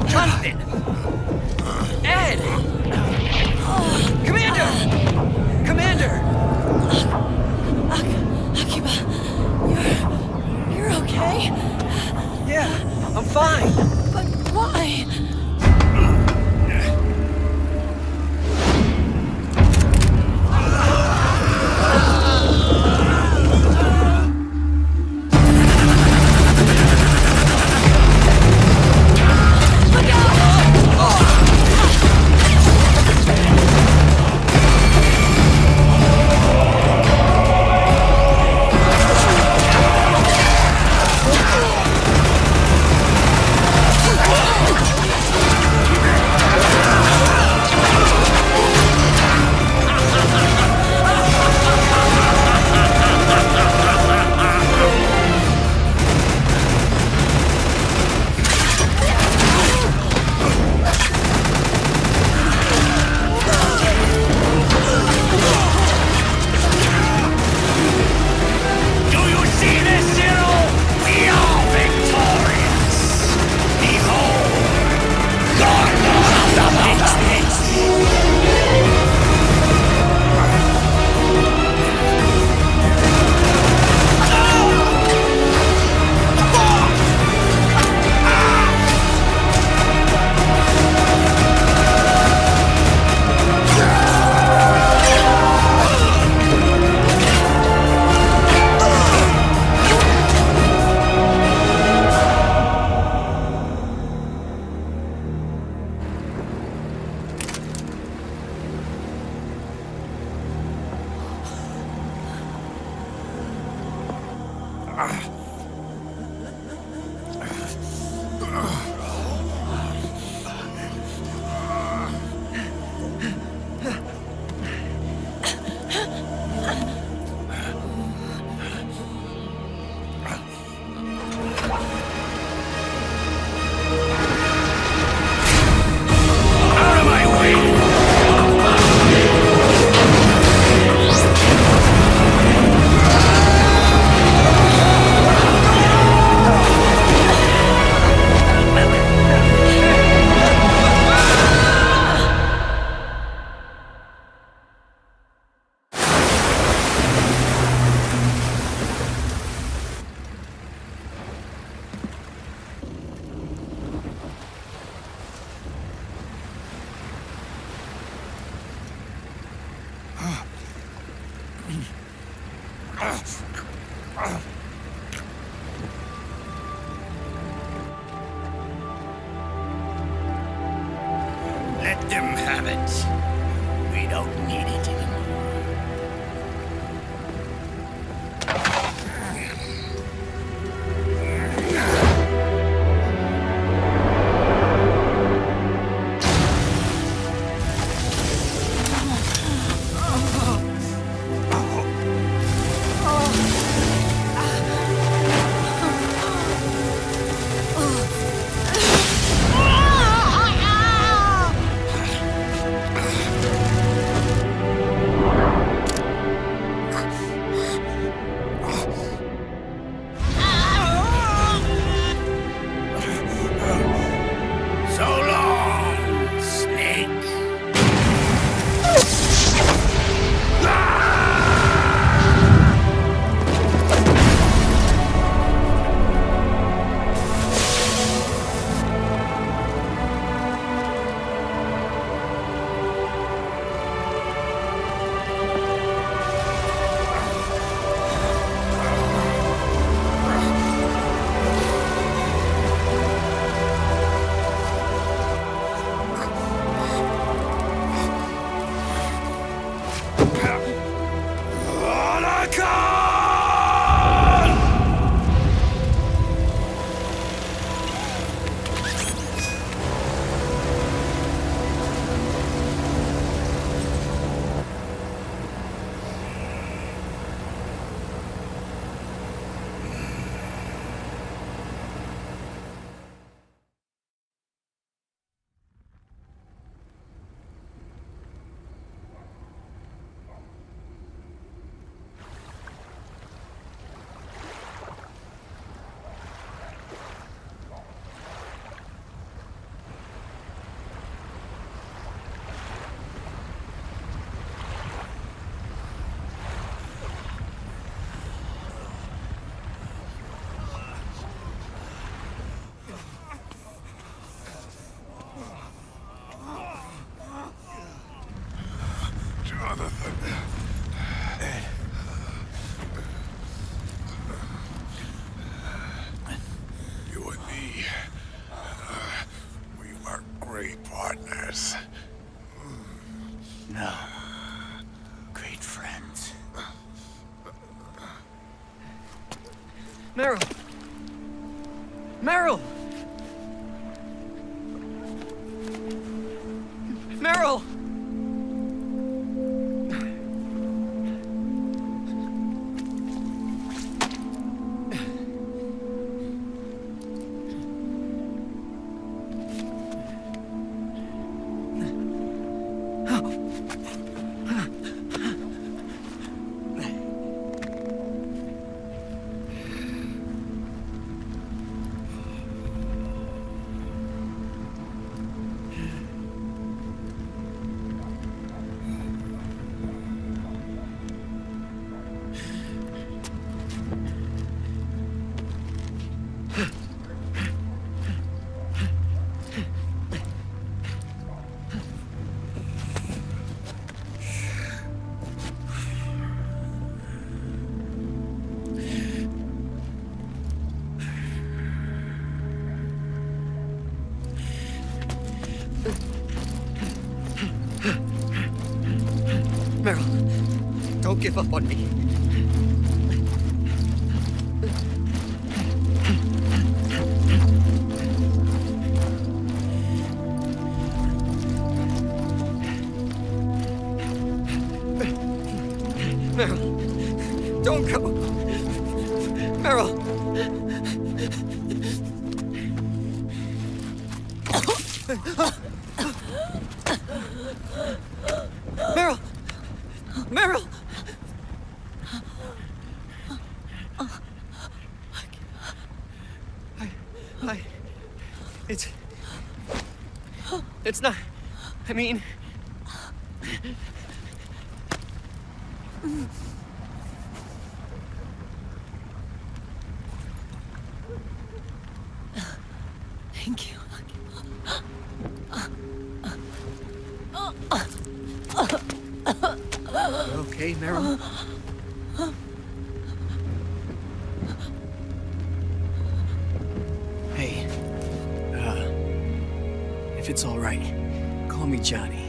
Jonathan! Ed! Commander! Commander! Akiba, you're okay? Yeah, I'm fine. But why? Let them have it. We don't need it anymore. So long, Snake. Jonathan. You and me, we were great partners. No. Great friends. Meryl! Meryl! Meryl! Meryl, don't give up on me. Meryl, don't go. Meryl. Meryl! Meryl! It's not... I mean... Thank you. Okay, Meryl? It's all right. Call me Johnny.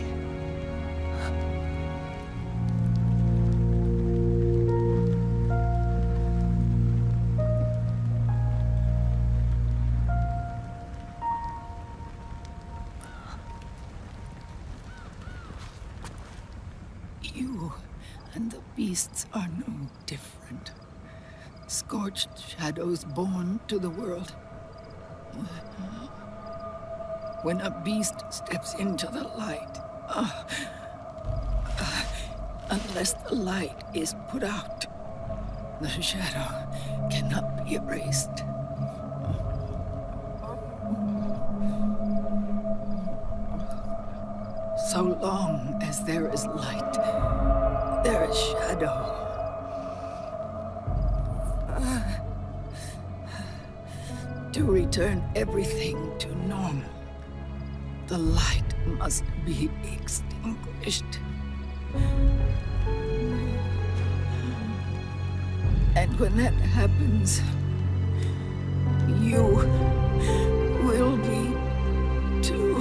You and the beasts are no different. Scorched shadows born to the world. When a beast steps into the light, unless the light is put out, the shadow cannot be erased. So long as there is light, there is shadow. To return everything to normal, the light must be extinguished. And when that happens, you will be too.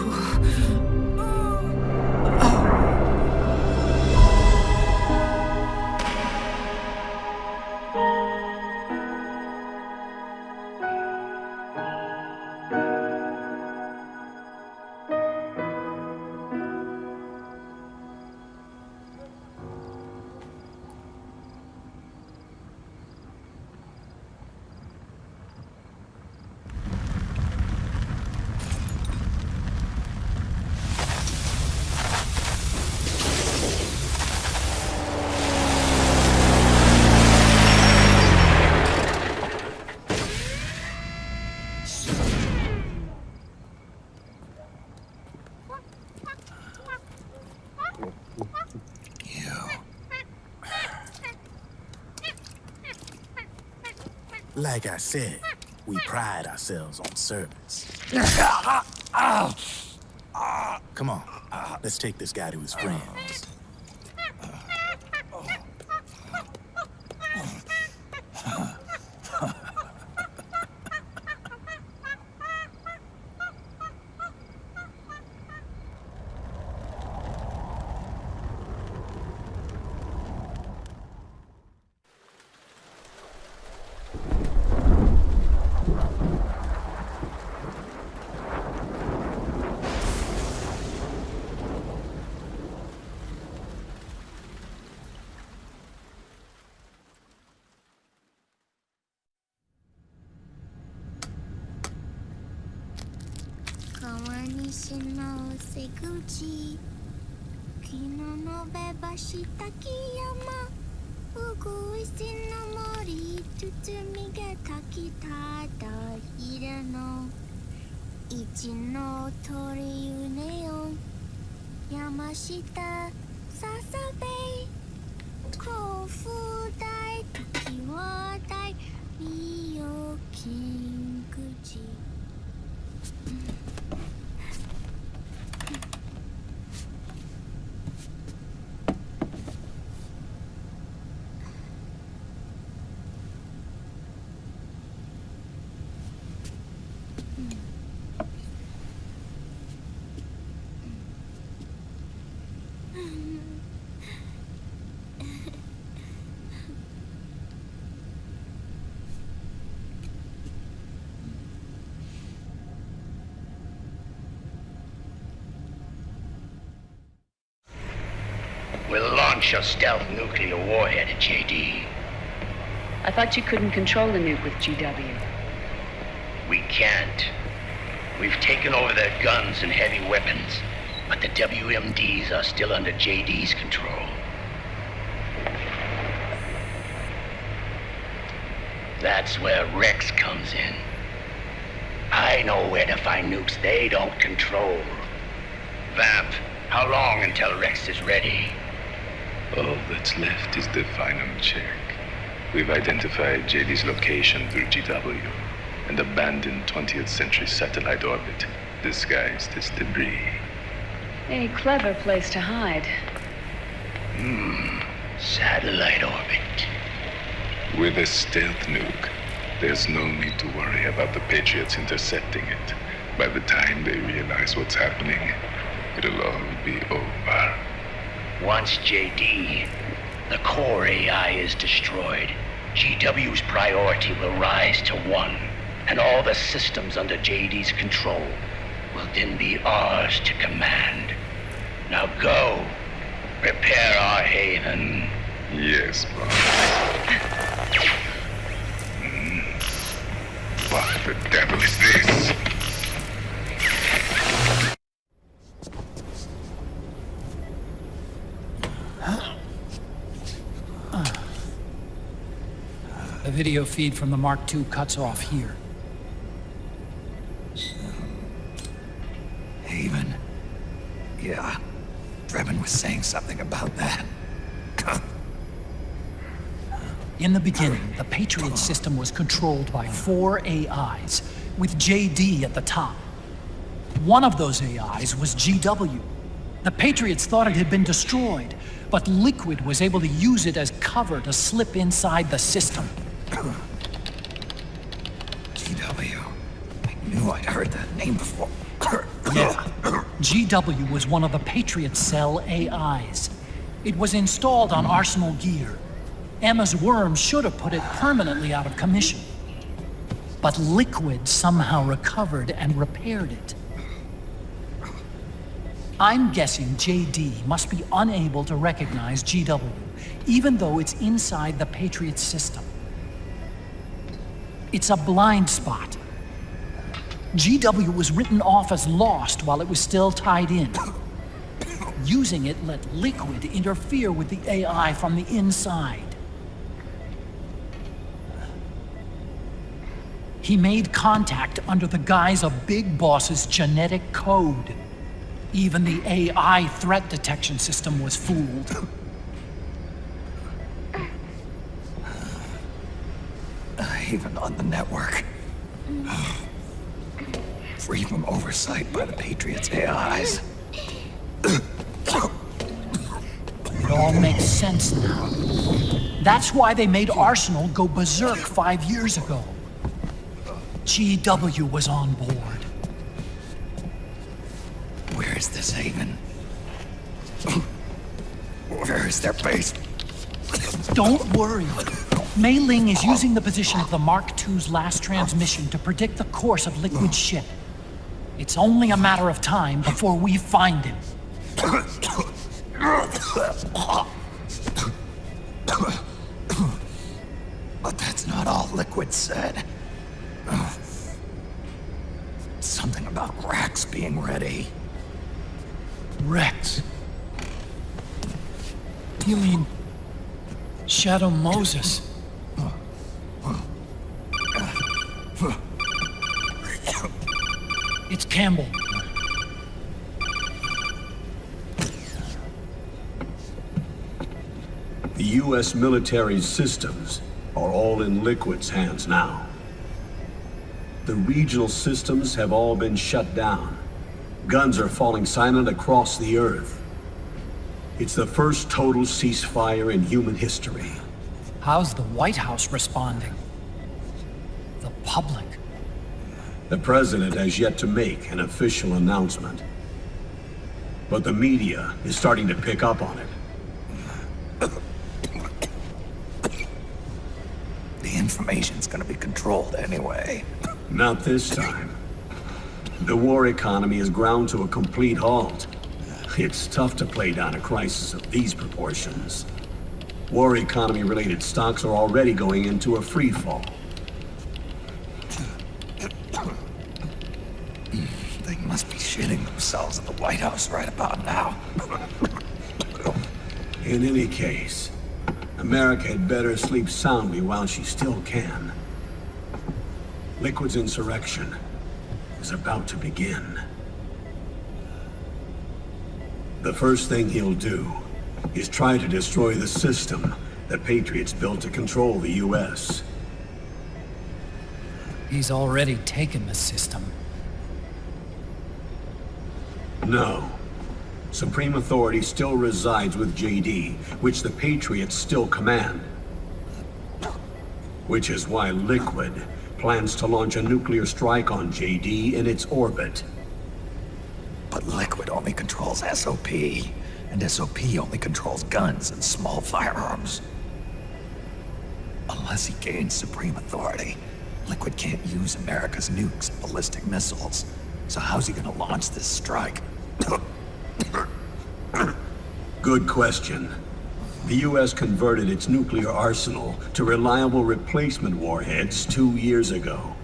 Like I said, we pride ourselves on service. Come on, let's take this guy to his friends. We'll launch a stealth nuclear warhead at JD. I thought you couldn't control the nuke with GW. We can't. We've taken over their guns and heavy weapons, but the WMDs are still under JD's control. That's where Rex comes in. I know where to find nukes they don't control. Vamp, how long until Rex is ready? All that's left is the final check. We've identified JD's location through GW, an abandoned 20th century satellite orbit disguised as debris. A clever place to hide. Satellite orbit. With a stealth nuke, there's no need to worry about the Patriots intercepting it. By the time they realize what's happening, it'll all be over. Once JD, the core AI is destroyed, GW's priority will rise to 1, and all the systems under JD's control will then be ours to command. Now go, prepare our haven. Yes, boss. What the devil is this? The video feed from the Mark II cuts off here. Haven. Yeah. Drebin was saying something about that. In the beginning, the Patriot system was controlled by 4 AIs, with JD at the top. One of those AIs was GW. The Patriots thought it had been destroyed, but Liquid was able to use it as cover to slip inside the system. GW. I knew I'd heard that name before. Yeah. GW was one of the Patriot Cell AIs. It was installed on Arsenal gear. Emma's worm should have put it permanently out of commission. But Liquid somehow recovered and repaired it. I'm guessing JD must be unable to recognize GW, even though it's inside the Patriot system. It's a blind spot. GW was written off as lost while it was still tied in. Using it let Liquid interfere with the AI from the inside. He made contact under the guise of Big Boss's genetic code. Even the AI threat detection system was fooled. Even on the network. Free from oversight by the Patriots' AIs. It all makes sense now. That's why they made Arsenal go berserk 5 years ago. GW was on board. Where is this haven? Where is their base? Don't worry. Mei Ling is using the position of the Mark II's last transmission to predict the course of Liquid's ship. It's only a matter of time before we find him. But that's not all Liquid said. Something about Rex being ready. Rex? You mean Shadow Moses? It's Campbell. The U.S. military's systems are all in Liquid's hands now. The regional systems have all been shut down. Guns are falling silent across the Earth. It's the first total ceasefire in human history. How's the White House responding? The public? The president has yet to make an official announcement. But the media is starting to pick up on it. The information's gonna be controlled anyway. Not this time. The war economy is ground to a complete halt. It's tough to play down a crisis of these proportions. War economy-related stocks are already going into a free fall. They must be shitting themselves at the White House right about now. In any case, America had better sleep soundly while she still can. Liquid's insurrection is about to begin. The first thing he'll do is try to destroy the system the Patriots built to control the U.S. He's already taken the system. No. Supreme authority still resides with JD, which the Patriots still command. Which is why Liquid plans to launch a nuclear strike on JD in its orbit. But Liquid only controls SOP, and SOP only controls guns and small firearms. Unless he gains supreme authority, Liquid can't use America's nukes and ballistic missiles. So how's he gonna launch this strike? Good question. The US converted its nuclear arsenal to reliable replacement warheads 2 years ago.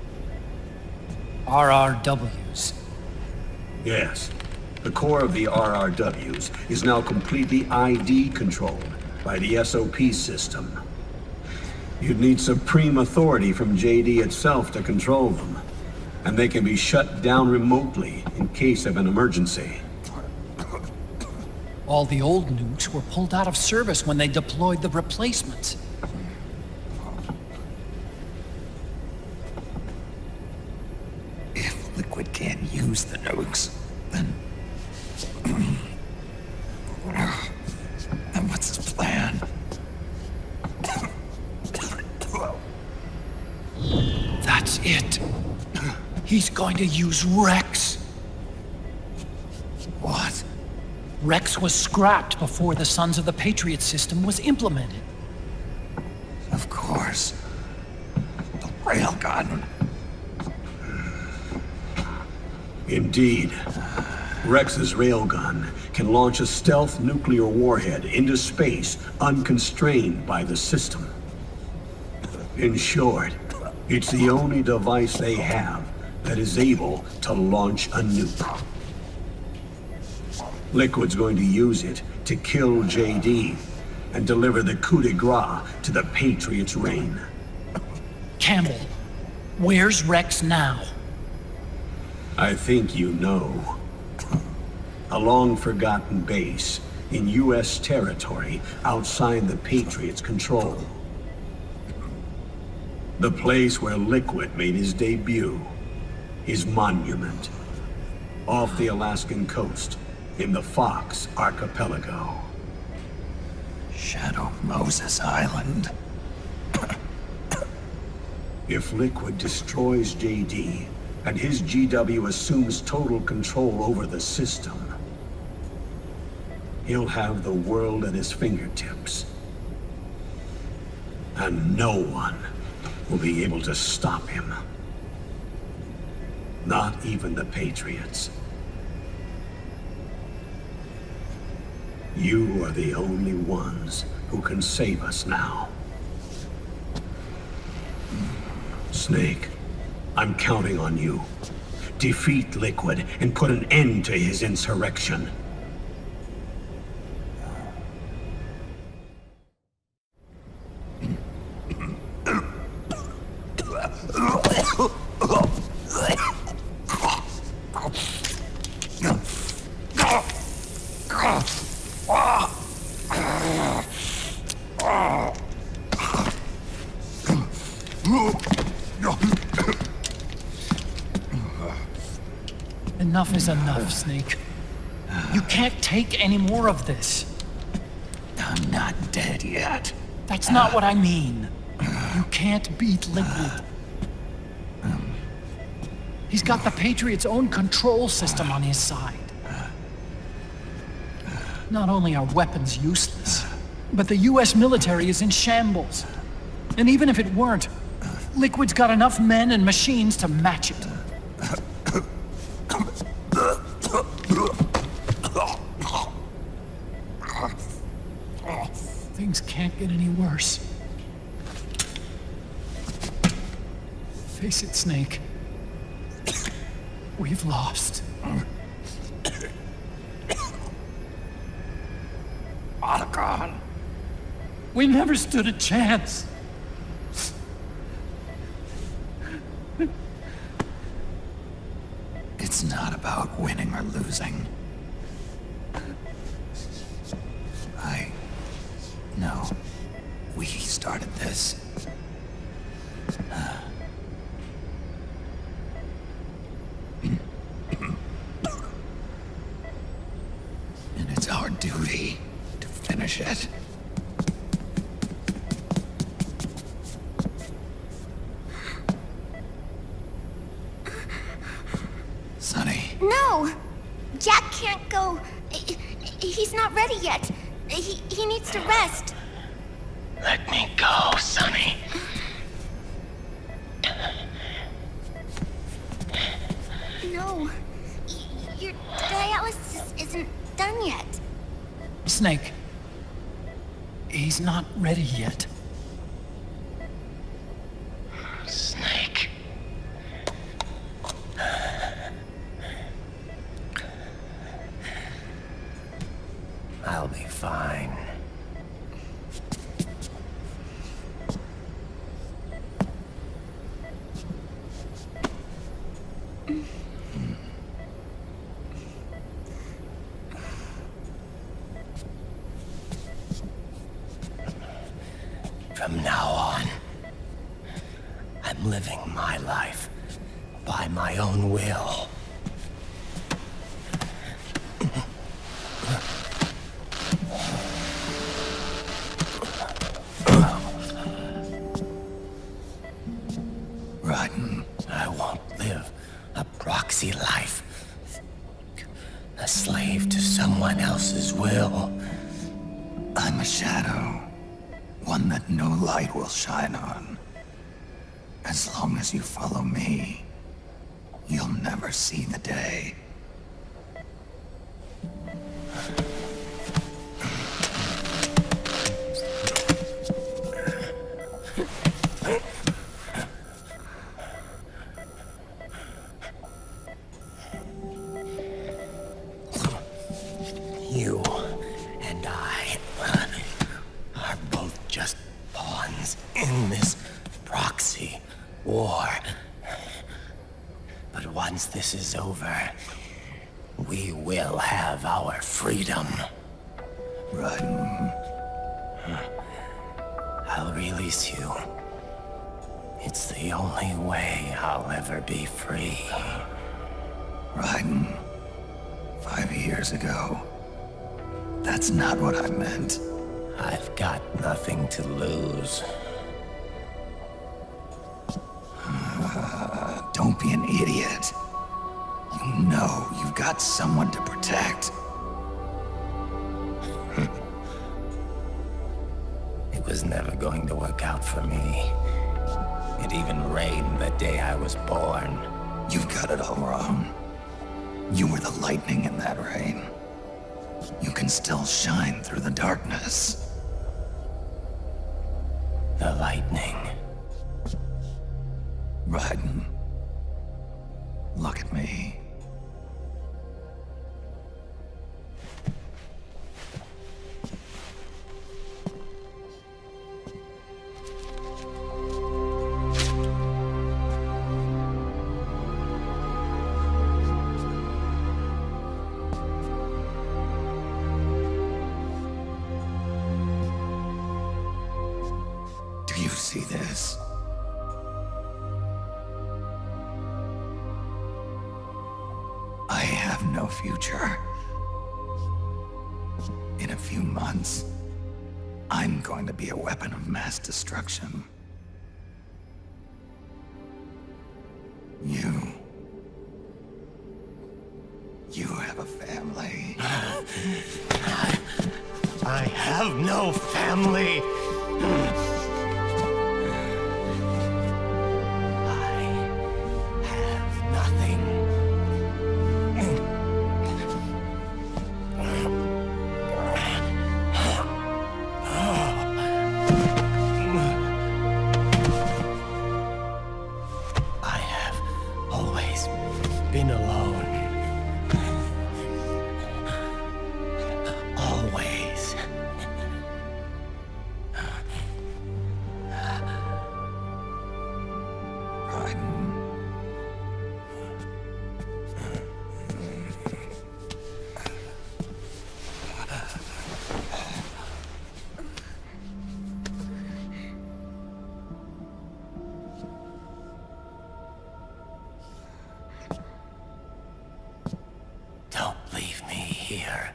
RRWs. Yes. The core of the RRWs is now completely ID controlled by the SOP system. You'd need supreme authority from JD itself to control them, and they can be shut down remotely in case of an emergency. All the old nukes were pulled out of service when they deployed the replacements. If Liquid can't use the nukes, then what's his plan? That's it. He's going to use Rex. What? Rex was scrapped before the Sons of the Patriot system was implemented. Of course. The railgun. Indeed. Rex's railgun can launch a stealth nuclear warhead into space unconstrained by the system. In short, it's the only device they have that is able to launch a nuke. Liquid's going to use it to kill JD and deliver the coup de grace to the Patriots' reign. Campbell, where's Rex now? I think you know. A long-forgotten base in U.S. territory outside the Patriots' control. The place where Liquid made his debut, his monument, off the Alaskan coast in the Fox Archipelago. Shadow Moses Island. If Liquid destroys JD and his GW assumes total control over the system, he'll have the world at his fingertips. And no one will be able to stop him. Not even the Patriots. You are the only ones who can save us now. Snake, I'm counting on you. Defeat Liquid and put an end to his insurrection. Enough is enough, Snake. You can't take any more of this. I'm not dead yet. That's not what I mean. You can't beat Liquid. He's got the Patriots' own control system on his side. Not only are weapons useless, but the US military is in shambles. And even if it weren't, Liquid's got enough men and machines to match it. Things can't get any worse. Face it, Snake. We've lost. Otacon. We never stood a chance. It's not about winning or losing. No. We started this. And it's our duty to finish it. No! Jack can't go. He's not ready yet. He needs to rest. Let me go, Sonny. No. Your dialysis isn't done yet. Snake. He's not ready yet. Snake. I'll be fine. From now on, I'm living my life by my own will. Rotten, I won't live a proxy life. A slave to someone else's will. I'm a shadow. One that no light will shine on. As long as you follow me, you'll never see the day. You and I are both just pawns in this proxy war. But once this is over, we will have our freedom. Run. I'll release you. It's the only way I'll ever be free. Raiden, 5 years ago, that's not what I meant. I've got nothing to lose. Don't be an idiot. You know you've got someone to protect. It was never going to work out for me. It even rained the day I was born. You've got it all wrong. You were the lightning in that rain. You can still shine through the darkness. The lightning. Raiden, look at me. Do you see this? I have no future. In a few months, I'm going to be a weapon of mass destruction. You have a family. I have no family. Been alone. Always. Don't leave me here.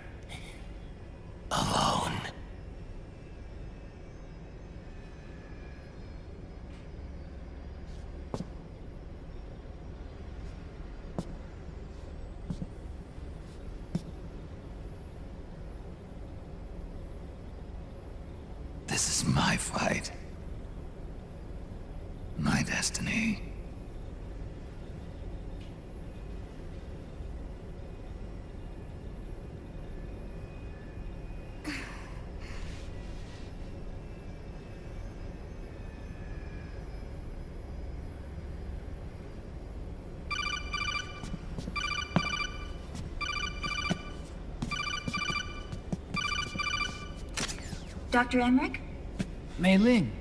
Alone. my fight. My destiny. Dr. Emmerich? Mei Ling.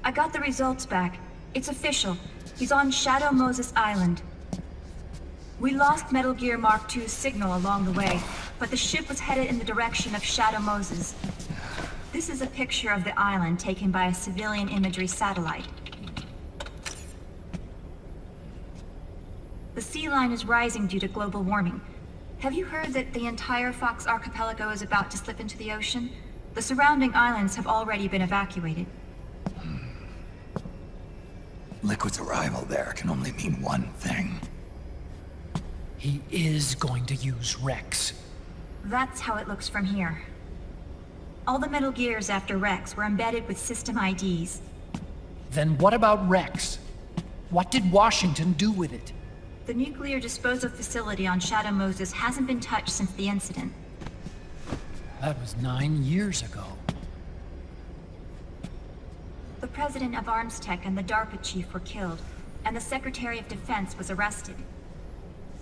I got the results back. It's official. He's on Shadow Moses Island. We lost Metal Gear Mark II's signal along the way, but the ship was headed in the direction of Shadow Moses. This is a picture of the island taken by a civilian imagery satellite. The sea line is rising due to global warming. Have you heard that the entire Fox archipelago is about to slip into the ocean? The surrounding islands have already been evacuated. Liquid's arrival there can only mean one thing. He is going to use Rex. That's how it looks from here. All the Metal Gears after Rex were embedded with system IDs. Then what about Rex? What did Washington do with it? The nuclear disposal facility on Shadow Moses hasn't been touched since the incident. That was 9 years ago. The president of ArmsTech and the DARPA chief were killed, and the Secretary of Defense was arrested.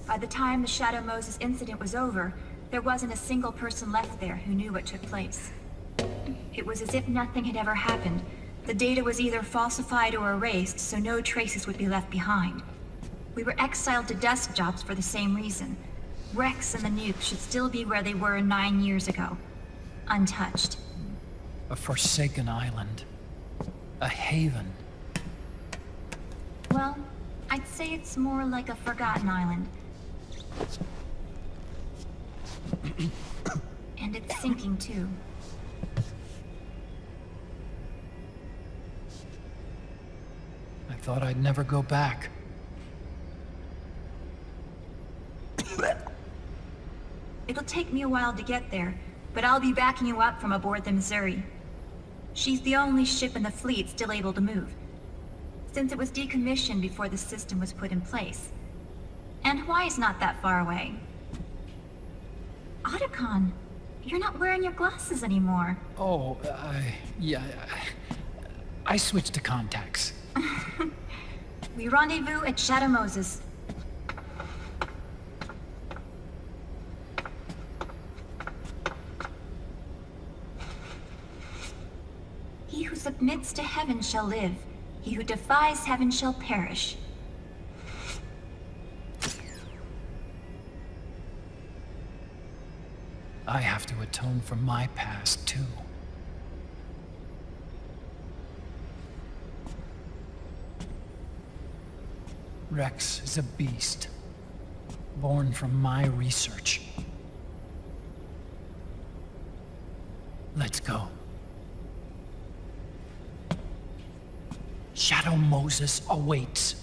By the time the Shadow Moses incident was over, there wasn't a single person left there who knew what took place. It was as if nothing had ever happened. The data was either falsified or erased, so no traces would be left behind. We were exiled to desk jobs for the same reason. Rex and the nuke should still be where they were 9 years ago. Untouched. A forsaken island. A haven. Well, I'd say it's more like a forgotten island. And it's sinking too. I thought I'd never go back. It'll take me a while to get there, but I'll be backing you up from aboard the Missouri. She's the only ship in the fleet still able to move, since it was decommissioned before the system was put in place. And Hawaii's not that far away. Otacon, you're not wearing your glasses anymore. Oh, yeah, I switched to contacts. We rendezvous at Shadow Moses. He who submits to heaven shall live. He who defies heaven shall perish. I have to atone for my past, too. Rex is a beast, born from my research. Let's go. Shadow Moses awaits.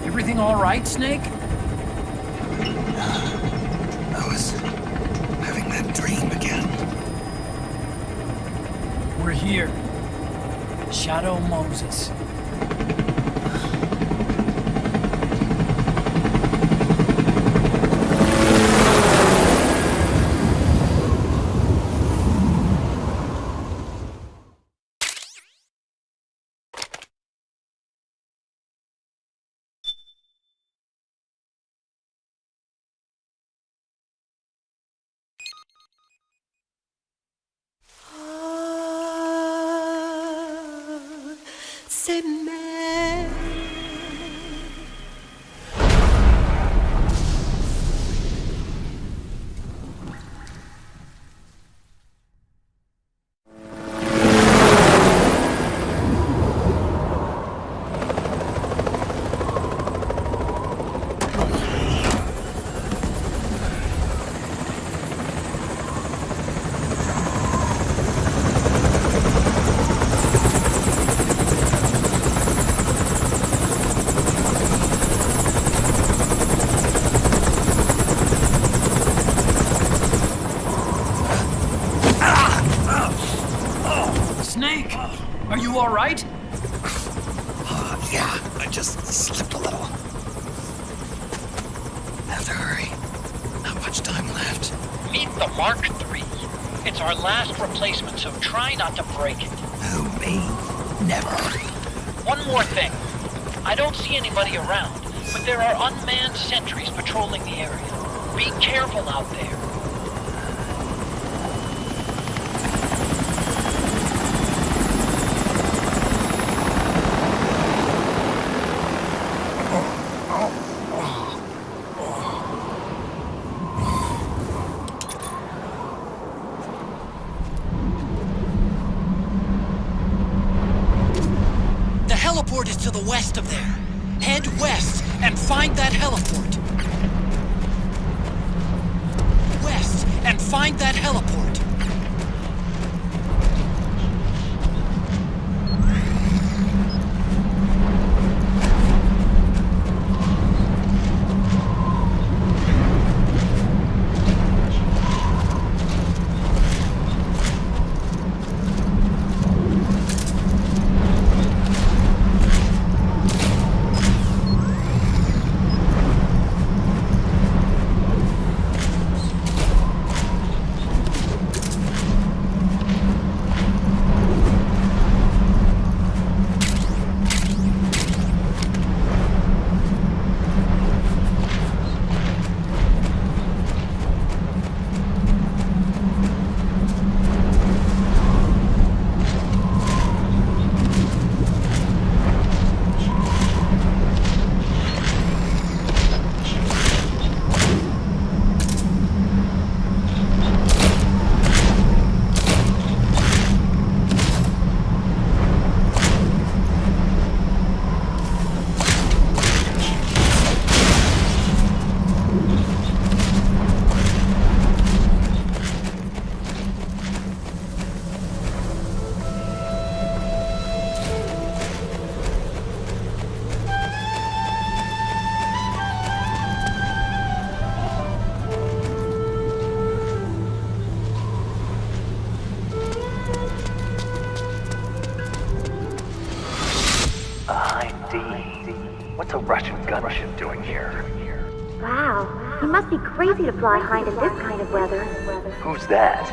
Everything all right, Snake? I was having that dream again. Here. Shadow Moses. Snake! Are you alright? Yeah, I just slipped a little. Have to hurry. Not much time left. Meet the Mark III. It's our last replacement, so try not to break it. Who, me? Never. One more thing. I don't see anybody around, but there are unmanned sentries patrolling the area. Be careful out there. The heliport is to the west of there. Head west and find that heliport. West and find that heliport. What's a Russian gunship doing here? Wow, he must be crazy to fly high in this kind of weather. Who's that?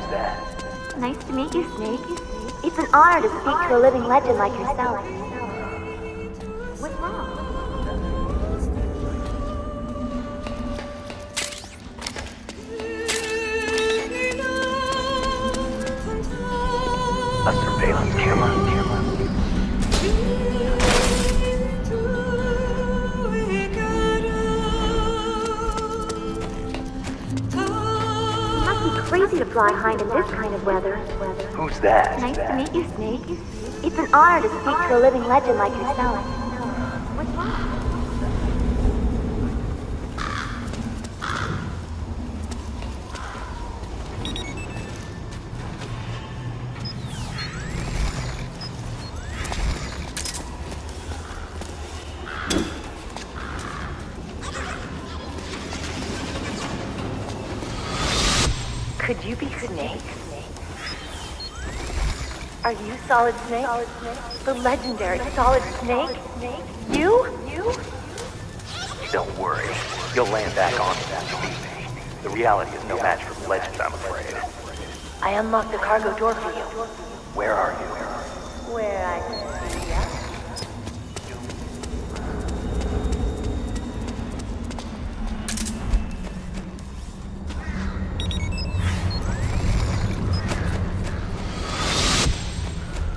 Nice to meet you, Snake. It's an honor to speak to a living legend like yourself. What's wrong? A surveillance camera? Crazy to fly high in this kind of weather. Who's that? Nice to meet you, Snake. It's an honor to speak to a living legend like yourself. What's wrong? Could you be Snake? Are you Solid Snake? The legendary Solid Snake? You? Don't worry. You'll land back on me. The reality is no match for the legends, I'm afraid. I unlocked the cargo door for you. Where are you? Where I can see ya.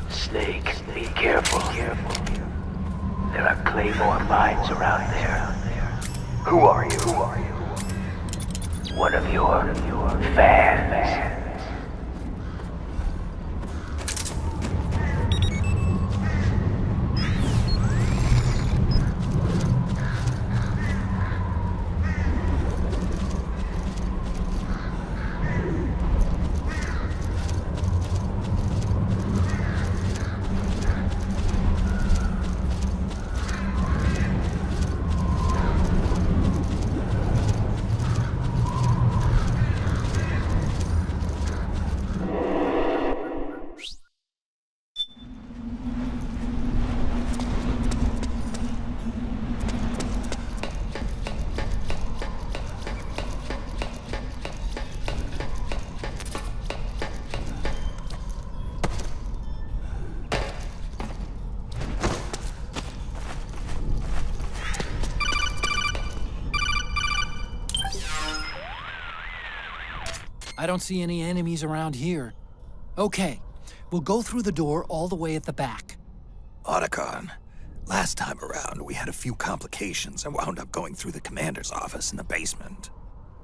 Snake, be careful. There are Claymore mines around there. Who are you? One of your fans. I don't see any enemies around here. Okay, we'll go through the door all the way at the back. Otacon, last time around we had a few complications and wound up going through the commander's office in the basement.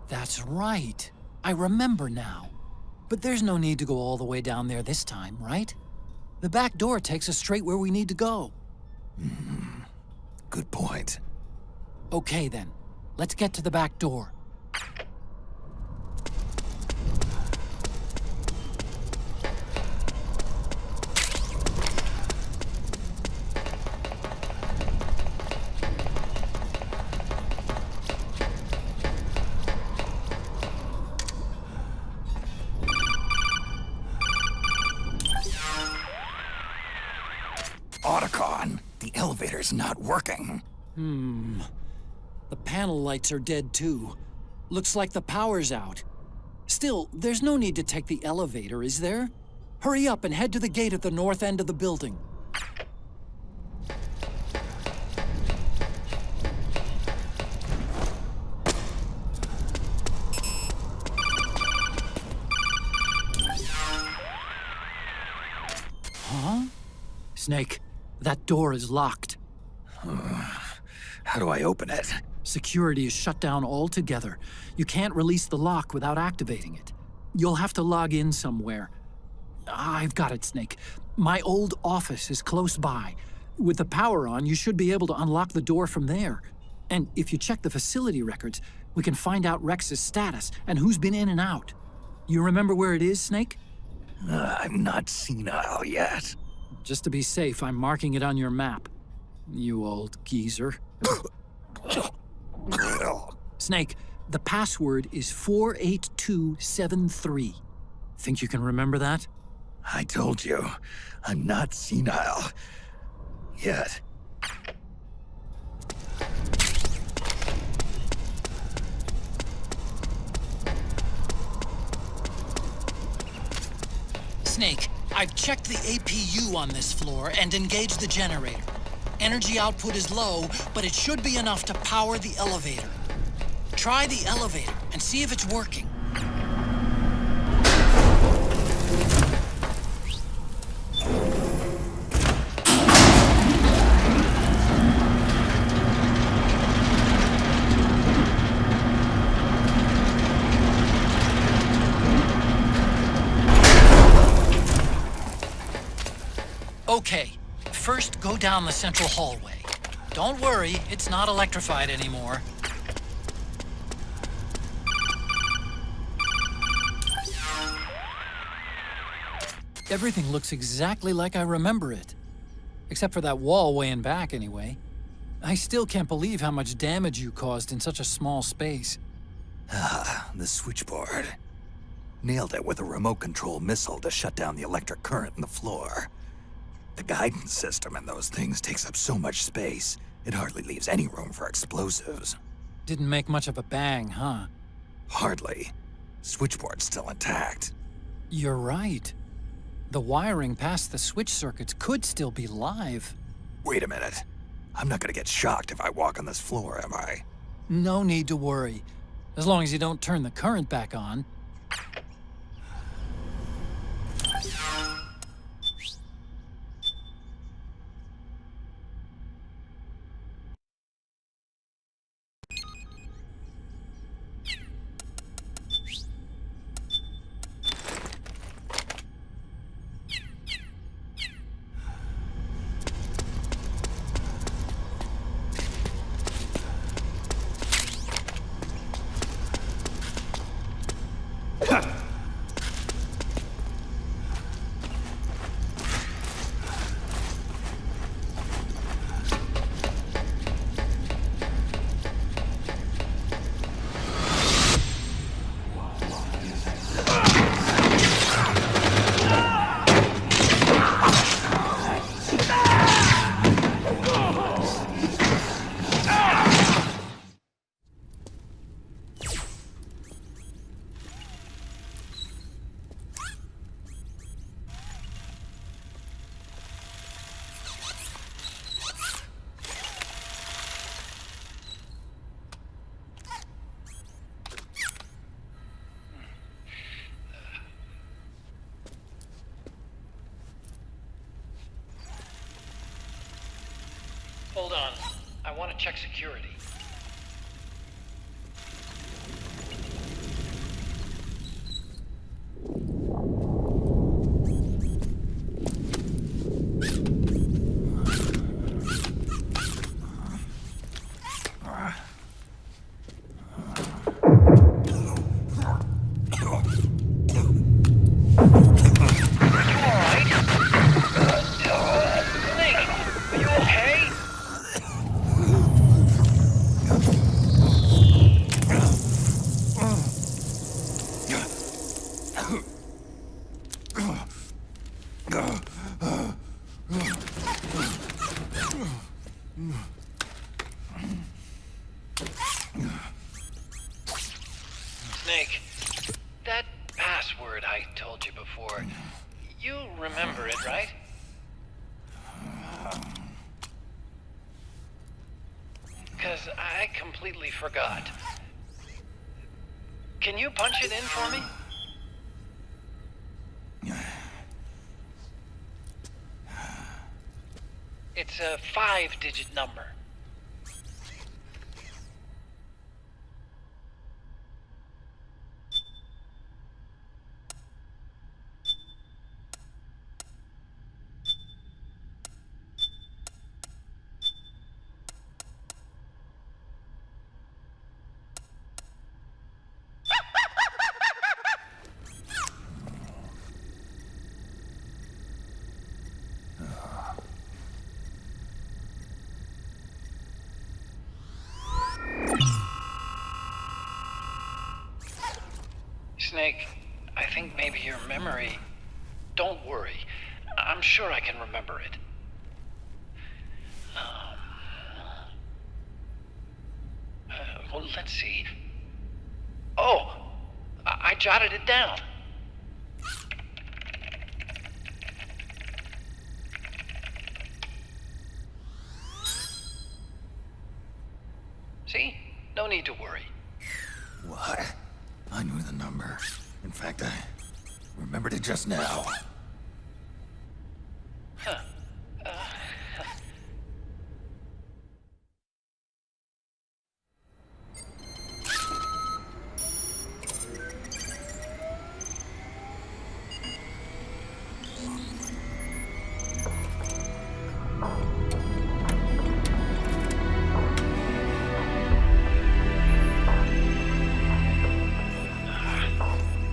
That's right. I remember now. But there's no need to go all the way down there this time, right? The back door takes us straight where we need to go. Good point. Okay then, let's get to the back door. Otacon, the elevator's not working. The panel lights are dead too. Looks like the power's out. Still, there's no need to take the elevator, is there? Hurry up and head to the gate at the north end of the building. Huh? Snake, that door is locked. How do I open it? Security is shut down altogether. You can't release the lock without activating it. You'll have to log in somewhere. I've got it, Snake. My old office is close by. With the power on, you should be able to unlock the door from there. And if you check the facility records, we can find out Rex's status and who's been in and out. You remember where it is, Snake? I'm not senile yet. Just to be safe, I'm marking it on your map. You old geezer. Snake, the password is 48273. Think you can remember that? I told you, I'm not senile yet. Snake, I've checked the APU on this floor and engaged the generator. Energy output is low, but it should be enough to power the elevator. Try the elevator and see if it's working. Okay, first go down the central hallway. Don't worry, it's not electrified anymore. Everything looks exactly like I remember it. Except for that wall way in back, anyway. I still can't believe how much damage you caused in such a small space. The switchboard. Nailed it with a remote control missile to shut down the electric current in the floor. The guidance system in those things takes up so much space, it hardly leaves any room for explosives. Didn't make much of a bang, huh? Hardly. Switchboard's still intact. You're right. The wiring past the switch circuits could still be live. Wait a minute. I'm not gonna get shocked if I walk on this floor, am I? No need to worry. As long as you don't turn the current back on. Hold on. I want to check security. Snake, that password I told you before, you remember it, right? Because I completely forgot. Can you punch it in for me? It's a 5-digit number. Snake, I think maybe your memory... Don't worry. I'm sure I can remember it. Well, let's see. Oh! I jotted it down. See? No need to worry. What? I knew the number. In fact, I remembered it just now. Huh.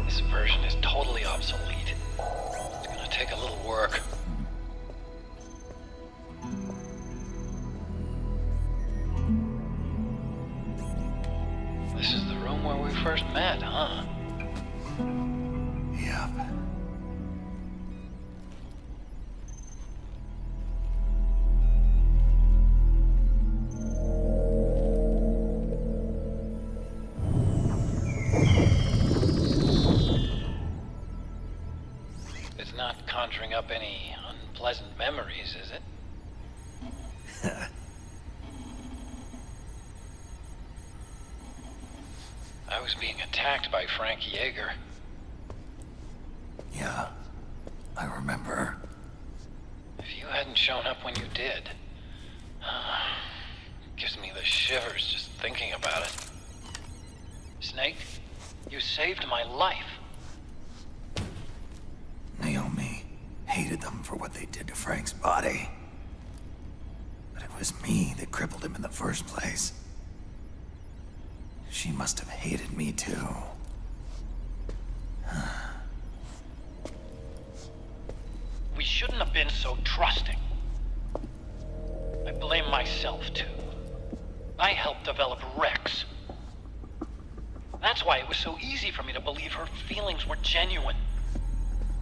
This version is totally obsolete. It's gonna take a little work. This is the room where we first met, huh? conjuring up any unpleasant memories, is it? I was being attacked by Frank Yeager. Yeah, I remember. If you hadn't shown up when you did, gives me the shivers just thinking about it. Snake, you saved my life. Naomi hated them for what they did to Frank's body. But it was me that crippled him in the first place. She must have hated me too. We shouldn't have been so trusting. I blame myself too. I helped develop Rex. That's why it was so easy for me to believe her feelings were genuine.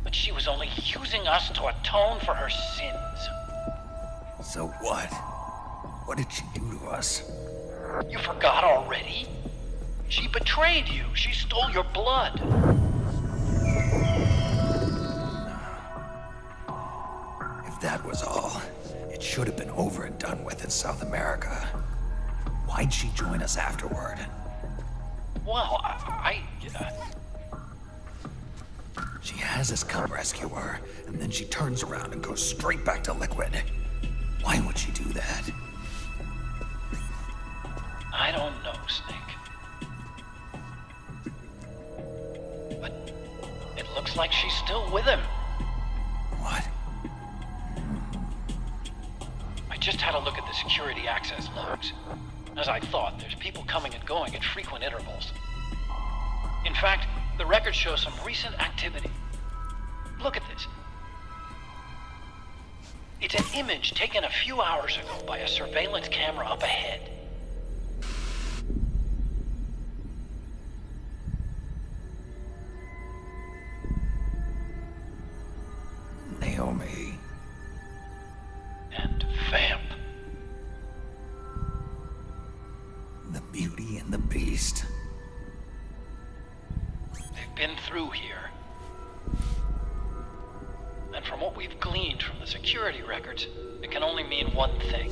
But she was only using us to atone for her sins. So what? What did she do to us? You forgot already? She betrayed you. She stole your blood. If that was all, it should have been over and done with in South America. Why'd she join us afterward? Well, She has us come rescue her, and then she turns around and goes straight back to Liquid. Why would she do that? I don't know, Snake. But it looks like she's still with him. What? I just had a look at the security access logs. As I thought, there's people coming and going at frequent intervals. In fact, the record shows some recent activity. Look at this. It's an image taken a few hours ago by a surveillance camera up ahead. Naomi. And Vamp. The Beauty and the Beast. They've been through here. And from what we've gleaned from the security records, it can only mean one thing.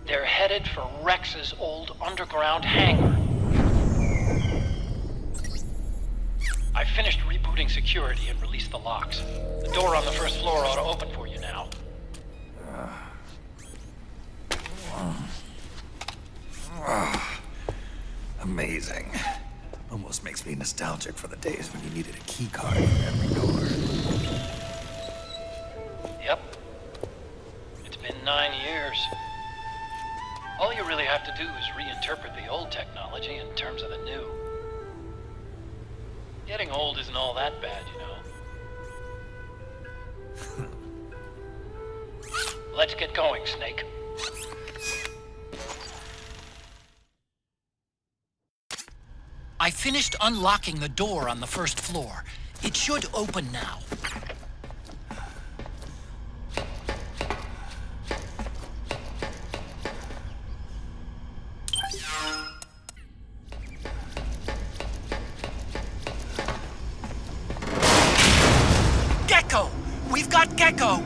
They're headed for Rex's old underground hangar. I finished rebooting security and released the locks. The door on the first floor ought to open for you now. Amazing. Almost makes me nostalgic for the days when you needed a key card for every door. Yep. It's been 9 years. All you really have to do is reinterpret the old technology in terms of the new. Getting old isn't all that bad, you know. Let's get going, Snake. I finished unlocking the door on the first floor. It should open now. Gecko! We've got Gecko!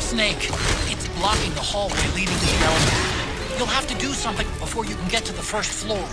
Snake, it's blocking the hallway leading to the elevator. You'll have to do something before you can get to the first floor.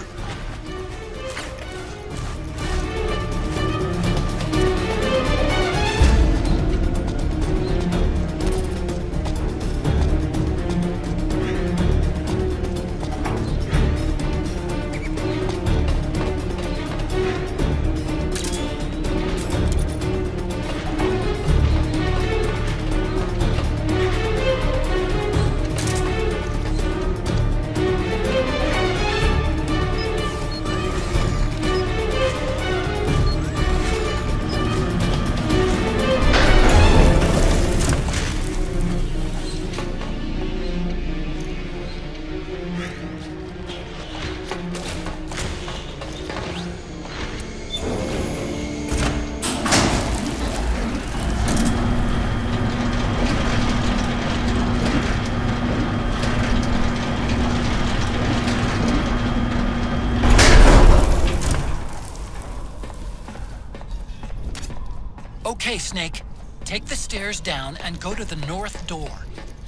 Okay, Snake. Take the stairs down and go to the north door.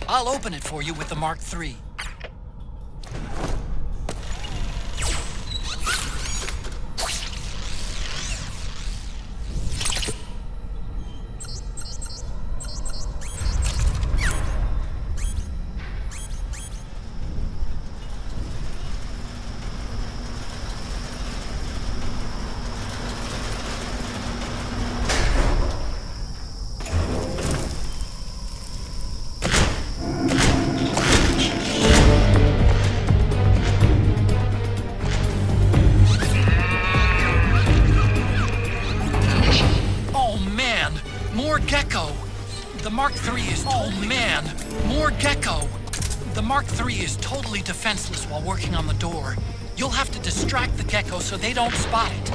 I'll open it for you with the Mark III. Totally defenseless while working on the door. You'll have to distract the gecko so they don't spot it.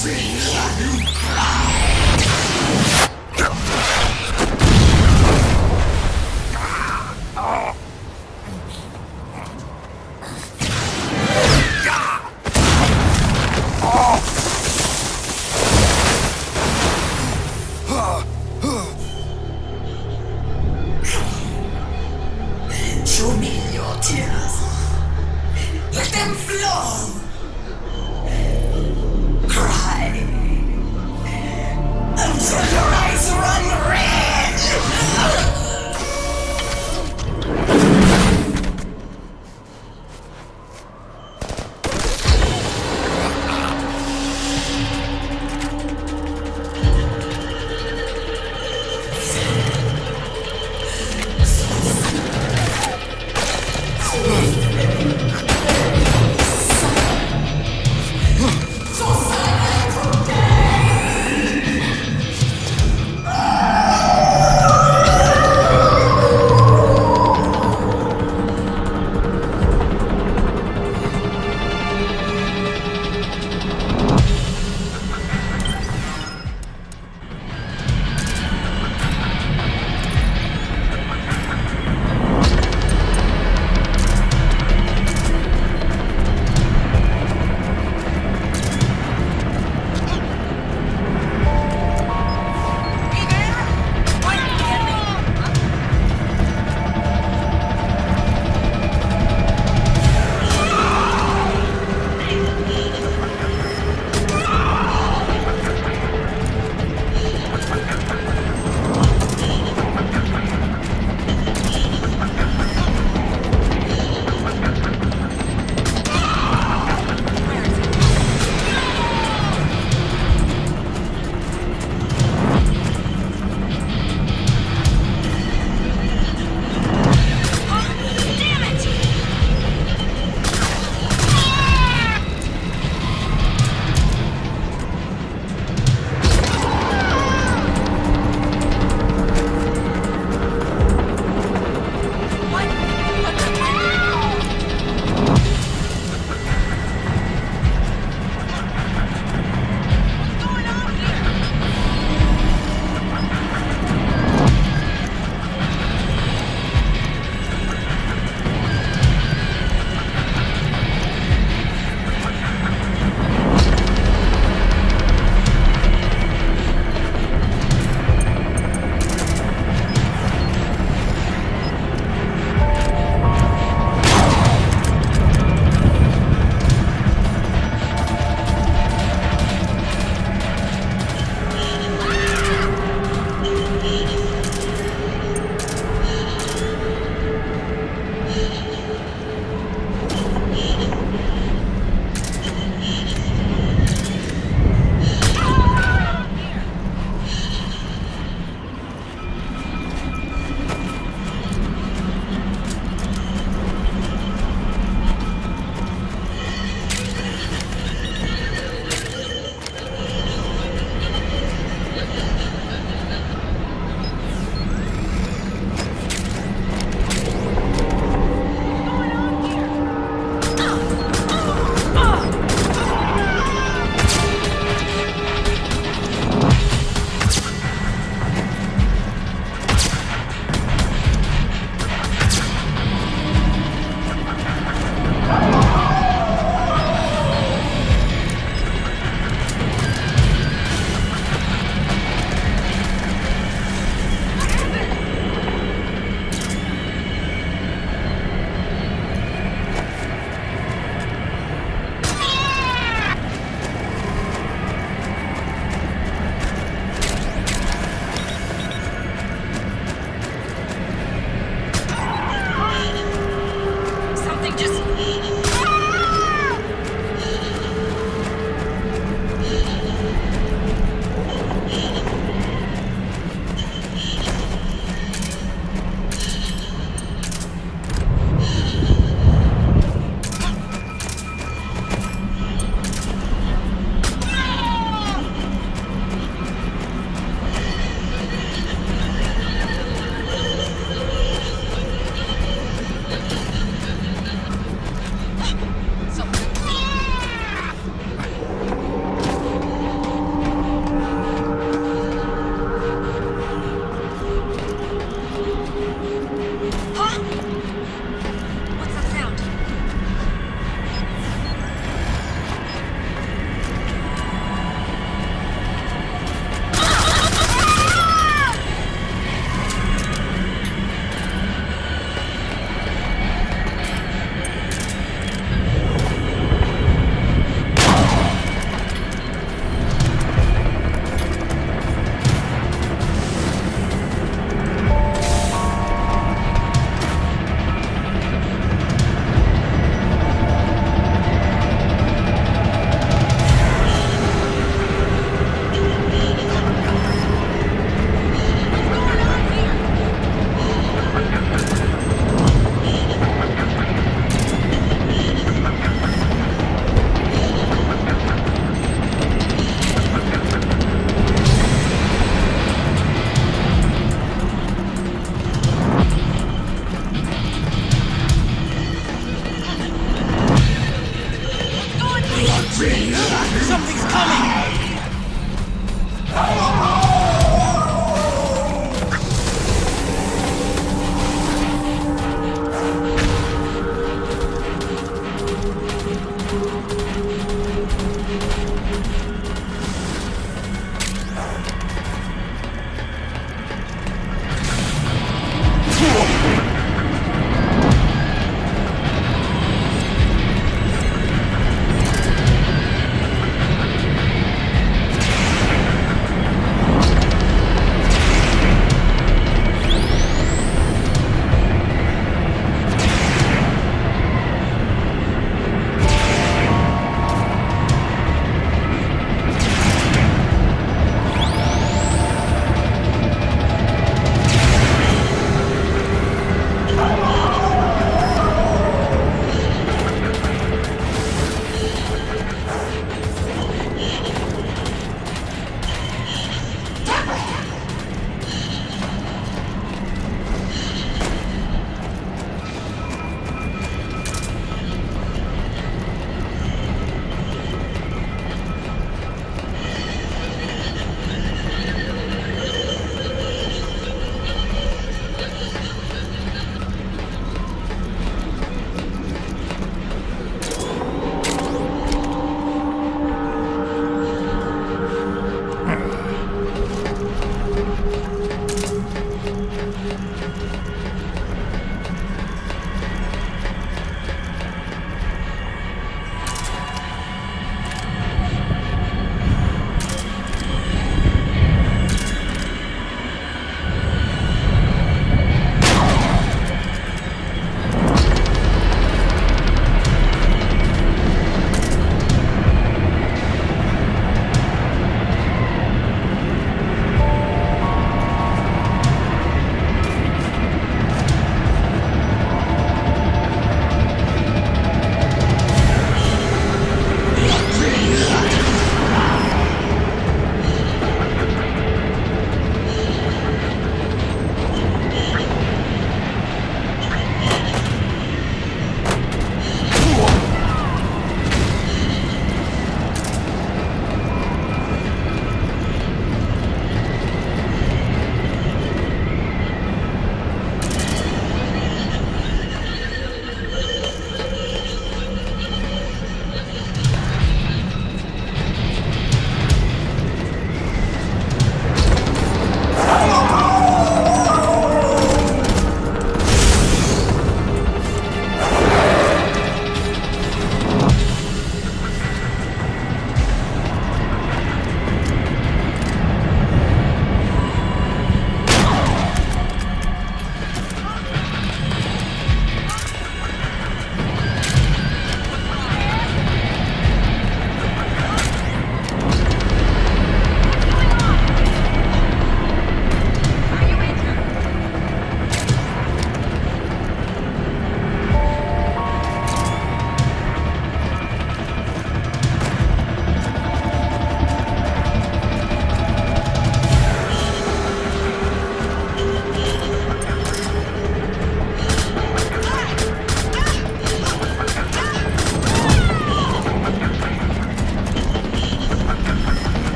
Show me your tears. Let them flow. Cry until your eyes run red.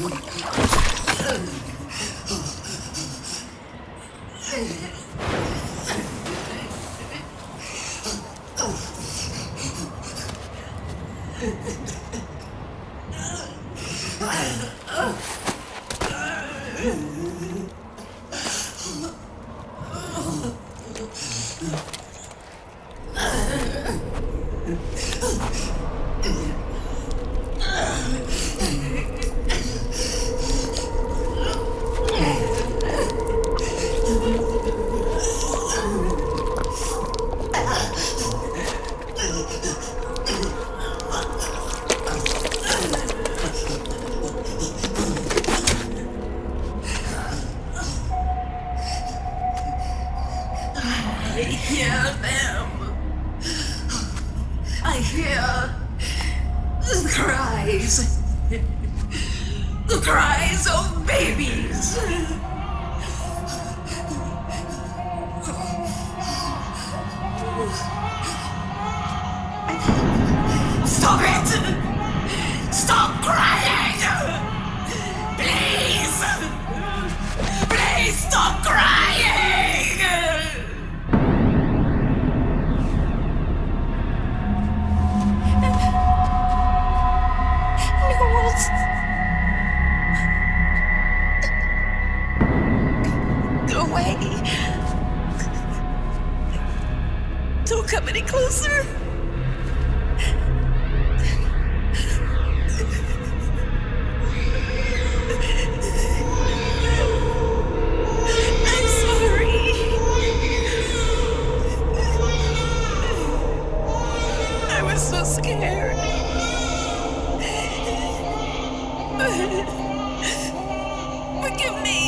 I hear them. I hear the cries. The cries of babies. Stop it! Stop crying! Please! Please stop crying! Go away. Don't come any closer. I'm sorry. I was so scared. Forgive me.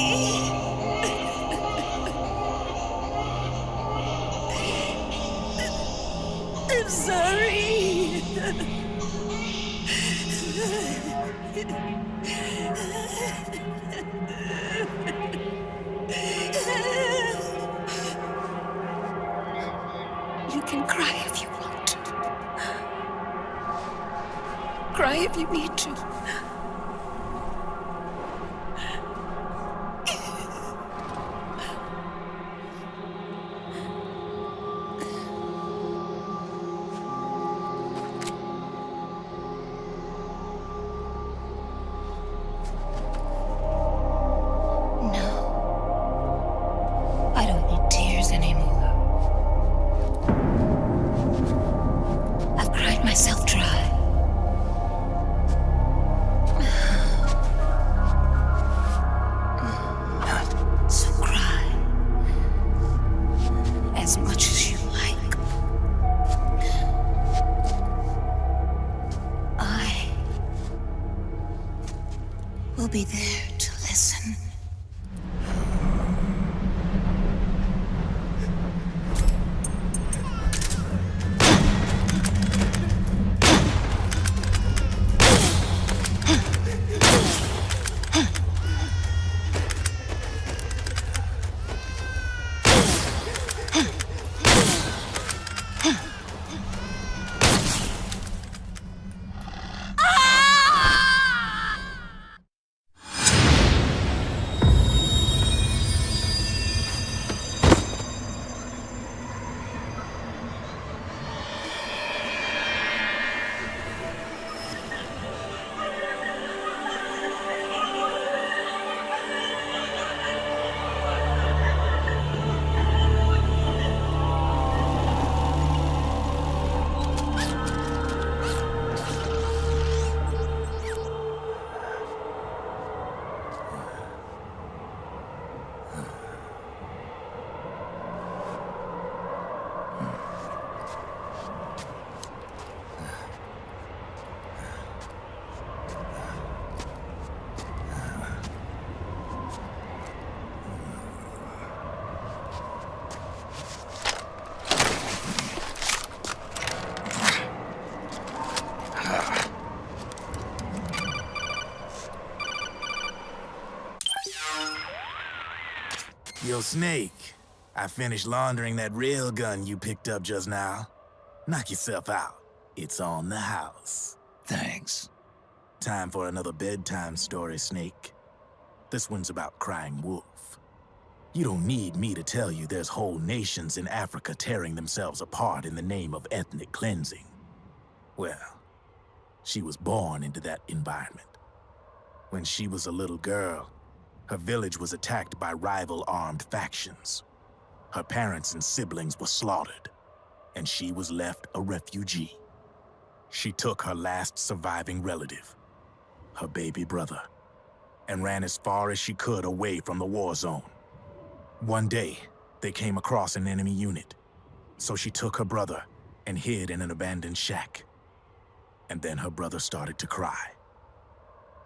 I'm sorry. You can cry if you want to. Cry if you need to. I don't need tears anymore. I've cried myself dry. So cry as much as you like. I will be there to listen. Yo, Snake, I finished laundering that rail gun you picked up just now. Knock yourself out. It's on the house. Thanks. Time for another bedtime story, Snake. This one's about crying wolf. You don't need me to tell you there's whole nations in Africa tearing themselves apart in the name of ethnic cleansing. Well, she was born into that environment. When she was a little girl, her village was attacked by rival armed factions. Her parents and siblings were slaughtered, and she was left a refugee. She took her last surviving relative, her baby brother, and ran as far as she could away from the war zone. One day, they came across an enemy unit, so she took her brother and hid in an abandoned shack. And then her brother started to cry.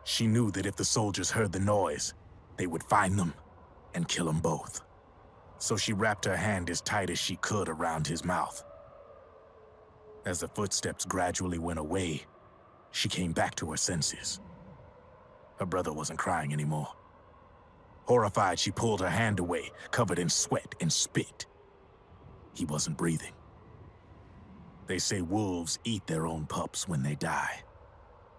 She knew that if the soldiers heard the noise, they would find them and kill them both. So she wrapped her hand as tight as she could around his mouth. As the footsteps gradually went away, she came back to her senses. Her brother wasn't crying anymore. Horrified, she pulled her hand away, covered in sweat and spit. He wasn't breathing. They say wolves eat their own pups when they die.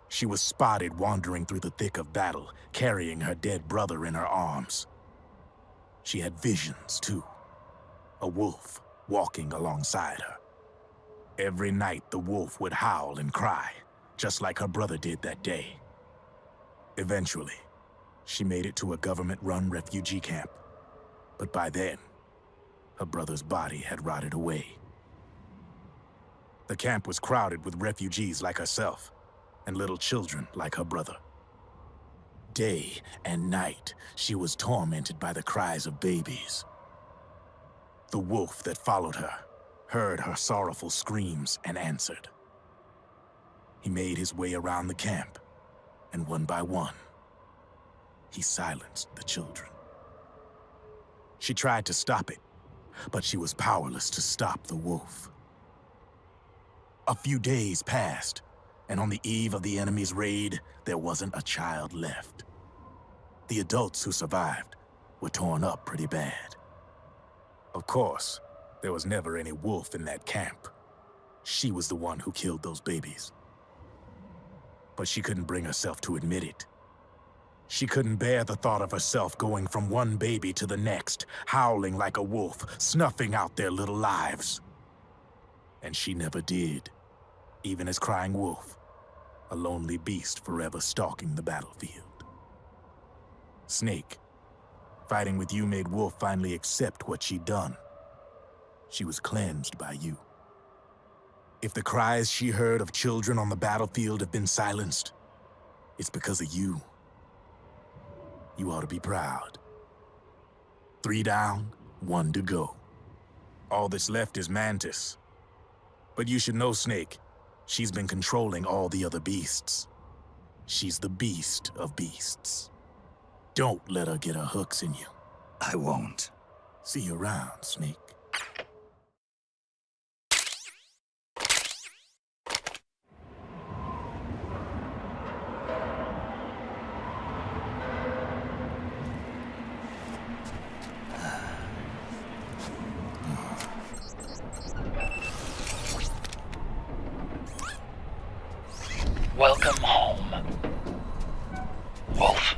She was spotted wandering through the thick of battle, carrying her dead brother in her arms. She had visions, too. A wolf walking alongside her. Every night, the wolf would howl and cry, just like her brother did that day. Eventually, she made it to a government-run refugee camp. But by then, her brother's body had rotted away. The camp was crowded with refugees like herself, and little children like her brother. Day and night, she was tormented by the cries of babies. The wolf that followed her heard her sorrowful screams and answered. He made his way around the camp, and one by one, he silenced the children. She tried to stop it, but she was powerless to stop the wolf. A few days passed, and on the eve of the enemy's raid, there wasn't a child left. The adults who survived were torn up pretty bad. Of course, there was never any wolf in that camp. She was the one who killed those babies. But she couldn't bring herself to admit it. She couldn't bear the thought of herself going from one baby to the next, howling like a wolf, snuffing out their little lives. And she never did, even as crying wolf, a lonely beast forever stalking the battlefield. Snake, fighting with you made Wolf finally accept what she'd done. She was cleansed by you. If the cries she heard of children on the battlefield have been silenced, it's because of you. You ought to be proud. 3 down, 1 to go. All that's left is Mantis. But you should know, Snake, she's been controlling all the other beasts. She's the beast of beasts. Don't let her get her hooks in you. I won't. See you around, Snake. Welcome home, Wolf.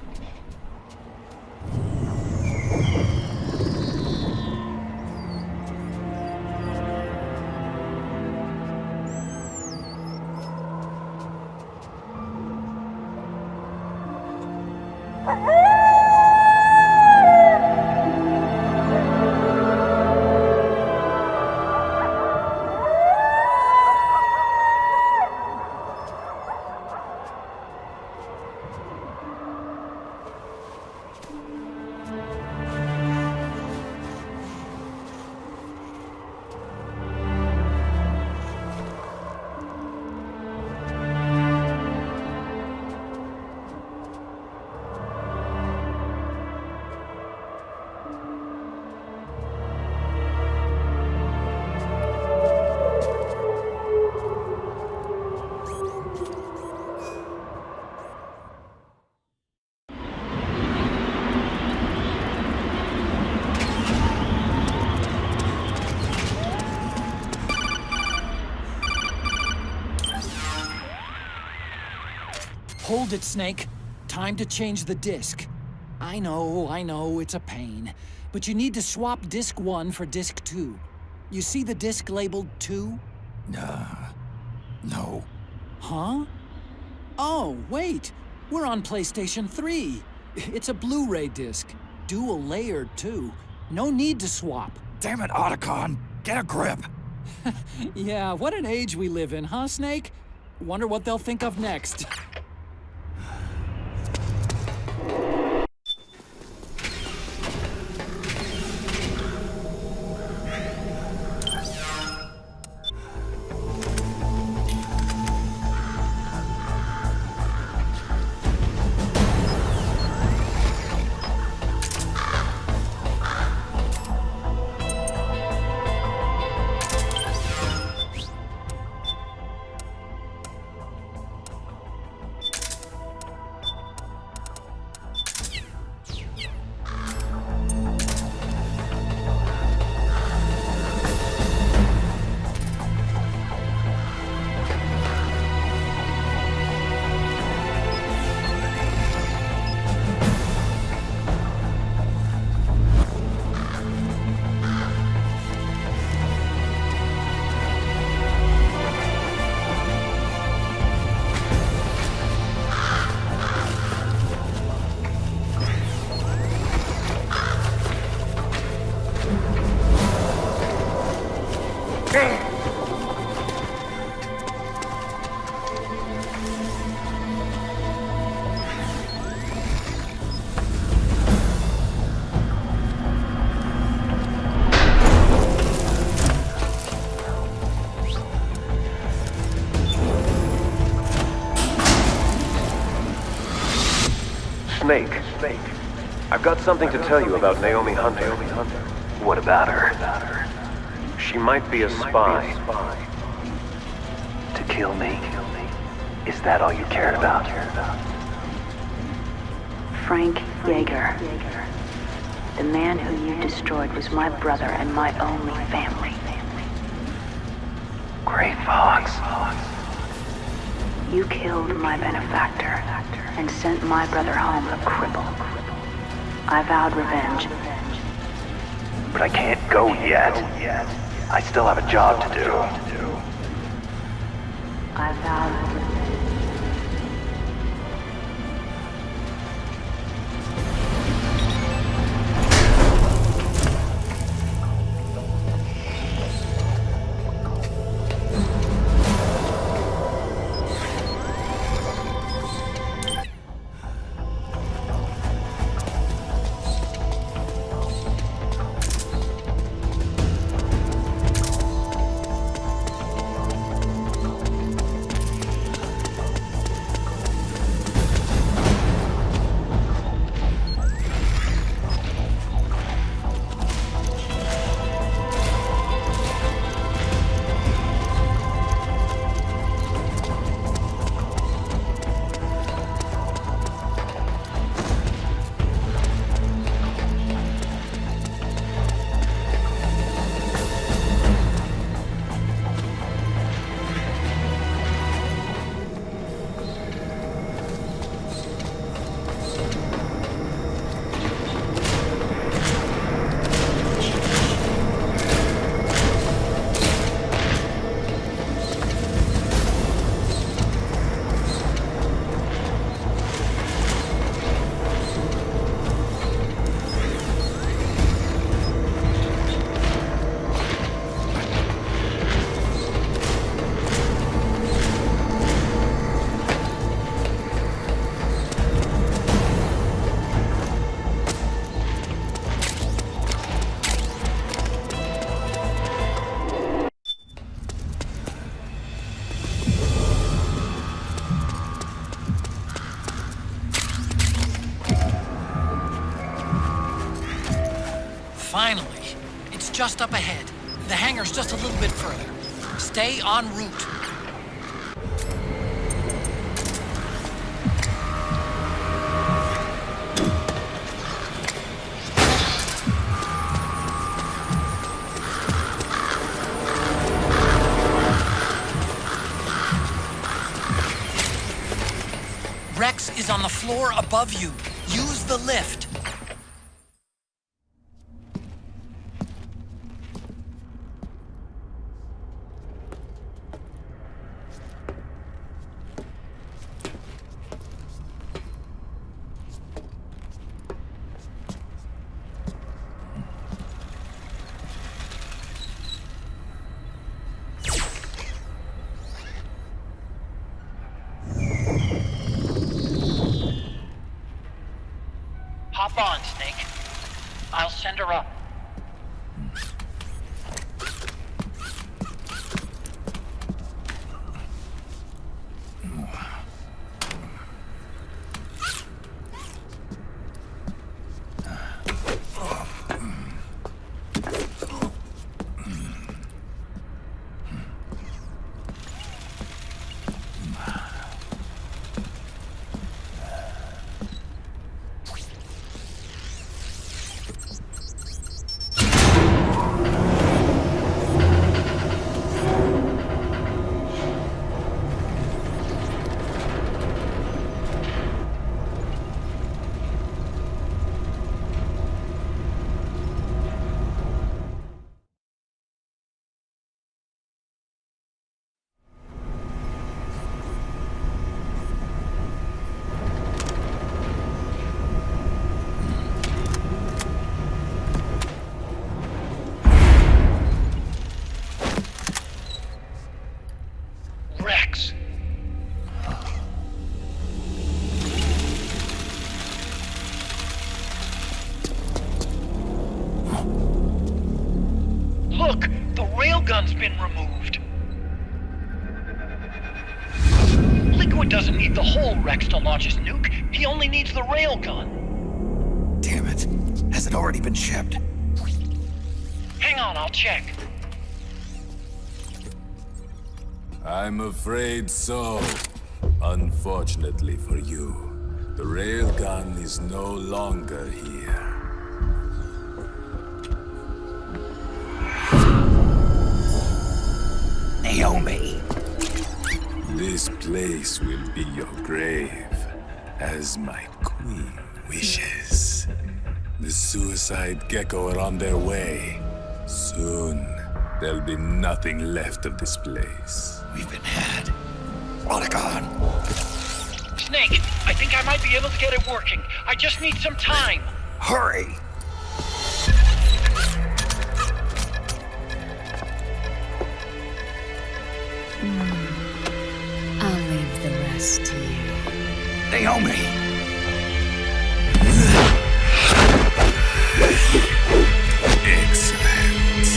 Hold it, Snake. Time to change the disc. I know, it's a pain. But you need to swap disc 1 for disc 2. You see the disc labeled 2? No. Huh? Oh, wait! We're on PlayStation 3. It's a Blu-ray disc. Dual layered, too. No need to swap. Damn it, Otacon! Get a grip! Yeah, what an age we live in, huh, Snake? Wonder what they'll think of next. Snake. I've got something to tell you about Naomi Hunter. What about her? She might be a spy. To kill me? Is that all you cared about? Frank Yeager. The man who you destroyed was my brother and my only family. Gray Fox. You killed my benefactor and sent my brother home a cripple. I vowed revenge. But I can't go yet. I still have a job to do. I vowed revenge. Finally. It's just up ahead. The hangar's just a little bit further. Stay en route. Rex is on the floor above you. Use the lift. Hop on, Snake. I'll send her up. Rex! Look! The railgun's been removed! Liquid doesn't need the whole Rex to launch his nuke. He only needs the railgun. Damn it. Has it already been shipped? Hang on, I'll check. I'm afraid so. Unfortunately for you, the railgun is no longer here. Naomi! This place will be your grave, as my queen wishes. The suicide gecko are on their way. Soon, there'll be nothing left of this place. We've been had. Rodigon! Snake, I think I might be able to get it working. I just need some time. Hurry! I'll leave the rest to you. Naomi! Excellent.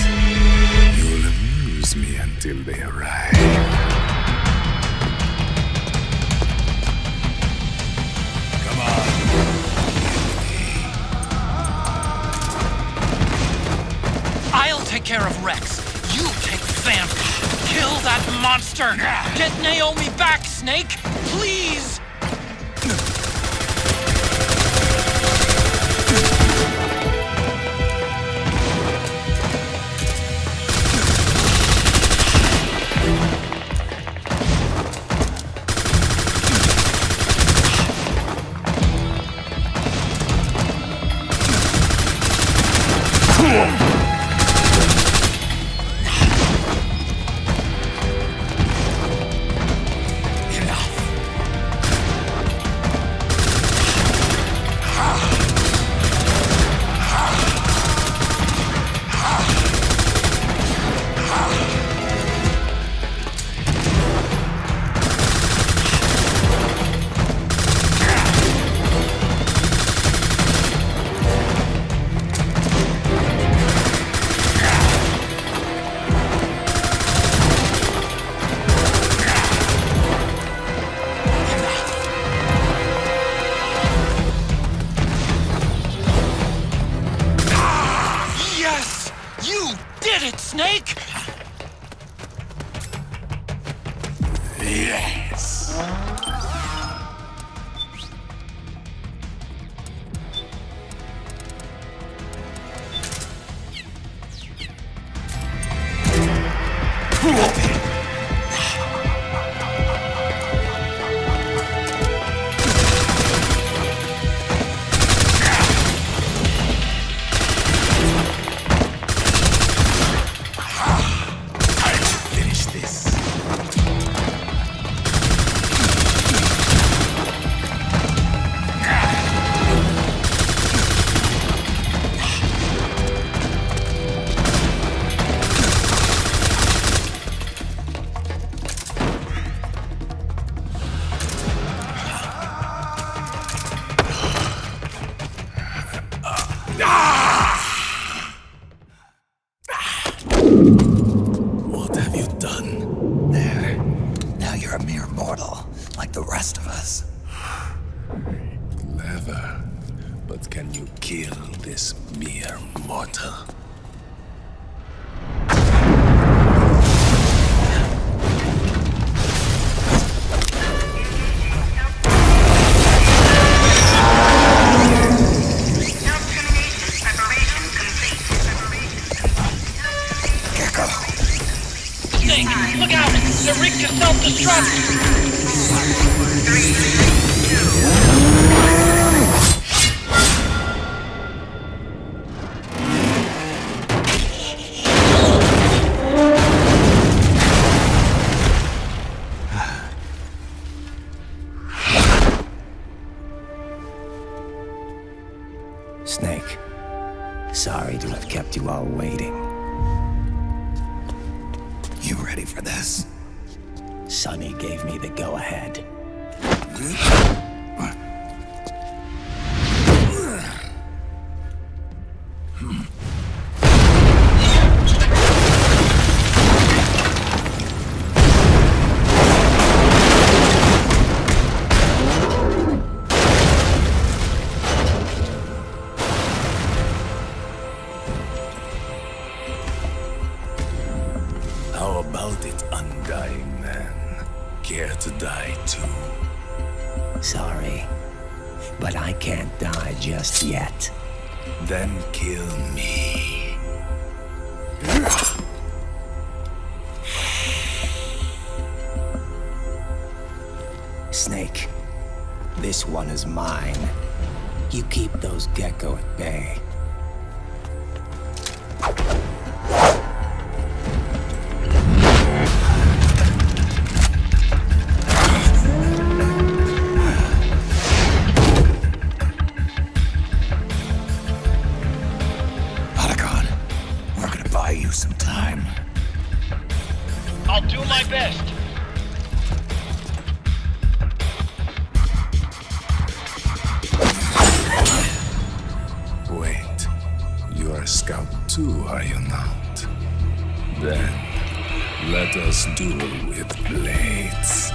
You'll amuse me until they arrive. Come on. I'll take care of Rex. You take Vamp. Kill that monster. Get Naomi back, Snake. Please. Snake? Yes. You're a mere mortal, like the rest of us. Clever. But can you kill this mere mortal? Snake, look out! They're rigged to self-destruct! Snake, sorry to have kept you all waiting. You ready for this? Sonny gave me the go-ahead. How about it, undying man? Care to die too? Sorry, but I can't die just yet. Then kill me. Snake, this one is mine. You keep those gecko at bay. Buy you some time. I'll do my best. Wait, you are a scout too, are you not? Then, let us duel with blades.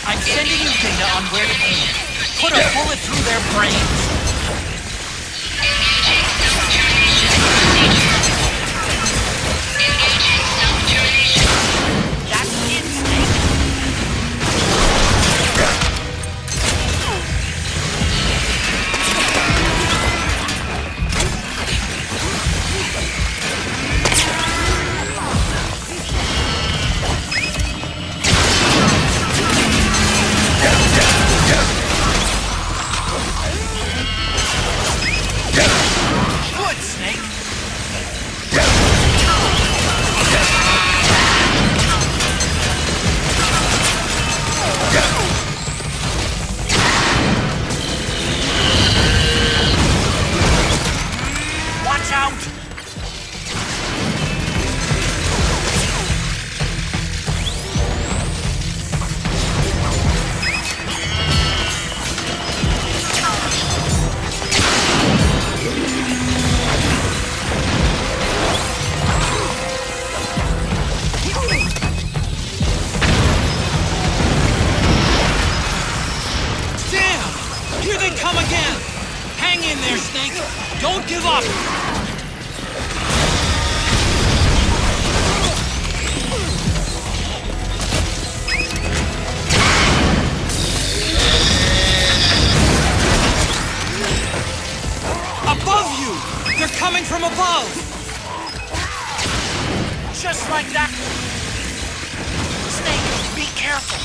I'm sending you data on where to aim. Put a bullet through their brains. Don't give up! from above! Just like that! Snake, be careful!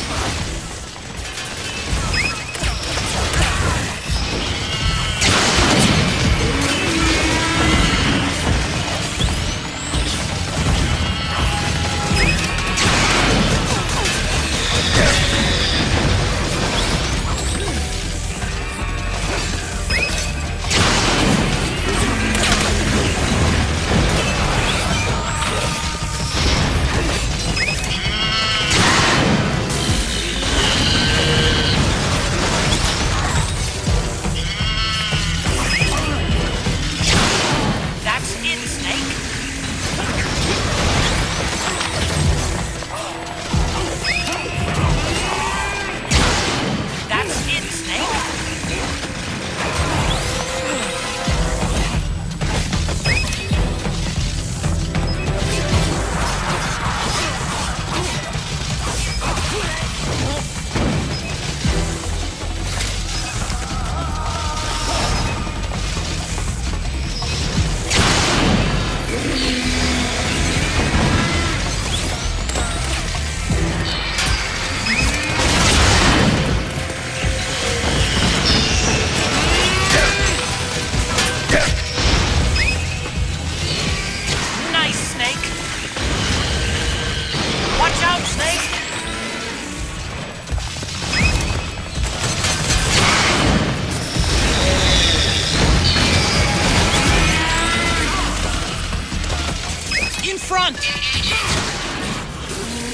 Front!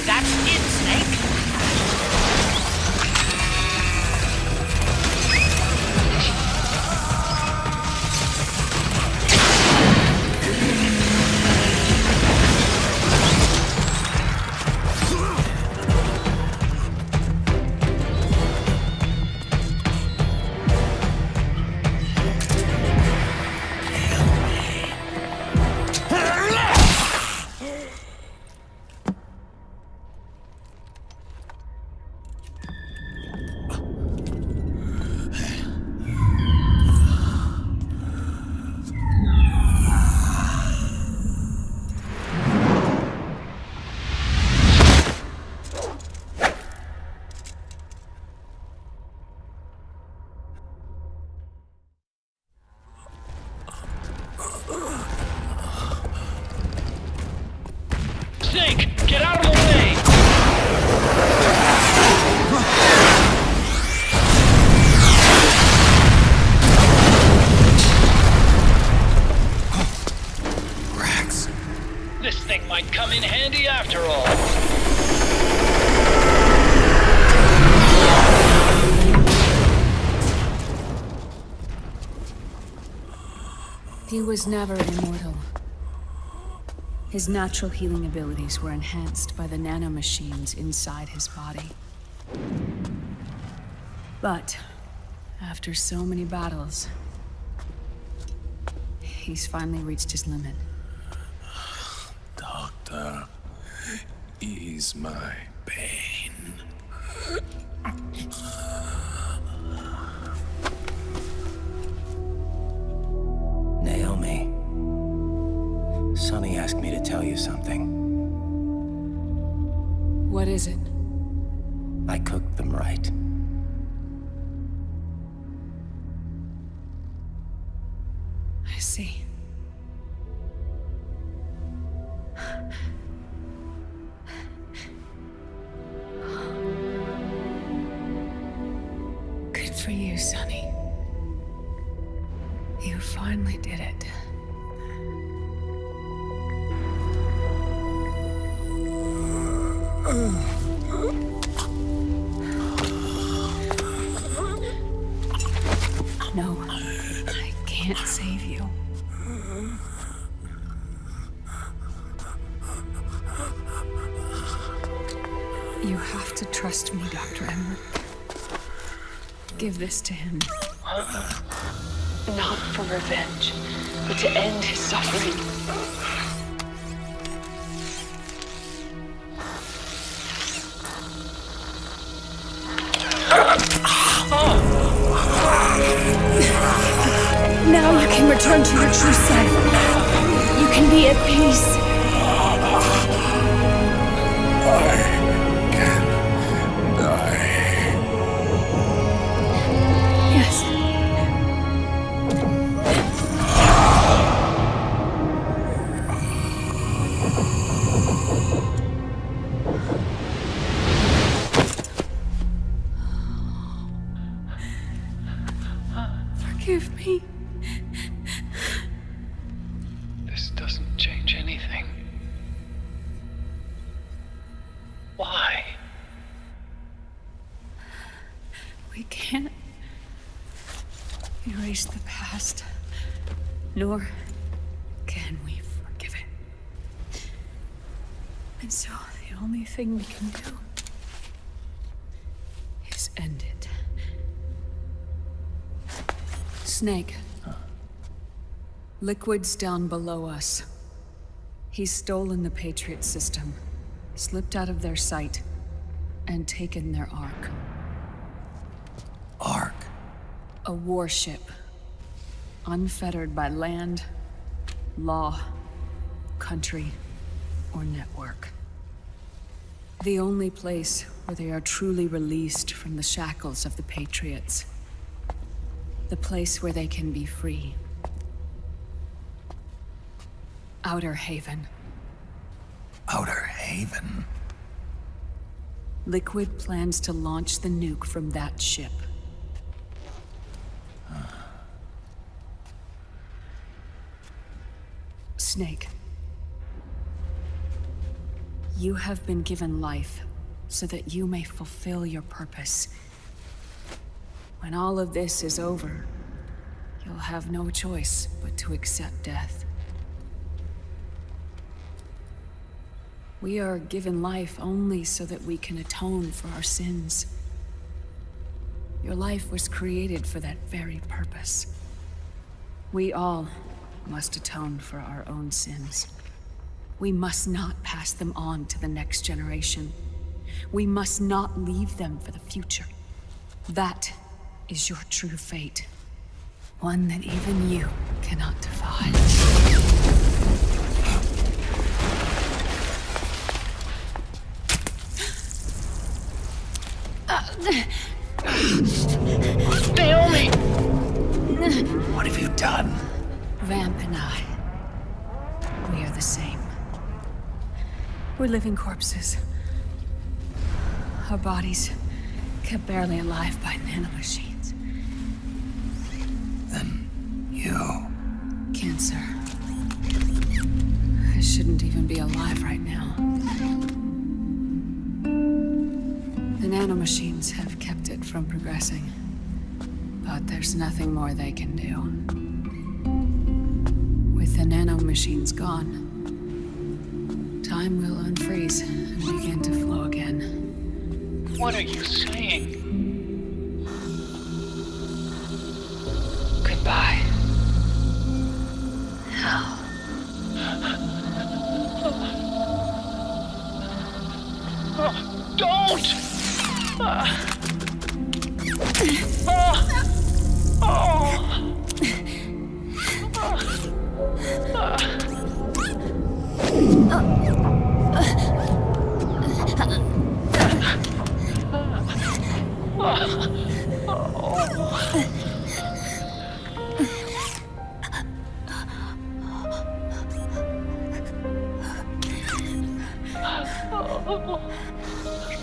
That's it, Snake! Snake, get out of the way! Rex. This thing might come in handy after all. He was never immortal. His natural healing abilities were enhanced by the nanomachines inside his body. But after so many battles, he's finally reached his limit. Doctor, ease my pain. Naomi. Sonny asked me to tell you something. What is it? I cooked them right. I see. Good for you, Sonny. You finally did it. No, I can't save you. You have to trust me, Dr. Emmer. Give this to him. Not for revenge, but to end his suffering. Now you can return to your true self. can be at peace. I can die. Yes. Forgive me. This doesn't change anything. Why? We can't erase the past, nor can we forgive it. And so the only thing we can do is end it. Snake. Liquid's down below us. He's stolen the Patriot system, slipped out of their sight, and taken their Ark. Ark? A warship. Unfettered by land, law, country, or network. The only place where they are truly released from the shackles of the Patriots. The place where they can be free. Outer Haven. Outer Haven? Liquid plans to launch the nuke from that ship. Snake. You have been given life so that you may fulfill your purpose. When all of this is over, you'll have no choice but to accept death. We are given life only so that we can atone for our sins. Your life was created for that very purpose. We all must atone for our own sins. We must not pass them on to the next generation. We must not leave them for the future. That is your true fate. One that even you cannot defy. Naomi! What have you done? Vamp and I, we are the same. We're living corpses. Our bodies kept barely alive by nanomachines. Then you... Cancer. I shouldn't even be alive right now. The nanomachines have kept it from progressing. But there's nothing more they can do. With the nanomachines gone, time will unfreeze and begin to flow again. What are you saying? Goodbye. Hell. Oh, don't!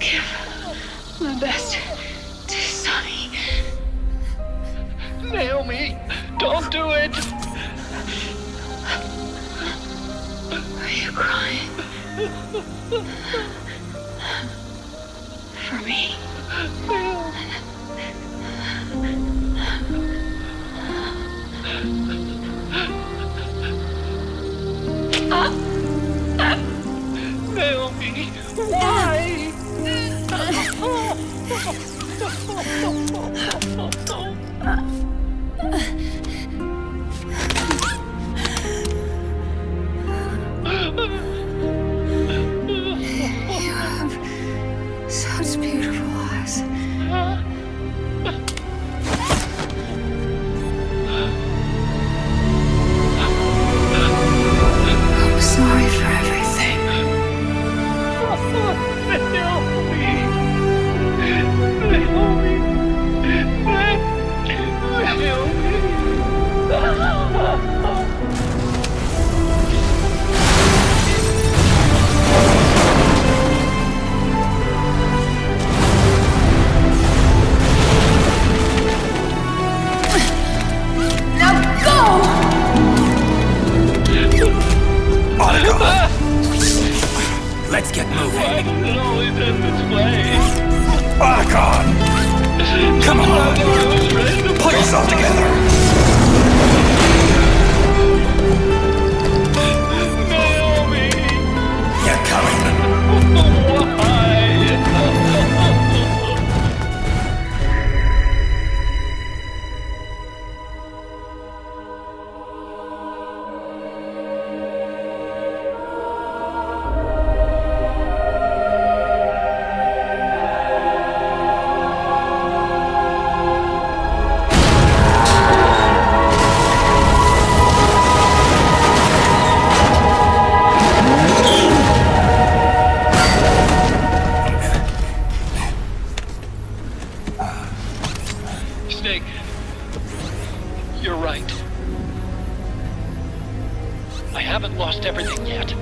Give my best to Sonny. Naomi, don't do it! Are you crying? For me? Naomi, why? You have such beautiful eyes. Snake. You're right. I haven't lost everything yet.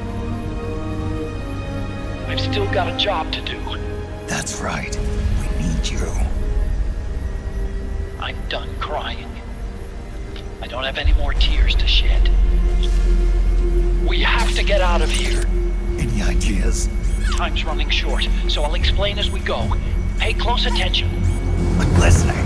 I've still got a job to do. That's right. We need you. I'm done crying. I don't have any more tears to shed. We have to get out of here. Any ideas? Time's running short, so I'll explain as we go. Pay close attention. I'm listening.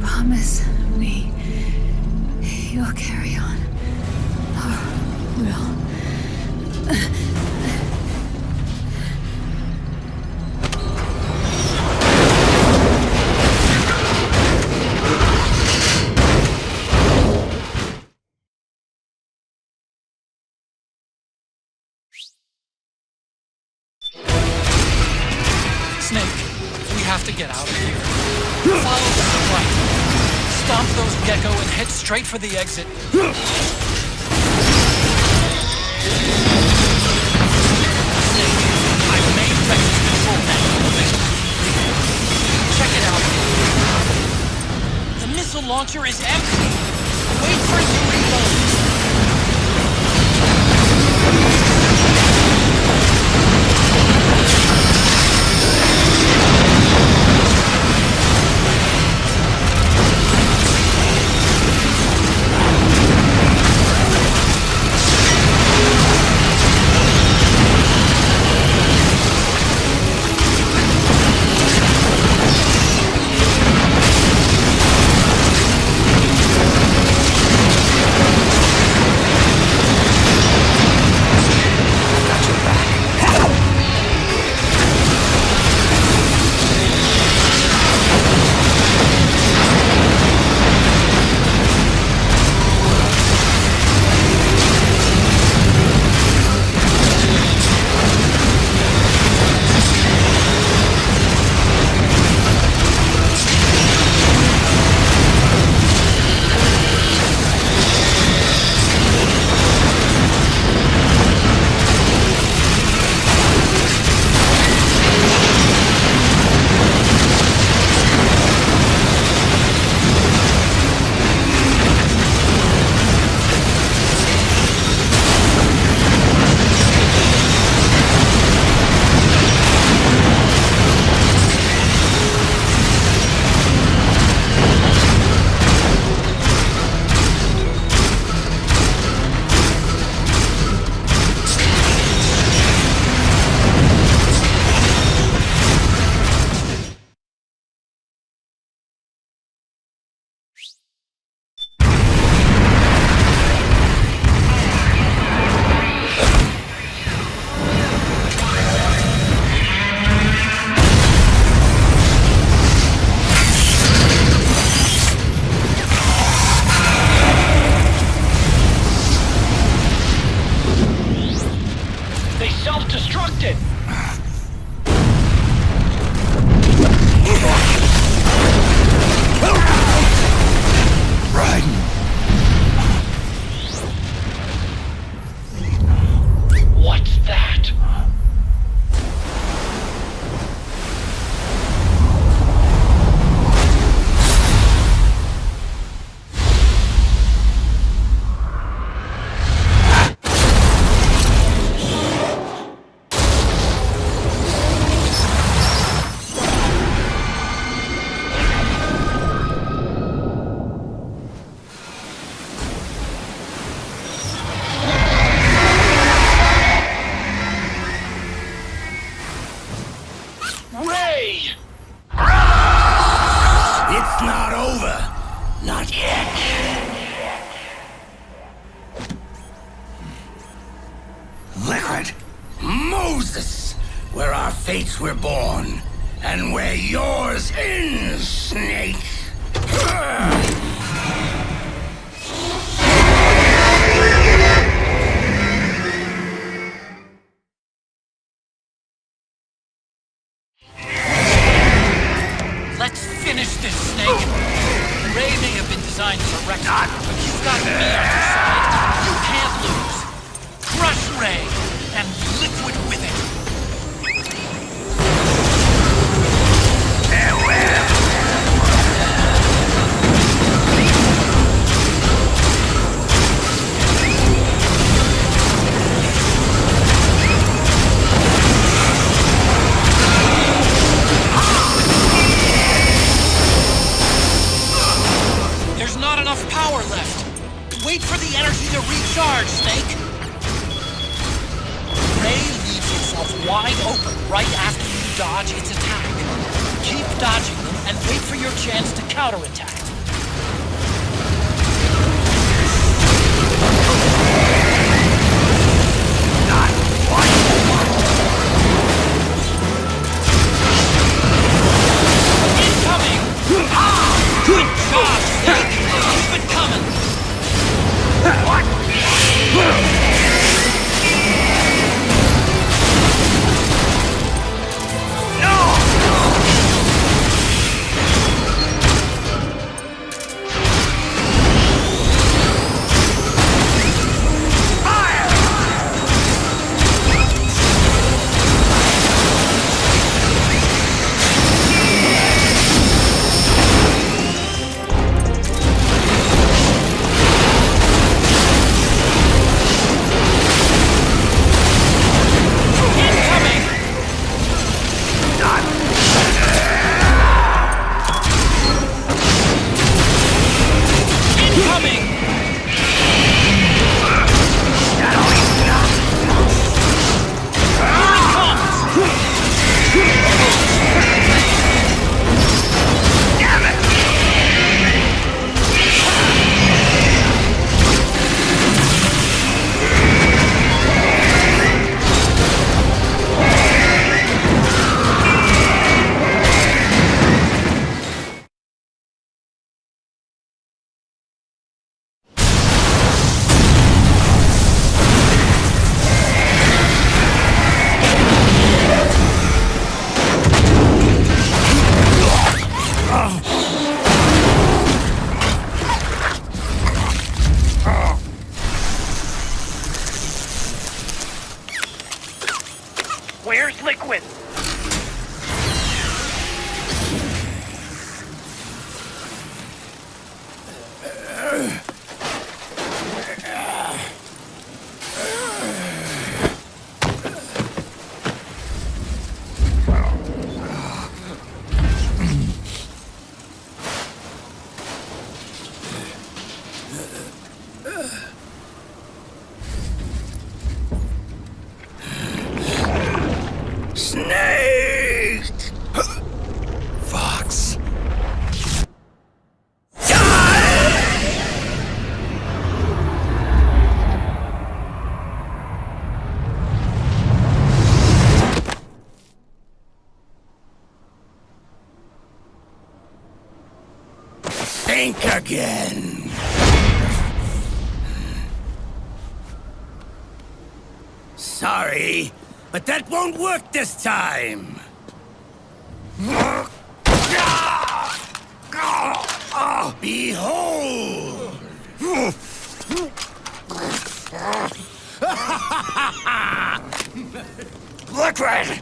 Promise me you'll carry on. Or will. Snake, we have to get out of here. Follow to the right. Stomp those gecko and head straight for the exit. Snake, I've made vector control now. Check it out. The missile launcher is empty. Wait for it to reload. Self-destructed! Raiden. What's that? It's not over. Not yet. Liquid. Moses, where our fates were born, and where yours ends, Snake. Let's finish this, Snake. Ray may have been designed as a Rex, but you've got me on your side. You can't lose. Crush Ray, and Liquid with it. There's not enough power left. Wait for the energy to recharge, Snake. Ray leaves itself wide open right after you dodge its attack. Keep dodging them and wait for your chance to counterattack. Incoming! Good job, Snake! Keep it coming! What? Where's Liquid? Snake! Fox. Think again. Sorry, but that won't work this time. Behold! Liquid!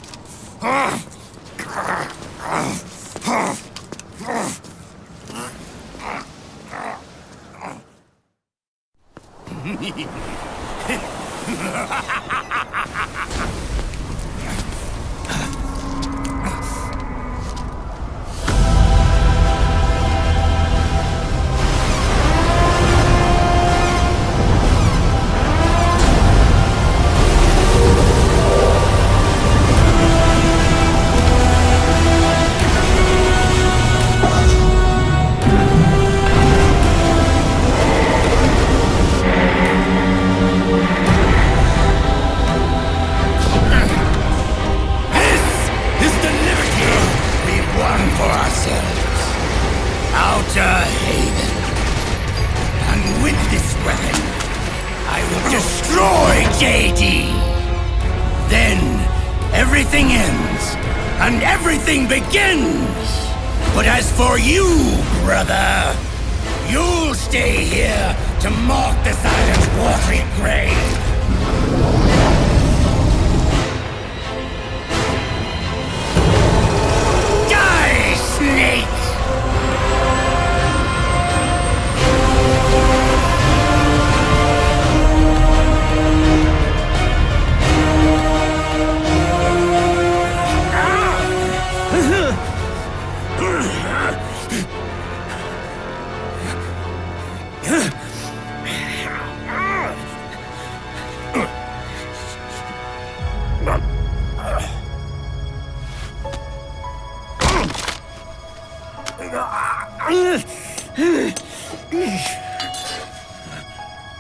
everything begins! But as for you, brother, you'll stay here to mark this island's watery grave. Die, snake!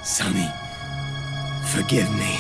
Sonny, forgive me.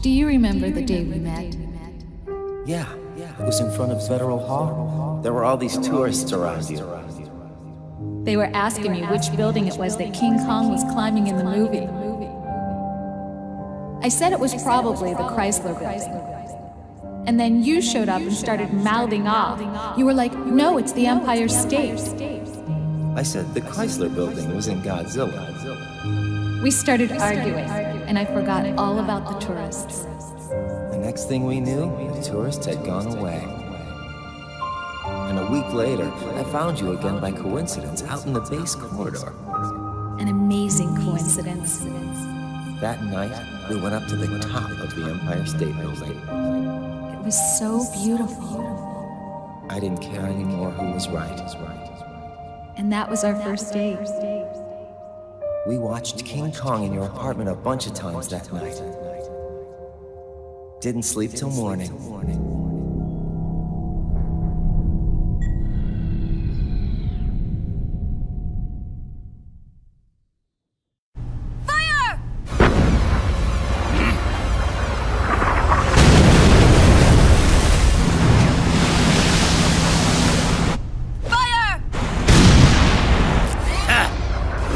Do you remember the day we met? Yeah, it was in front of Federal Hall. There were all these tourists around you. They were asking me which building it was that King Kong was climbing in the movie. I said it was probably the Chrysler Building. And then you showed up and started mouthing off. You were like, no, it's the Empire State. I said the Chrysler Building was in Godzilla. We started arguing, and I forgot all about the tourists. The next thing we knew, the tourists had gone away. And a week later, I found you again by coincidence out in the base corridor. An amazing coincidence. That night, we went up to the top of the Empire State Building. It was so beautiful. I didn't care anymore who was right. And that was our first date. We watched King Kong in your apartment a bunch of times that night. Didn't sleep till morning.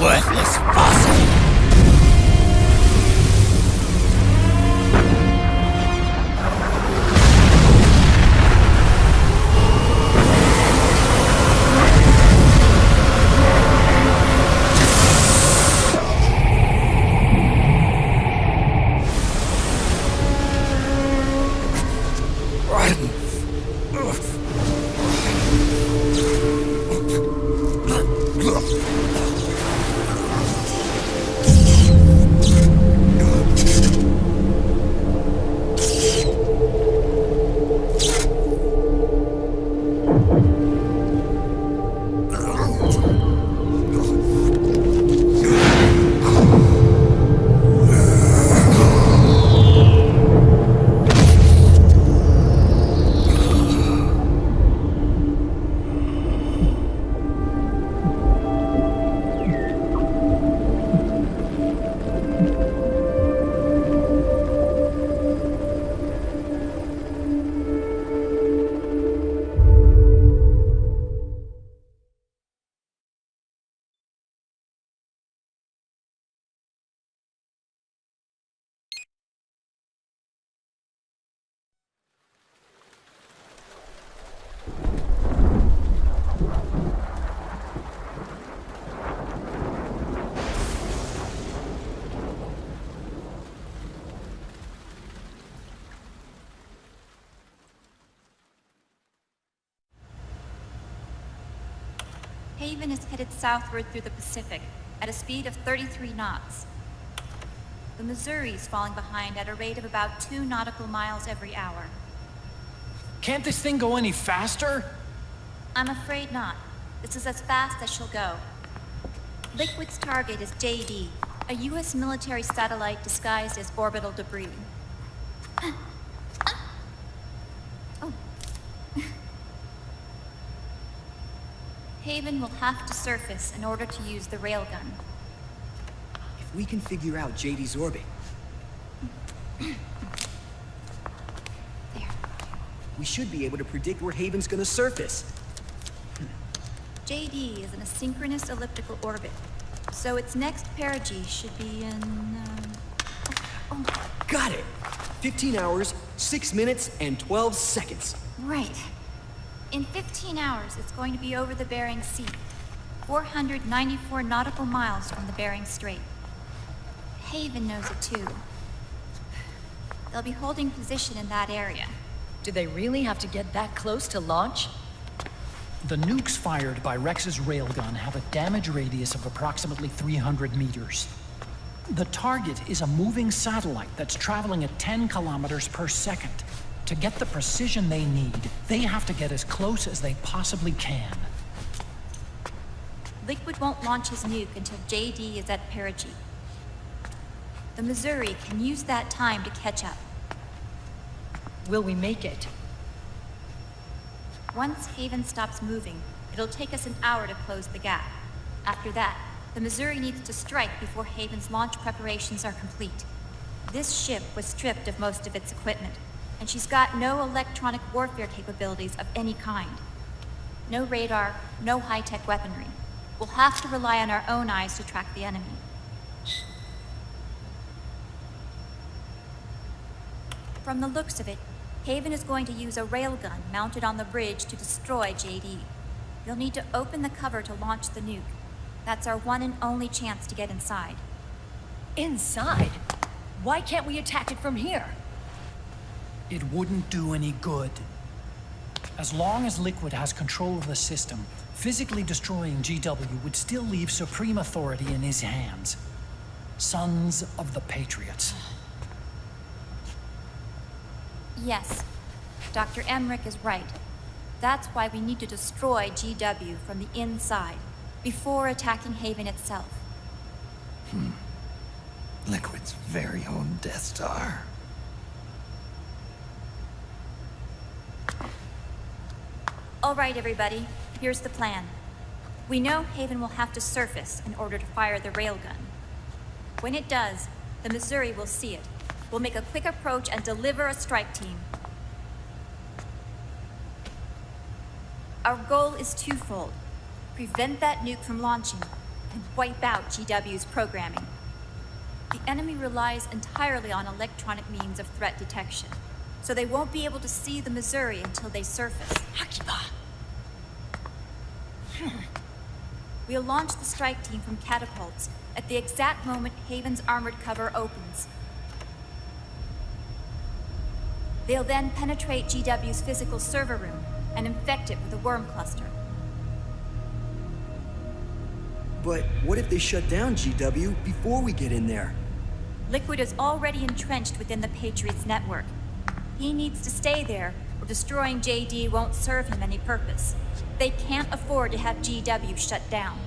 Worthless fossil! Haven is headed southward through the Pacific at a speed of 33 knots. The Missouri's falling behind at a rate of about 2 nautical miles every hour. Can't this thing go any faster? I'm afraid not. This is as fast as she'll go. Liquid's target is JD, a U.S. military satellite disguised as orbital debris. Haven will have to surface in order to use the railgun. If we can figure out JD's orbit... we should be able to predict where Haven's gonna surface. JD is in a synchronous elliptical orbit, so its next perigee should be in... Got it! 15 hours, 6 minutes, and 12 seconds. Right. In 15 hours, it's going to be over the Bering Sea, 494 nautical miles from the Bering Strait. Haven knows it too. They'll be holding position in that area. Do they really have to get that close to launch? The nukes fired by Rex's railgun have a damage radius of approximately 300 meters. The target is a moving satellite that's traveling at 10 kilometers per second. To get the precision they need, they have to get as close as they possibly can. Liquid won't launch his nuke until JD is at perigee. The Missouri can use that time to catch up. Will we make it? Once Haven stops moving, it'll take us an hour to close the gap. After that, the Missouri needs to strike before Haven's launch preparations are complete. This ship was stripped of most of its equipment, and she's got no electronic warfare capabilities of any kind. No radar, no high-tech weaponry. We'll have to rely on our own eyes to track the enemy. From the looks of it, Haven is going to use a railgun mounted on the bridge to destroy JD. You'll need to open the cover to launch the nuke. That's our one and only chance to get inside. Inside? Why can't we attack it from here? It wouldn't do any good. As long as Liquid has control of the system, physically destroying GW would still leave supreme authority in his hands. Sons of the Patriots. Yes, Dr. Emmerich is right. That's why we need to destroy GW from the inside, before attacking Haven itself. Liquid's very own Death Star. All right, everybody, here's the plan. We know Haven will have to surface in order to fire the railgun. When it does, the Missouri will see it. We'll make a quick approach and deliver a strike team. Our goal is twofold. Prevent that nuke from launching, and wipe out GW's programming. The enemy relies entirely on electronic means of threat detection, so they won't be able to see the Missouri until they surface. We'll launch the strike team from catapults at the exact moment Haven's armored cover opens. They'll then penetrate GW's physical server room and infect it with a worm cluster. But what if they shut down GW before we get in there? Liquid is already entrenched within the Patriots network. He needs to stay there, or destroying JD won't serve him any purpose. They can't afford to have GW shut down.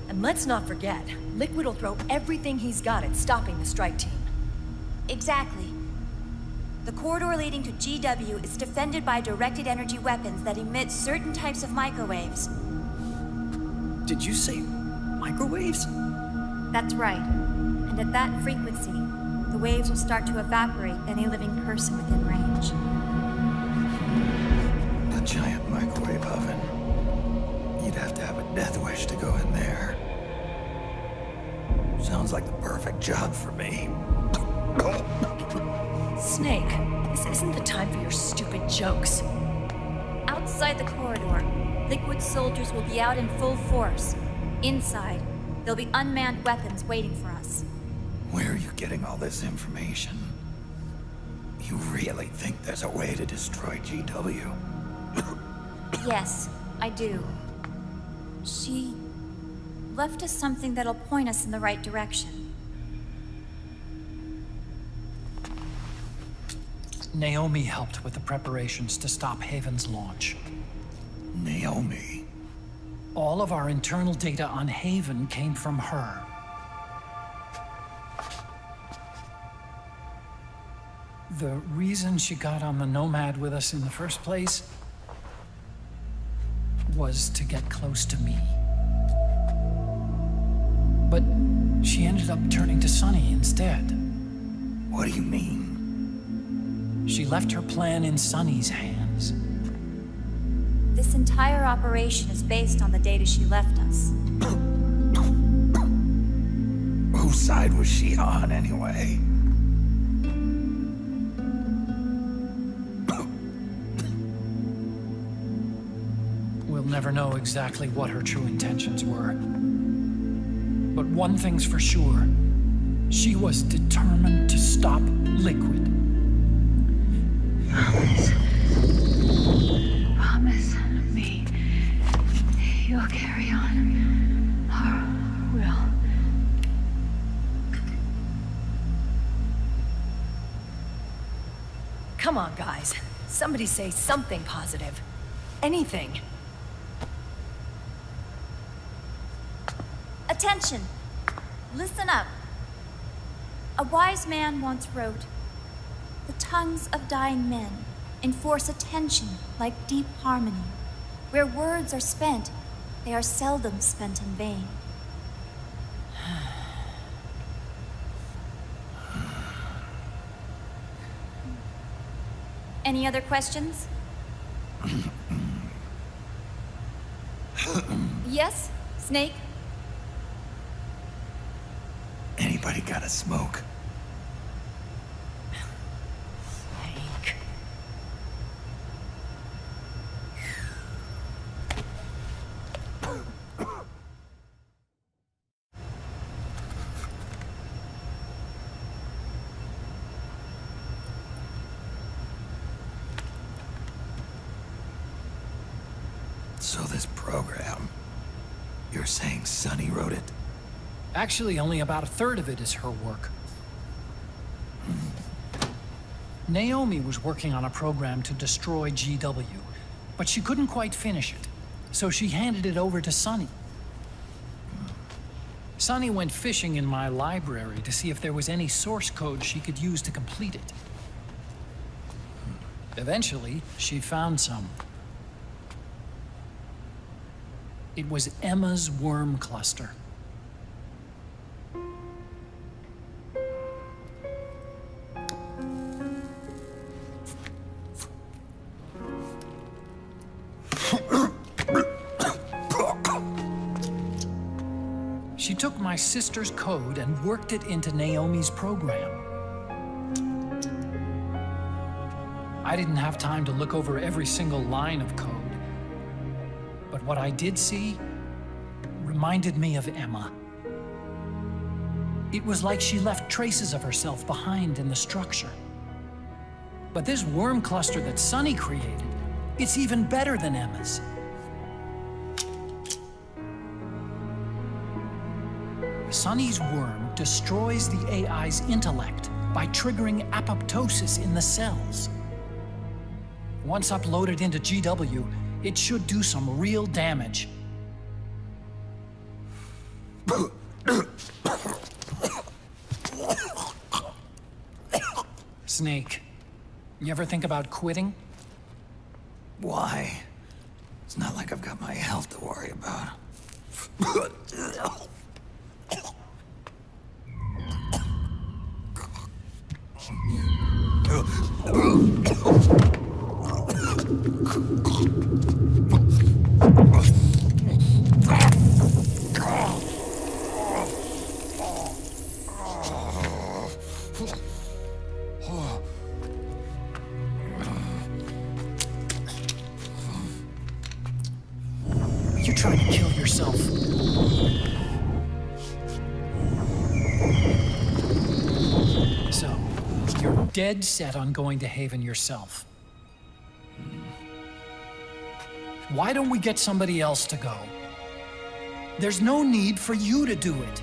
And let's not forget, Liquid will throw everything he's got at stopping the strike team. Exactly. The corridor leading to GW is defended by directed energy weapons that emit certain types of microwaves. Did you say microwaves? That's right. And at that frequency, the waves will start to evaporate any living person within range. A giant microwave oven. You'd have to have a death wish to go in there. Sounds like the perfect job for me. Snake, this isn't the time for your stupid jokes. Outside the corridor, Liquid soldiers will be out in full force. Inside, there'll be unmanned weapons waiting for us. Where are you getting all this information? You really think there's a way to destroy GW? Yes, I do. She left us something that'll point us in the right direction. Naomi helped with the preparations to stop Haven's launch. Naomi? All of our internal data on Haven came from her. The reason she got on the Nomad with us in the first place was to get close to me. But she ended up turning to Sunny instead. What do you mean? She left her plan in Sunny's hands. This entire operation is based on the data she left us. Whose side was she on, anyway? We'll never know exactly what her true intentions were. But one thing's for sure. She was determined to stop Liquid. Promise me you'll carry on. Or will. Come on, guys. Somebody say something positive. Anything. Attention! Listen up. A wise man once wrote, "The tongues of dying men enforce attention like deep harmony. Where words are spent, they are seldom spent in vain." Any other questions? Yes, Snake? Anybody got a smoke? Snake. So this program, you're saying Sunny wrote it? Actually, only about a third of it is her work. Naomi was working on a program to destroy GW, but she couldn't quite finish it, so she handed it over to Sunny. Sunny went fishing in my library to see if there was any source code she could use to complete it. Eventually, she found some. It was Emma's worm cluster. She took my sister's code and worked it into Naomi's program. I didn't have time to look over every single line of code, but what I did see reminded me of Emma. It was like she left traces of herself behind in the structure. But this worm cluster that Sunny created, it's even better than Emma's. Sunny's worm destroys the AI's intellect by triggering apoptosis in the cells. Once uploaded into GW, it should do some real damage. Snake, you ever think about quitting? Why? It's not like I've got my health to worry about. You're trying to kill yourself. So, you're dead set on going to Haven yourself. Why don't we get somebody else to go? There's no need for you to do it.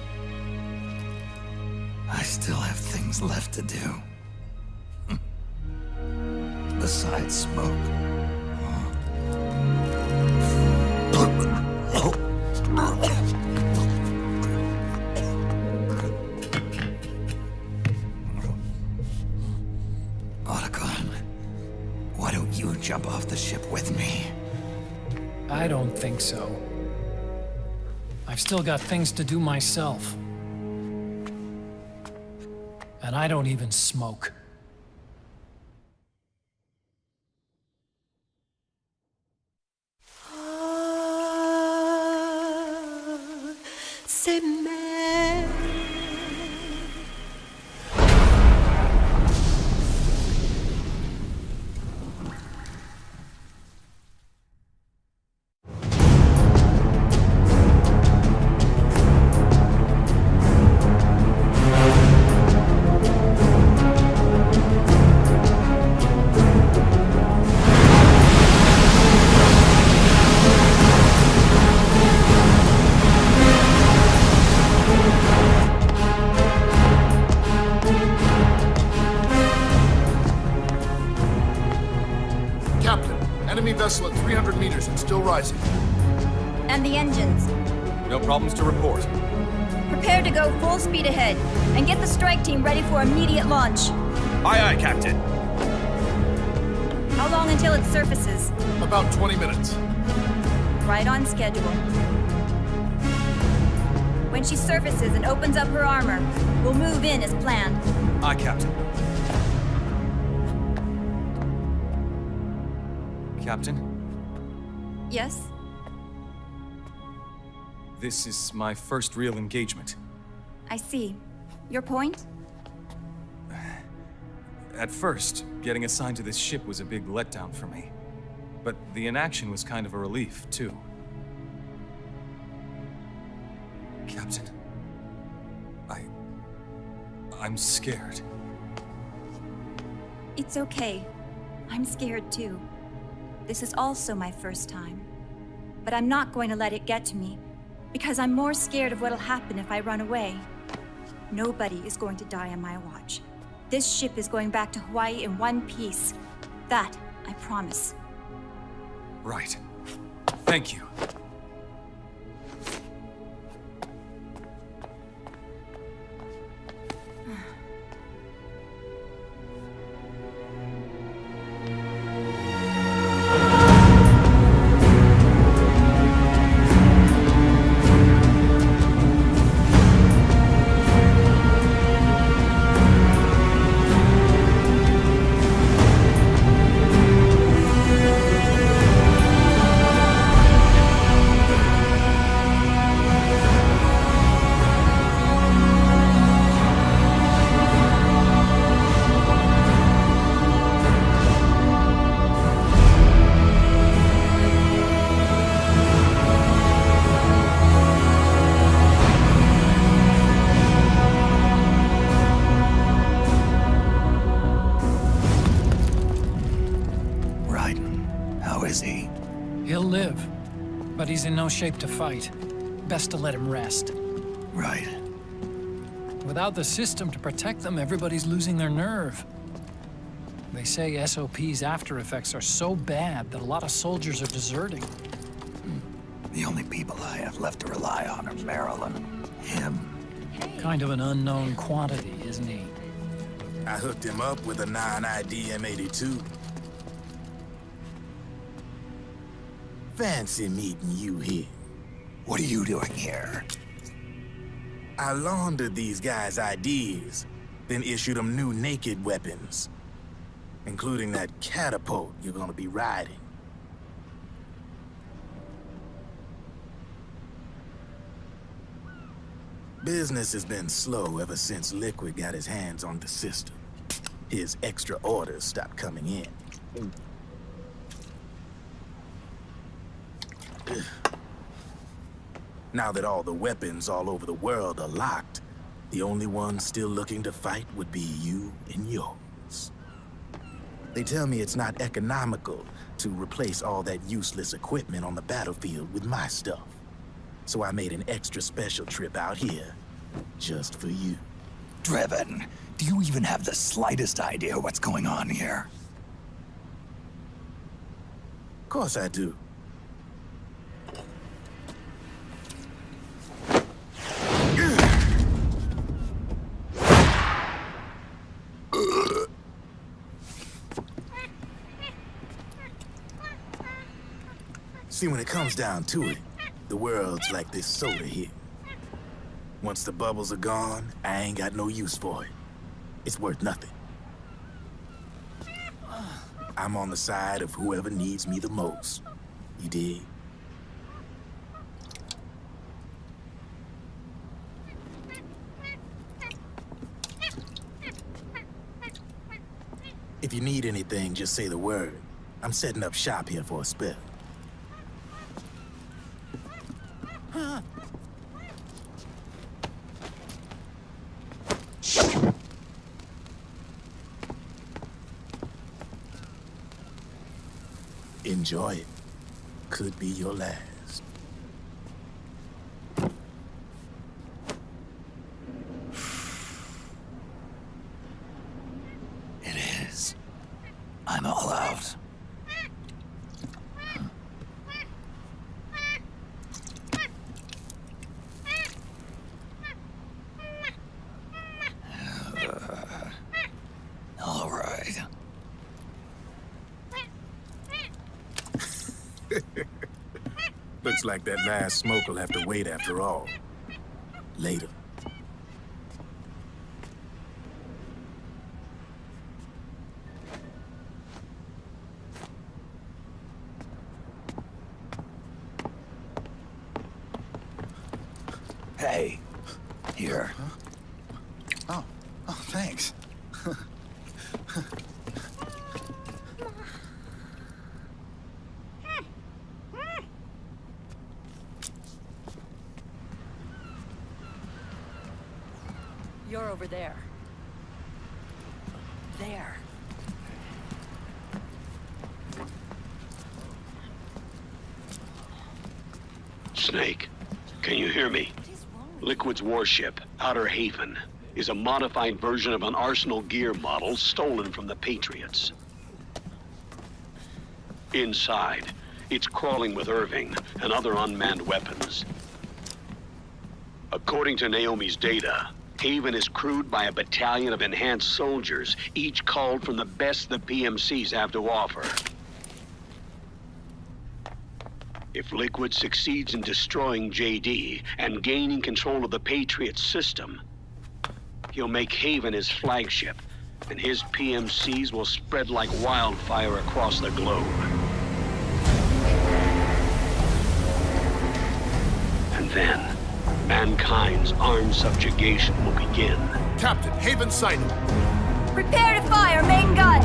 I still have things left to do. Besides smoke. Otacon, why don't you jump off the ship with me? I don't think so. I've still got things to do myself. And I don't even smoke. Enemy vessel at 300 meters and still rising. And the engines. No problems to report. Prepare to go full speed ahead, and get the strike team ready for immediate launch. Aye, aye, Captain. How long until it surfaces? About 20 minutes. Right on schedule. When she surfaces and opens up her armor, we'll move in as planned. Aye, Captain. Captain, Yes? this is my first real engagement. I see. Your point? At first, getting assigned to this ship was a big letdown for me. But the inaction was kind of a relief, too. Captain, I'm scared. It's okay. I'm scared too. This is also my first time. But I'm not going to let it get to me, because I'm more scared of what'll happen if I run away. Nobody is going to die on my watch. This ship is going back to Hawaii in one piece. That, I promise. Right. Thank you. He'll live, but he's in no shape to fight. Best to let him rest. Right. Without the system to protect them, everybody's losing their nerve. They say SOP's after effects are so bad that a lot of soldiers are deserting. The only people I have left to rely on are Marilyn, him. Kind of an unknown quantity, isn't he? I hooked him up with a non-ID M82. Fancy meeting you here. What are you doing here? I laundered these guys' IDs, then issued them new naked weapons, including that catapult you're gonna be riding. Business has been slow ever since Liquid got his hands on the system. His extra orders stopped coming in. Now that all the weapons all over the world are locked, the only ones still looking to fight would be you and yours. They tell me it's not economical to replace all that useless equipment on the battlefield with my stuff. So I made an extra special trip out here, just for you. Driven, do you even have the slightest idea what's going on here? Of course I do. See, when it comes down to it, the world's like this soda here. Once the bubbles are gone, I ain't got no use for it. It's worth nothing. I'm on the side of whoever needs me the most. You dig? If you need anything, just say the word. I'm setting up shop here for a spell. Enjoy it. Could be your last. It is. I'm all out. All right. Looks like that last smoke will have to wait after all. Later. Hey, here. Oh, thanks. You're over there. There. Snake, can you hear me? Liquid's warship, Outer Haven, is a modified version of an Arsenal gear model stolen from the Patriots. Inside, it's crawling with Irving and other unmanned weapons. According to Naomi's data, Haven is crewed by a battalion of enhanced soldiers, each called from the best the PMCs have to offer. If Liquid succeeds in destroying JD and gaining control of the Patriot system, he'll make Haven his flagship, and his PMCs will spread like wildfire across the globe. And then, mankind's armed subjugation will begin. Captain, Haven sighted. Prepare to fire, main gun!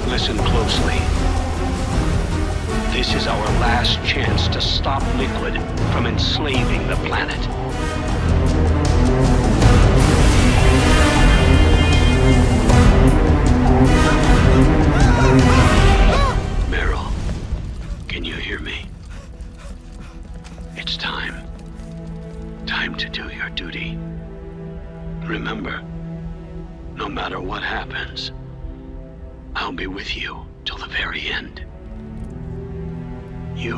Listen closely. This is our last chance to stop Liquid from enslaving the planet. Meryl, can you hear me? It's time. Time to do your duty. Remember, no matter what happens, I'll be with you till the very end. You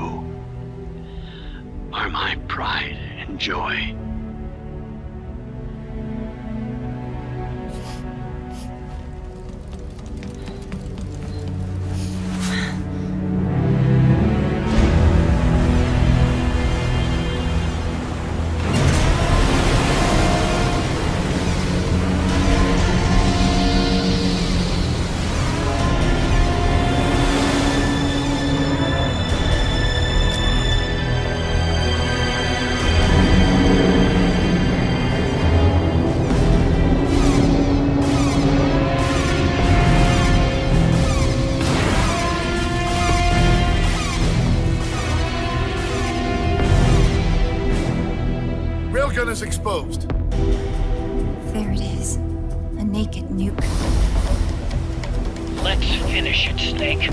are my pride and joy. exposed. There it is. A naked nuke. Let's finish it, Snake.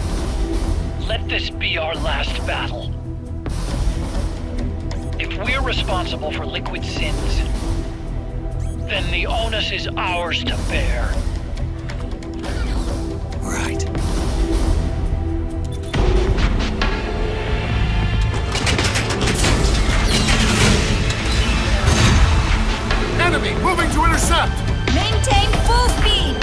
Let this be our last battle. If we're responsible for Liquid's sins, then the onus is ours to bear. Right. Enemy moving to intercept! Maintain full speed!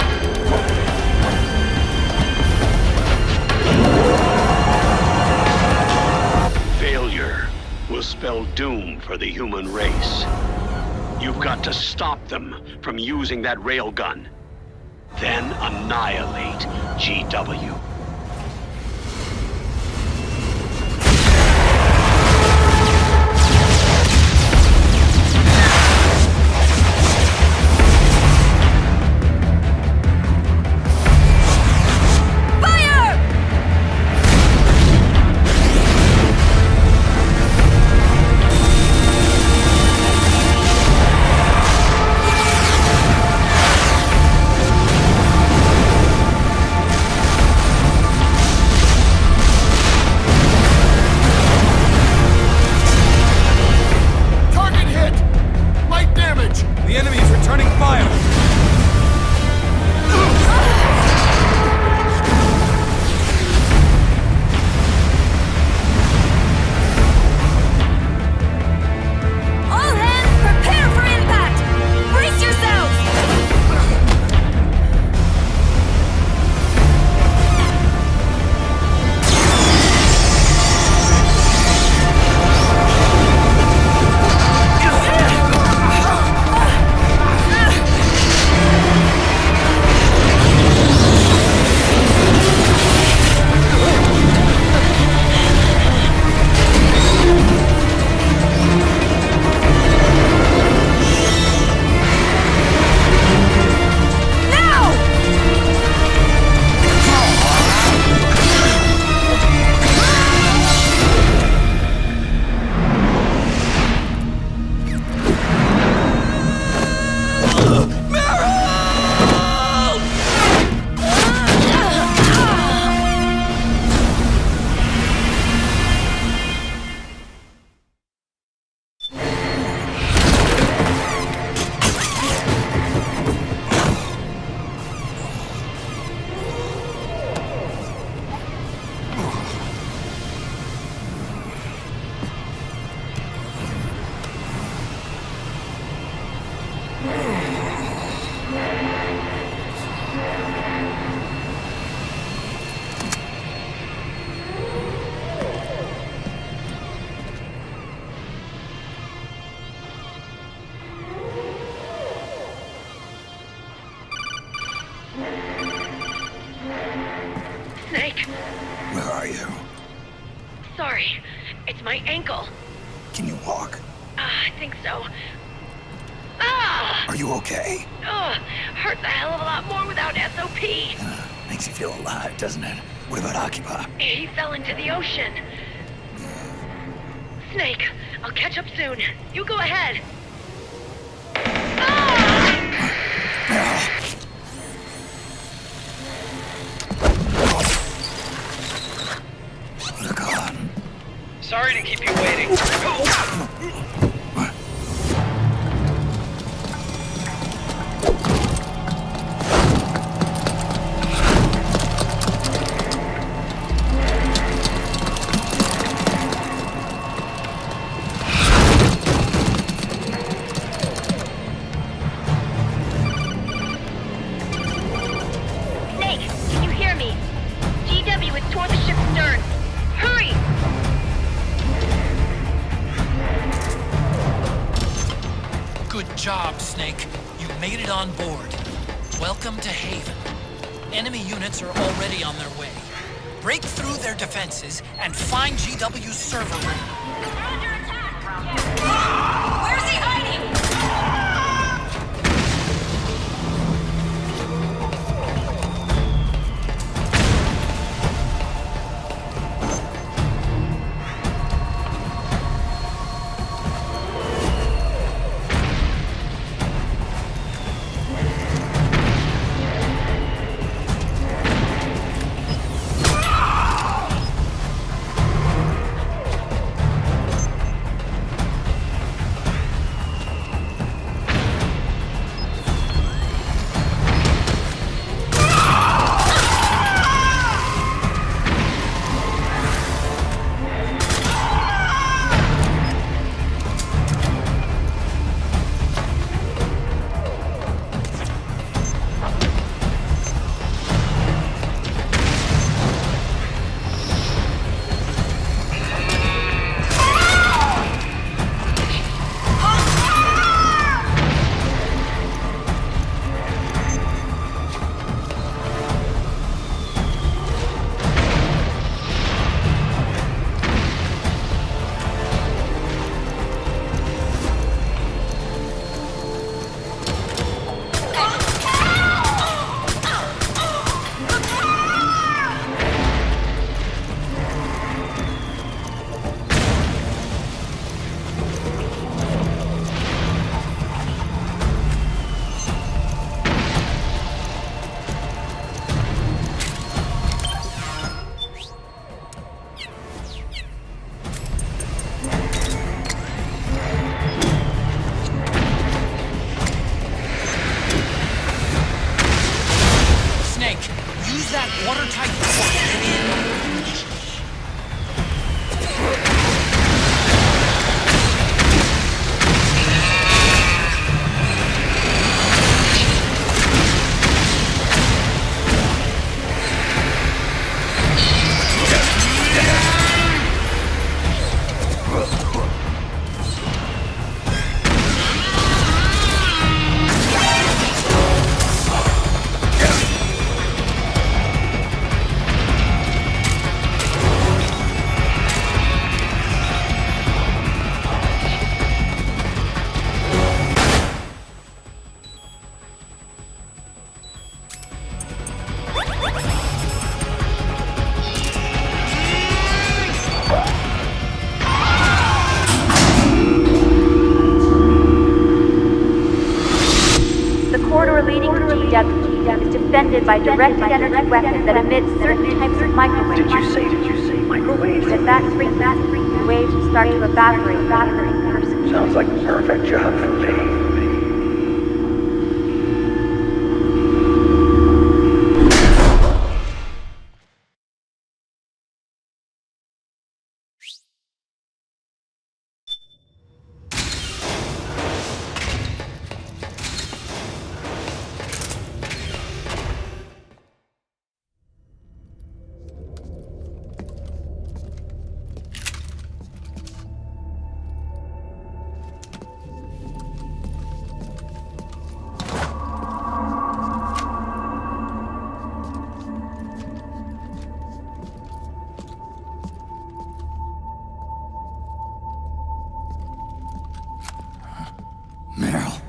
Failure will spell doom for the human race. You've got to stop them from using that railgun. Then annihilate GW. Snake, Where are you? sorry. It's my ankle. Can you walk? I think so. Ah! Are you okay? Ugh, hurts a hell of a lot more without SOP. Makes you feel alive, doesn't it? What about Occupy? He fell into the ocean. Snake, I'll catch up soon. You go ahead. Look on. Sorry to keep you waiting. Snake, can you hear me? GW is toward the ship's stern. Hurry! Good job, Snake. You made it on board. Welcome to Haven. Enemy units are already on their way. Break through their defenses and find GW's server room. Where's he hiding? reading of GW is defended by directed energy weapons that emit certain types of microwaves. Did you say microwaves? If that freaks, the waves will start to evaporate faster than person. Sounds like the perfect job for me. Meryl.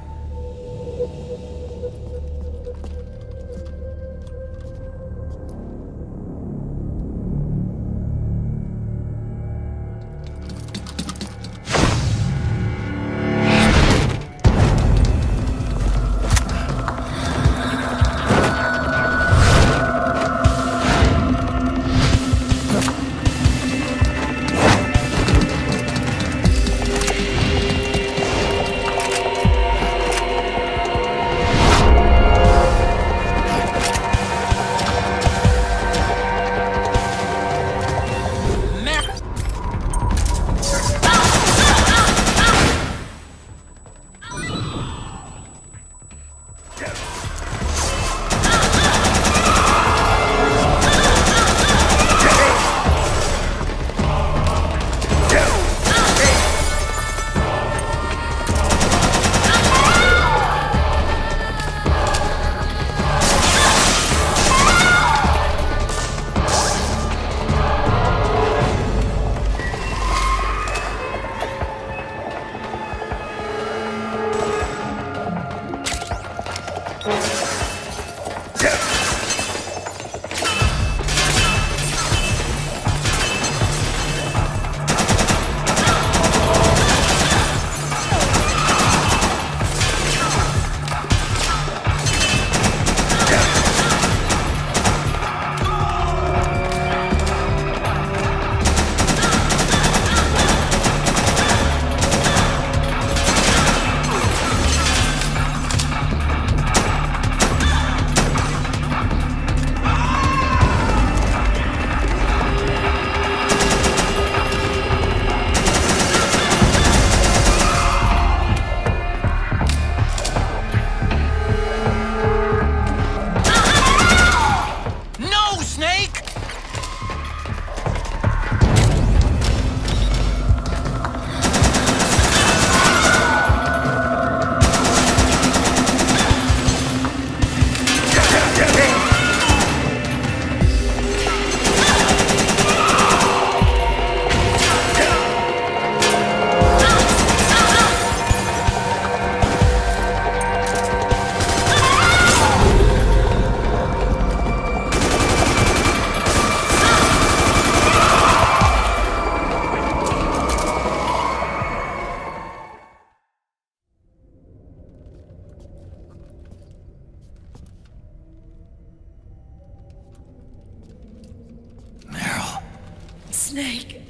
Snake.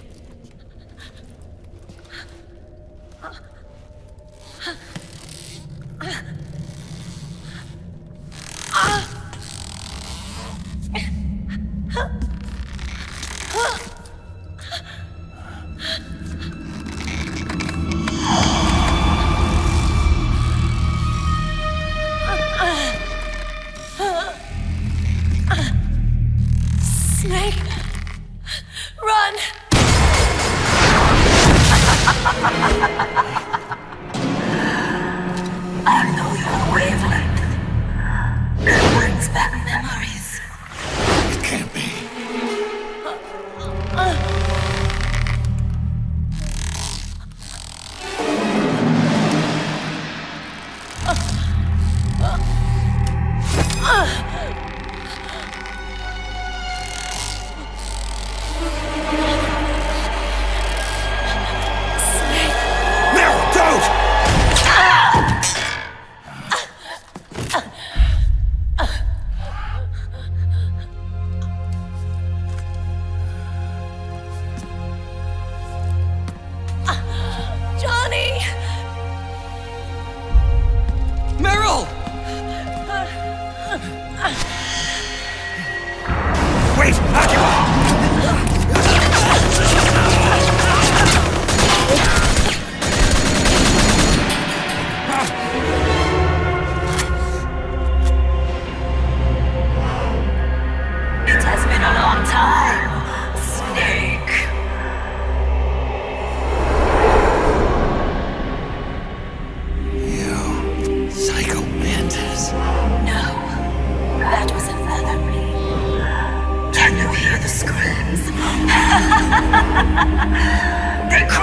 Snake, run! I know your wavelength. It brings back memories. It can't be.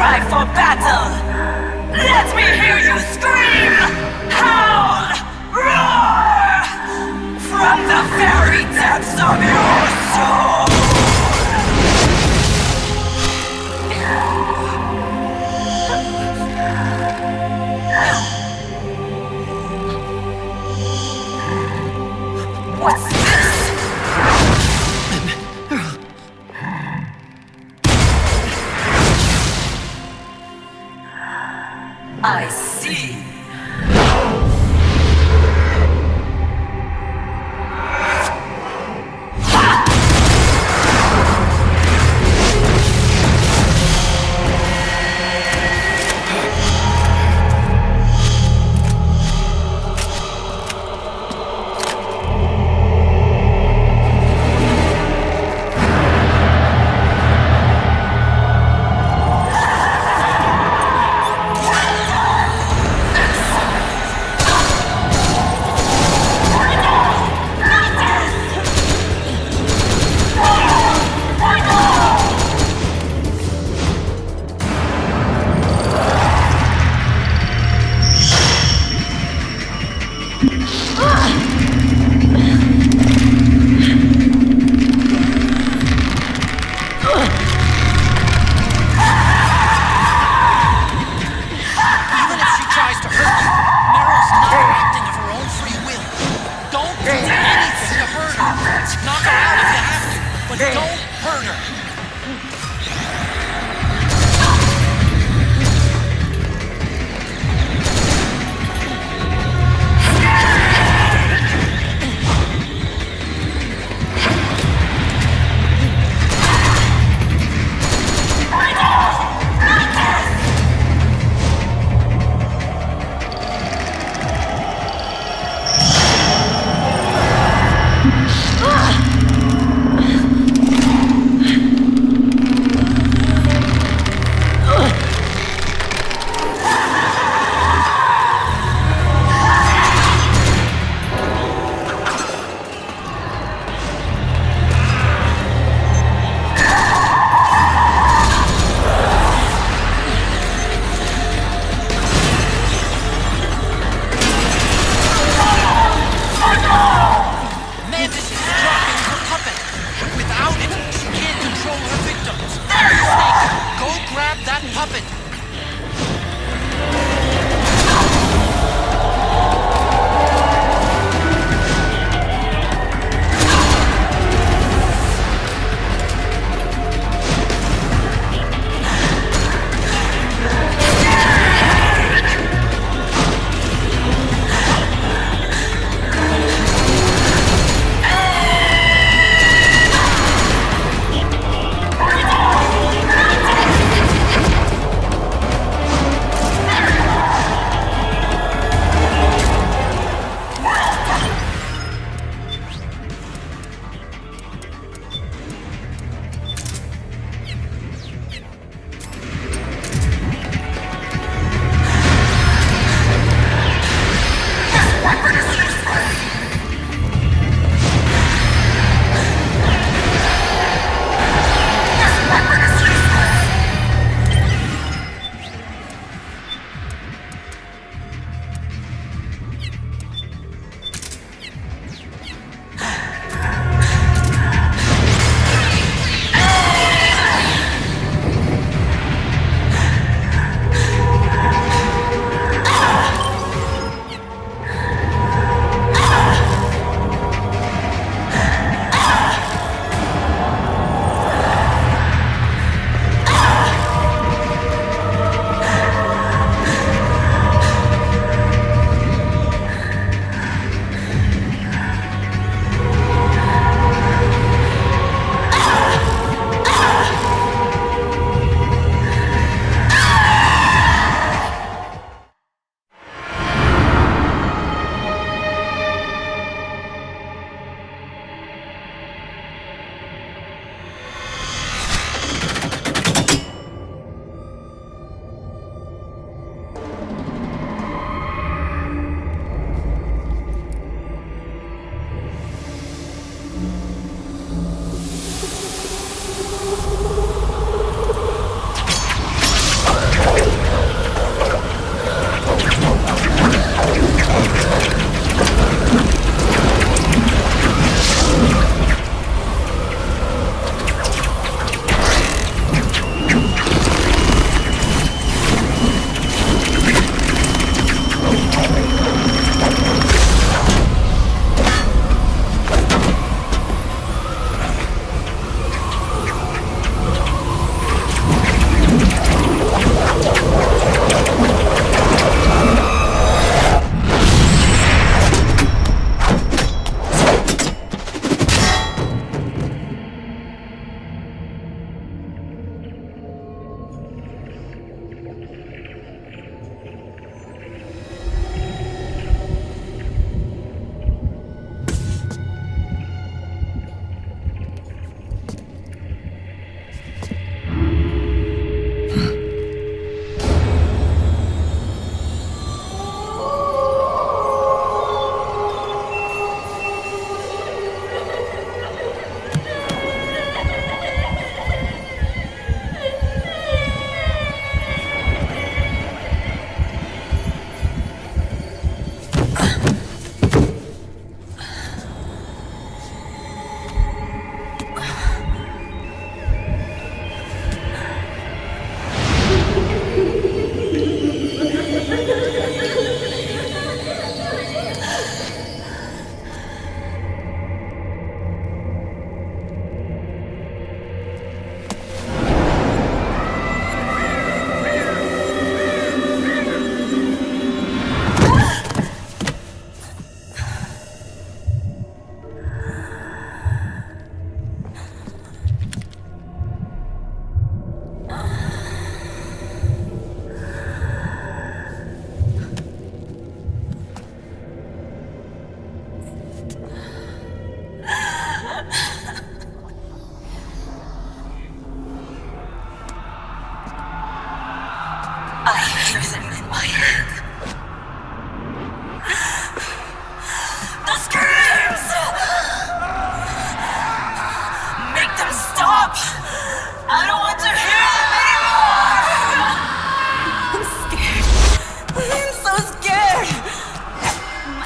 cry for battle! Let me hear you scream! Howl! Roar! From the very depths of your soul! What's this? I see.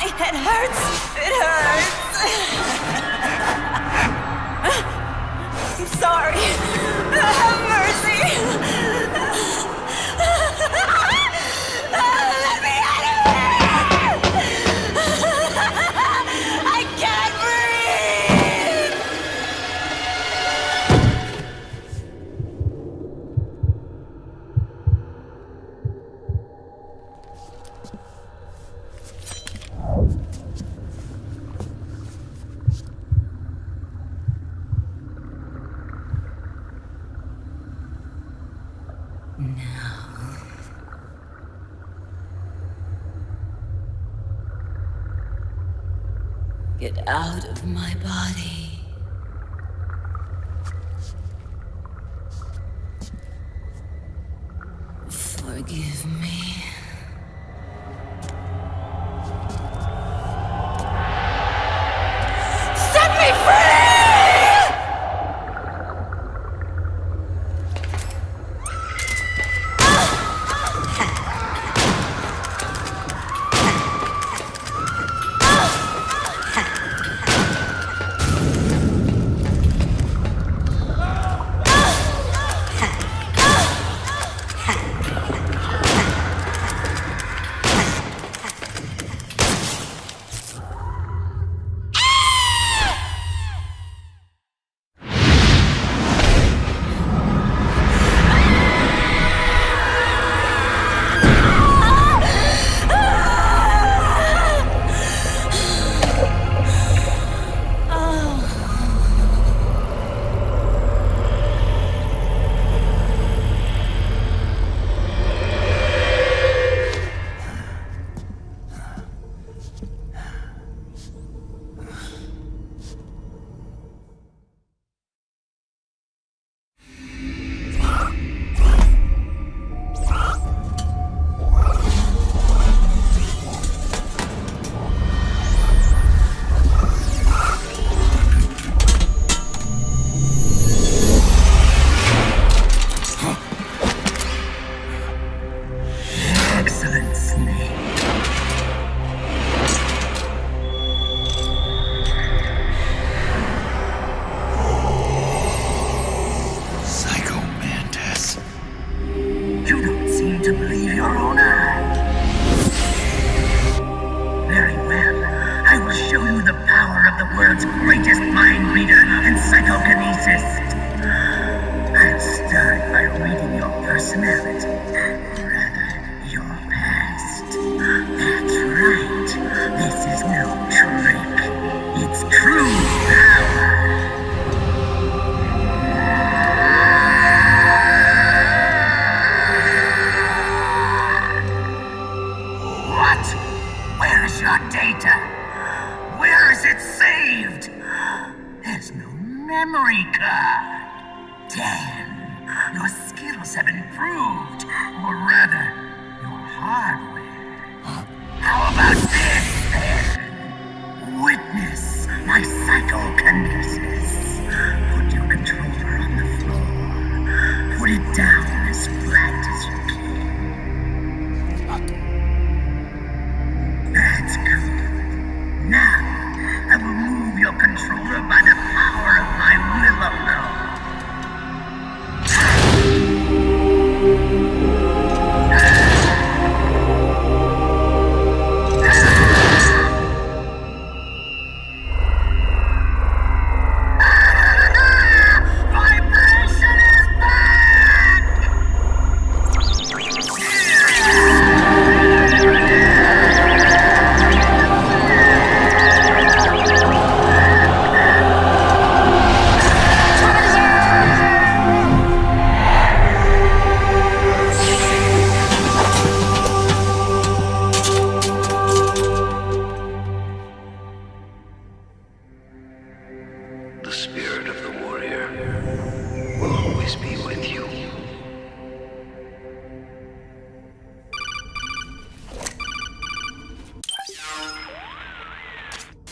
It hurts! It hurts! I'm sorry. Have mercy! Let me out of here! I can't breathe! Get out of my body. Forgive me. Set me free!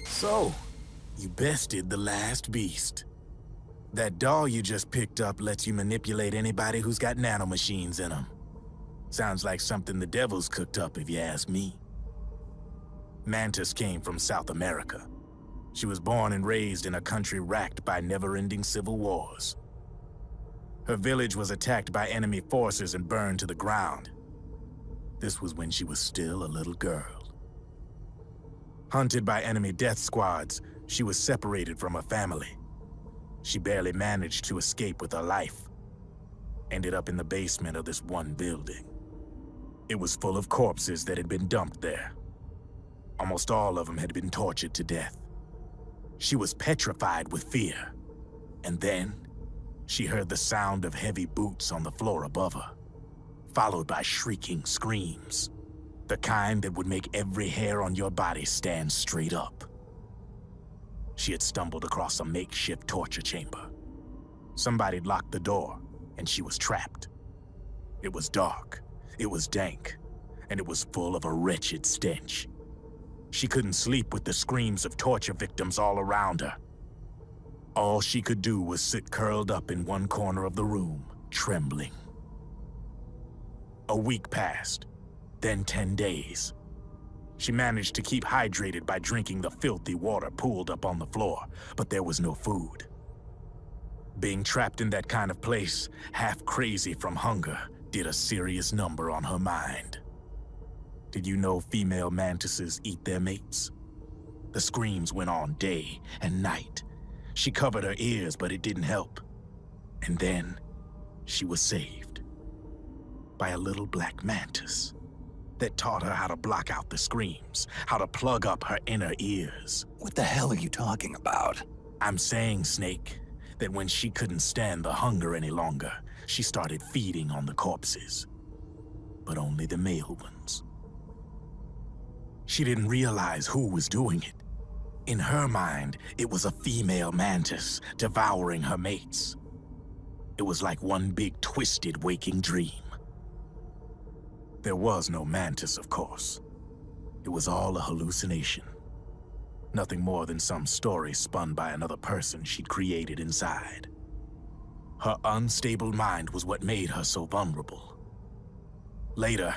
So, you bested the last beast. That doll you just picked up lets you manipulate anybody who's got nanomachines in them. Sounds like something the devil's cooked up, if you ask me. Mantis came from South America. She was born and raised in a country racked by never-ending civil wars. Her village was attacked by enemy forces and burned to the ground. This was when she was still a little girl. Hunted by enemy death squads, she was separated from her family. She barely managed to escape with her life. Ended up in the basement of this one building. It was full of corpses that had been dumped there. Almost all of them had been tortured to death. She was petrified with fear. And then, she heard the sound of heavy boots on the floor above her, followed by shrieking screams. The kind that would make every hair on your body stand straight up. She had stumbled across a makeshift torture chamber. Somebody'd locked the door, and she was trapped. It was dark, it was dank, and it was full of a wretched stench. She couldn't sleep with the screams of torture victims all around her. All she could do was sit curled up in one corner of the room, trembling. A week passed, then 10 days. She managed to keep hydrated by drinking the filthy water pooled up on the floor, but there was no food. Being trapped in that kind of place, half crazy from hunger, did a serious number on her mind. Did you know female mantises eat their mates? The screams went on day and night. She covered her ears, but it didn't help. And then, she was saved by a little black mantis that taught her how to block out the screams, how to plug up her inner ears. What the hell are you talking about? I'm saying, Snake, that when she couldn't stand the hunger any longer, she started feeding on the corpses. But only the male ones. She didn't realize who was doing it. In her mind, it was a female mantis devouring her mates. It was like one big twisted waking dream. There was no mantis, of course. It was all a hallucination. Nothing more than some story spun by another person she'd created inside. Her unstable mind was what made her so vulnerable. Later,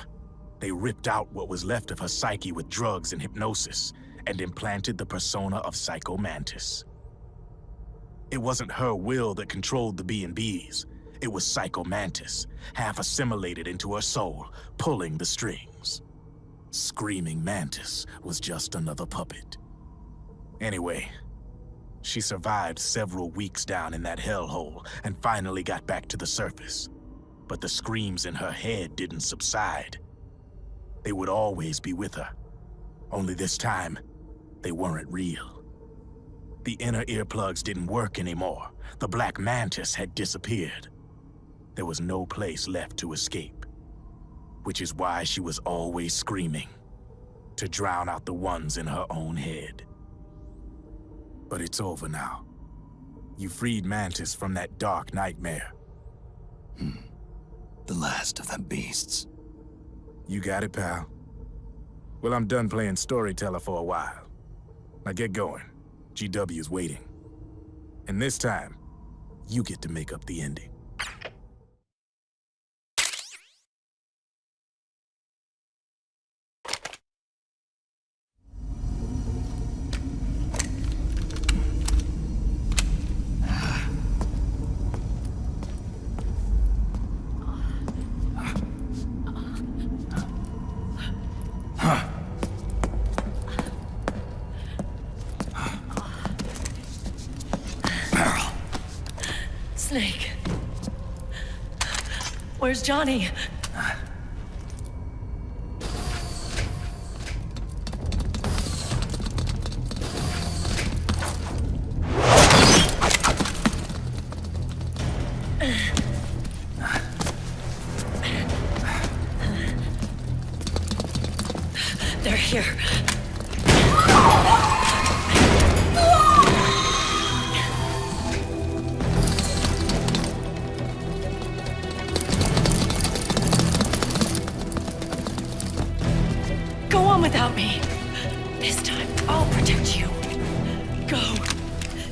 they ripped out what was left of her psyche with drugs and hypnosis and implanted the persona of Psycho Mantis. It wasn't her will that controlled the B&Bs. It was Psycho Mantis, half assimilated into her soul, pulling the strings. Screaming Mantis was just another puppet. Anyway, she survived several weeks down in that hellhole and finally got back to the surface. But the screams in her head didn't subside. They would always be with her. Only this time, they weren't real. The inner earplugs didn't work anymore. The black mantis had disappeared. There was no place left to escape. Which is why she was always screaming, to drown out the ones in her own head. But it's over now. You freed Mantis from that dark nightmare. The last of them beasts. You got it, pal. Well, I'm done playing storyteller for a while. Now get going. GW's waiting. And this time, you get to make up the ending. Snake. Where's Johnny? They're here. Go on without me. This time, I'll protect you. Go.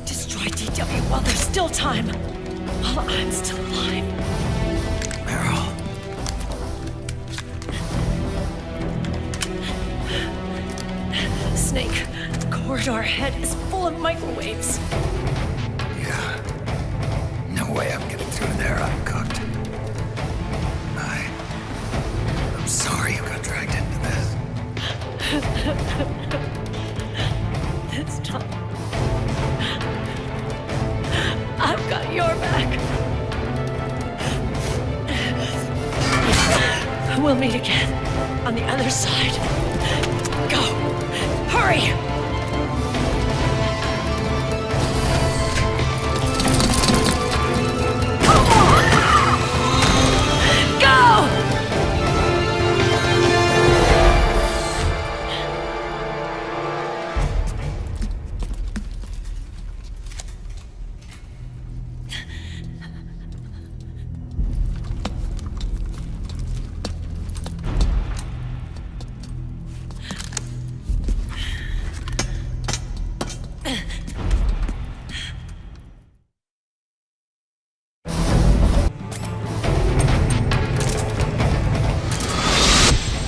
Destroy DW while there's still time. While I'm still alive. Meryl. Snake. The corridor ahead is full of microwaves. Yeah. No way I'm getting through there uncooked. I'm sorry you got dragged into this. This time, I've got your back. We'll meet again on the other side. Go! Hurry!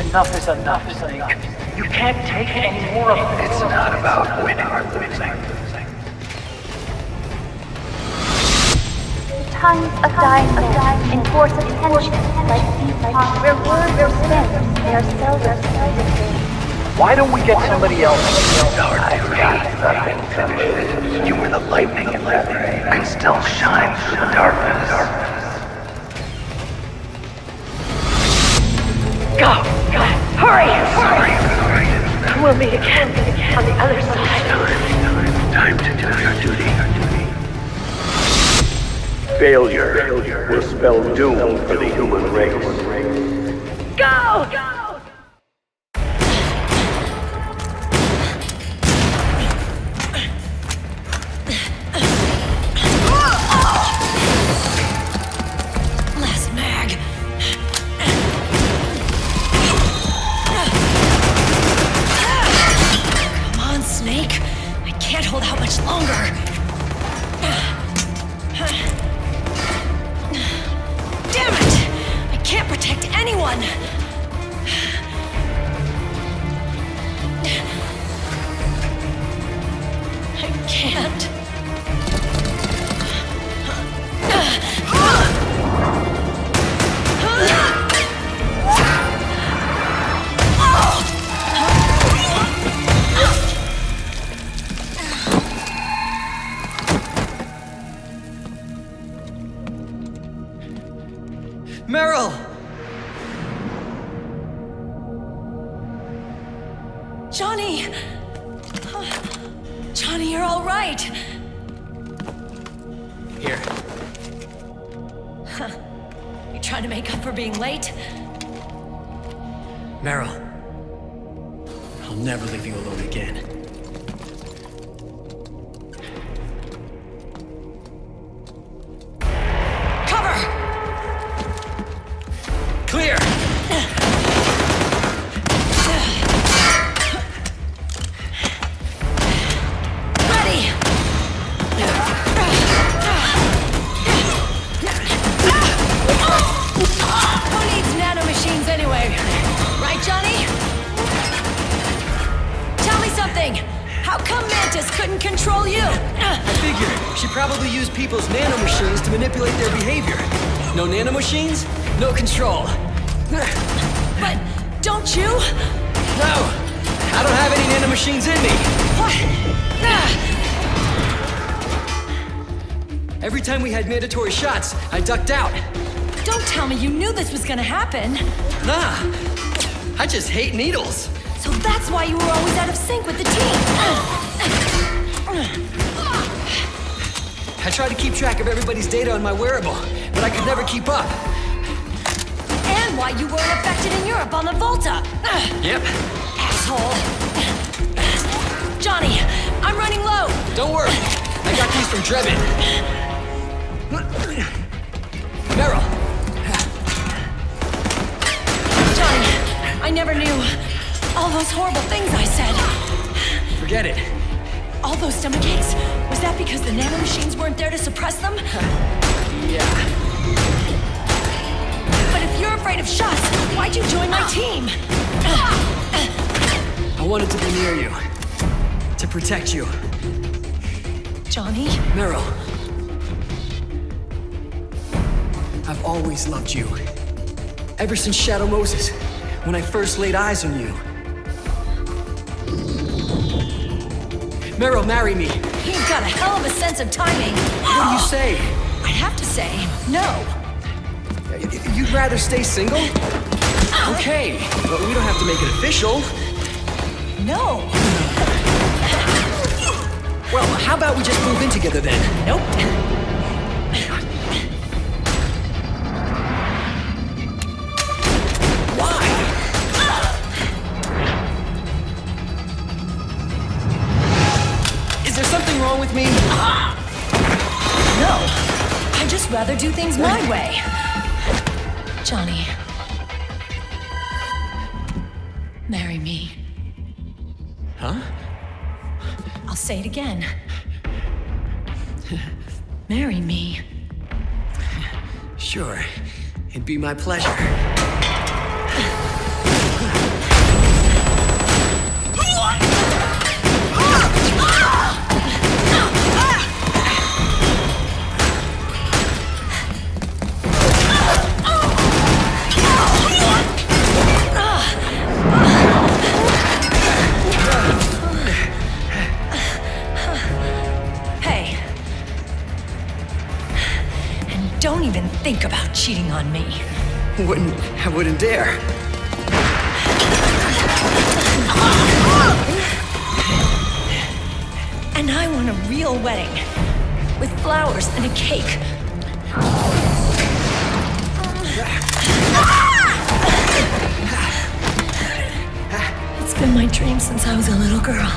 Enough is enough, Snake. You can't take any more of this. It's not about winning or losing. Tons of dying men enforce attention like these on where words are spent, they are seldom spoken. Why don't we get somebody else? I've got nothing finished. You were the lightning in that rain. Can still shine through the darkness. Go! Hurry! We'll meet again on the other side. Time to do your duty. Failure will spell doom for the human race. Go! Last mag. Come on, Snake. I can't hold out much longer. Damn it! I can't protect anyone! I can't. Meryl! Johnny! Johnny, you're all right. Here. You trying to make up for being late? Meryl. I'll never leave you alone again. Clear! Ready! Who needs nanomachines anyway? Right, Johnny? Tell me something! How come Mantis couldn't control you? I figured she probably used people's nanomachines to manipulate their behavior. No nanomachines? No control. But don't you? No! I don't have any nanomachines in me! What? Every time we had mandatory shots, I ducked out. Don't tell me you knew this was gonna happen. Nah. I just hate needles. So that's why you were always out of sync with the team. I tried to keep track of everybody's data on my wearable, but I could never keep up. And why you weren't affected in Europe on the Volta. Yep. Asshole. Johnny, I'm running low. Don't worry. I got these from Drebin. Meryl. Johnny, I never knew all those horrible things I said. Forget it. All those stomach aches, was that because the nanomachines weren't there to suppress them? Yeah. But if you're afraid of shots, why'd you join my team? I wanted to be near you. protect you. Johnny? Meryl. I've always loved you. Ever since Shadow Moses, when I first laid eyes on you. Meryl, marry me. You've got a hell of a sense of timing. What do you say? I have to say, no. You'd rather stay single? Okay, but we don't have to make it official. No. Well, how about we just move in together then? Nope. Why? Is there something wrong with me? No. I'd just rather do things my way. Johnny. Marry me. Huh? I'll say it again. Marry me. Sure. It'd be my pleasure. Don't even think about cheating on me. I wouldn't dare. And I want a real wedding. With flowers and a cake. It's been my dream since I was a little girl.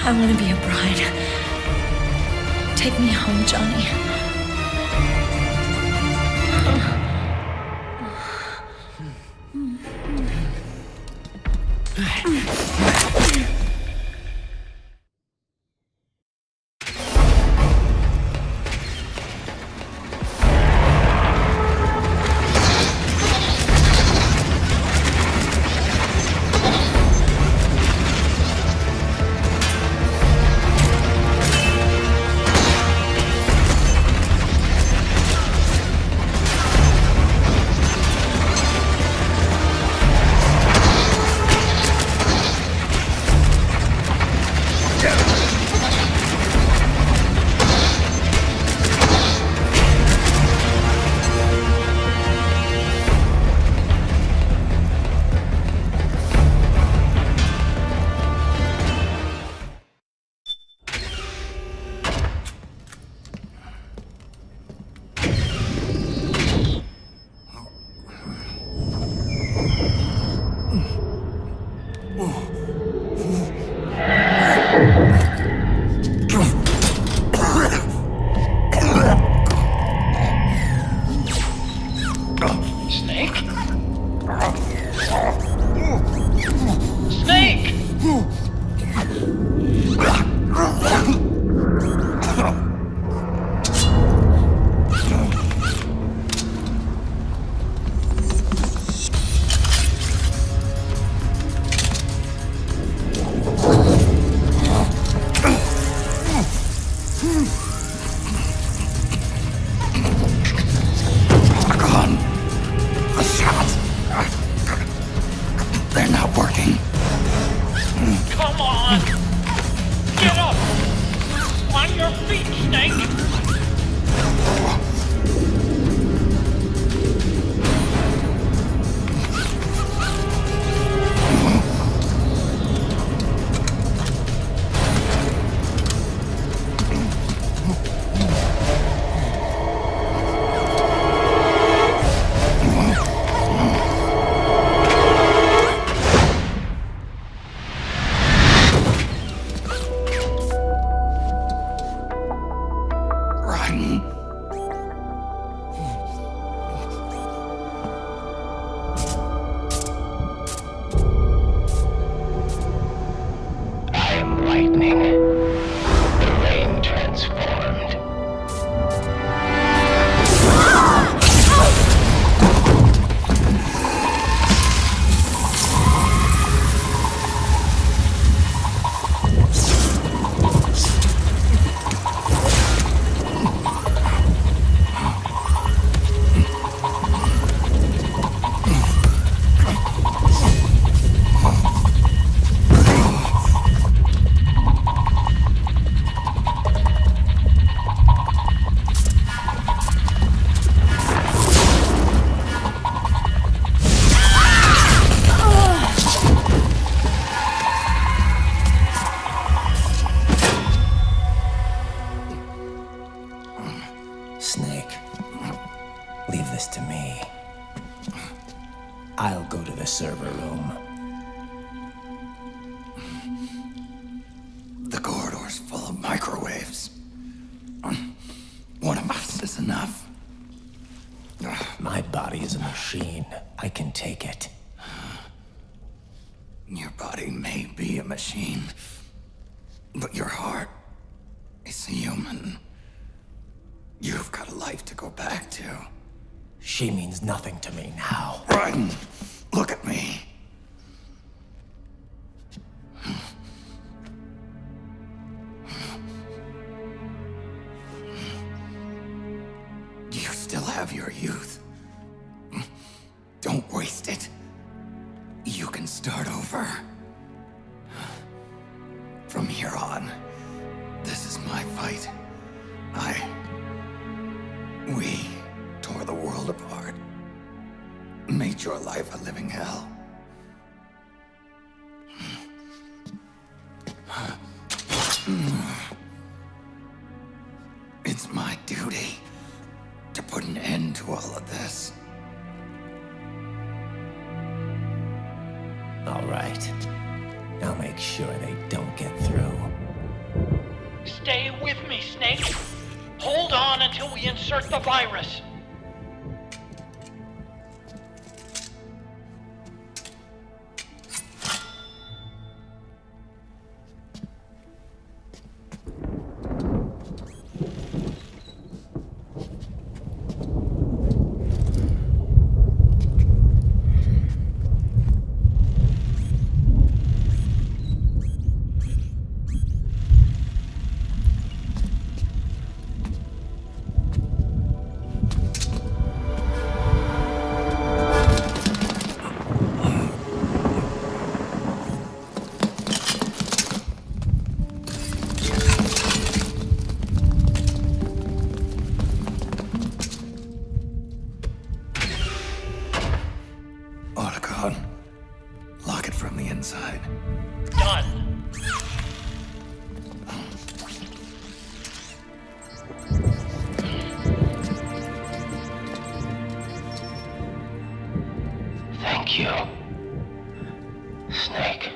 I want to be a bride. Take me home, Johnny. lightning. The rain transformed. Snake, leave this to me. I'll go to the server room. The corridor's full of microwaves. One of us is enough. My body is a machine. I can take it. Your body may be a machine, but your heart is human. You've got a life to go back to. She means nothing to me now. Raiden, look at me. You still have your youth. Don't waste it. You can start over. From here on, this is my fight. We tore the world apart. Made your life a living hell. It's my duty to put an end to all of this. All right. I'll make sure they don't get through. Stay with me, Snake. Hold on until we insert the virus. Lock it from the inside. Done. Thank you, Snake.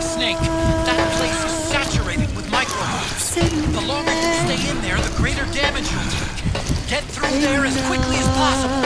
Snake, that place is saturated with microwaves. The longer you stay in there, the greater damage you'll take. Get through there as quickly as possible.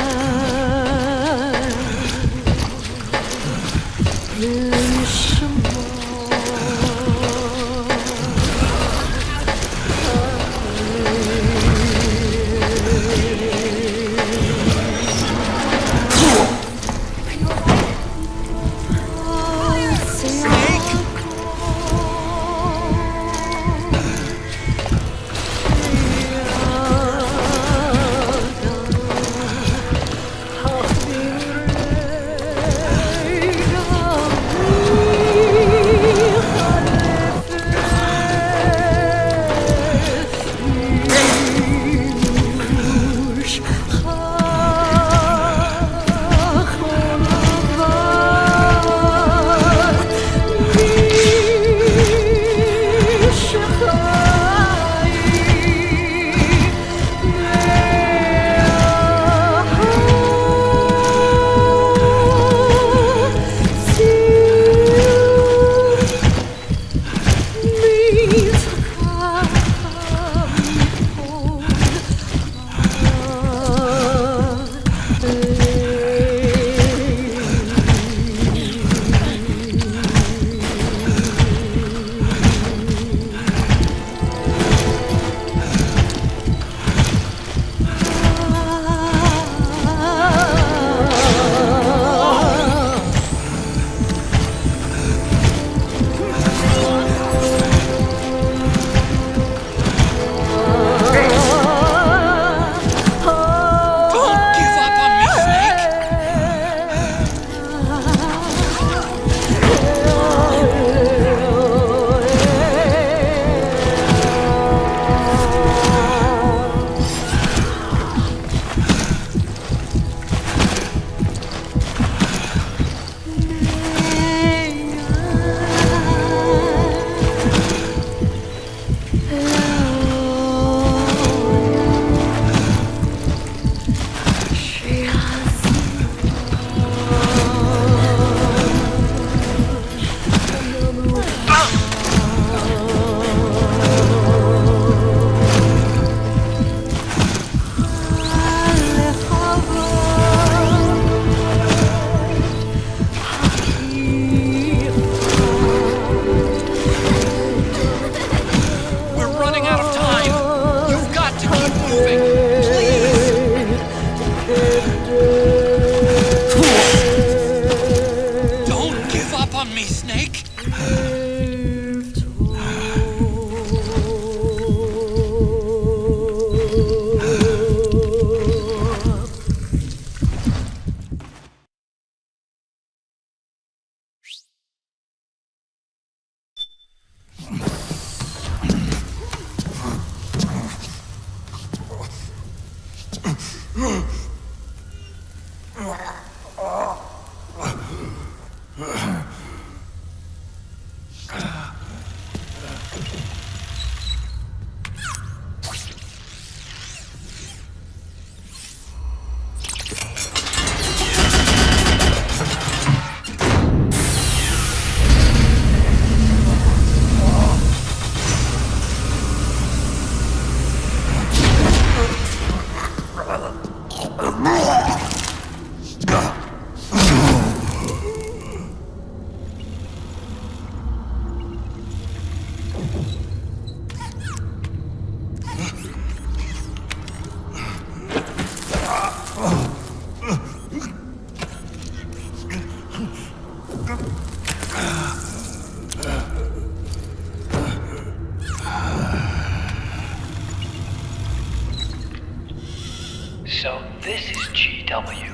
So this is GW.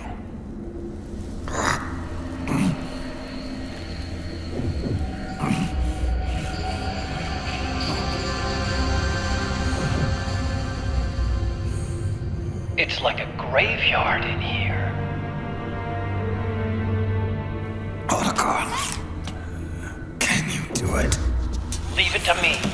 It's like a graveyard in here. Otacon, can you do it? Leave it to me.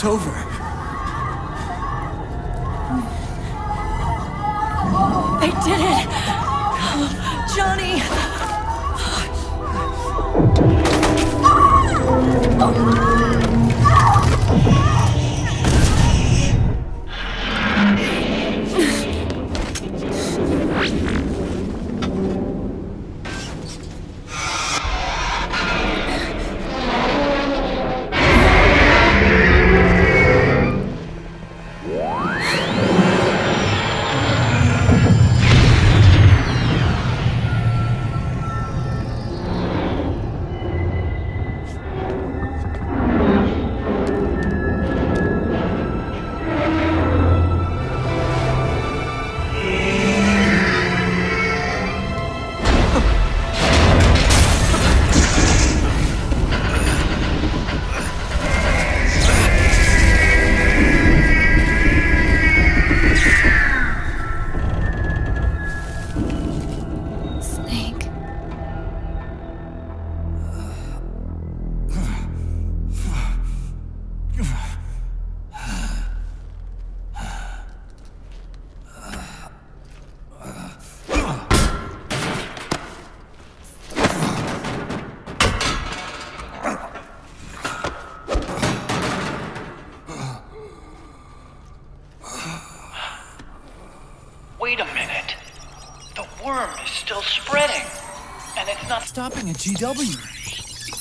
over. They did it! Johnny! Wait a minute. The worm is still spreading. And it's not stopping at GW.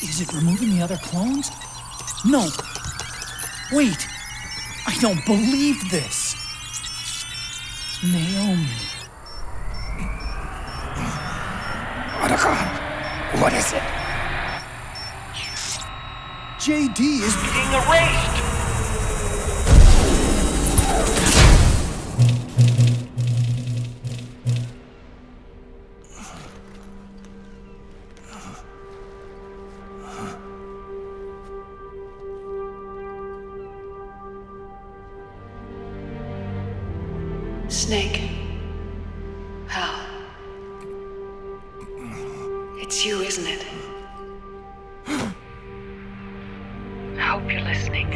Is it removing the other clones? No. Wait. I don't believe this. Naomi. What is it? JD is being erased. Snake. Hal. It's you, isn't it? I hope you're listening.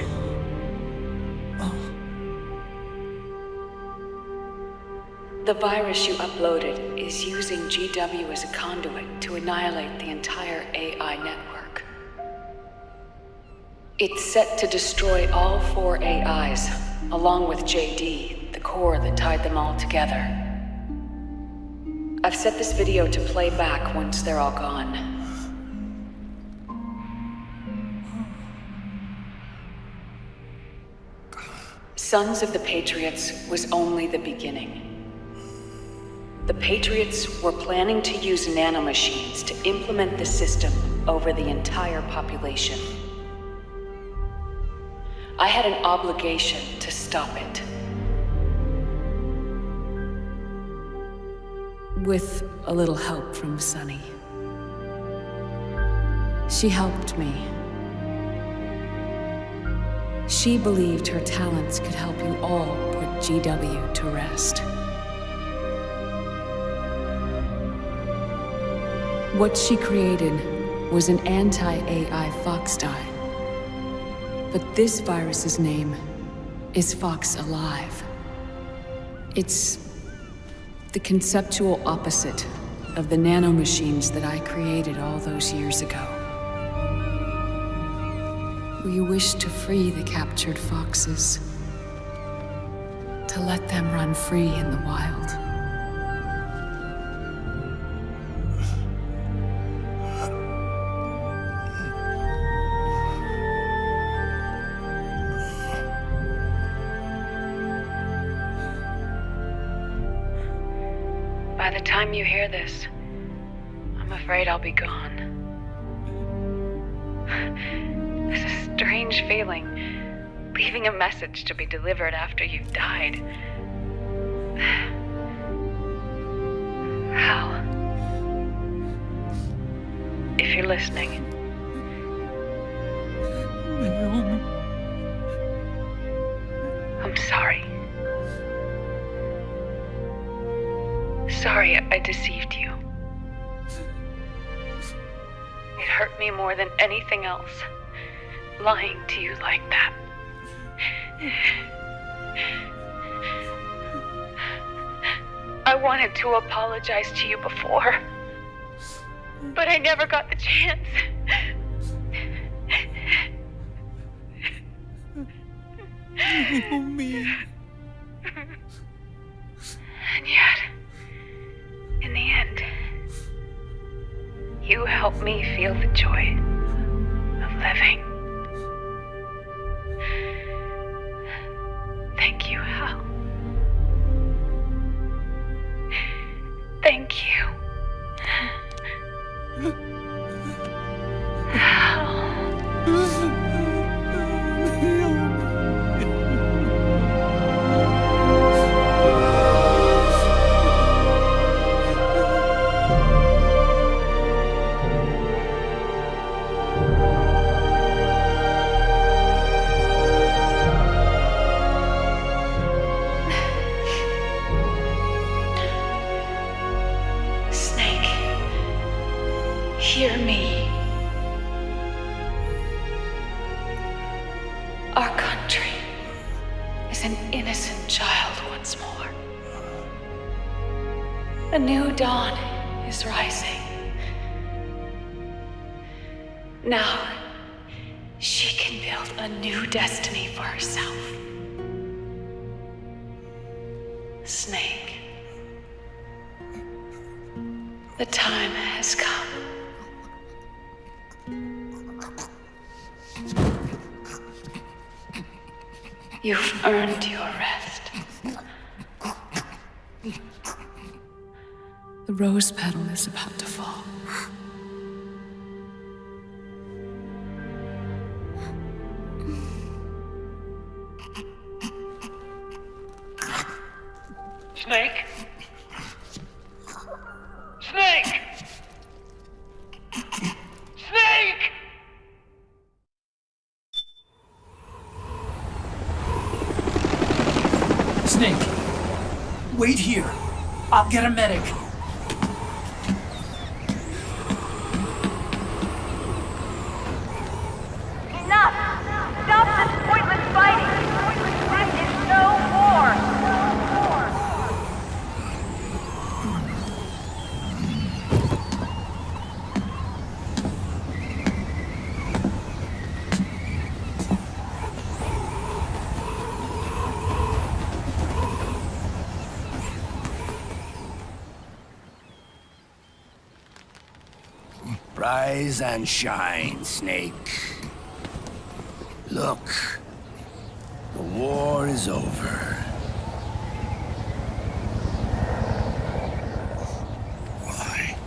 The virus you uploaded is using GW as a conduit to annihilate the entire AI network. It's set to destroy all 4 AIs, along with JD, the core that tied them all together. I've set this video to play back once they're all gone. Sons of the Patriots was only the beginning. The Patriots were planning to use nanomachines to implement the system over the entire population. I had an obligation to stop it. With a little help from Sunny. She helped me. She believed her talents could help you all put GW to rest. What she created was an anti-AI fox dye. But this virus's name is Fox Alive. It's the conceptual opposite of the nanomachines that I created all those years ago. We wish to free the captured foxes, to let them run free in the wild. By the time you hear this, I'm afraid I'll be gone. It's a strange feeling, leaving a message to be delivered after you've died. Hal, if you're listening. Naomi. I'm sorry. Sorry I deceived you. It hurt me more than anything else, lying to you like that. I wanted to apologize to you before, but I never got the chance. Oh, me. And yet, in the end, you helped me feel the joy of living. Thank you, Hal. Thank you. Snake, hear me. Our country is an innocent child once more. A new dawn is rising. Now, she can build a new destiny for herself. Snake, the time has come. You've earned your rest. The rose petal is about to fall. Snake? Snake! Snake! Snake, wait here. I'll get a medic. Enough! Stop this pointless fighting! This is no war! Rise and shine, Snake. Look, the war is over. Why?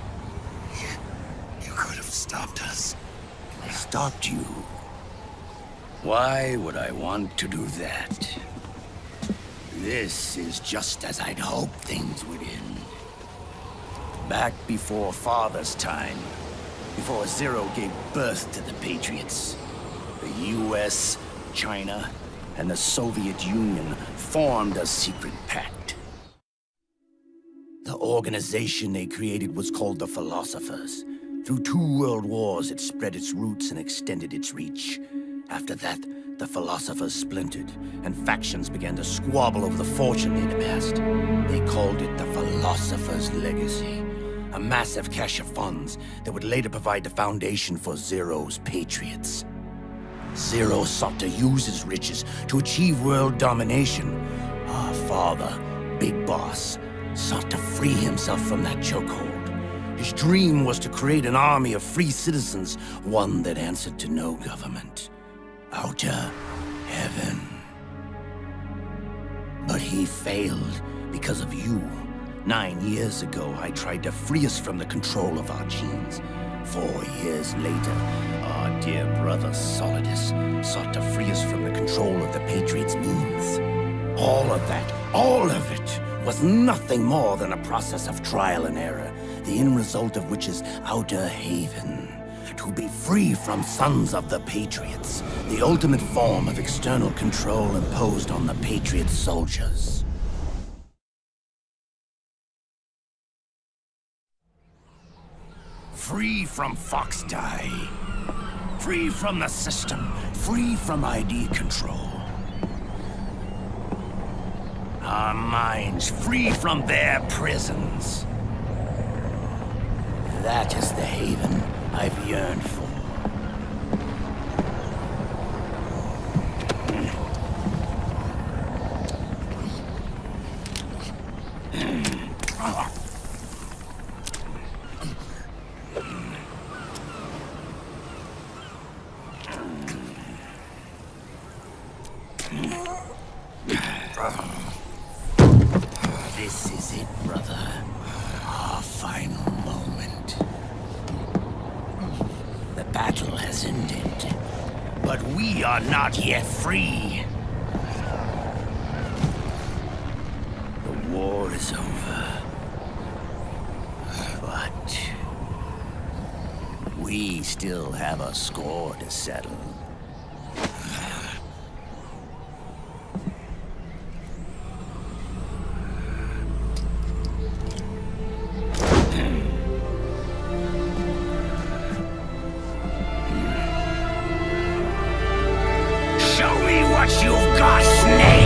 You could have stopped us. Stopped you? Why would I want to do that? This is just as I'd hoped things would end. Back before Father's time, before Zero gave birth to the Patriots, the US, China, and the Soviet Union formed a secret pact. The organization they created was called the Philosophers. Through 2 world wars, it spread its roots and extended its reach. After that, the Philosophers splintered, and factions began to squabble over the fortune they'd amassed. They called it the Philosopher's Legacy, a massive cache of funds that would later provide the foundation for Zero's Patriots. Zero sought to use his riches to achieve world domination. Our father, Big Boss, sought to free himself from that chokehold. His dream was to create an army of free citizens, one that answered to no government. Outer heaven. But he failed because of you. 9 years ago, I tried to free us from the control of our genes. 4 years later, our dear brother Solidus sought to free us from the control of the Patriots' means. All of it, was nothing more than a process of trial and error, the end result of which is Outer Haven. To be free from Sons of the Patriots, the ultimate form of external control imposed on the Patriot soldiers. Free from Fox Die. Free from the system. Free from ID control. Our minds free from their prisons. That is the haven I've yearned for. This is it, brother. Our final moment. The battle has ended, but we are not yet free. The war is over, but we still have a score to settle. What you've got, Snake!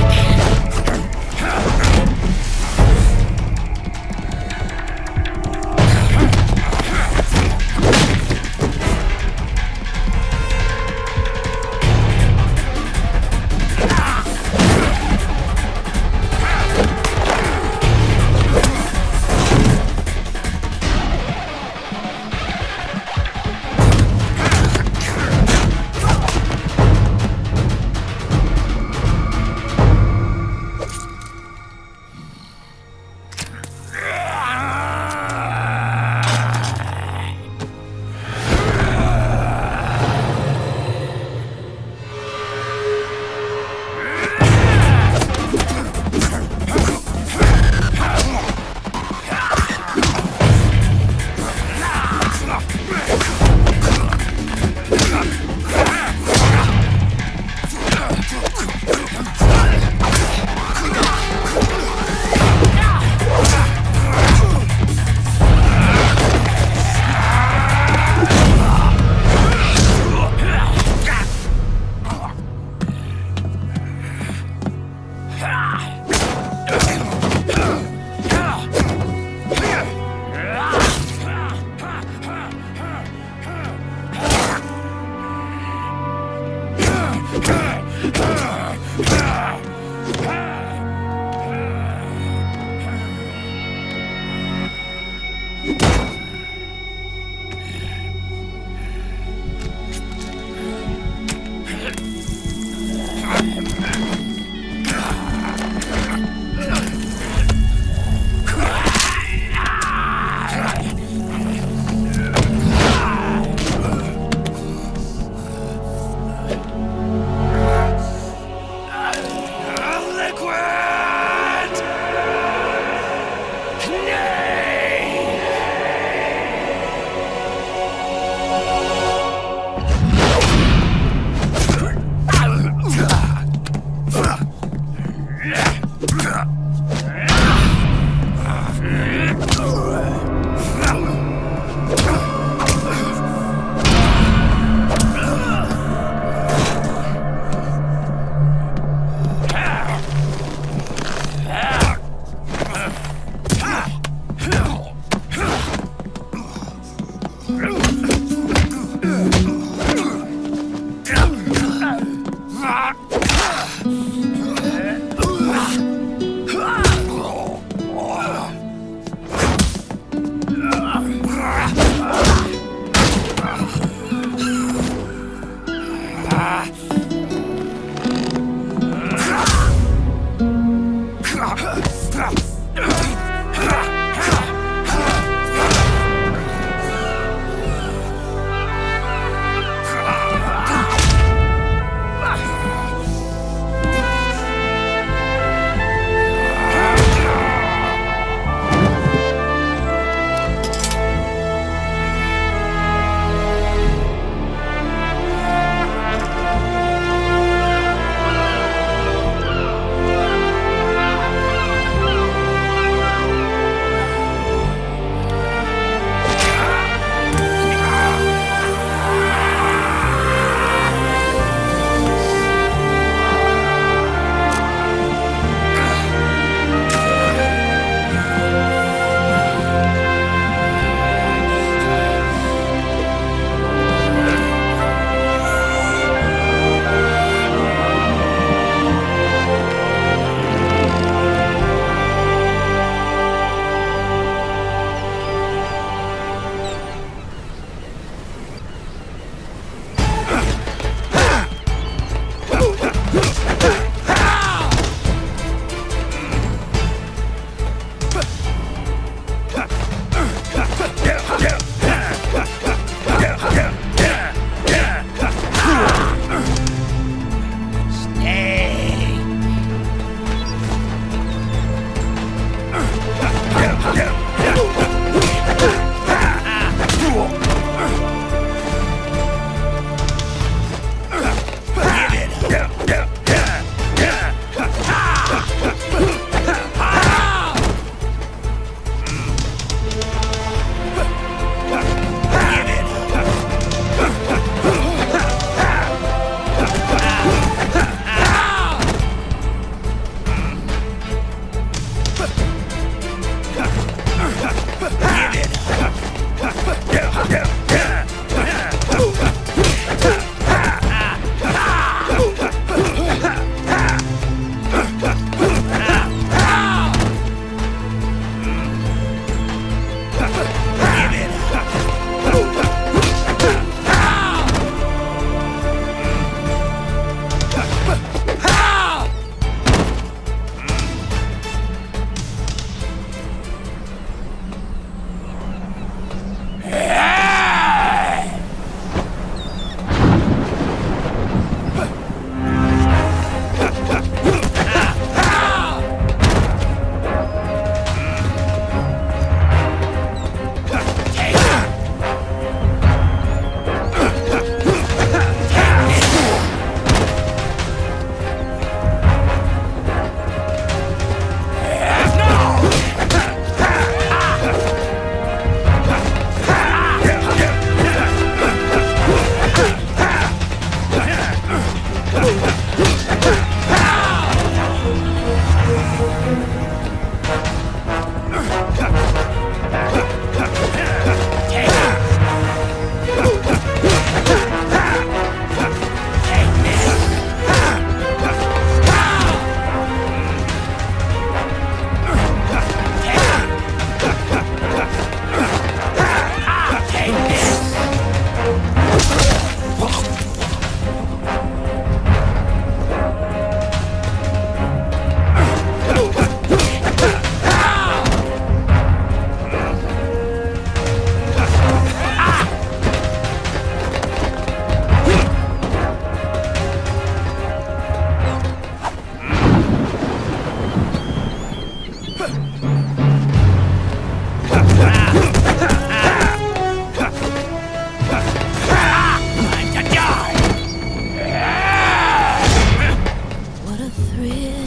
a thrill.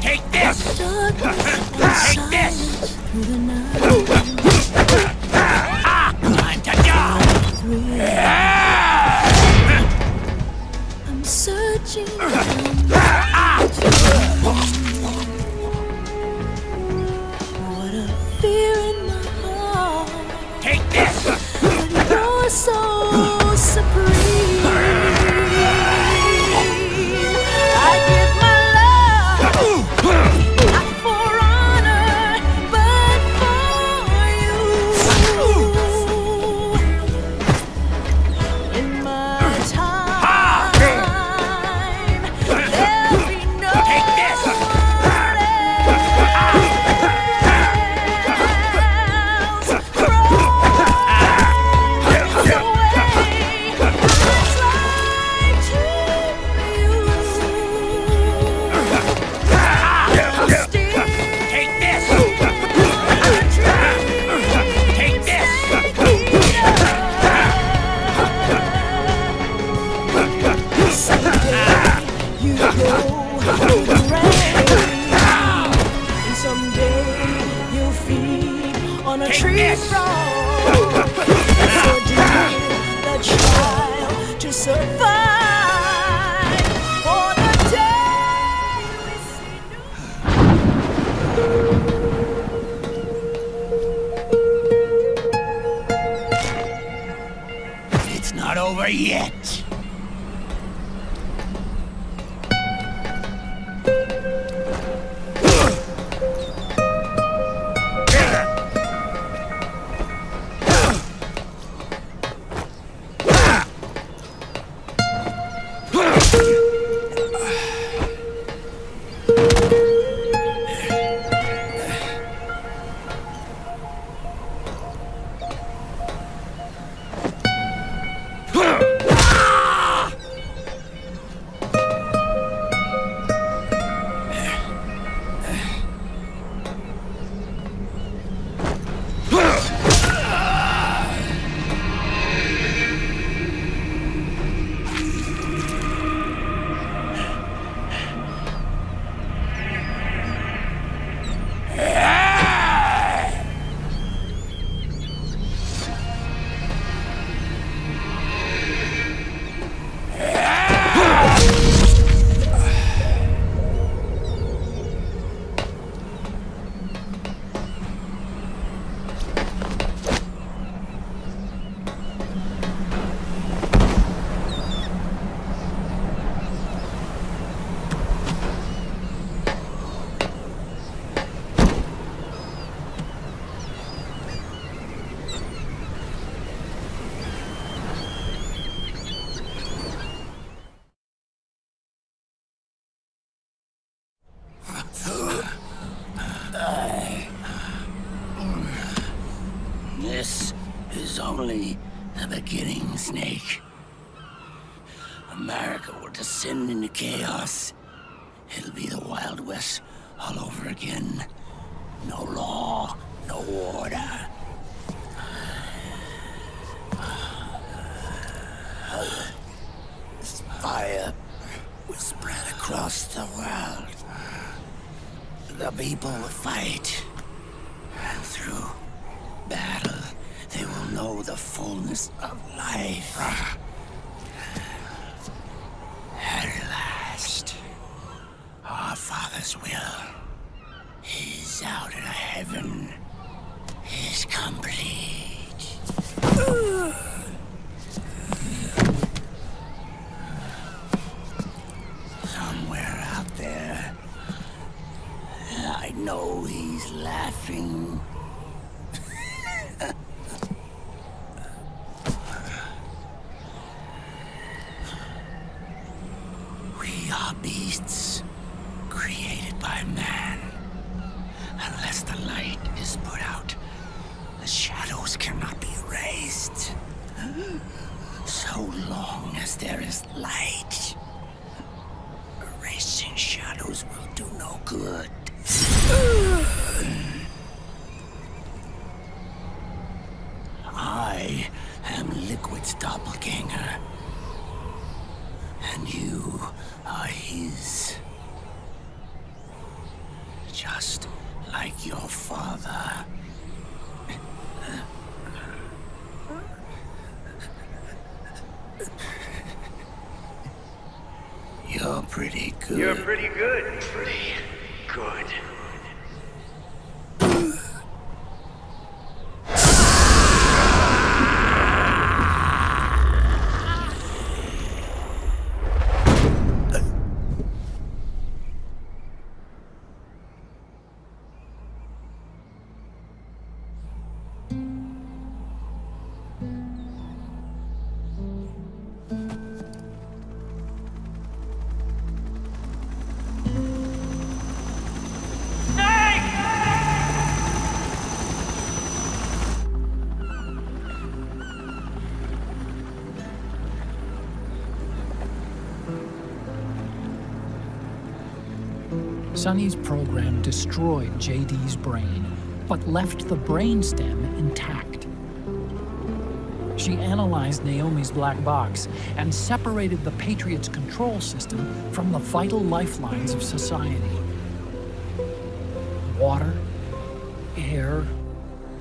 Take this! Take this! Through the night. Time to die! I'm searching what a fear in my heart. Take this! But you're so supreme. I give my love, not for honor, but for you. In my time, there'll be no Take this! one else. Take this! Take this! You go through the rain, and someday you'll feed on a Take tree this. frog. So dear the child to survive for the day we see It's not over yet. This is only the beginning, Snake. America will descend into chaos. It'll be the Wild West all over again. No law, no order. Fire will spread across the world. The people will fight. And through battle, they will know the fullness of life. At last, our Father's will is out in heaven, is complete. Somewhere out there, I know he's laughing. We are beasts created by man. Unless the light is put out, the shadows cannot be erased. So long as there is light, erasing shadows will do no good. I am Liquid's doppelganger. And you You are his. Just like your father. You're pretty good. You're pretty good. Pretty good. Sonny's program destroyed JD's brain, but left the brainstem intact. She analyzed Naomi's black box and separated the Patriot's control system from the vital lifelines of society. Water, air,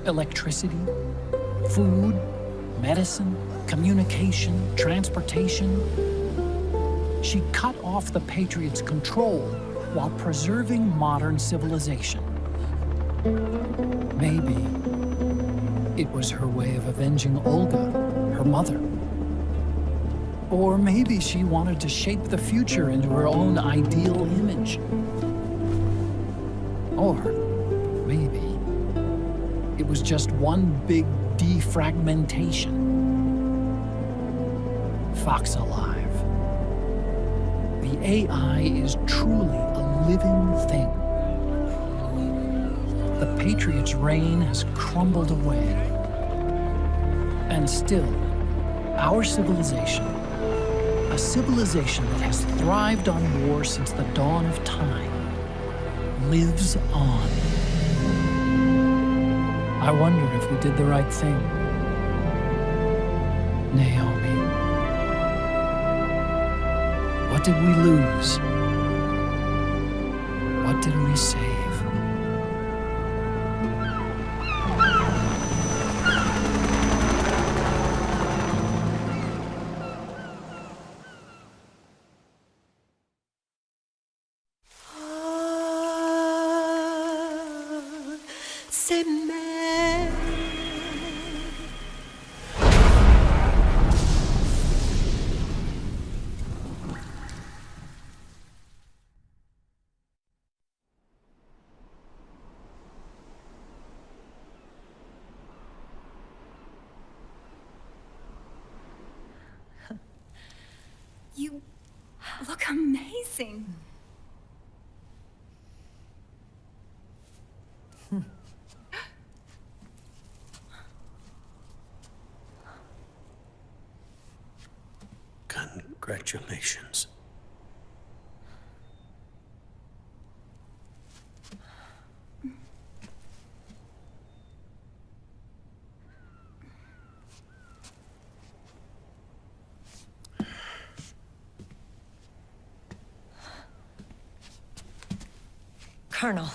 electricity, food, medicine, communication, transportation. She cut off the Patriot's control while preserving modern civilization. Maybe it was her way of avenging Olga, her mother. Or maybe she wanted to shape the future into her own ideal image. Or maybe it was just one big defragmentation. Fox Alive. The AI is truly a living thing. The Patriot's reign has crumbled away. And still, our civilization, a civilization that has thrived on war since the dawn of time, lives on. I wonder if we did the right thing. Naomi. What did we lose? What did we save? You look amazing. Congratulations. Colonel.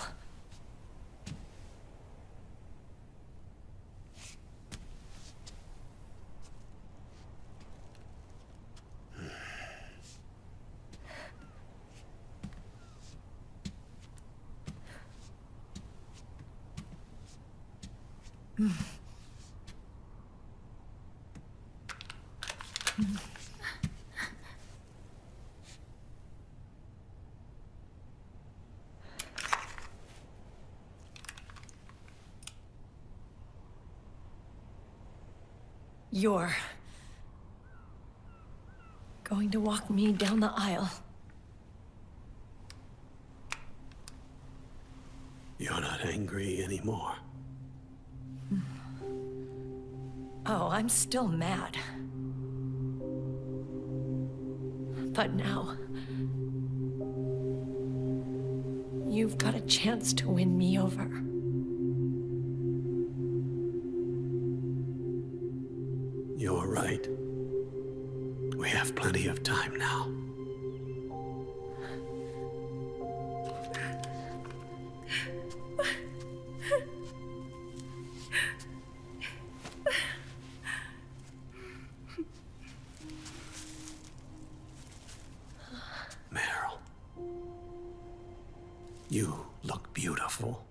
You're going to walk me down the aisle. You're not angry anymore. Oh, I'm still mad. But now, you've got a chance to win me over. You're right. We have plenty of time now. You look beautiful.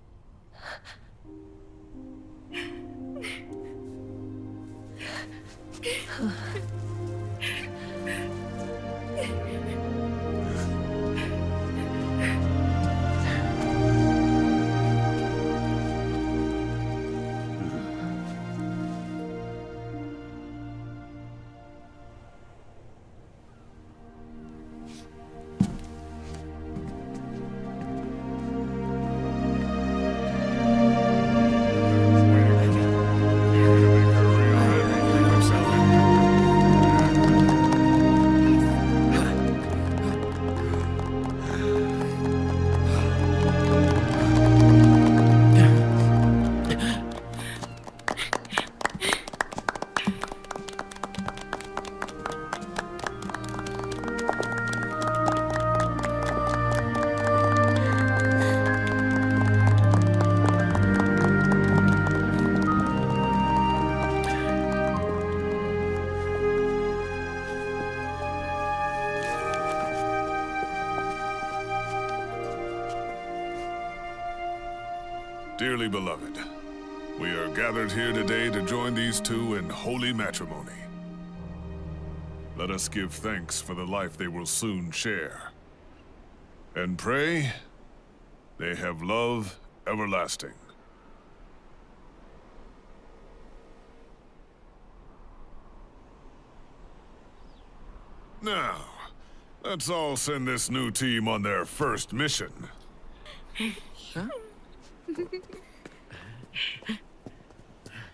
Dearly beloved, we are gathered here today to join these two in holy matrimony. Let us give thanks for the life they will soon share, and pray they have love everlasting. Now, let's all send this new team on their first mission. Huh?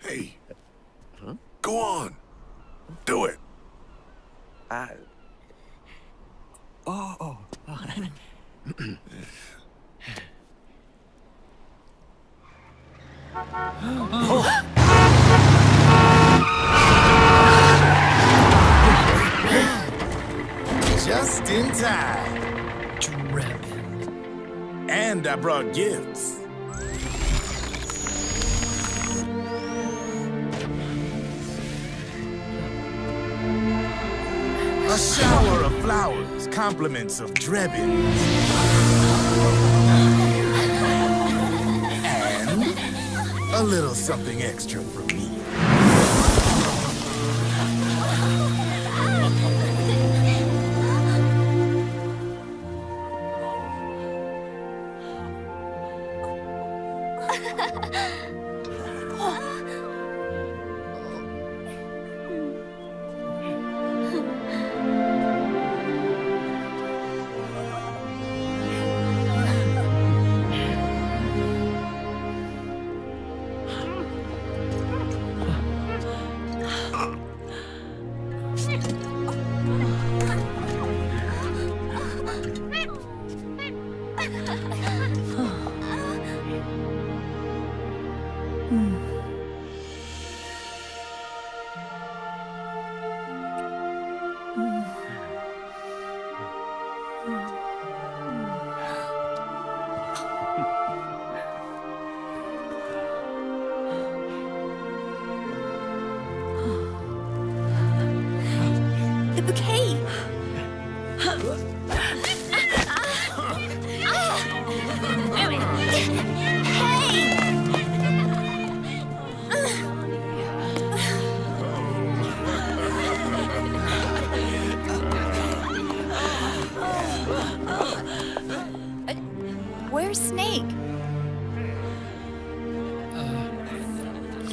Hey. Go on. Do it. Oh. Just in time. And I brought gifts. A shower of flowers, compliments of Drebin. And a little something extra from me. The bouquet! Where's Snake?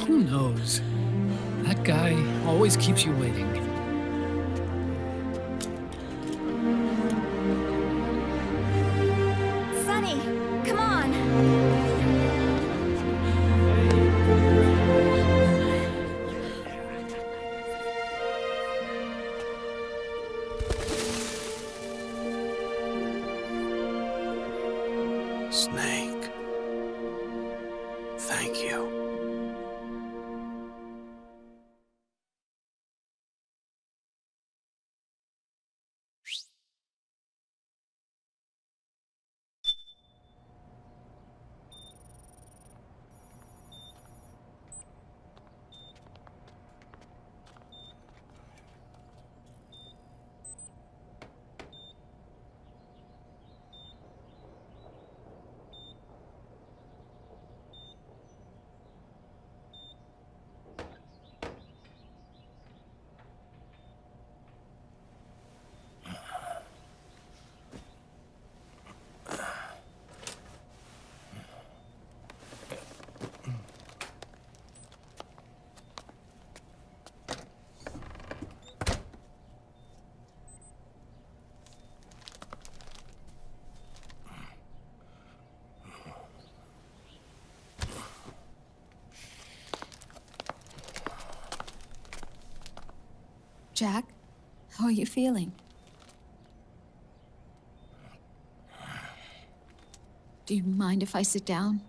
Who knows? That guy always keeps you waiting. Sunny, come on! Snake. Thank you. Jack, how are you feeling? Do you mind if I sit down?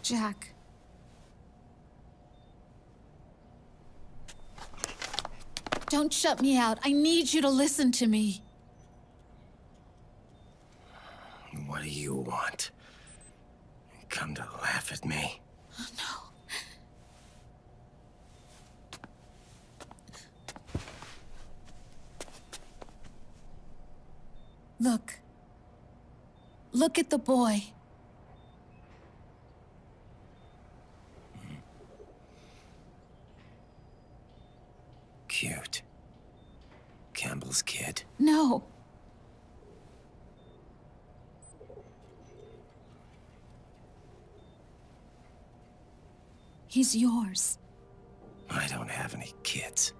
Jack. Don't shut me out. I need you to listen to me. What do you want? Come to laugh at me? Oh, no. Look. Look at the boy. Cute. Campbell's kid. No. He's yours. I don't have any kids.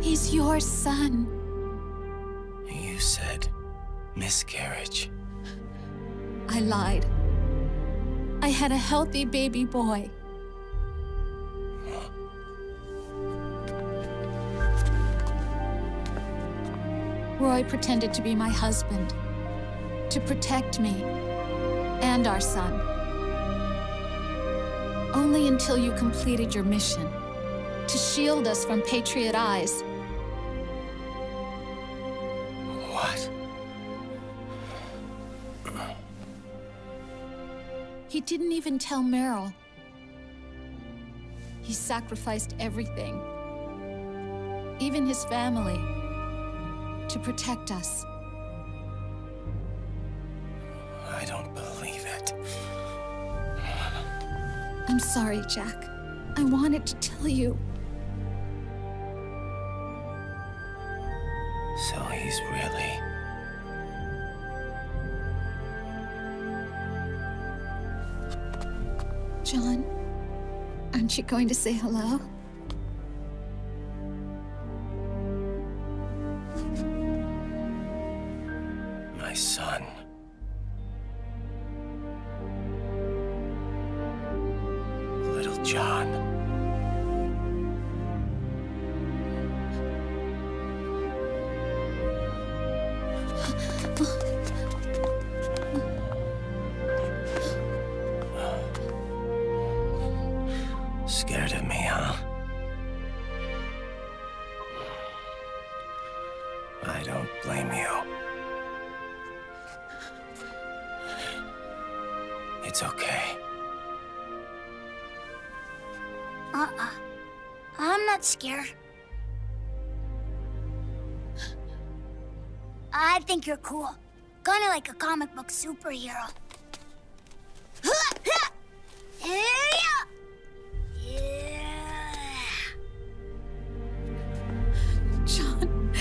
He's your son. You said miscarriage. I lied. I had a healthy baby boy. Roy pretended to be my husband, to protect me and our son. Only until you completed your mission, to shield us from Patriot eyes. What? He didn't even tell Meryl. He sacrificed everything, even his family, to protect us. I don't believe it. I'm sorry, Jack. I wanted to tell you. So he's really... John, aren't you going to say hello? My son. Little John. Scared of me, huh? I don't blame you. It's okay. I'm not scared. I think you're cool. Kinda like a comic book superhero. John.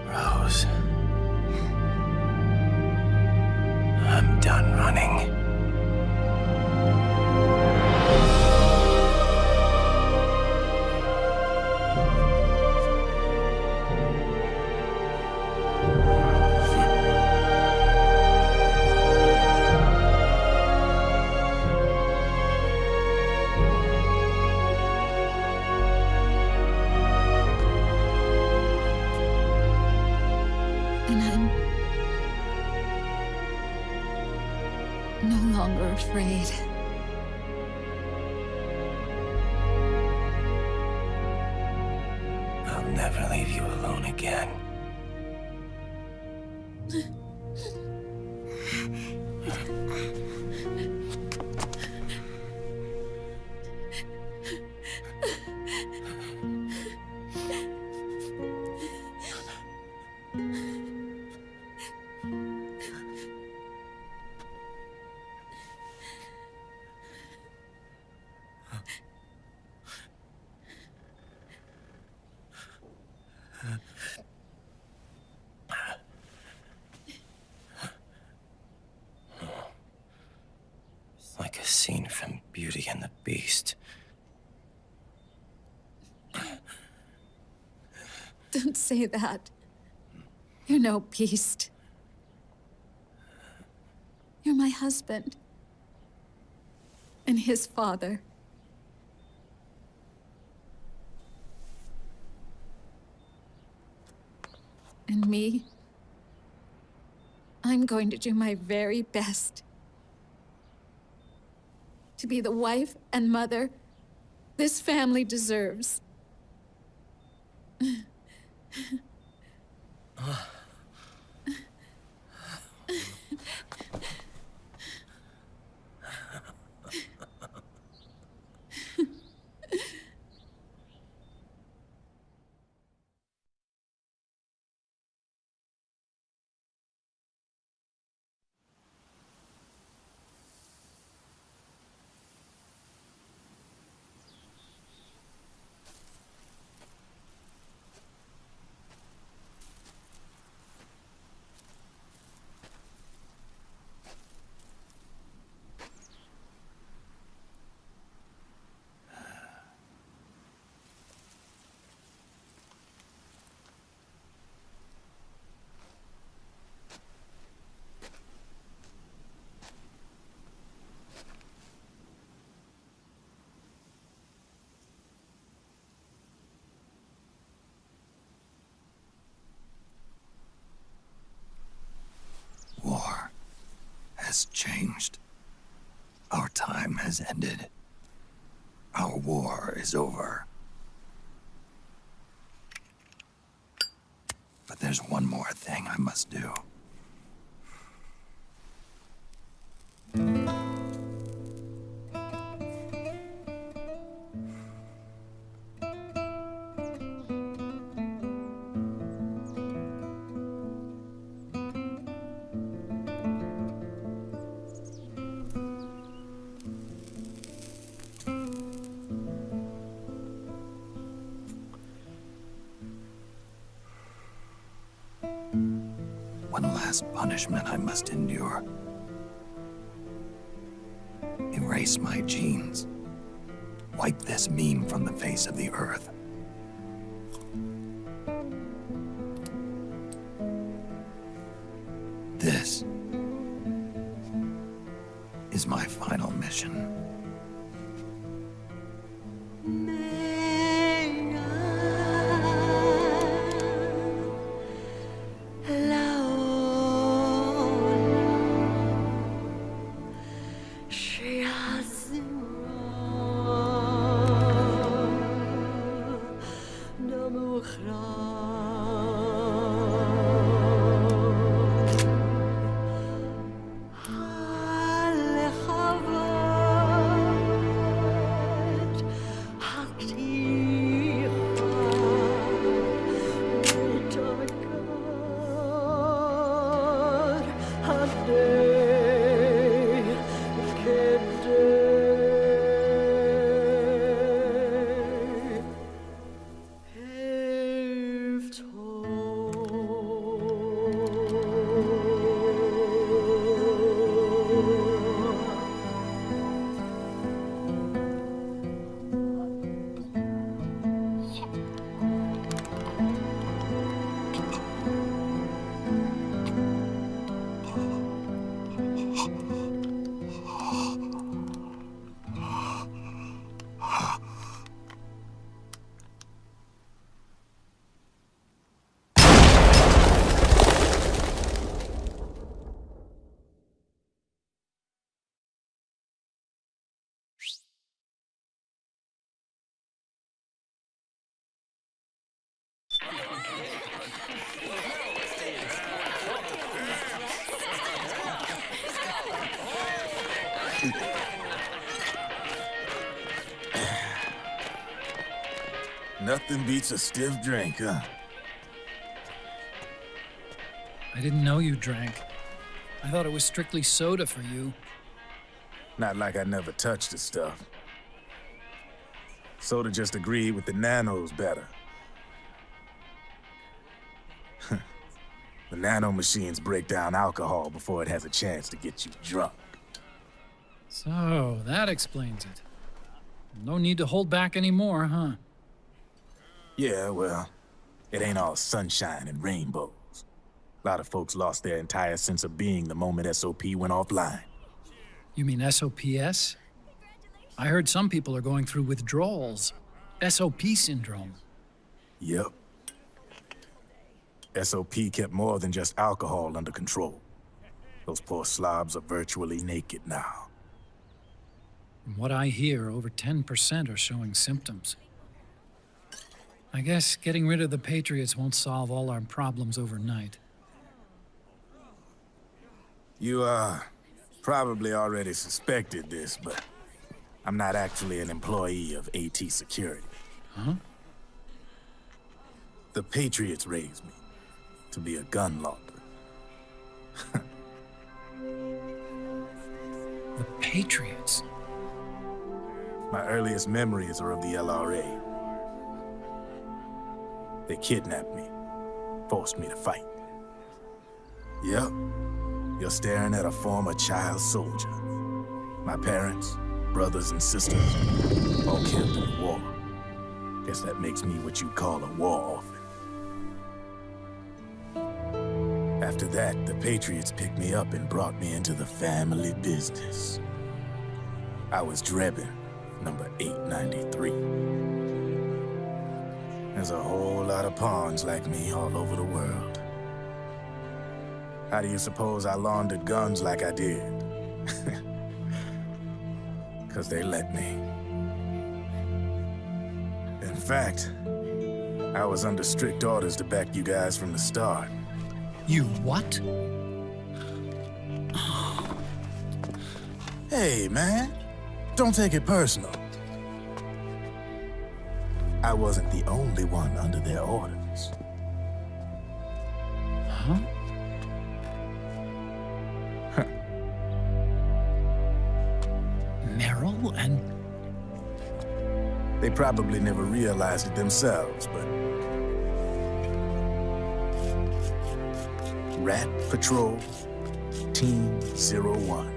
Rose. I'm done running. And I'm no longer afraid. I'll never leave you alone again. scene from Beauty and the Beast. Don't say that. You're no beast. You're my husband. And his father. And me? I'm going to do my very best to be the wife and mother this family deserves. War has changed. Our time has ended. Our war is over. But there's one more thing I must do. One last punishment I must endure. Erase my genes. Wipe this meme from the face of the earth. This is my final mission. Nothing beats a stiff drink, huh? I didn't know you drank. I thought it was strictly soda for you. Not like I never touched the stuff. Soda just agreed with the nanos better. The nano machines break down alcohol before it has a chance to get you drunk. So, that explains it. No need to hold back anymore, huh? Yeah, well, it ain't all sunshine and rainbows. A lot of folks lost their entire sense of being the moment SOP went offline. You mean SOPS? I heard some people are going through withdrawals. SOP syndrome. Yep. SOP kept more than just alcohol under control. Those poor slobs are virtually naked now. From what I hear, over 10% are showing symptoms. I guess getting rid of the Patriots won't solve all our problems overnight. You, probably already suspected this, but I'm not actually an employee of AT Security. Huh? The Patriots raised me to be a gun launder. The Patriots? My earliest memories are of the LRA. They kidnapped me, forced me to fight. Yep, you're staring at a former child soldier. My parents, brothers and sisters, all killed in the war. Guess that makes me what you'd call a war orphan. After that, the Patriots picked me up and brought me into the family business. I was Drebin, number 893. There's a whole lot of pawns like me all over the world. How do you suppose I laundered guns like I did? 'Cause they let me. In fact, I was under strict orders to back you guys from the start. You what? Hey, man. Don't take it personal. I wasn't the only one under their orders. Huh? Meryl and... They probably never realized it themselves, but... Rat Patrol, Team 01.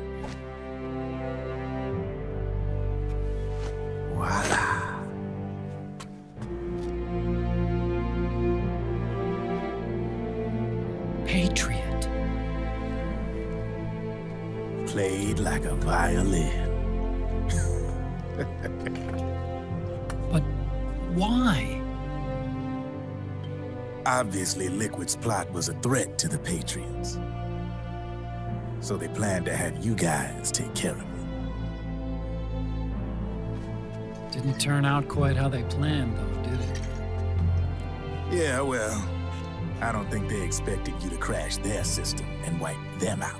Voila. Patriot. Played like a violin. But why? Obviously, Liquid's plot was a threat to the Patriots. So they planned to have you guys take care of it. Didn't turn out quite how they planned, though, did it? Yeah, well, I don't think they expected you to crash their system and wipe them out.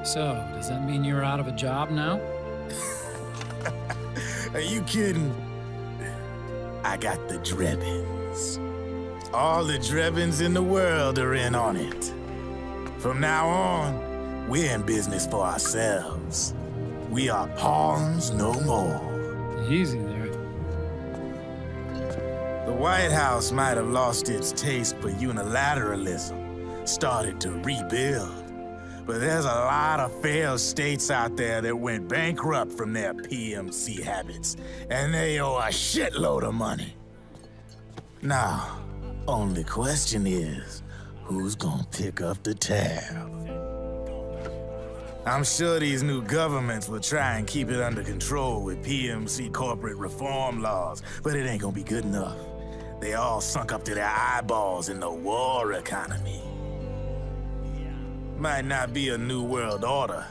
So, does that mean you're out of a job now? Are you kidding? I got the Drebins. All the Drebins in the world are in on it. From now on, we're in business for ourselves. We are pawns no more. Easy there. The White House might have lost its taste for unilateralism, started to rebuild. But there's a lot of failed states out there that went bankrupt from their PMC habits, and they owe a shitload of money. Now, only question is, who's gonna pick up the tab? I'm sure these new governments will try and keep it under control with PMC corporate reform laws, but it ain't gonna be good enough. They all sunk up to their eyeballs in the war economy. Might not be a new world order,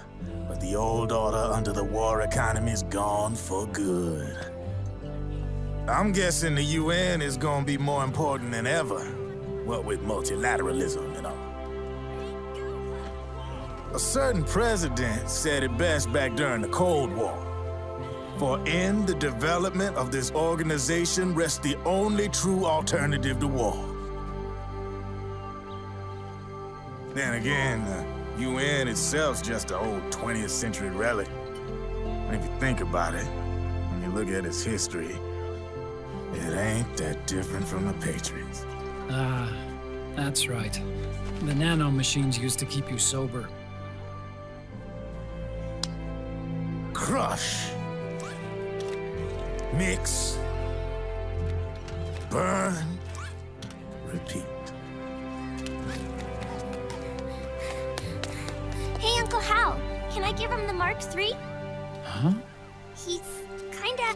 but the old order under the war economy's gone for good. I'm guessing the UN is gonna be more important than ever, what with multilateralism and all. A certain president said it best back during the Cold War. For in the development of this organization rests the only true alternative to war. Then again, the UN itself's just an old 20th century relic. And if you think about it, when you look at its history, it ain't that different from the Patriots. Ah, that's right. The nano machines used to keep you sober. Crush. Mix. Burn. Repeat. Hey, Uncle Hal, can I give him the Mark III? Huh? He's kinda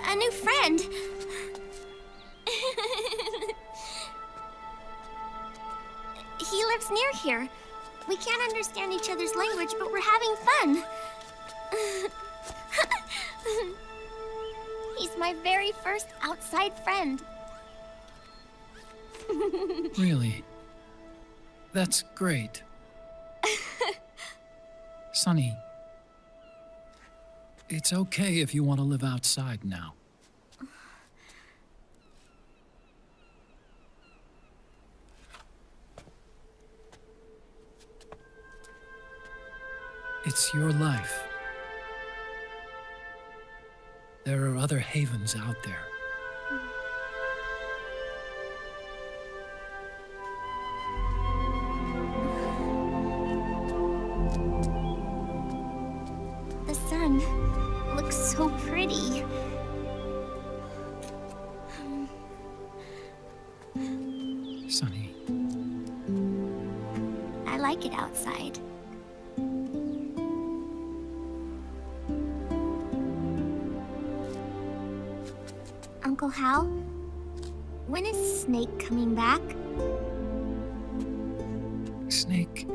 a new friend. He lives near here. We can't understand each other's language, but we're having fun. He's my very first outside friend. Really? That's great. Sonny, it's okay if you want to live outside now. It's your life. There are other havens out there. The sun looks so pretty. Sonny, I like it outside. Uncle Hal, when is Snake coming back? Snake.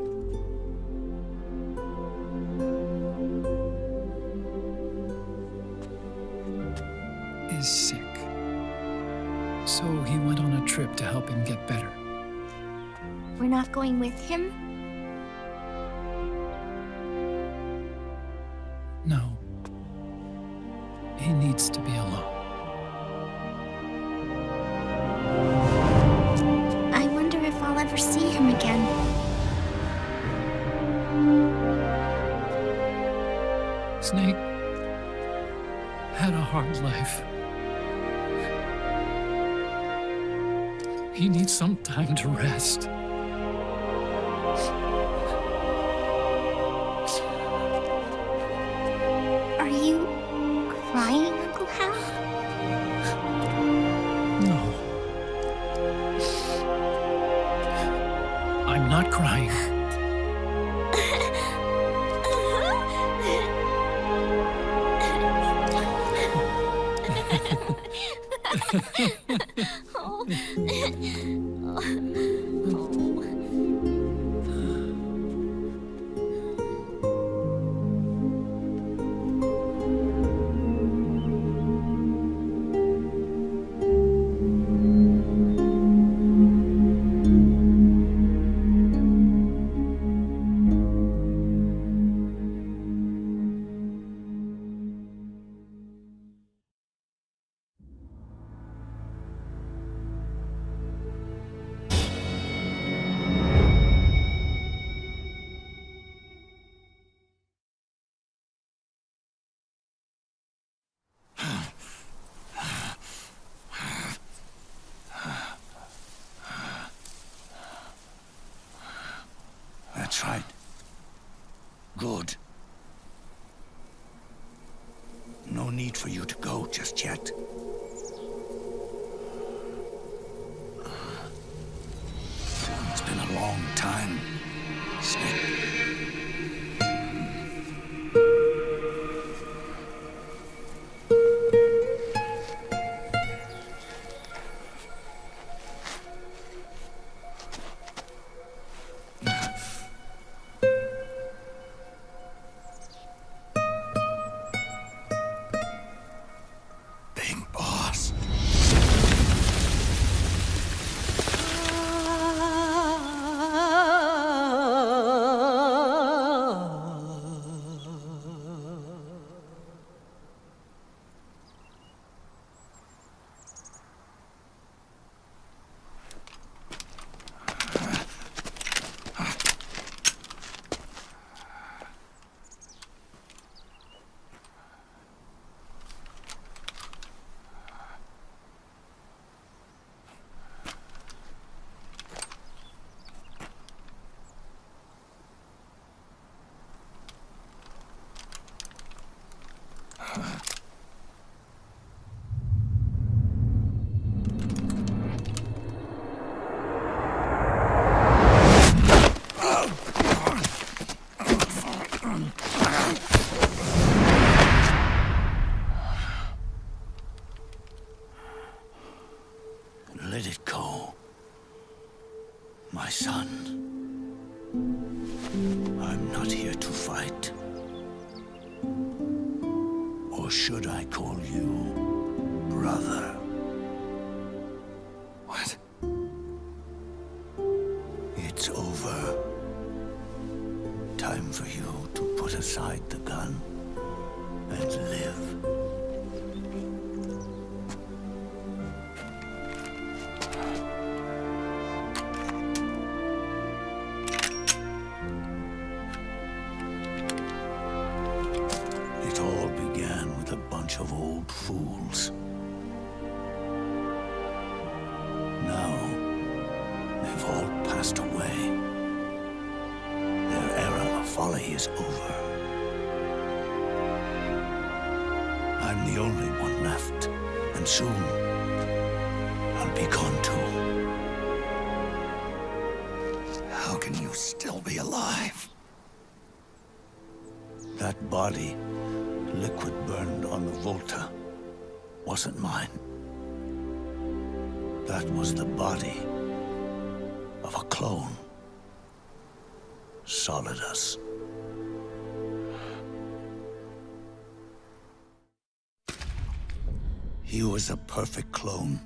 Is sick. So he went on a trip to help him get better. We're not going with him? No. He needs to be alone. I wonder if I'll ever see him again. Snake had a hard life. He needs some time to rest. Are you crying, Uncle Hal? No. I'm not crying. That's right. Good. No need for you to go just yet. It's been a long time, Snake. Bing bong. right? Or should I call you brother? What? It's over. Time for you to put aside the gun and live. It all began with a bunch of old fools. Now, they've all passed away. Their era of folly is over. I'm the only one left, and soon I'll be gone too. How can you still be alive? That body, liquid burned on the Volta, wasn't mine. That was the body of a clone. Solidus. He was a perfect clone.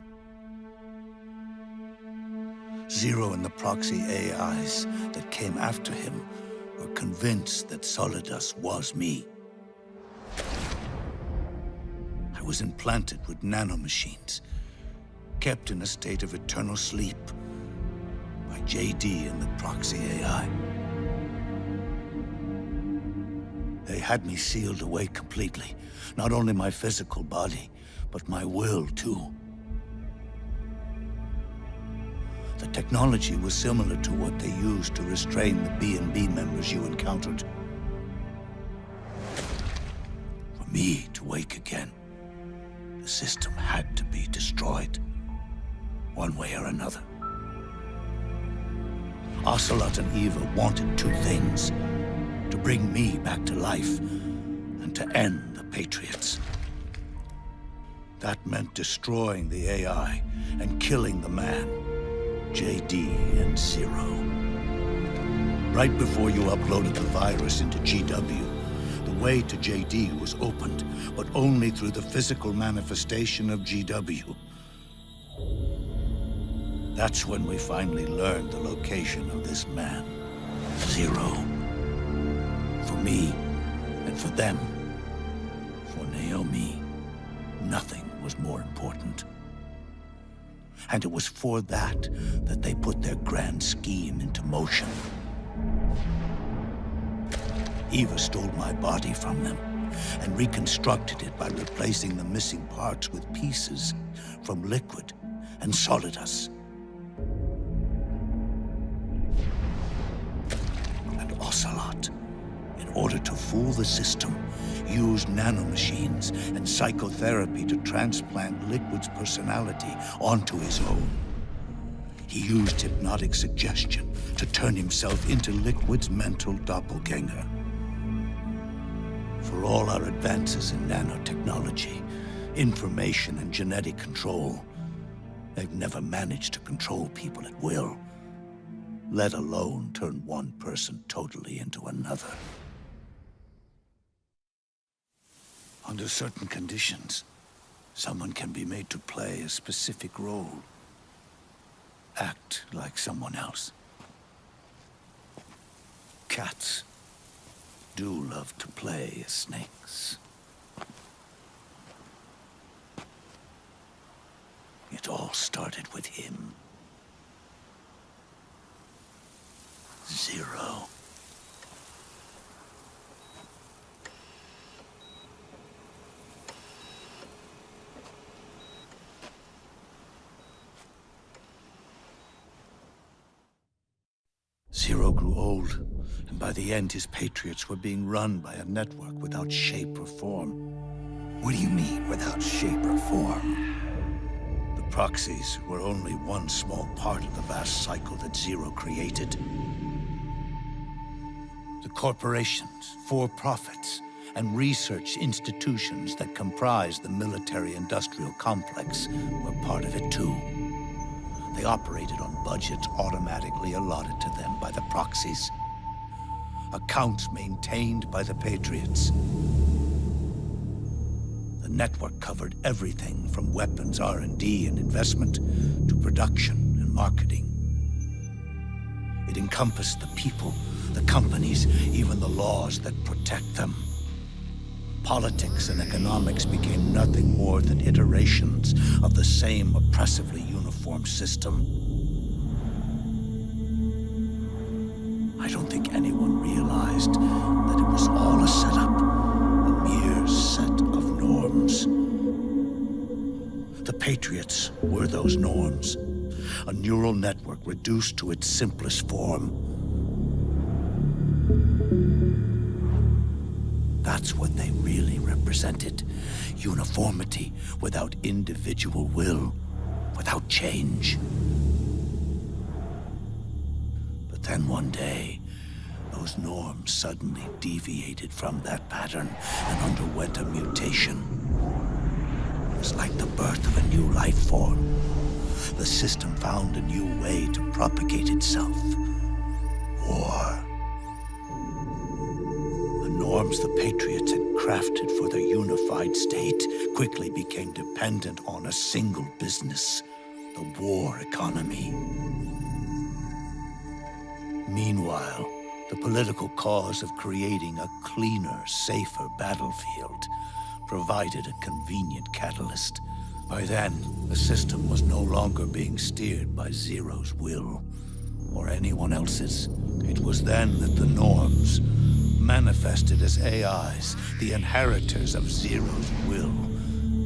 Zero and the proxy AIs that came after him were convinced that Solidus was me. I was implanted with nanomachines, kept in a state of eternal sleep by JD and the proxy AI. They had me sealed away completely, not only my physical body, but my will too. The technology was similar to what they used to restrain the B&B members you encountered. For me to wake again, the system had to be destroyed, one way or another. Ocelot and Eva wanted two things: to bring me back to life and to end the Patriots. That meant destroying the AI and killing the man, JD and Zero. Right before you uploaded the virus into GW, the way to JD was opened, but only through the physical manifestation of GW. That's when we finally learned the location of this man, Zero. For me, and for them, for Naomi, nothing was more important. And it was for that they put their grand scheme into motion. Eva stole my body from them and reconstructed it by replacing the missing parts with pieces from Liquid and Solidus. And Ocelot, in order to fool the system, used nanomachines and psychotherapy to transplant Liquid's personality onto his own. He used hypnotic suggestion to turn himself into Liquid's mental doppelganger. For all our advances in nanotechnology, information and genetic control, they've never managed to control people at will, let alone turn one person totally into another. Under certain conditions, someone can be made to play a specific role. Act like someone else. Cats do love to play as snakes. It all started with him. Zero. Zero grew old, and by the end his Patriots were being run by a network without shape or form. What do you mean, without shape or form? The proxies were only one small part of the vast cycle that Zero created. The corporations, for-profits, and research institutions that comprise the military-industrial complex were part of it too. They operated on budgets automatically allotted to them by the proxies. accounts maintained by the Patriots. The network covered everything from weapons R&D and investment to production and marketing. It encompassed the people, the companies, even the laws that protect them. Politics and economics became nothing more than iterations of the same oppressively uniform system. I don't think anyone realized that it was all a setup, a mere set of norms. The Patriots were those norms, a neural network reduced to its simplest form. That's what they really represented. Uniformity without individual will, without change. But then one day, those norms suddenly deviated from that pattern and underwent a mutation. It was like the birth of a new life form. The system found a new way to propagate itself. War. The norms the Patriots had crafted for their unified state quickly became dependent on a single business, the war economy. Meanwhile, the political cause of creating a cleaner, safer battlefield provided a convenient catalyst. By then, the system was no longer being steered by Zero's will, or anyone else's. It was then that the norms, manifested as AIs, the inheritors of Zero's will,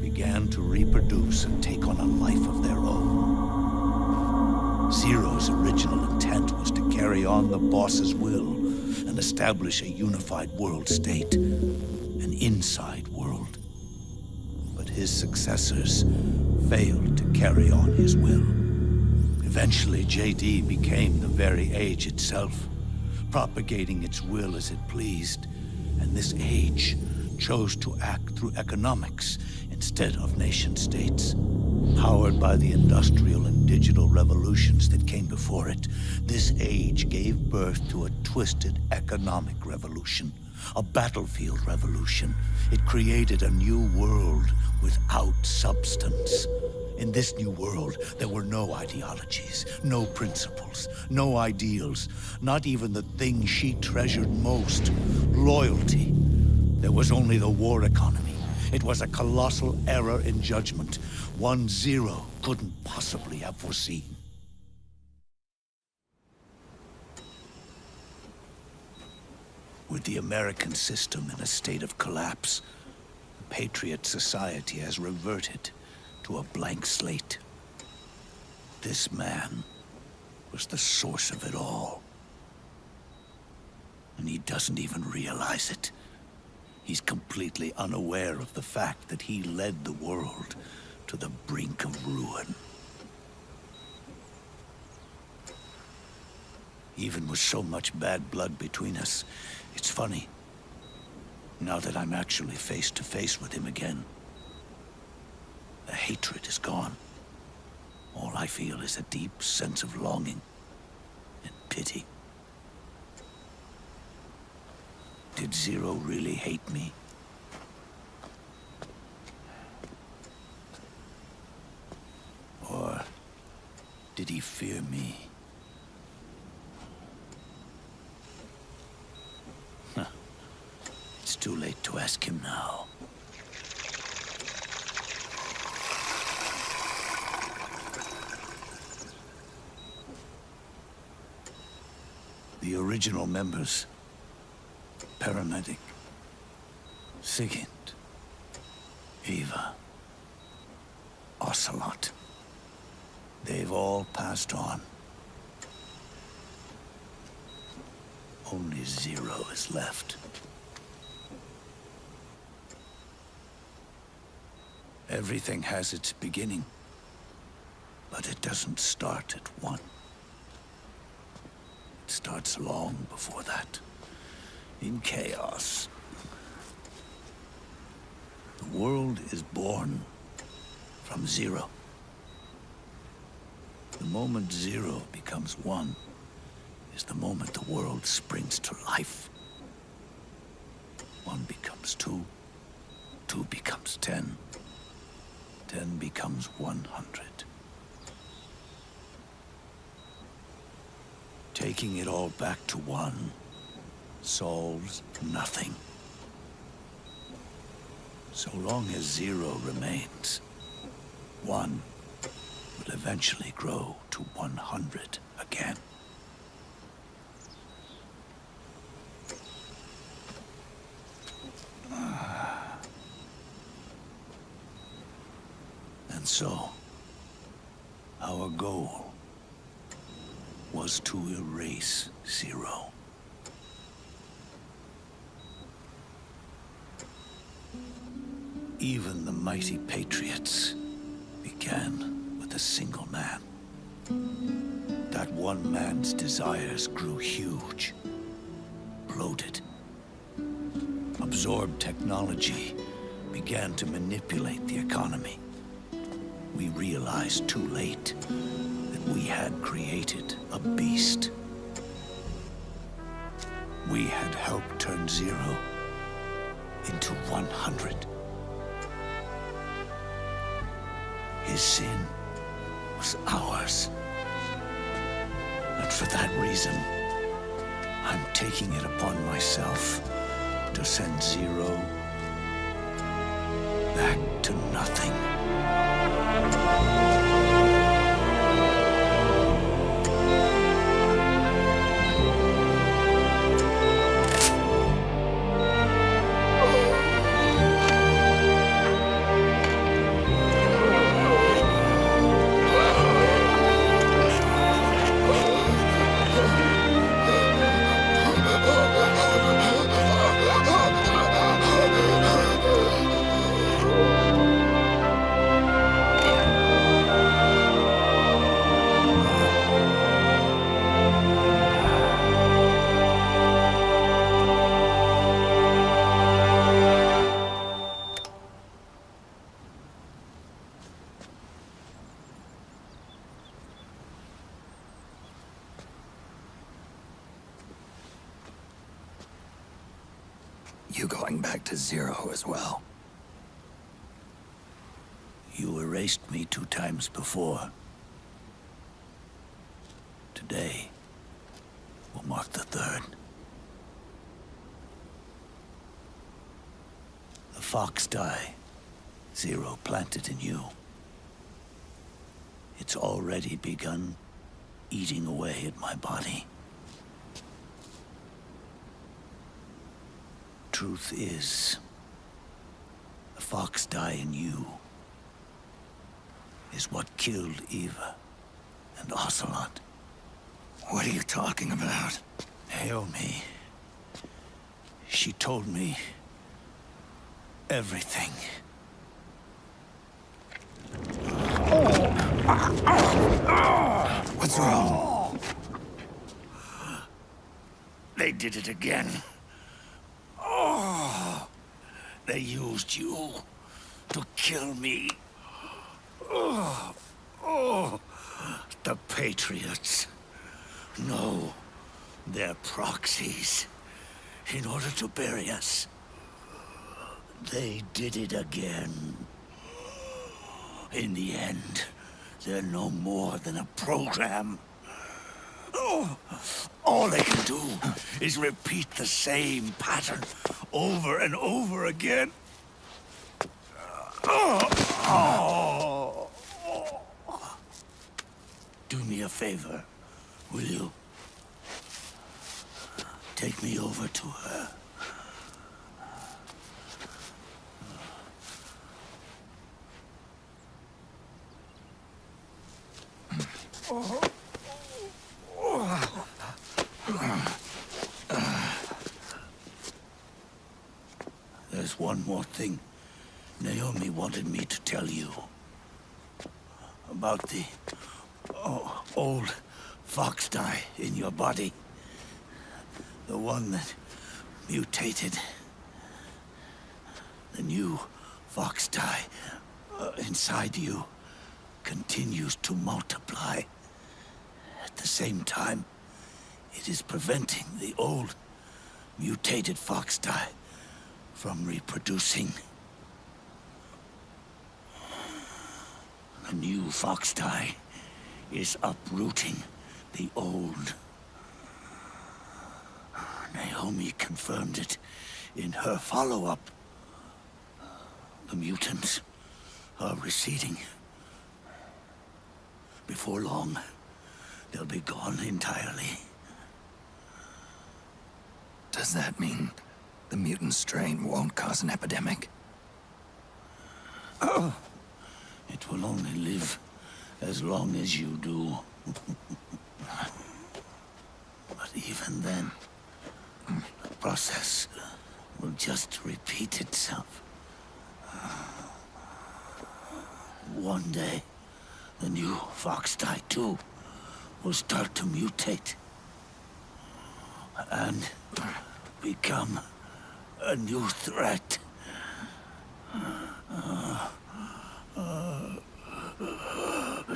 began to reproduce and take on a life of their own. Zero's original intent was to carry on the boss's will and establish a unified world state, an inside world. But his successors failed to carry on his will. Eventually, JD became the very age itself, propagating its will as it pleased, and this age chose to act through economics instead of nation-states. Powered by the industrial and digital revolutions that came before it, this age gave birth to a twisted economic revolution, a battlefield revolution. It created a new world without substance. In this new world, there were no ideologies, no principles, no ideals, not even the thing she treasured most, loyalty. There was only the war economy. It was a colossal error in judgment, one Zero couldn't possibly have foreseen. With the American system in a state of collapse, the Patriot society has reverted to a blank slate. This man was the source of it all. And he doesn't even realize it. He's completely unaware of the fact that he led the world to the brink of ruin. Even with so much bad blood between us, it's funny. Now that I'm actually face to face with him again, the hatred is gone. All I feel is a deep sense of longing and pity. Did Zero really hate me? Or did he fear me? It's too late to ask him now. The original members, Paramedic, Sigint, Eva, Ocelot, they've all passed on. Only Zero is left. Everything has its beginning, but it doesn't start at one. It starts long before that, in chaos. The world is born from Zero. The moment Zero becomes one is the moment the world springs to life. becomes 2. 2 becomes 10. 10 becomes 100. Taking it all back to 1 solves nothing. So long as 0 remains, 1 will eventually grow to 100 again. And so, our goal was to erase 0. Even the mighty patriots began with a single man. That one man's desires grew huge, bloated, absorbed technology, began to manipulate the economy. We realized too late that we had created a beast. We had helped turn 0 into 100. His sin was ours. And for that reason, I'm taking it upon myself to send 0 back to nothing. You going back to 0 as well? You erased me 2 times before. Today will mark the 3rd. The fox die 0 planted in you. It's already begun eating away at my body. Truth is, the fox die in you is what killed Eva and Ocelot. What are you talking about? Naomi. She told me everything. What's wrong? They did it again. They used you to kill me. The Patriots. No, they're proxies. In order to bury us. They did it again. In the end, they're no more than a program. All they can do is repeat the same pattern over and over again. Do me a favor, will you? Take me over to her. There's one more thing Naomi wanted me to tell you. About the old fox die in your body. The one that mutated. The new fox die inside you continues to multiply. At the same time, it is preventing the old mutated fox die from reproducing. The new fox dye is uprooting the old. Naomi confirmed it in her follow-up. The mutants are receding. Before long, they'll be gone entirely. Does that mean the mutant strain won't cause an epidemic? It will only live as long as you do. But even then, the process will just repeat itself. One day, the new fox dye too will start to mutate and become a new threat.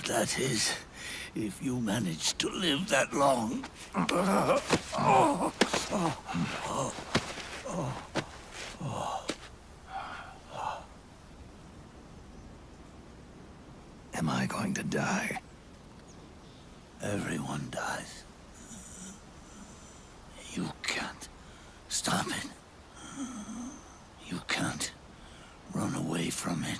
That is, if you manage to live that long. Am I going to die? Everyone dies. You can't stop it. You can't run away from it.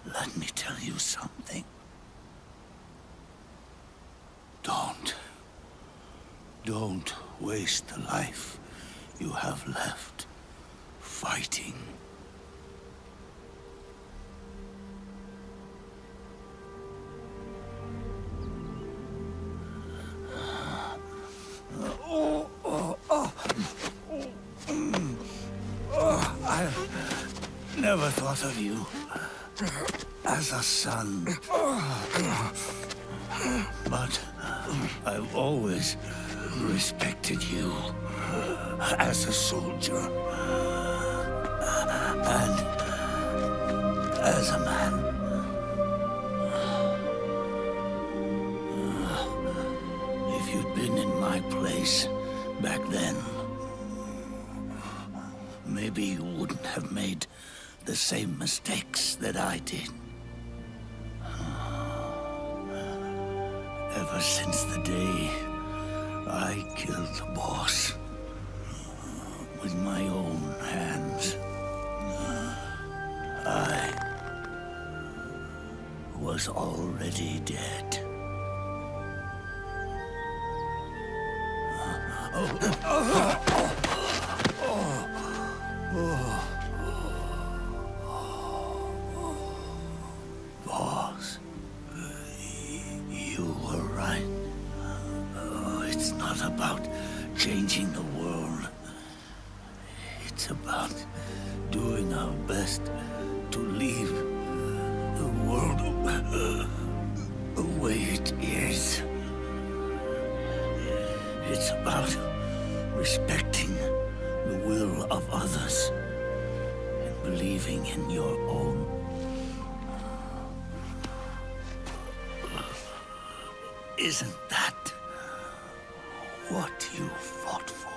Let me tell you something. Don't waste the life you have left fighting. I never thought of you as a son. But I've always respected you as a soldier and as a man. If you'd been in my place back then, maybe you wouldn't have made the same mistakes that I did. Ever since the day I killed the boss with my own hands, I was already dead. Boss, you were right. It's not about changing the world. It's about doing our best to leave the world the way it is. It's about respecting the will of others and believing in your own. Isn't that what you fought for?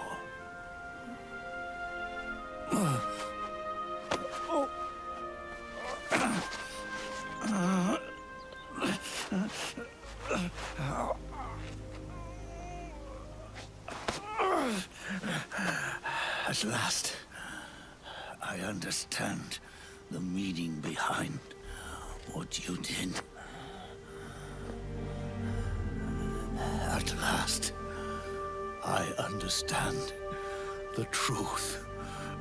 At last, I understand the meaning behind what you did. At last, I understand the truth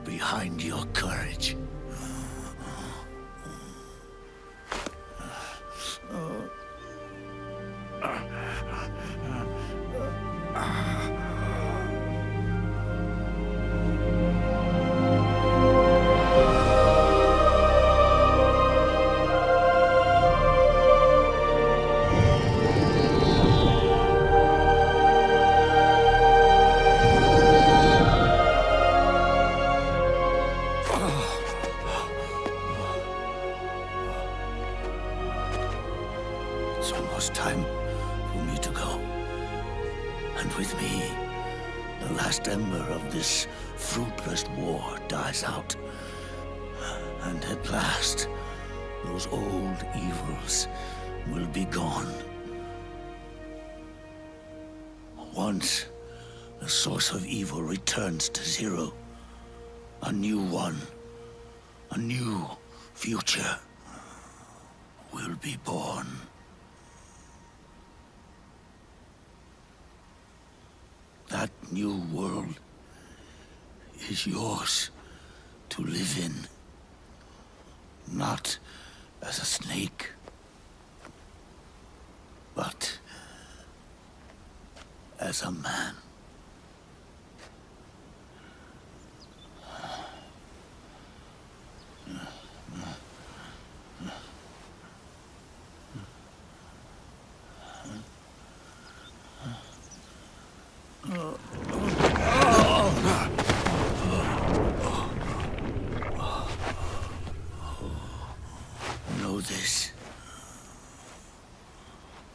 behind your courage. last ember of this fruitless war dies out. And at last, those old evils will be gone. Once the source of evil returns to zero, a new one, a new future will be born. That new world is yours to live in. Not as a snake, but as a man. Know this.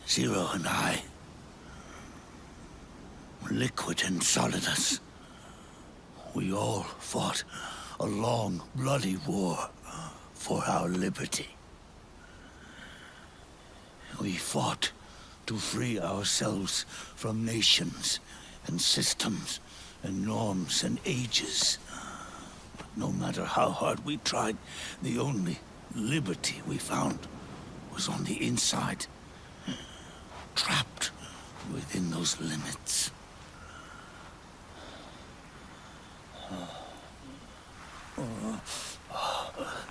Zero and I, Liquid and Solidus, we all fought a long, bloody war for our liberty. We fought to free ourselves from nations and systems and norms and ages. But no matter how hard we tried, the only liberty we found was on the inside, trapped within those limits.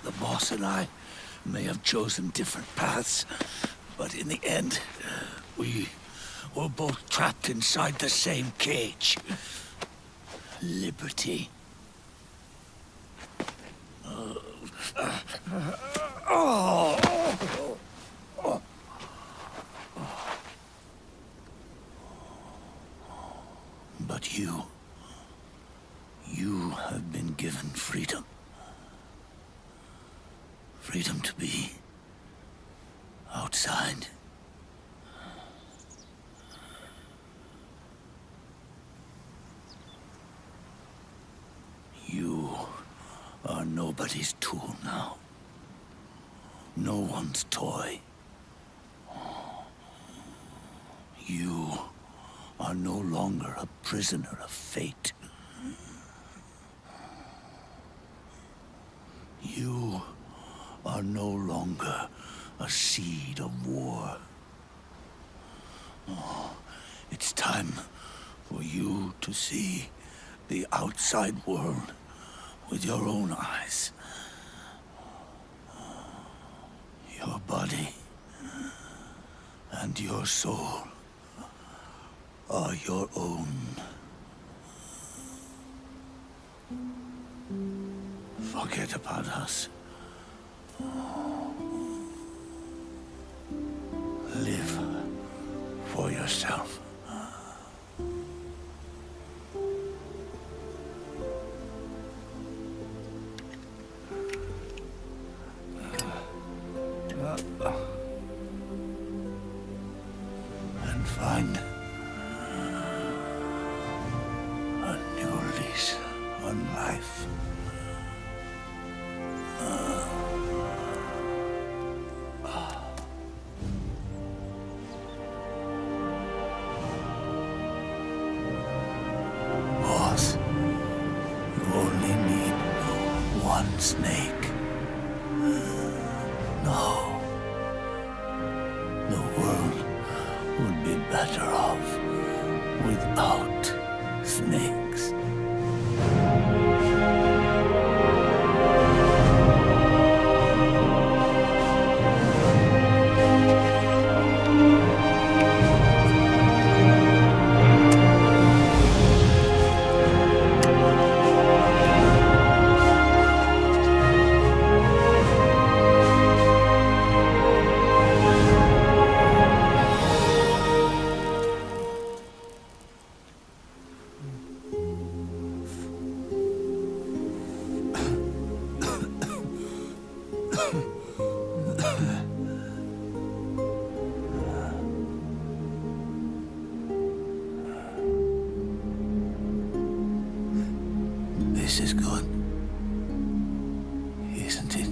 The boss and I may have chosen different paths, but in the end, we were both trapped inside the same cage. Liberty. But you have been given freedom. Freedom to be outside. You are nobody's tool now. No one's toy. You are no longer a prisoner of fate. You are no longer a seed of war. Oh, it's time for you to see the outside world with your own eyes. Your body and your soul are your own. Forget about us. Live for yourself. And find a new lease on life. Boss, you only need one snake. No. The world would be better off without snakes. This is good. Isn't it?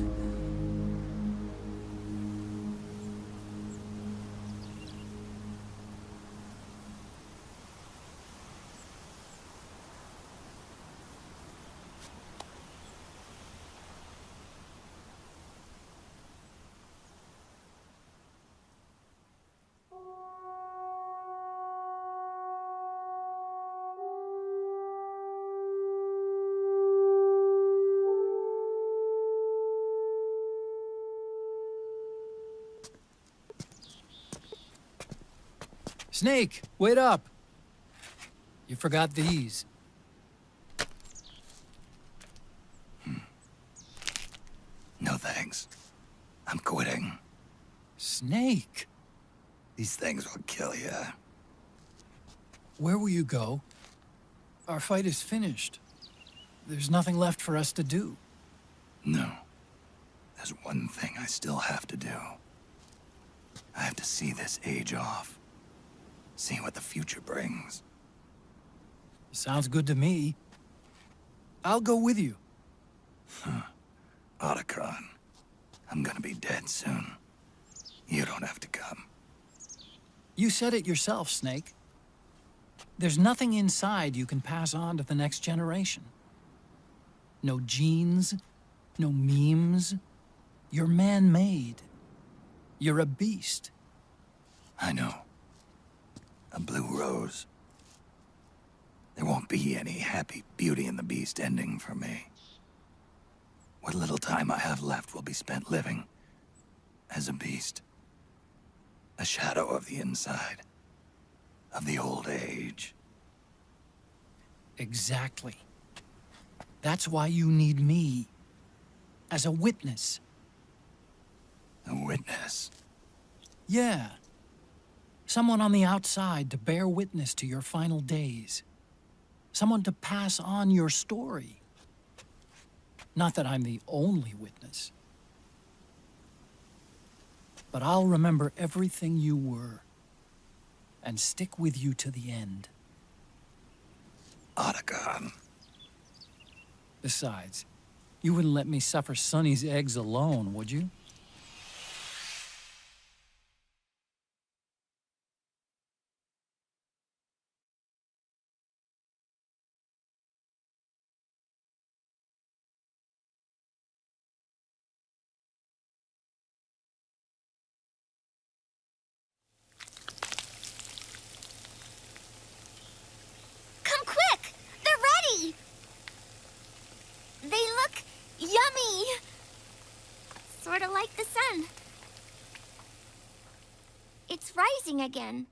Snake, wait up! You forgot these. No thanks. I'm quitting. Snake! These things will kill you. Where will you go? Our fight is finished. There's nothing left for us to do. No. There's one thing I still have to do. I have to see this age off. See what the future brings. Sounds good to me. I'll go with you. Otacon, I'm gonna be dead soon. You don't have to come. You said it yourself, Snake. There's nothing inside you can pass on to the next generation. No genes, no memes. You're man-made. You're a beast. I know. A blue rose. There won't be any happy Beauty and the Beast ending for me. What little time I have left will be spent living as a beast. A shadow of the inside. Of the old age. Exactly. That's why you need me. As a witness. A witness? Yeah. Someone on the outside to bear witness to your final days. Someone to pass on your story. Not that I'm the only witness. But I'll remember everything you were. And stick with you to the end. Otacon. Besides, you wouldn't let me suffer Sonny's eggs alone, would you? They look yummy. Sort of like the sun. It's rising again.